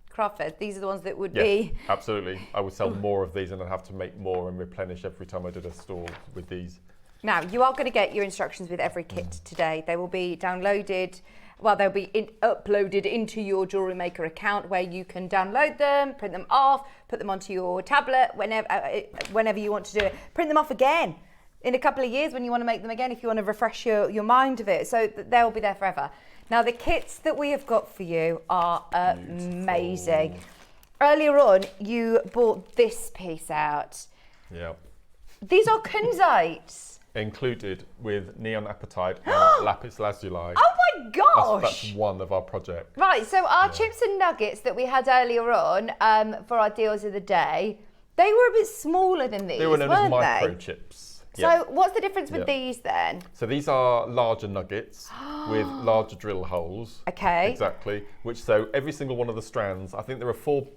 craft fairs. These are the ones that would Yes, be. absolutely. I would sell more of these, and I'd have to make more and replenish every time I did a stall with these. Now, you are going to get your instructions with every kit today. They will be downloaded, well, they'll be uploaded into your JewelleryMaker account where you can download them, print them off, put them onto your tablet whenever you want to do it. Print them off again in a couple of years when you want to make them again, if you want to refresh your mind of it. So they'll be there forever. Now, the kits that we have got for you are amazing. Earlier on, you bought this piece out. Yeah. These are kunzite. Included with neon apatite and lapis lazuli. Oh my gosh! That's one of our projects. Right, so our chips and nuggets that we had earlier on for our deals of the day, they were a bit smaller than these, They were known as weren't they? microchips. So what's the difference with Yeah. these then? So these are larger nuggets with larger drill holes. Okay. Exactly. So every single one of the strands, I think there are four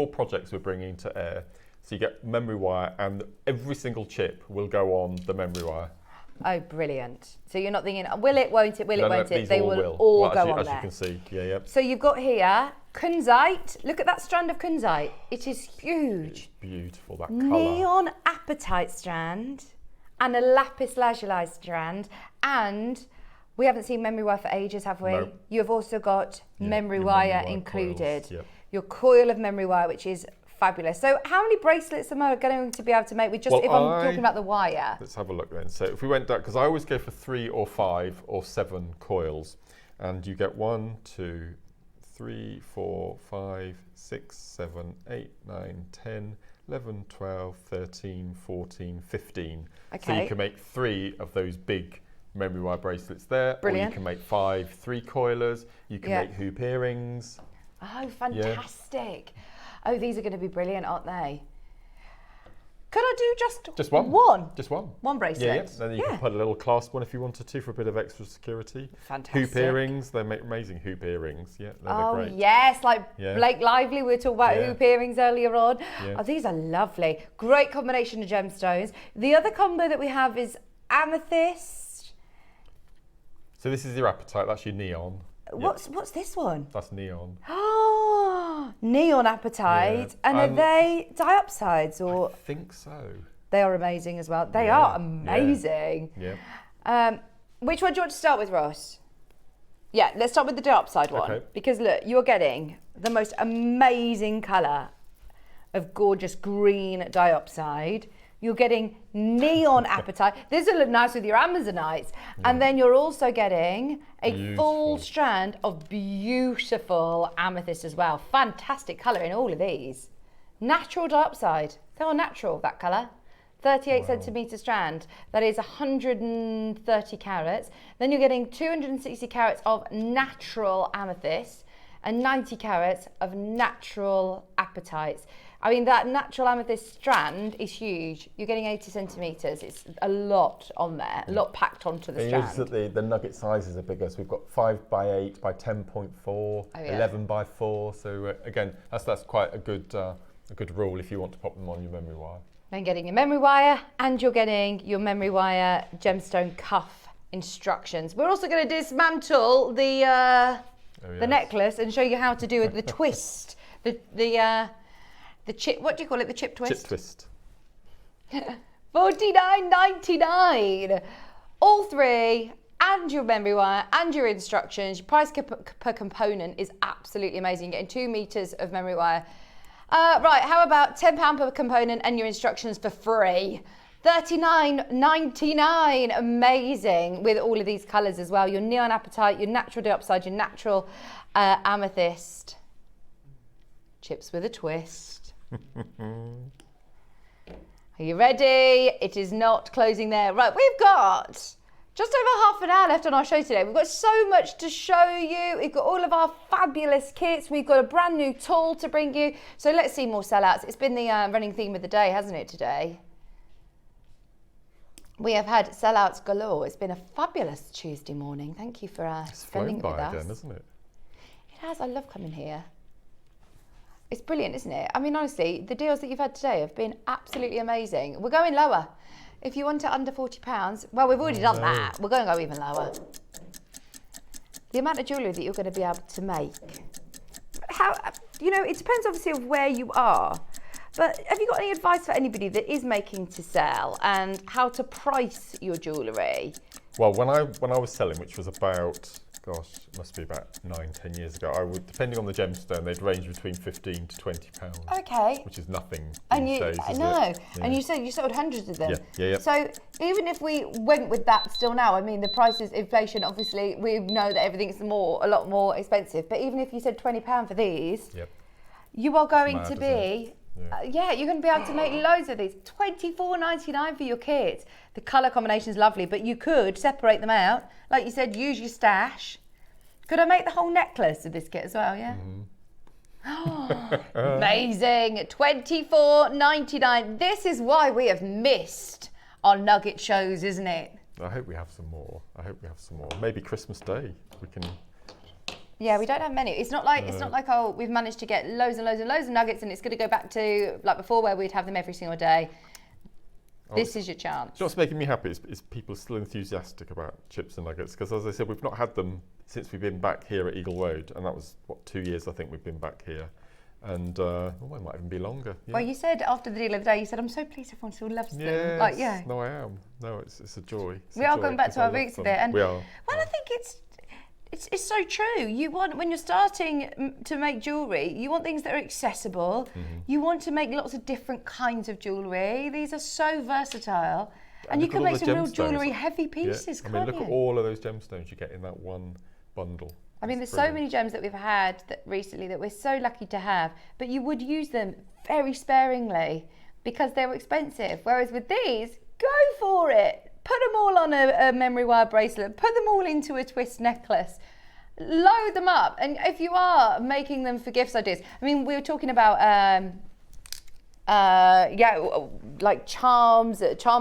projects we're bringing to air. So you get memory wire, and every single chip will go on the memory wire. Oh, brilliant. So you're not thinking, will it, won't it, will it, won't it? These They all will all Well, go actually, on as there. you can see, yeah. So you've got here kunzite. Look at that strand of kunzite. It is huge. Beautiful, that colour. Neon apatite strand and a lapis lazuli strand, and we haven't seen memory wire for ages, have we? No. You have also got memory your wire memory wire included. coils, yep. Your coil of memory wire, which is fabulous. So how many bracelets am I going to be able to make with just, Well, if I'm talking about the wire? Let's have a look then. So if we went down, because I always go for 3 or 5 or 7 coils, and you get 1, 2, 3, 4, 5, 6, 7, 8, 9, 10, 11, 12, 13, 14, 15. So Okay. you can make 3 of those big memory wire bracelets there, Brilliant. or you can make 5 3-coilers, you can Yeah. make hoop earrings. Oh, fantastic. Oh, these are going to be brilliant, aren't they? Could I do Just one. One? Just one. One bracelet? Yeah. Then you can put a little clasp one if you wanted to for a bit of extra security. Fantastic. Hoop earrings, they make amazing hoop earrings. Yeah, they're Oh, great. yes, like Yeah. Blake Lively, we were talking about Yeah. hoop earrings earlier on. Yeah. Oh, these are lovely. Great combination of gemstones. The other combo that we have is amethyst. So this is your apatite, that's your neon. What's this one? That's neon. Oh, neon apatite. Yeah. And are they diopsides or? I think so. They are amazing as well. They Yeah, are yeah. amazing. Yeah. Which one do you want to start with, Ross? Yeah, let's start with the diopside one. Okay. Because look, you're getting the most amazing colour of gorgeous green diopside. You're getting neon apatite. This will look nice with your Amazonites. And then you're also getting a full strand of beautiful amethyst as well. Fantastic colour in all of these. Natural diopside. They're all natural, that colour. 38 centimetre strand. That is 130 carats. Then you're getting 260 carats of natural amethyst and 90 carats of natural apatites. I mean, that natural amethyst strand is huge. You're getting 80 centimetres. It's a lot on there, a lot packed onto the strand. Notice that the nugget sizes are bigger. So we've got 5 by 8 by 10.4, 11 by 4. So again, that's quite a good rule if you want to pop them on your memory wire. Then getting your memory wire, and you're getting your memory wire gemstone cuff instructions. We're also going to dismantle the necklace and show you how to do the twist, the chip. What do you call it? The chip twist. Chip twist. $49.99. All three, and your memory wire, and your instructions. Your price per component is absolutely amazing. You're getting 2 meters of memory wire. Right, how about £10 per component and your instructions for free? $39.99, amazing, with all of these colours as well. Your neon apatite, your natural diopside, your natural amethyst. Chips with a twist. Are you ready? It is not closing there. Right, we've got just over half an hour left on our show today. We've got so much to show you. We've got all of our fabulous kits. We've got a brand new tool to bring you. So let's see more sellouts. It's been the running theme of the day, hasn't it, today? We have had sellouts galore. It's been a fabulous Tuesday morning. Thank you for spending it with us. Again, isn't it? It has. I love coming here. It's brilliant, isn't it? I mean, honestly, the deals that you've had today have been absolutely amazing. We're going lower. If you want it under £40, well, we've already done that. We're going to go even lower. The amount of jewellery that you're going to be able to make. How, you know, it depends obviously of where you are. But have you got any advice for anybody that is making to sell and how to price your jewellery? Well, when I was selling, which was about, gosh, it must be about 9-10 years ago, I would, depending on the gemstone, they'd range between £15 to £20. Okay. Which is nothing And these you, days, I is know. it? Yeah. And you said you sold hundreds of them. Yeah. So even if we went with that still now, I mean, the prices, inflation, obviously, we know that everything's a lot more expensive. But even if you said £20 for these, you are going to be, you're going to be able to make loads of these. $24.99 for your kit. The colour combination is lovely, but you could separate them out. Like you said, use your stash. Could I make the whole necklace of this kit as well, yeah? Amazing. $24.99. This is why we have missed our Nugget shows, isn't it? I hope we have some more. Maybe Christmas Day we can. Yeah, we don't have many. It's not like oh, we've managed to get loads and loads and loads of nuggets and it's going to go back to like before where we'd have them every single day. This is your chance. You know what's making me happy is people are still enthusiastic about chips and nuggets, because as I said, we've not had them since we've been back here at Eagle Road, and that was, 2 years I think we've been back here. And it might even be longer. Yeah. Well, you said after the deal of the day, you said, I'm so pleased everyone still loves them. Yes, no, I am. No, it's a joy. We are going back to our roots a bit. And we are. Well, I think it's so true. You want, when you're starting to make jewellery, you want things that are accessible. You want to make lots of different kinds of jewellery. These are so versatile. And you can make some real jewellery heavy pieces, can't you? Look at all of those gemstones you get in that one bundle. I mean, there's so many gems that we've had recently that we're so lucky to have, but you would use them very sparingly because they were expensive. Whereas with these, go for it. Put them all on a memory wire bracelet, put them all into a twist necklace, load them up. And if you are making them for gifts ideas, I mean, we were talking about, like charm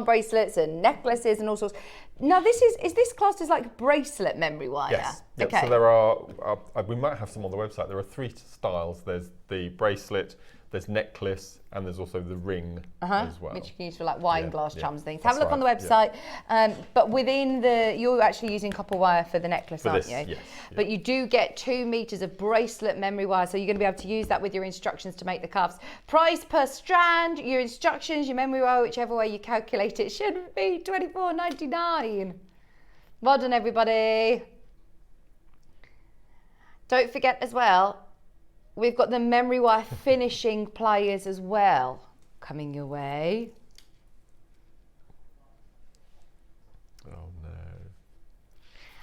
bracelets and necklaces and all sorts. Now, is this classed as like bracelet memory wire? Yes. Yep. Okay. So there are, we might have some on the website. There are 3 styles. There's the bracelet, there's necklace, and there's also the ring as well. Which you can use for like wine glass charms and things. That's Have a look on the website. But within you're actually using copper wire for the necklace, aren't you? Yes. But you do get 2 meters of bracelet memory wire, so you're going to be able to use that with your instructions to make the cuffs. Price per strand, your instructions, your memory wire, whichever way you calculate it, should be $24.99. Well done, everybody. Don't forget as well, we've got the memory wire finishing pliers as well coming your way. Oh no.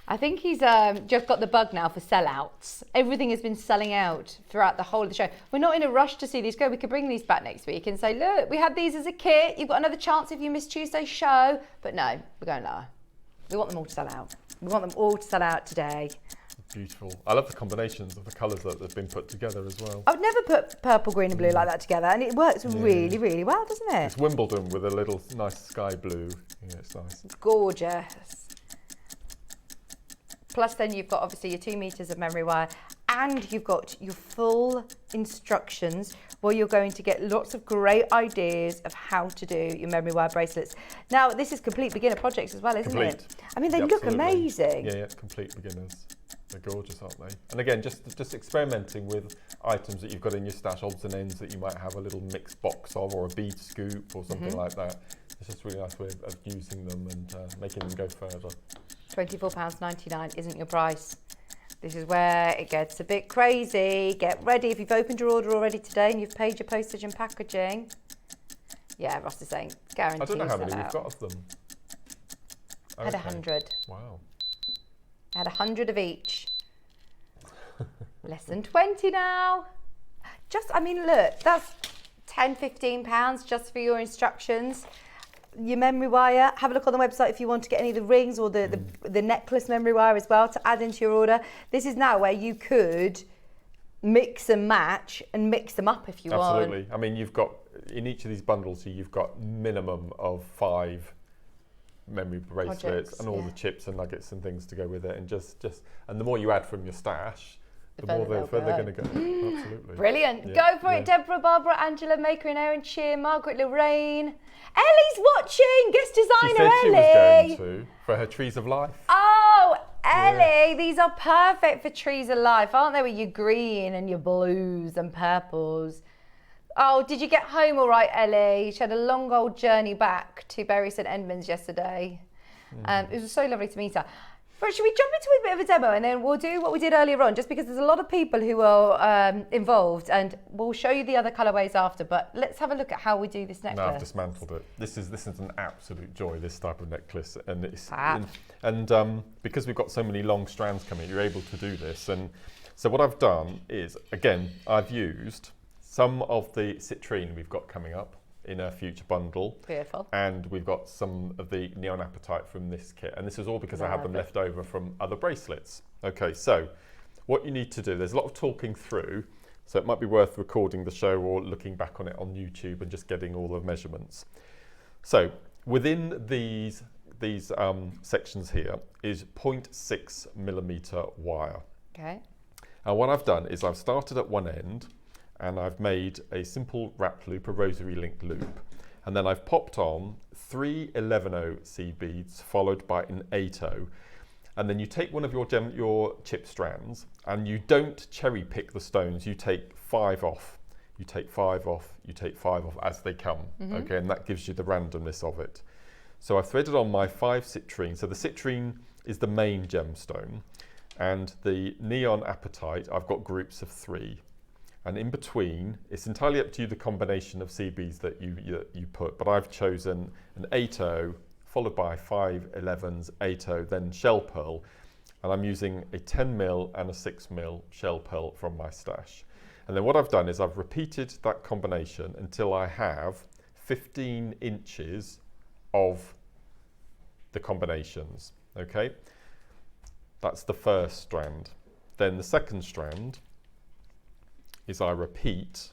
I think he's just got the bug now for sellouts. Everything has been selling out throughout the whole of the show. We're not in a rush to see these go. We could bring these back next week and say, look, we had these as a kit. You've got another chance if you miss Tuesday's show. But no, we're going lower. We want them all to sell out. We want them all to sell out today. Beautiful. I love the combinations of the colours that have been put together as well. I would never put purple, green and blue like that together, and it works really, really well, doesn't it? It's Wimbledon with a little nice sky blue. Yeah, it's nice. Gorgeous. Plus then you've got obviously your 2 meters of memory wire, and you've got your full instructions where you're going to get lots of great ideas of how to do your memory wire bracelets. Now, this is complete beginner projects as well, isn't it? I mean, they look amazing. Yeah, complete beginners. They're gorgeous, aren't they? And again, just experimenting with items that you've got in your stash, odds and ends that you might have a little mixed box of, or a bead scoop or something like that. It's just a really nice way of using them and making them go further. £24.99 isn't your price. This is where it gets a bit crazy. Get ready. If you've opened your order already today and you've paid your postage and packaging. Yeah, Ross is saying guaranteed. I don't know how many we've got of them. I had 100. Wow. I had 100 of each. Less than 20 now. I mean, look, that's £10-15 just for your instructions. Your memory wire, have a look on the website if you want to get any of the rings or the necklace memory wire as well to add into your order. This is now where you could mix and match and mix them up if you want. Absolutely. I mean, you've got, in each of these bundles, you've got minimum of 5 memory bracelets projects, and all the chips and nuggets and things to go with it, and and the more you add from your stash, the more they're going to go. Absolutely. Brilliant. Go for it. Deborah, Barbara, Angela, Maker and Erin, Cheer, Margaret, Lorraine. Ellie's watching. Guest designer She said Ellie. She was going to for her Trees of Life. Oh, Ellie, these are perfect for Trees of Life, aren't they? With your green and your blues and purples. Oh, did you get home all right, Ellie? She had a long old journey back to Bury St Edmunds yesterday. It was so lovely to meet her. But should we jump into a bit of a demo and then we'll do what we did earlier on, just because there's a lot of people who are involved, and we'll show you the other colourways after, but let's have a look at how we do this necklace. No, I've dismantled it. This is an absolute joy, this type of necklace. And it's because we've got so many long strands coming, you're able to do this. And so what I've done is, again, I've used some of the citrine we've got coming up in a future bundle. Beautiful. And we've got some of the neon apatite from this kit. And this is all because I had them left over from other bracelets. Okay, so what you need to do, there's a lot of talking through, so it might be worth recording the show or looking back on it on YouTube and just getting all the measurements. So within these sections here is 0.6 millimeter wire. Okay. And what I've done is I've started at one end, and I've made a simple wrap loop, a rosary link loop, and then I've popped on 3 11/0 seed beads followed by an 8/0, and then you take one of your chip strands and you don't cherry pick the stones, you take 5 off, you take 5 off, you take 5 off as they come, okay, and that gives you the randomness of it. So I've threaded on my 5 citrine, so the citrine is the main gemstone, and the neon apatite I've got groups of 3. And in between, it's entirely up to you the combination of seed beads that you put, but I've chosen an 8/0 followed by 5 11s, 8/0, then shell pearl, and I'm using a 10mm and a 6mm shell pearl from my stash. And then what I've done is I've repeated that combination until I have 15 inches of the combinations, okay? That's the first strand. Then the second strand is I repeat,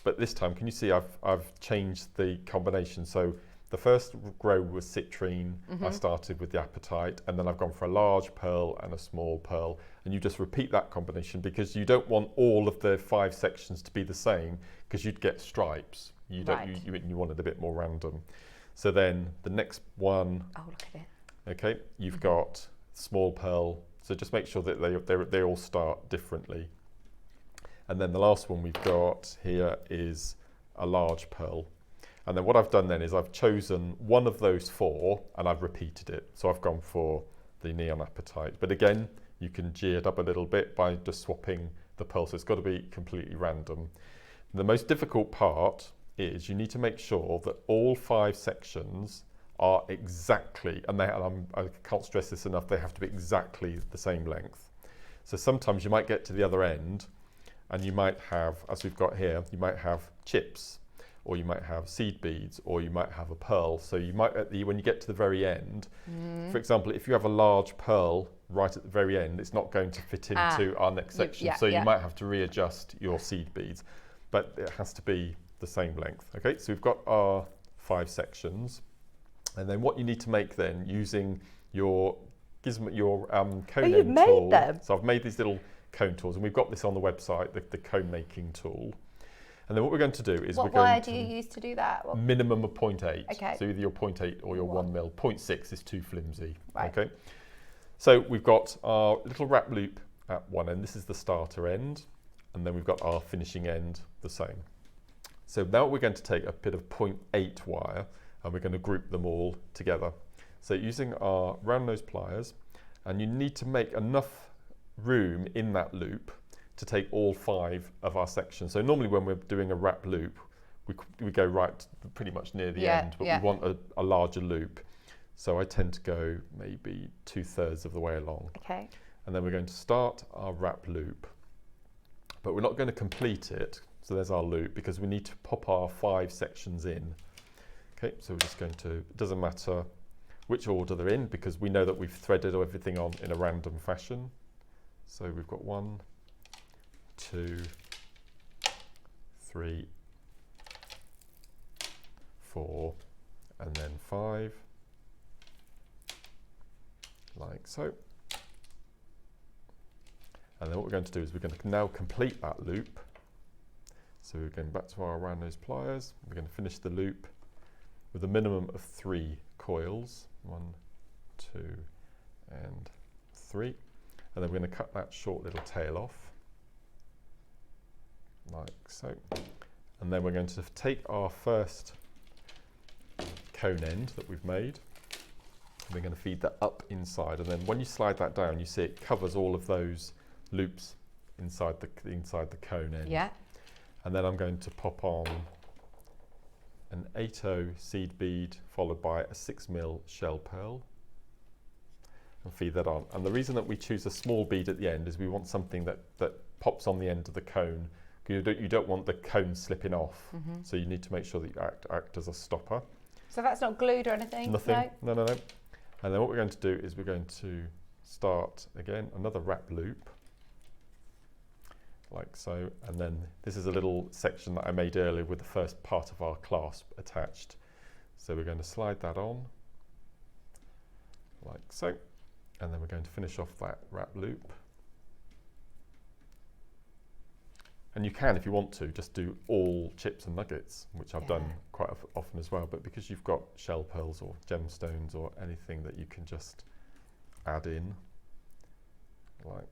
but this time, can you see I've changed the combination? So the first row was citrine, I started with the apatite, and then I've gone for a large pearl and a small pearl, and you just repeat that combination because you don't want all of the 5 sections to be the same, because you'd get stripes. You want it a bit more random. So then the next one, oh, look at it. Okay, you've got small pearl, so just make sure that they all start differently. And then the last one we've got here is a large pearl. And then what I've done then is I've chosen one of those 4 and I've repeated it. So I've gone for the neon apatite. But again, you can G it up a little bit by just swapping the pearl. So it's got to be completely random. The most difficult part is you need to make sure that all 5 sections are exactly, and I can't stress this enough, they have to be exactly the same length. So sometimes you might get to the other end and you might have, as we've got here, you might have chips, or you might have seed beads, or you might have a pearl. So you might, when you get to the very end, for example, if you have a large pearl right at the very end, it's not going to fit into our next section. So you might have to readjust your seed beads, but it has to be the same length. Okay, so we've got our 5 sections. And then what you need to make then, using your cone you've end tool. made them. So I've made these little cone tools, and we've got this on the website, the cone making tool. And then what we're going to do is What wire do you use to do that? Minimum of 0.8. Okay. So either your 0.8 or your 1 mil. 0.6 is too flimsy. Right. Okay. So we've got our little wrap loop at one end. This is the starter end, and then we've got our finishing end the same. So now we're going to take a bit of 0.8 wire, and we're going to group them all together. So using our round nose pliers, and you need to make enough room in that loop to take all 5 of our sections. So normally when we're doing a wrap loop, we go right pretty much near the end, but we want a larger loop. So I tend to go maybe 2/3 of the way along. Okay. And then we're going to start our wrap loop, but we're not going to complete it. So there's our loop, because we need to pop our 5 sections in. Okay, so we're just going to, it doesn't matter which order they're in, because we know that we've threaded everything on in a random fashion. So we've got 1, 2, 3, 4, and then 5, like so. And then what we're going to do is we're going to now complete that loop. So we're going back to our round nose pliers. We're going to finish the loop with a minimum of 3 coils. 1, 2, and 3. And then we're going to cut that short little tail off, like so. And then we're going to take our first cone end that we've made, and we're going to feed that up inside. And then when you slide that down, you see it covers all of those loops inside the cone end. Yeah. And then I'm going to pop on an 8/0 seed bead followed by a 6mm shell pearl and feed that on. And the reason that we choose a small bead at the end is we want something that pops on the end of the cone. You don't want the cone slipping off, so you need to make sure that you act as a stopper. So that's not glued or anything? Nothing, no. And then what we're going to do is we're going to start again another wrap loop, like so, and then this is a little section that I made earlier with the first part of our clasp attached. So we're going to slide that on, like so, and then we're going to finish off that wrap loop. And you can, if you want to, just do all chips and nuggets, which I've done quite often as well, but because you've got shell pearls or gemstones or anything that you can just add in, like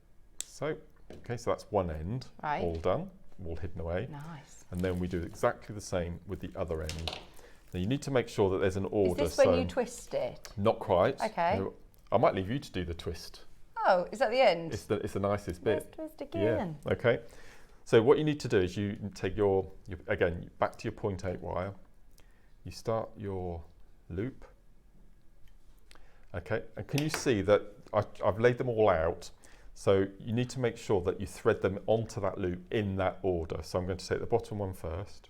so. Okay, so that's one end, all done, all hidden away. Nice. And then we do exactly the same with the other end. Now you need to make sure that there's an order. Is this when you twist it? Not quite. Okay. No, I might leave you to do the twist. Oh, is that the end? It's the nicest bit. Let's twist again. Yeah. Okay. So what you need to do is you take your again, back to your 0.8 wire. You start your loop. Okay, and can you see that I've laid them all out? So you need to make sure that you thread them onto that loop in that order. So I'm going to take the bottom one first,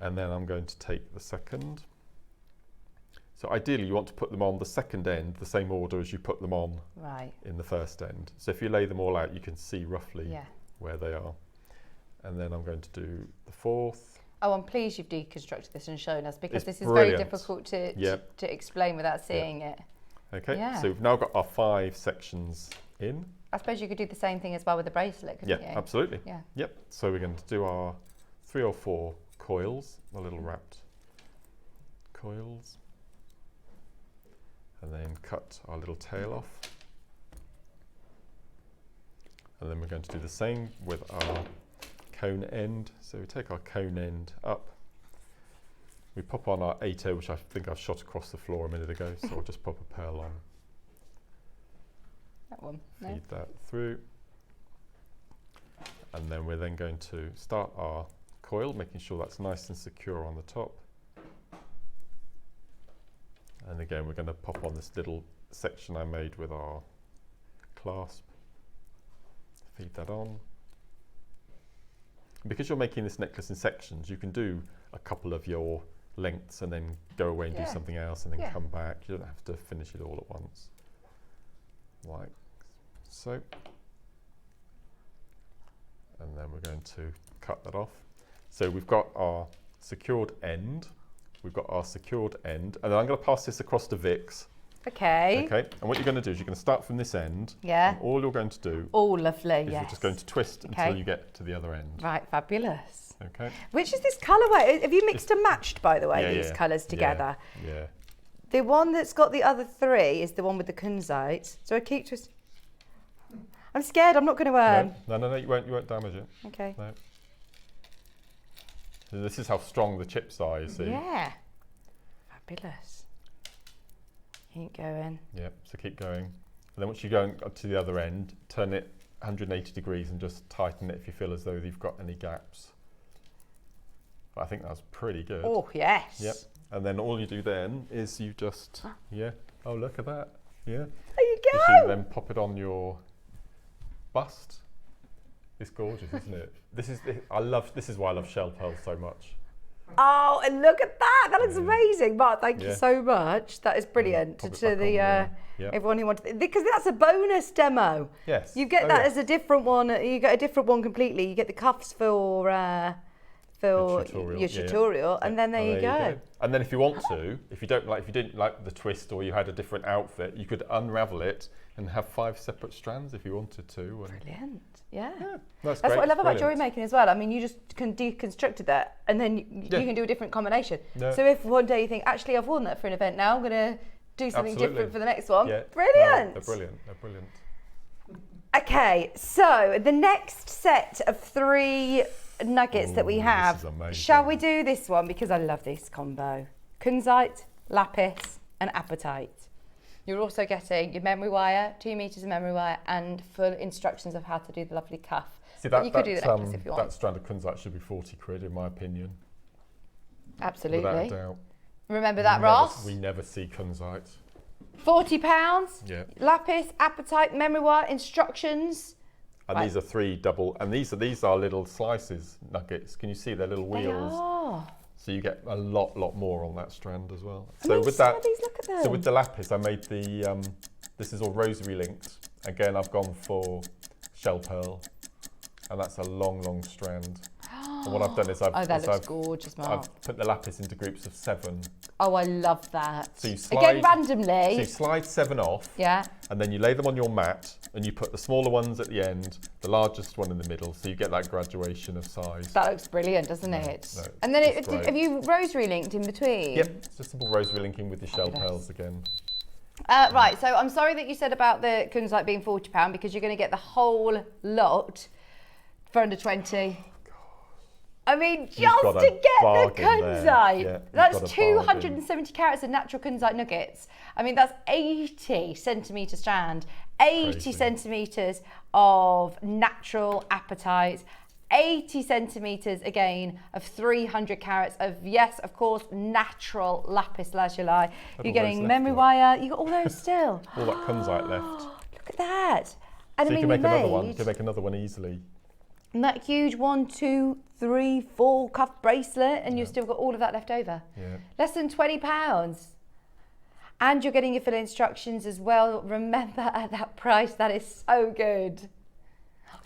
and then I'm going to take the second. So ideally you want to put them on the second end, the same order as you put them on in the first end. So if you lay them all out, you can see roughly where they are. And then I'm going to do the fourth. Oh, I'm pleased you've deconstructed this and shown us, because It's this is brilliant. very difficult to explain without seeing it. Okay, Yeah. so we've now got our 5 sections in. I suppose you could do the same thing as well with the bracelet, couldn't you? Yeah, absolutely. Yeah. Yep, so we're going to do our 3 or 4 coils, the little wrapped coils. And then cut our little tail off. And then we're going to do the same with our cone end. So we take our cone end up. We pop on our 8/0, which I think I've shot across the floor a minute ago, so I'll just pop a pearl on. That one. Feed that through. And then we're then going to start our coil, making sure that's nice and secure on the top. And again, we're going to pop on this little section I made with our clasp. Feed that on. And because you're making this necklace in sections, you can do a couple of your lengths and then go away and do something else and then come back. You don't have to finish it all at once. Like so. And then we're going to cut that off. So we've got our secured end. We've got our secured end. And then I'm going to pass this across to Vix. Okay. Okay. And what you're going to do is you're going to start from this end. Yeah. And all you're going to do Oh, lovely, is yes. you're just going to twist until you get to the other end. Right, fabulous. Okay. Which is this colourway? Have you mixed and matched, by the way, these colours together? Yeah. The one that's got the other three is the one with the kunzite. So I keep twisting. I'm scared. I'm not going to. No, you won't damage it. Okay. No. So this is how strong the chips are, you see. Yeah. Fabulous. Keep going. Yeah. So keep going, and then once you go up to the other end, turn it 180 degrees and just tighten it if you feel as though you've got any gaps. But I think that's pretty good. Oh yes. Yep. And then all you do then is you just Oh, look at that. Yeah. There you go. So you then pop it on your bust. It's gorgeous, isn't it? This is why I love shell pearls so much. Oh, and look at that! That looks amazing, Mark. Thank you so much. That is brilliant Pop it to back the on there. everyone who wanted, because that's a bonus demo. Yes. You get that as a different one. You get a different one completely. You get the cuffs for your tutorial, and then there you go. And then if you want to, if you didn't like the twist or you had a different outfit, you could unravel it and have 5 separate strands if you wanted to. And Brilliant. Yeah. That's what I love about jewellery brilliant. making as well. I mean, you just can deconstruct that, and then you can do a different combination. No. So if one day you think, actually, I've worn that for an event now, I'm going to do something different for the next one. Yeah. Brilliant. No, they're brilliant. Okay, so the next set of 3 nuggets that we have. This is amazing. Shall we do this one? Because I love this combo. Kunzite, lapis, and apatite. You're also getting your memory wire, 2 meters of memory wire, and full instructions of how to do the lovely cuff. See, But you could do the necklace if you want. That strand of kunzite should be 40 quid in my opinion. Absolutely. Without a doubt. Remember that, Ross? We never see kunzite. £40. Yeah. Lapis, apatite, memory wire, instructions. And these are 3 double, and these are little slices nuggets. Can you see they're little wheels? They are. So you get a lot more on that strand as well. I So mean, with some that, of these, look at them. so with the lapis, I made the. This is all rosary linked. Again, I've gone for shell pearl, and that's a long strand. And what I've done is that looks gorgeous, Mark. I've put the lapis into groups of 7. Oh, I love that. So you slide, again, randomly. So you slide 7 off. Yeah. And then you lay them on your mat, and you put the smaller ones at the end, the largest one in the middle, so you get that graduation of size. That looks brilliant, doesn't it? No, and then it's great. have you rosary linked in between? Yep, it's just simple rosary linking with your shell pearls again. Right, so I'm sorry that you said about the kunzite being £40 because you're going to get the whole lot for under 20. I mean, just got to a get the bargain there. kunzite. Yeah, That's you've got a bargain. 270 carats of natural kunzite nuggets. I mean, that's 80 centimetre strand, 80 Crazy. centimetres of natural apatite, 80 centimetres again of 300 carats of, yes, of course, natural lapis lazuli. You're getting memory wire. You got all those still. All that kunzite left. Look at that. And So I you mean, can make another one. You made can make another one easily. that huge 1, 2, 3, 4 cuff bracelet, and you've still got all of that left over. Yeah. Less than £20. And you're getting your full instructions as well. Remember, at that price, that is so good.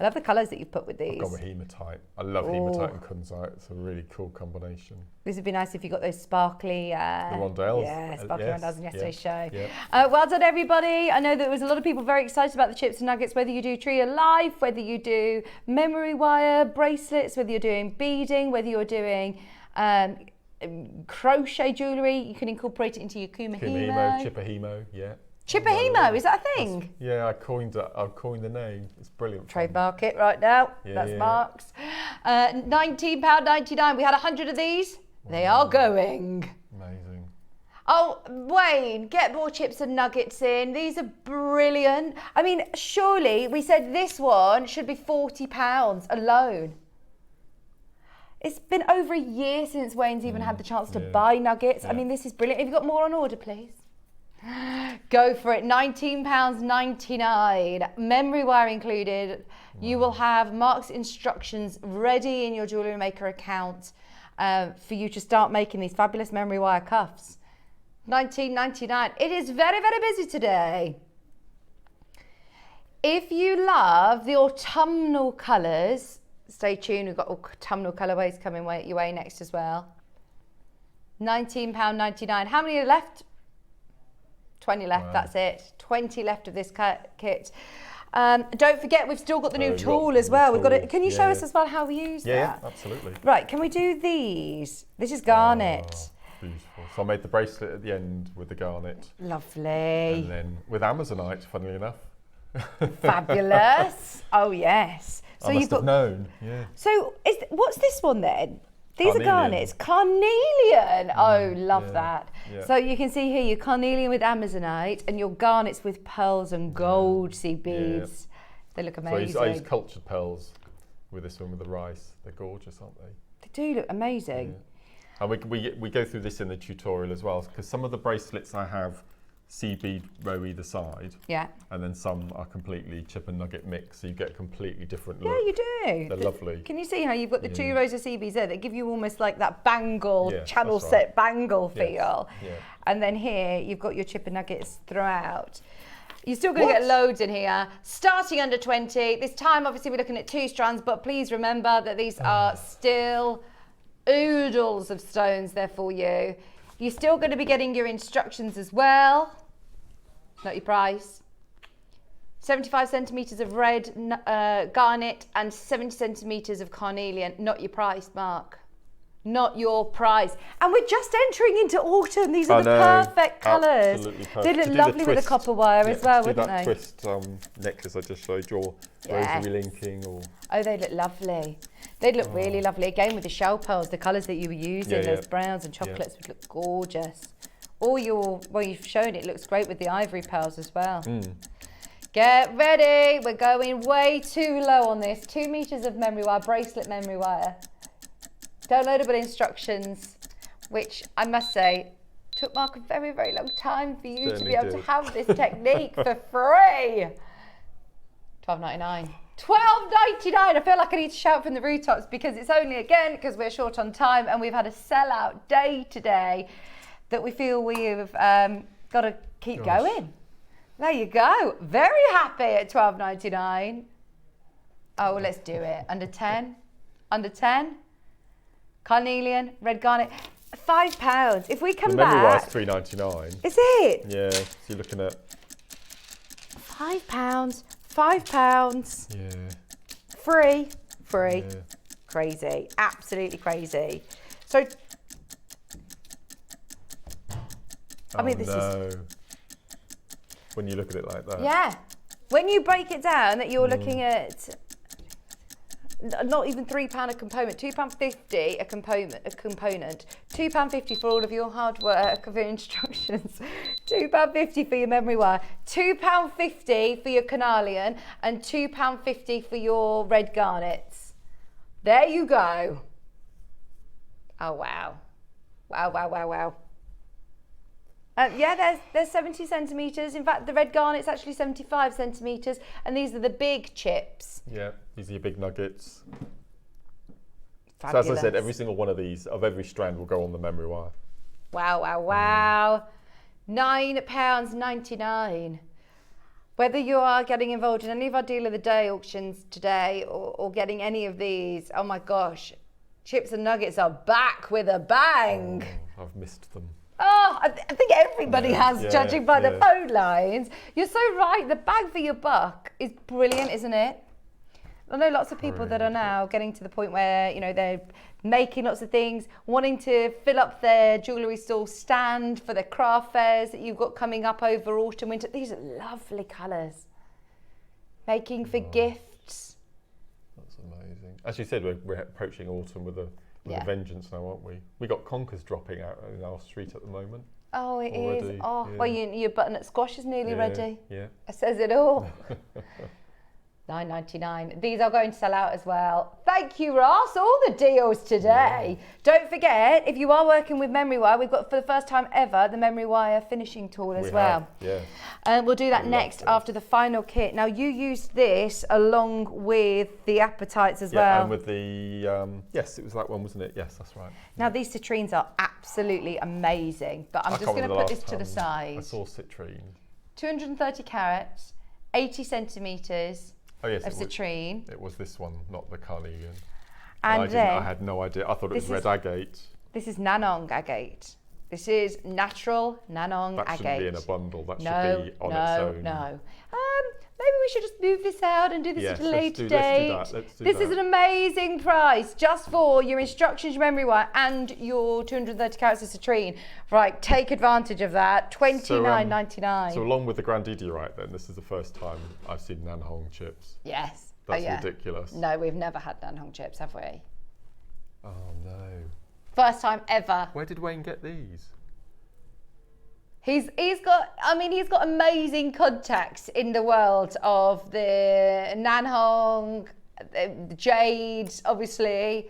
I love the colours that you've put with these. I've gone with hematite. I love hematite and kunzite. It's a really cool combination. This would be nice if you got those sparkly... The rondelles. Yeah, sparkly yes, rondelles in yesterday's show. Yeah. Well done, everybody. I know that there was a lot of people very excited about the chips and nuggets, whether you do Tree of Life, whether you do memory wire bracelets, whether you're doing beading, whether you're doing crochet jewellery. You can incorporate it into your kumahimo. Chipahimo, yeah. Chipahimo, is that a thing? Yeah, I coined the name. It's brilliant. fun. Trademark it right now. Yeah, That's yeah. Mark's. £19.99. We had 100 of these. They are going. Amazing. Oh, Wayne, get more chips and nuggets in. These are brilliant. I mean, surely we said this one should be £40 alone. It's been over a year since Wayne's even had the chance to buy nuggets. I mean, this is brilliant. Have you got more on order, please? Go for it. £19.99. Memory wire included. You will have Mark's instructions ready in your Jewellery Maker account for you to start making these fabulous memory wire cuffs. £19.99. It is very, very busy today. If you love the autumnal colours, stay tuned. We've got autumnal colourways coming your way next as well. £19.99. How many are left? 20 left, wow. That's it. 20 left of this kit. Don't forget, we've still got the new tool as well. We've got it. Can you show us as well how we use that? Yeah, absolutely. Right, can we do these? This is garnet. Oh, beautiful. So I made the bracelet at the end with the garnet. Lovely. And then with Amazonite, funnily enough. Fabulous. Oh, yes. So I must have known, yeah. So what's this one then? These are garnets. Carnelian. Oh, love that. Yeah. So you can see here your carnelian with Amazonite and your garnets with pearls and gold seed beads. Yeah. They look amazing. So I use cultured pearls with this one with the rice. They're gorgeous, aren't they? They do look amazing. Yeah. And we go through this in the tutorial as well, because some of the bracelets I have seed bead row either side. Yeah. And then some are completely chip and nugget mix, so you get a completely different look. Yeah, you do. They're lovely. Can you see how you've got the 2 rows of seed beads there that give you almost like that bangle, channel set bangle feel. Yeah. And then here you've got your chip and nuggets throughout. You're still going to get loads in here, starting under 20. This time, obviously, we're looking at 2 strands, but please remember that these are still oodles of stones there for you. You're still going to be getting your instructions as well. Not your price. 75 centimetres of red garnet and 70 centimetres of carnelian. Not your price, Mark. Not your price. And we're just entering into autumn. These are the perfect colours. Absolutely perfect. They look lovely with the copper wire as well, wouldn't they? That twist necklace I just showed you, or rosary linking, or... Oh, they look lovely. They'd look really lovely. Again, with the shell pearls, the colours that you were using, those browns and chocolates would look gorgeous. Or you've shown it looks great with the ivory pearls as well. Get ready. We're going way too low on this. 2 meters of memory wire, bracelet memory wire. Downloadable instructions, which I must say, took Mark a very, very long time for you to be able to have this technique for free. $12.99. $12.99. I feel like I need to shout from the rooftops because it's only, again, because we're short on time and we've had a sellout day today that we feel we've got to keep going. There you go. Very happy at $12.99. Oh, well, let's do it. Under 10? Under 10? Carnelian, red garnet. £5. If we come back... The memory wire's $3.99. Is it? Yeah, so you're looking at... £5. £5. Yeah. Free. Yeah. Crazy. Absolutely crazy. So... I mean, this is... When you look at it like that. Yeah. When you break it down, that you're looking at not even £3 a component, £2.50 a component, £2.50 for all of your hard work of your instructions, £2.50 for your memory wire, £2.50 for your carnelian, and £2.50 for your red garnets. There you go. Oh, wow. Wow. Yeah, there's 70 centimetres. In fact, the red garnet's actually 75 centimetres, and these are the big chips. Yeah, these are your big nuggets. Fabulous. So as I said, every single one of these, of every strand, will go on the memory wire. Wow. £9.99. Whether you are getting involved in any of our Deal of the Day auctions today or getting any of these, oh my gosh, chips and nuggets are back with a bang. Oh, I've missed them. Oh, I think everybody has, judging by the phone lines. You're so right. The bang for your buck is brilliant, isn't it? I know lots of people that are now getting to the point where, you know, they're making lots of things, wanting to fill up their jewellery store stand for the craft fairs that you've got coming up over autumn, winter. These are lovely colours. Making for gifts. That's amazing. As you said, we're approaching autumn with a vengeance now, aren't we? We got conkers dropping out in our street at the moment. Oh, it is. Oh, well, your butternut squash is nearly ready. Yeah. It says it all. $9.99. These are going to sell out as well. Thank you, Ross. All the deals today. Yeah. Don't forget, if you are working with memory wire, we've got for the first time ever the memory wire finishing tool as well. Yeah. And we'll do that next after the final kit. Now, you used this along with the apatites as well. Yeah, and with the yes, it was that one, wasn't it? Yes, that's right. Now, these citrines are absolutely amazing, but I'm just going to put this to the side. I saw citrine. 230 carats, 80 centimetres. Oh, yes, of citrine. It was this one, not the carnelian. And I had no idea. I thought it was red agate. This is Nanong agate. This is natural Nanong agate. That shouldn't be in a bundle. That should be on its own. No. Maybe we should just move this out and do this at a later date. Let's do that. This is an amazing price just for your instructions, your memory wire, and your 230 carats of citrine. Right, take advantage of that. $29.99. So along with the Grandidierite, then this is the first time I've seen Nanhong chips. Yes. That's ridiculous. No, we've never had Nanhong chips, have we? Oh no. First time ever. Where did Wayne get these? He's got amazing contacts in the world of the Nanhong, the jades, obviously.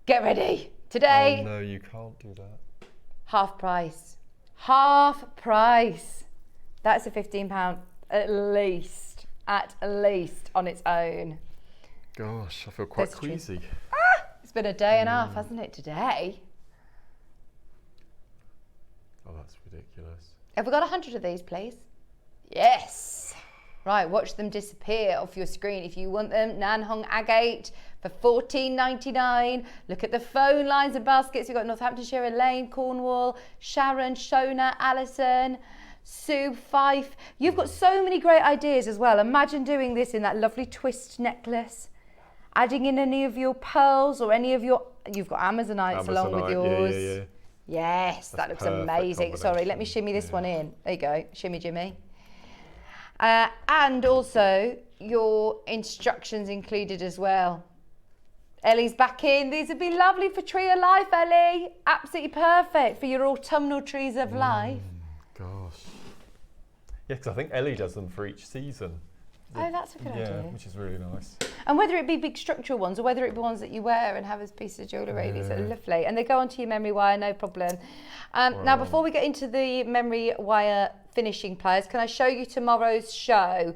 Get ready. Today. Oh no, you can't do that. Half price. Half price. That's a £15 at least on its own. Gosh, I feel quite queasy. It's been a day and a half, hasn't it, today? Oh, that's ridiculous. Have we got 100 of these, please? Yes. Right, watch them disappear off your screen. If you want them, Nanhong agate for $14.99. Look at the phone lines and baskets. You've got Northamptonshire, Elaine, Cornwall, Sharon, Shona, Alison, Sue, Fife. You've got so many great ideas as well. Imagine doing this in that lovely twist necklace. Adding in any of your pearls or any of your... You've got Amazonites along with yours. Yeah. Yes, that looks amazing. Sorry, let me shimmy this one in. There you go, shimmy Jimmy. And also your instructions included as well. Ellie's back in. These would be lovely for Tree of Life, Ellie. Absolutely perfect for your autumnal trees of life. Gosh. Yeah, because I think Ellie does them for each season. Oh, that's a good idea. Which is really nice. And whether it be big structural ones or whether it be ones that you wear and have as pieces of jewellery, these are lovely. And they go onto your memory wire, no problem. Now, before we get into the memory wire finishing pliers, can I show you tomorrow's show?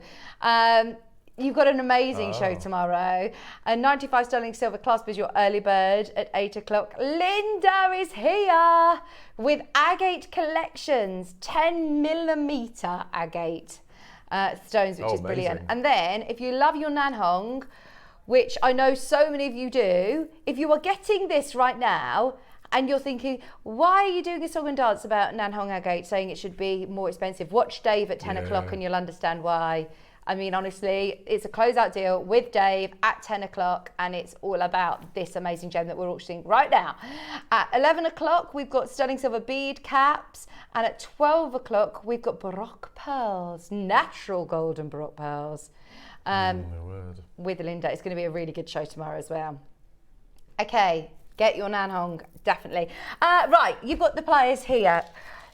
You've got an amazing show tomorrow. A 95 sterling silver clasp is your early bird at 8 o'clock. Linda is here with agate collections, 10mm agate. Stones, which is brilliant. And then if you love your Nanhong, which I know so many of you do, if you are getting this right now and you're thinking, why are you doing a song and dance about Nanhong agate saying it should be more expensive? Watch Dave at 10 o'clock and you'll understand why. I mean, honestly, it's a closeout deal with Dave at 10 o'clock and it's all about this amazing gem that we're auctioning right now. At 11 o'clock, we've got sterling silver bead caps, and at 12 o'clock, we've got Baroque pearls, natural golden Baroque pearls. With Linda. It's going to be a really good show tomorrow as well. Okay, get your Nanhong, definitely. Right, you've got the pliers here.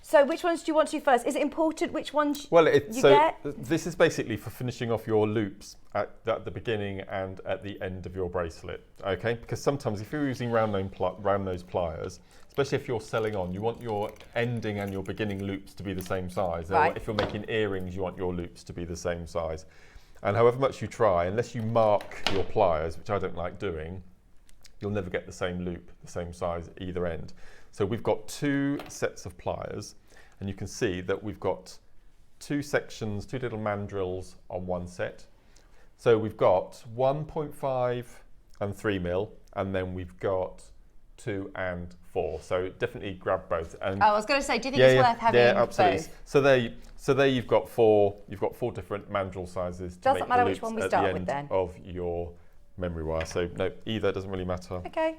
So which ones do you want to do first? Is it important which ones you get? This is basically for finishing off your loops at the beginning and at the end of your bracelet, okay? Because sometimes if you're using round nose pliers, especially if you're selling on, you want your ending and your beginning loops to be the same size. Right. If you're making earrings, you want your loops to be the same size. And however much you try, unless you mark your pliers, which I don't like doing, you'll never get the same loop, the same size either end. So we've got two sets of pliers, and you can see that we've got two sections, two little mandrels on one set. So we've got 1.5 and 3mm, and then we've got 2 and 4. So definitely grab both. And I was going to say, do you think it's worth having absolutely. both? So there you've got four different mandrel sizes. Doesn't matter which one we start with then. Of your memory wire. So no, either doesn't really matter. Okay.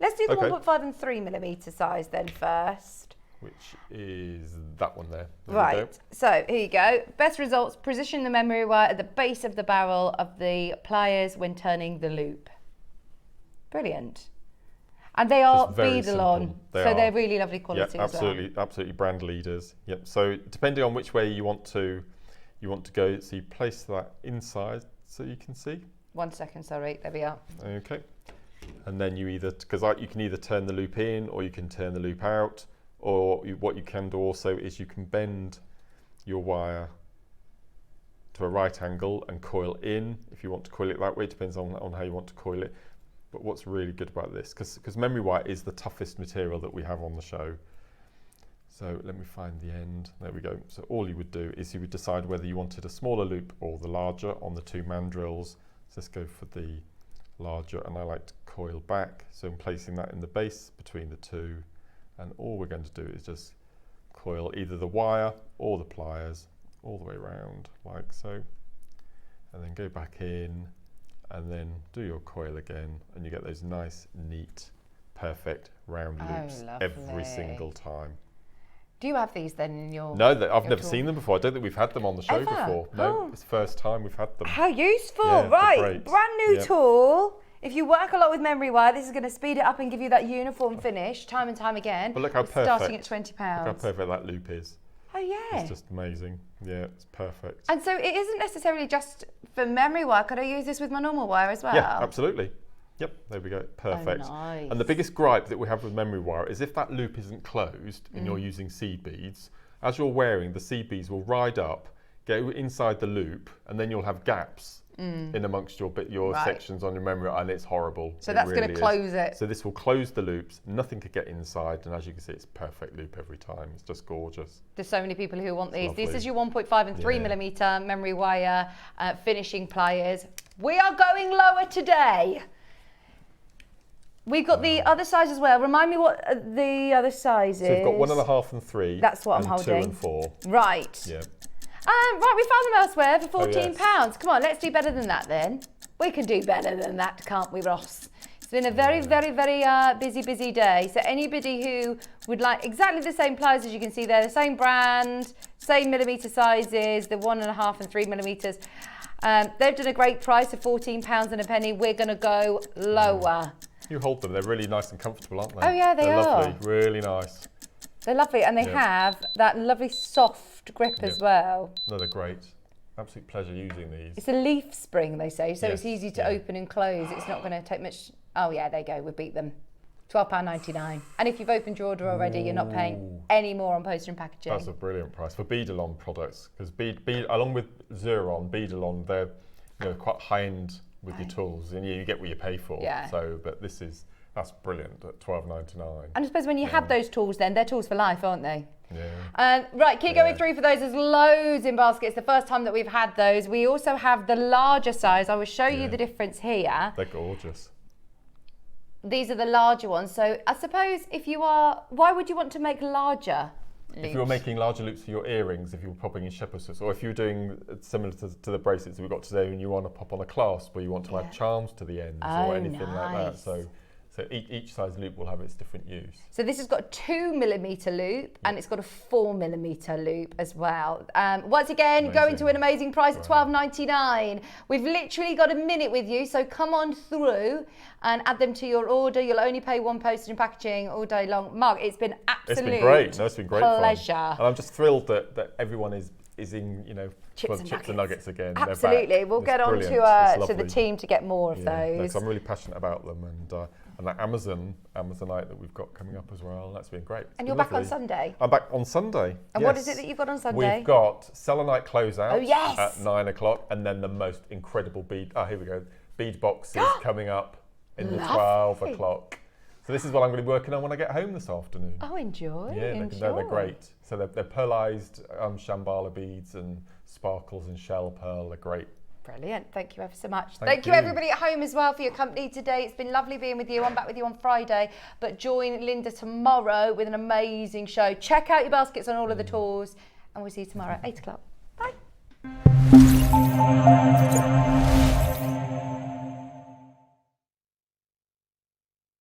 Let's do the 1.5 and 3mm size then first. Which is that one there. Right, so here you go. Best results, position the memory wire at the base of the barrel of the pliers when turning the loop. Brilliant. And they are Beadalon, so they're really lovely quality as well. Absolutely brand leaders. Yep. So depending on which way you want to you want to go, so you place that inside so you can see. 1 second, sorry, there we are. Okay. And then you either, because you can either turn the loop in or you can turn the loop out, or what you can do also is you can bend your wire to a right angle and coil in if you want to coil it that way. It depends on how you want to coil it. But what's really good about this, because memory wire is the toughest material that we have on the show. So let me find the end. There we go. So all you would do is you would decide whether you wanted a smaller loop or the larger on the 2 mandrels. So let's go for the larger, and I like to coil back. So I'm placing that in the base between the 2, and all we're going to do is just coil either the wire or the pliers all the way around like so, and then go back in and then do your coil again, and you get those nice, neat, perfect round loops every lovely. single time. Do you have these then in your... No, I've never tool? seen them before. I don't think we've had them on the show Ever? before. No, Oh. it's the first time we've had them. How useful, Yeah, they're right? great. Brand new Yep. tool. If you work a lot with memory wire, this is going to speed it up and give you that uniform finish time and time again. But look how It's perfect. starting at £20. Look how perfect that loop is. Oh yeah. It's just amazing. Yeah, it's perfect. And so it isn't necessarily just for memory wire. Could I use this with my normal wire as well? Yeah, absolutely. Yep, there we go. Perfect. nice. And the biggest gripe that we have with memory wire is if that loop isn't closed and you're using seed beads, as you're wearing, the seed beads will ride up, go inside the loop, and then you'll have gaps in amongst your Right. sections on your memory, and it's horrible. So It that's going really to is. close it. So this will close the loops, nothing could get inside, and as you can see, it's a perfect loop every time. It's just gorgeous. There's so many people who want these. This lovely. is your 1.5 and 3 Yeah. millimeter memory wire finishing pliers. We are going lower today. We've got the other size as well. Remind me what the other size is. So we've got 1.5 and 3. That's what I'm and holding. 2 and 4. Right. Yeah. Right, we found them elsewhere for £14. yes. Come on, let's do better than that then. We can do better than that, can't we, Ross? It's been a very, very, very busy day. So anybody who would like exactly the same pliers as you can see there, the same brand, same millimetre sizes, the 1.5 and 3 millimetres. They've done a great price of £14 and a penny. We're going to go lower. You hold them, they're really nice and comfortable, aren't they? Oh, yeah, they they're are. lovely, really nice. They're lovely, and they Yeah. have that lovely soft grip as Yeah. well. No, they're great. Absolute pleasure using these. It's a leaf spring, they say, so it's Yes, easy to yeah. open and close. It's not going to take much. Oh yeah, there you go. We beat them. £12.99. And if you've opened your order already, you're not paying any more on postage and packaging. That's a brilliant price for Beadalon products, because Bead, along with Xuron, Beadalon, they're quite high end with your tools, and you get what you pay for. Yeah. So, but that's brilliant at £12.99. And I suppose when you have those tools, then they're tools for life, aren't they? Yeah. Right, keep going Yeah. through for those. There's loads in baskets. The first time that we've had those. We also have the larger size. I will show you Yeah. the difference here. They're gorgeous. These are the larger ones. So I suppose why would you want to make larger loops? If you're making larger loops for your earrings, if you're popping in shepherd's hooks, or if you're doing similar to the bracelets that we've got today, and you want to pop on a clasp, or you want to add charms to the ends, Oh, or anything like that. nice. So each size loop will have its different use. So this has got a 2 millimetre loop and it's got a 4 millimetre loop as well. Once again, going to an amazing price at £12.99. We've literally got a minute with you, so come on through and add them to your order. You'll only pay one postage and packaging all day long. Mark, it's been absolute It's been great. No, it's been great pleasure. fun. And I'm just thrilled that everyone is in Chips and nuggets again. Absolutely. They're back. We'll It's get on brilliant. to It's the lovely. team to get more of No, those. 'cause I'm really passionate about them, and that Amazonite that we've got coming up as well. That's been great. It's And been you're back on lovely. Sunday. I'm back on Sunday. And what is it that you've got on Sunday? We've got Selenite closeout Oh, yes. at 9 o'clock, and then the most incredible bead. Oh, here we go. Bead boxes coming up in the 12 Lovely. o'clock. So this is what I'm going to be working on when I get home this afternoon. Oh, enjoy. Yeah, enjoy. they're great. So they're pearlized shambhala beads and sparkles and shell pearl. They're great. Brilliant. Thank you ever so much. Thank Thank you you. everybody at home as well for your company today. It's been lovely being with you. I'm back with you on Friday, but join Linda tomorrow with an amazing show. Check out your baskets on all of the tours, and we'll see you tomorrow at 8 o'clock. Bye.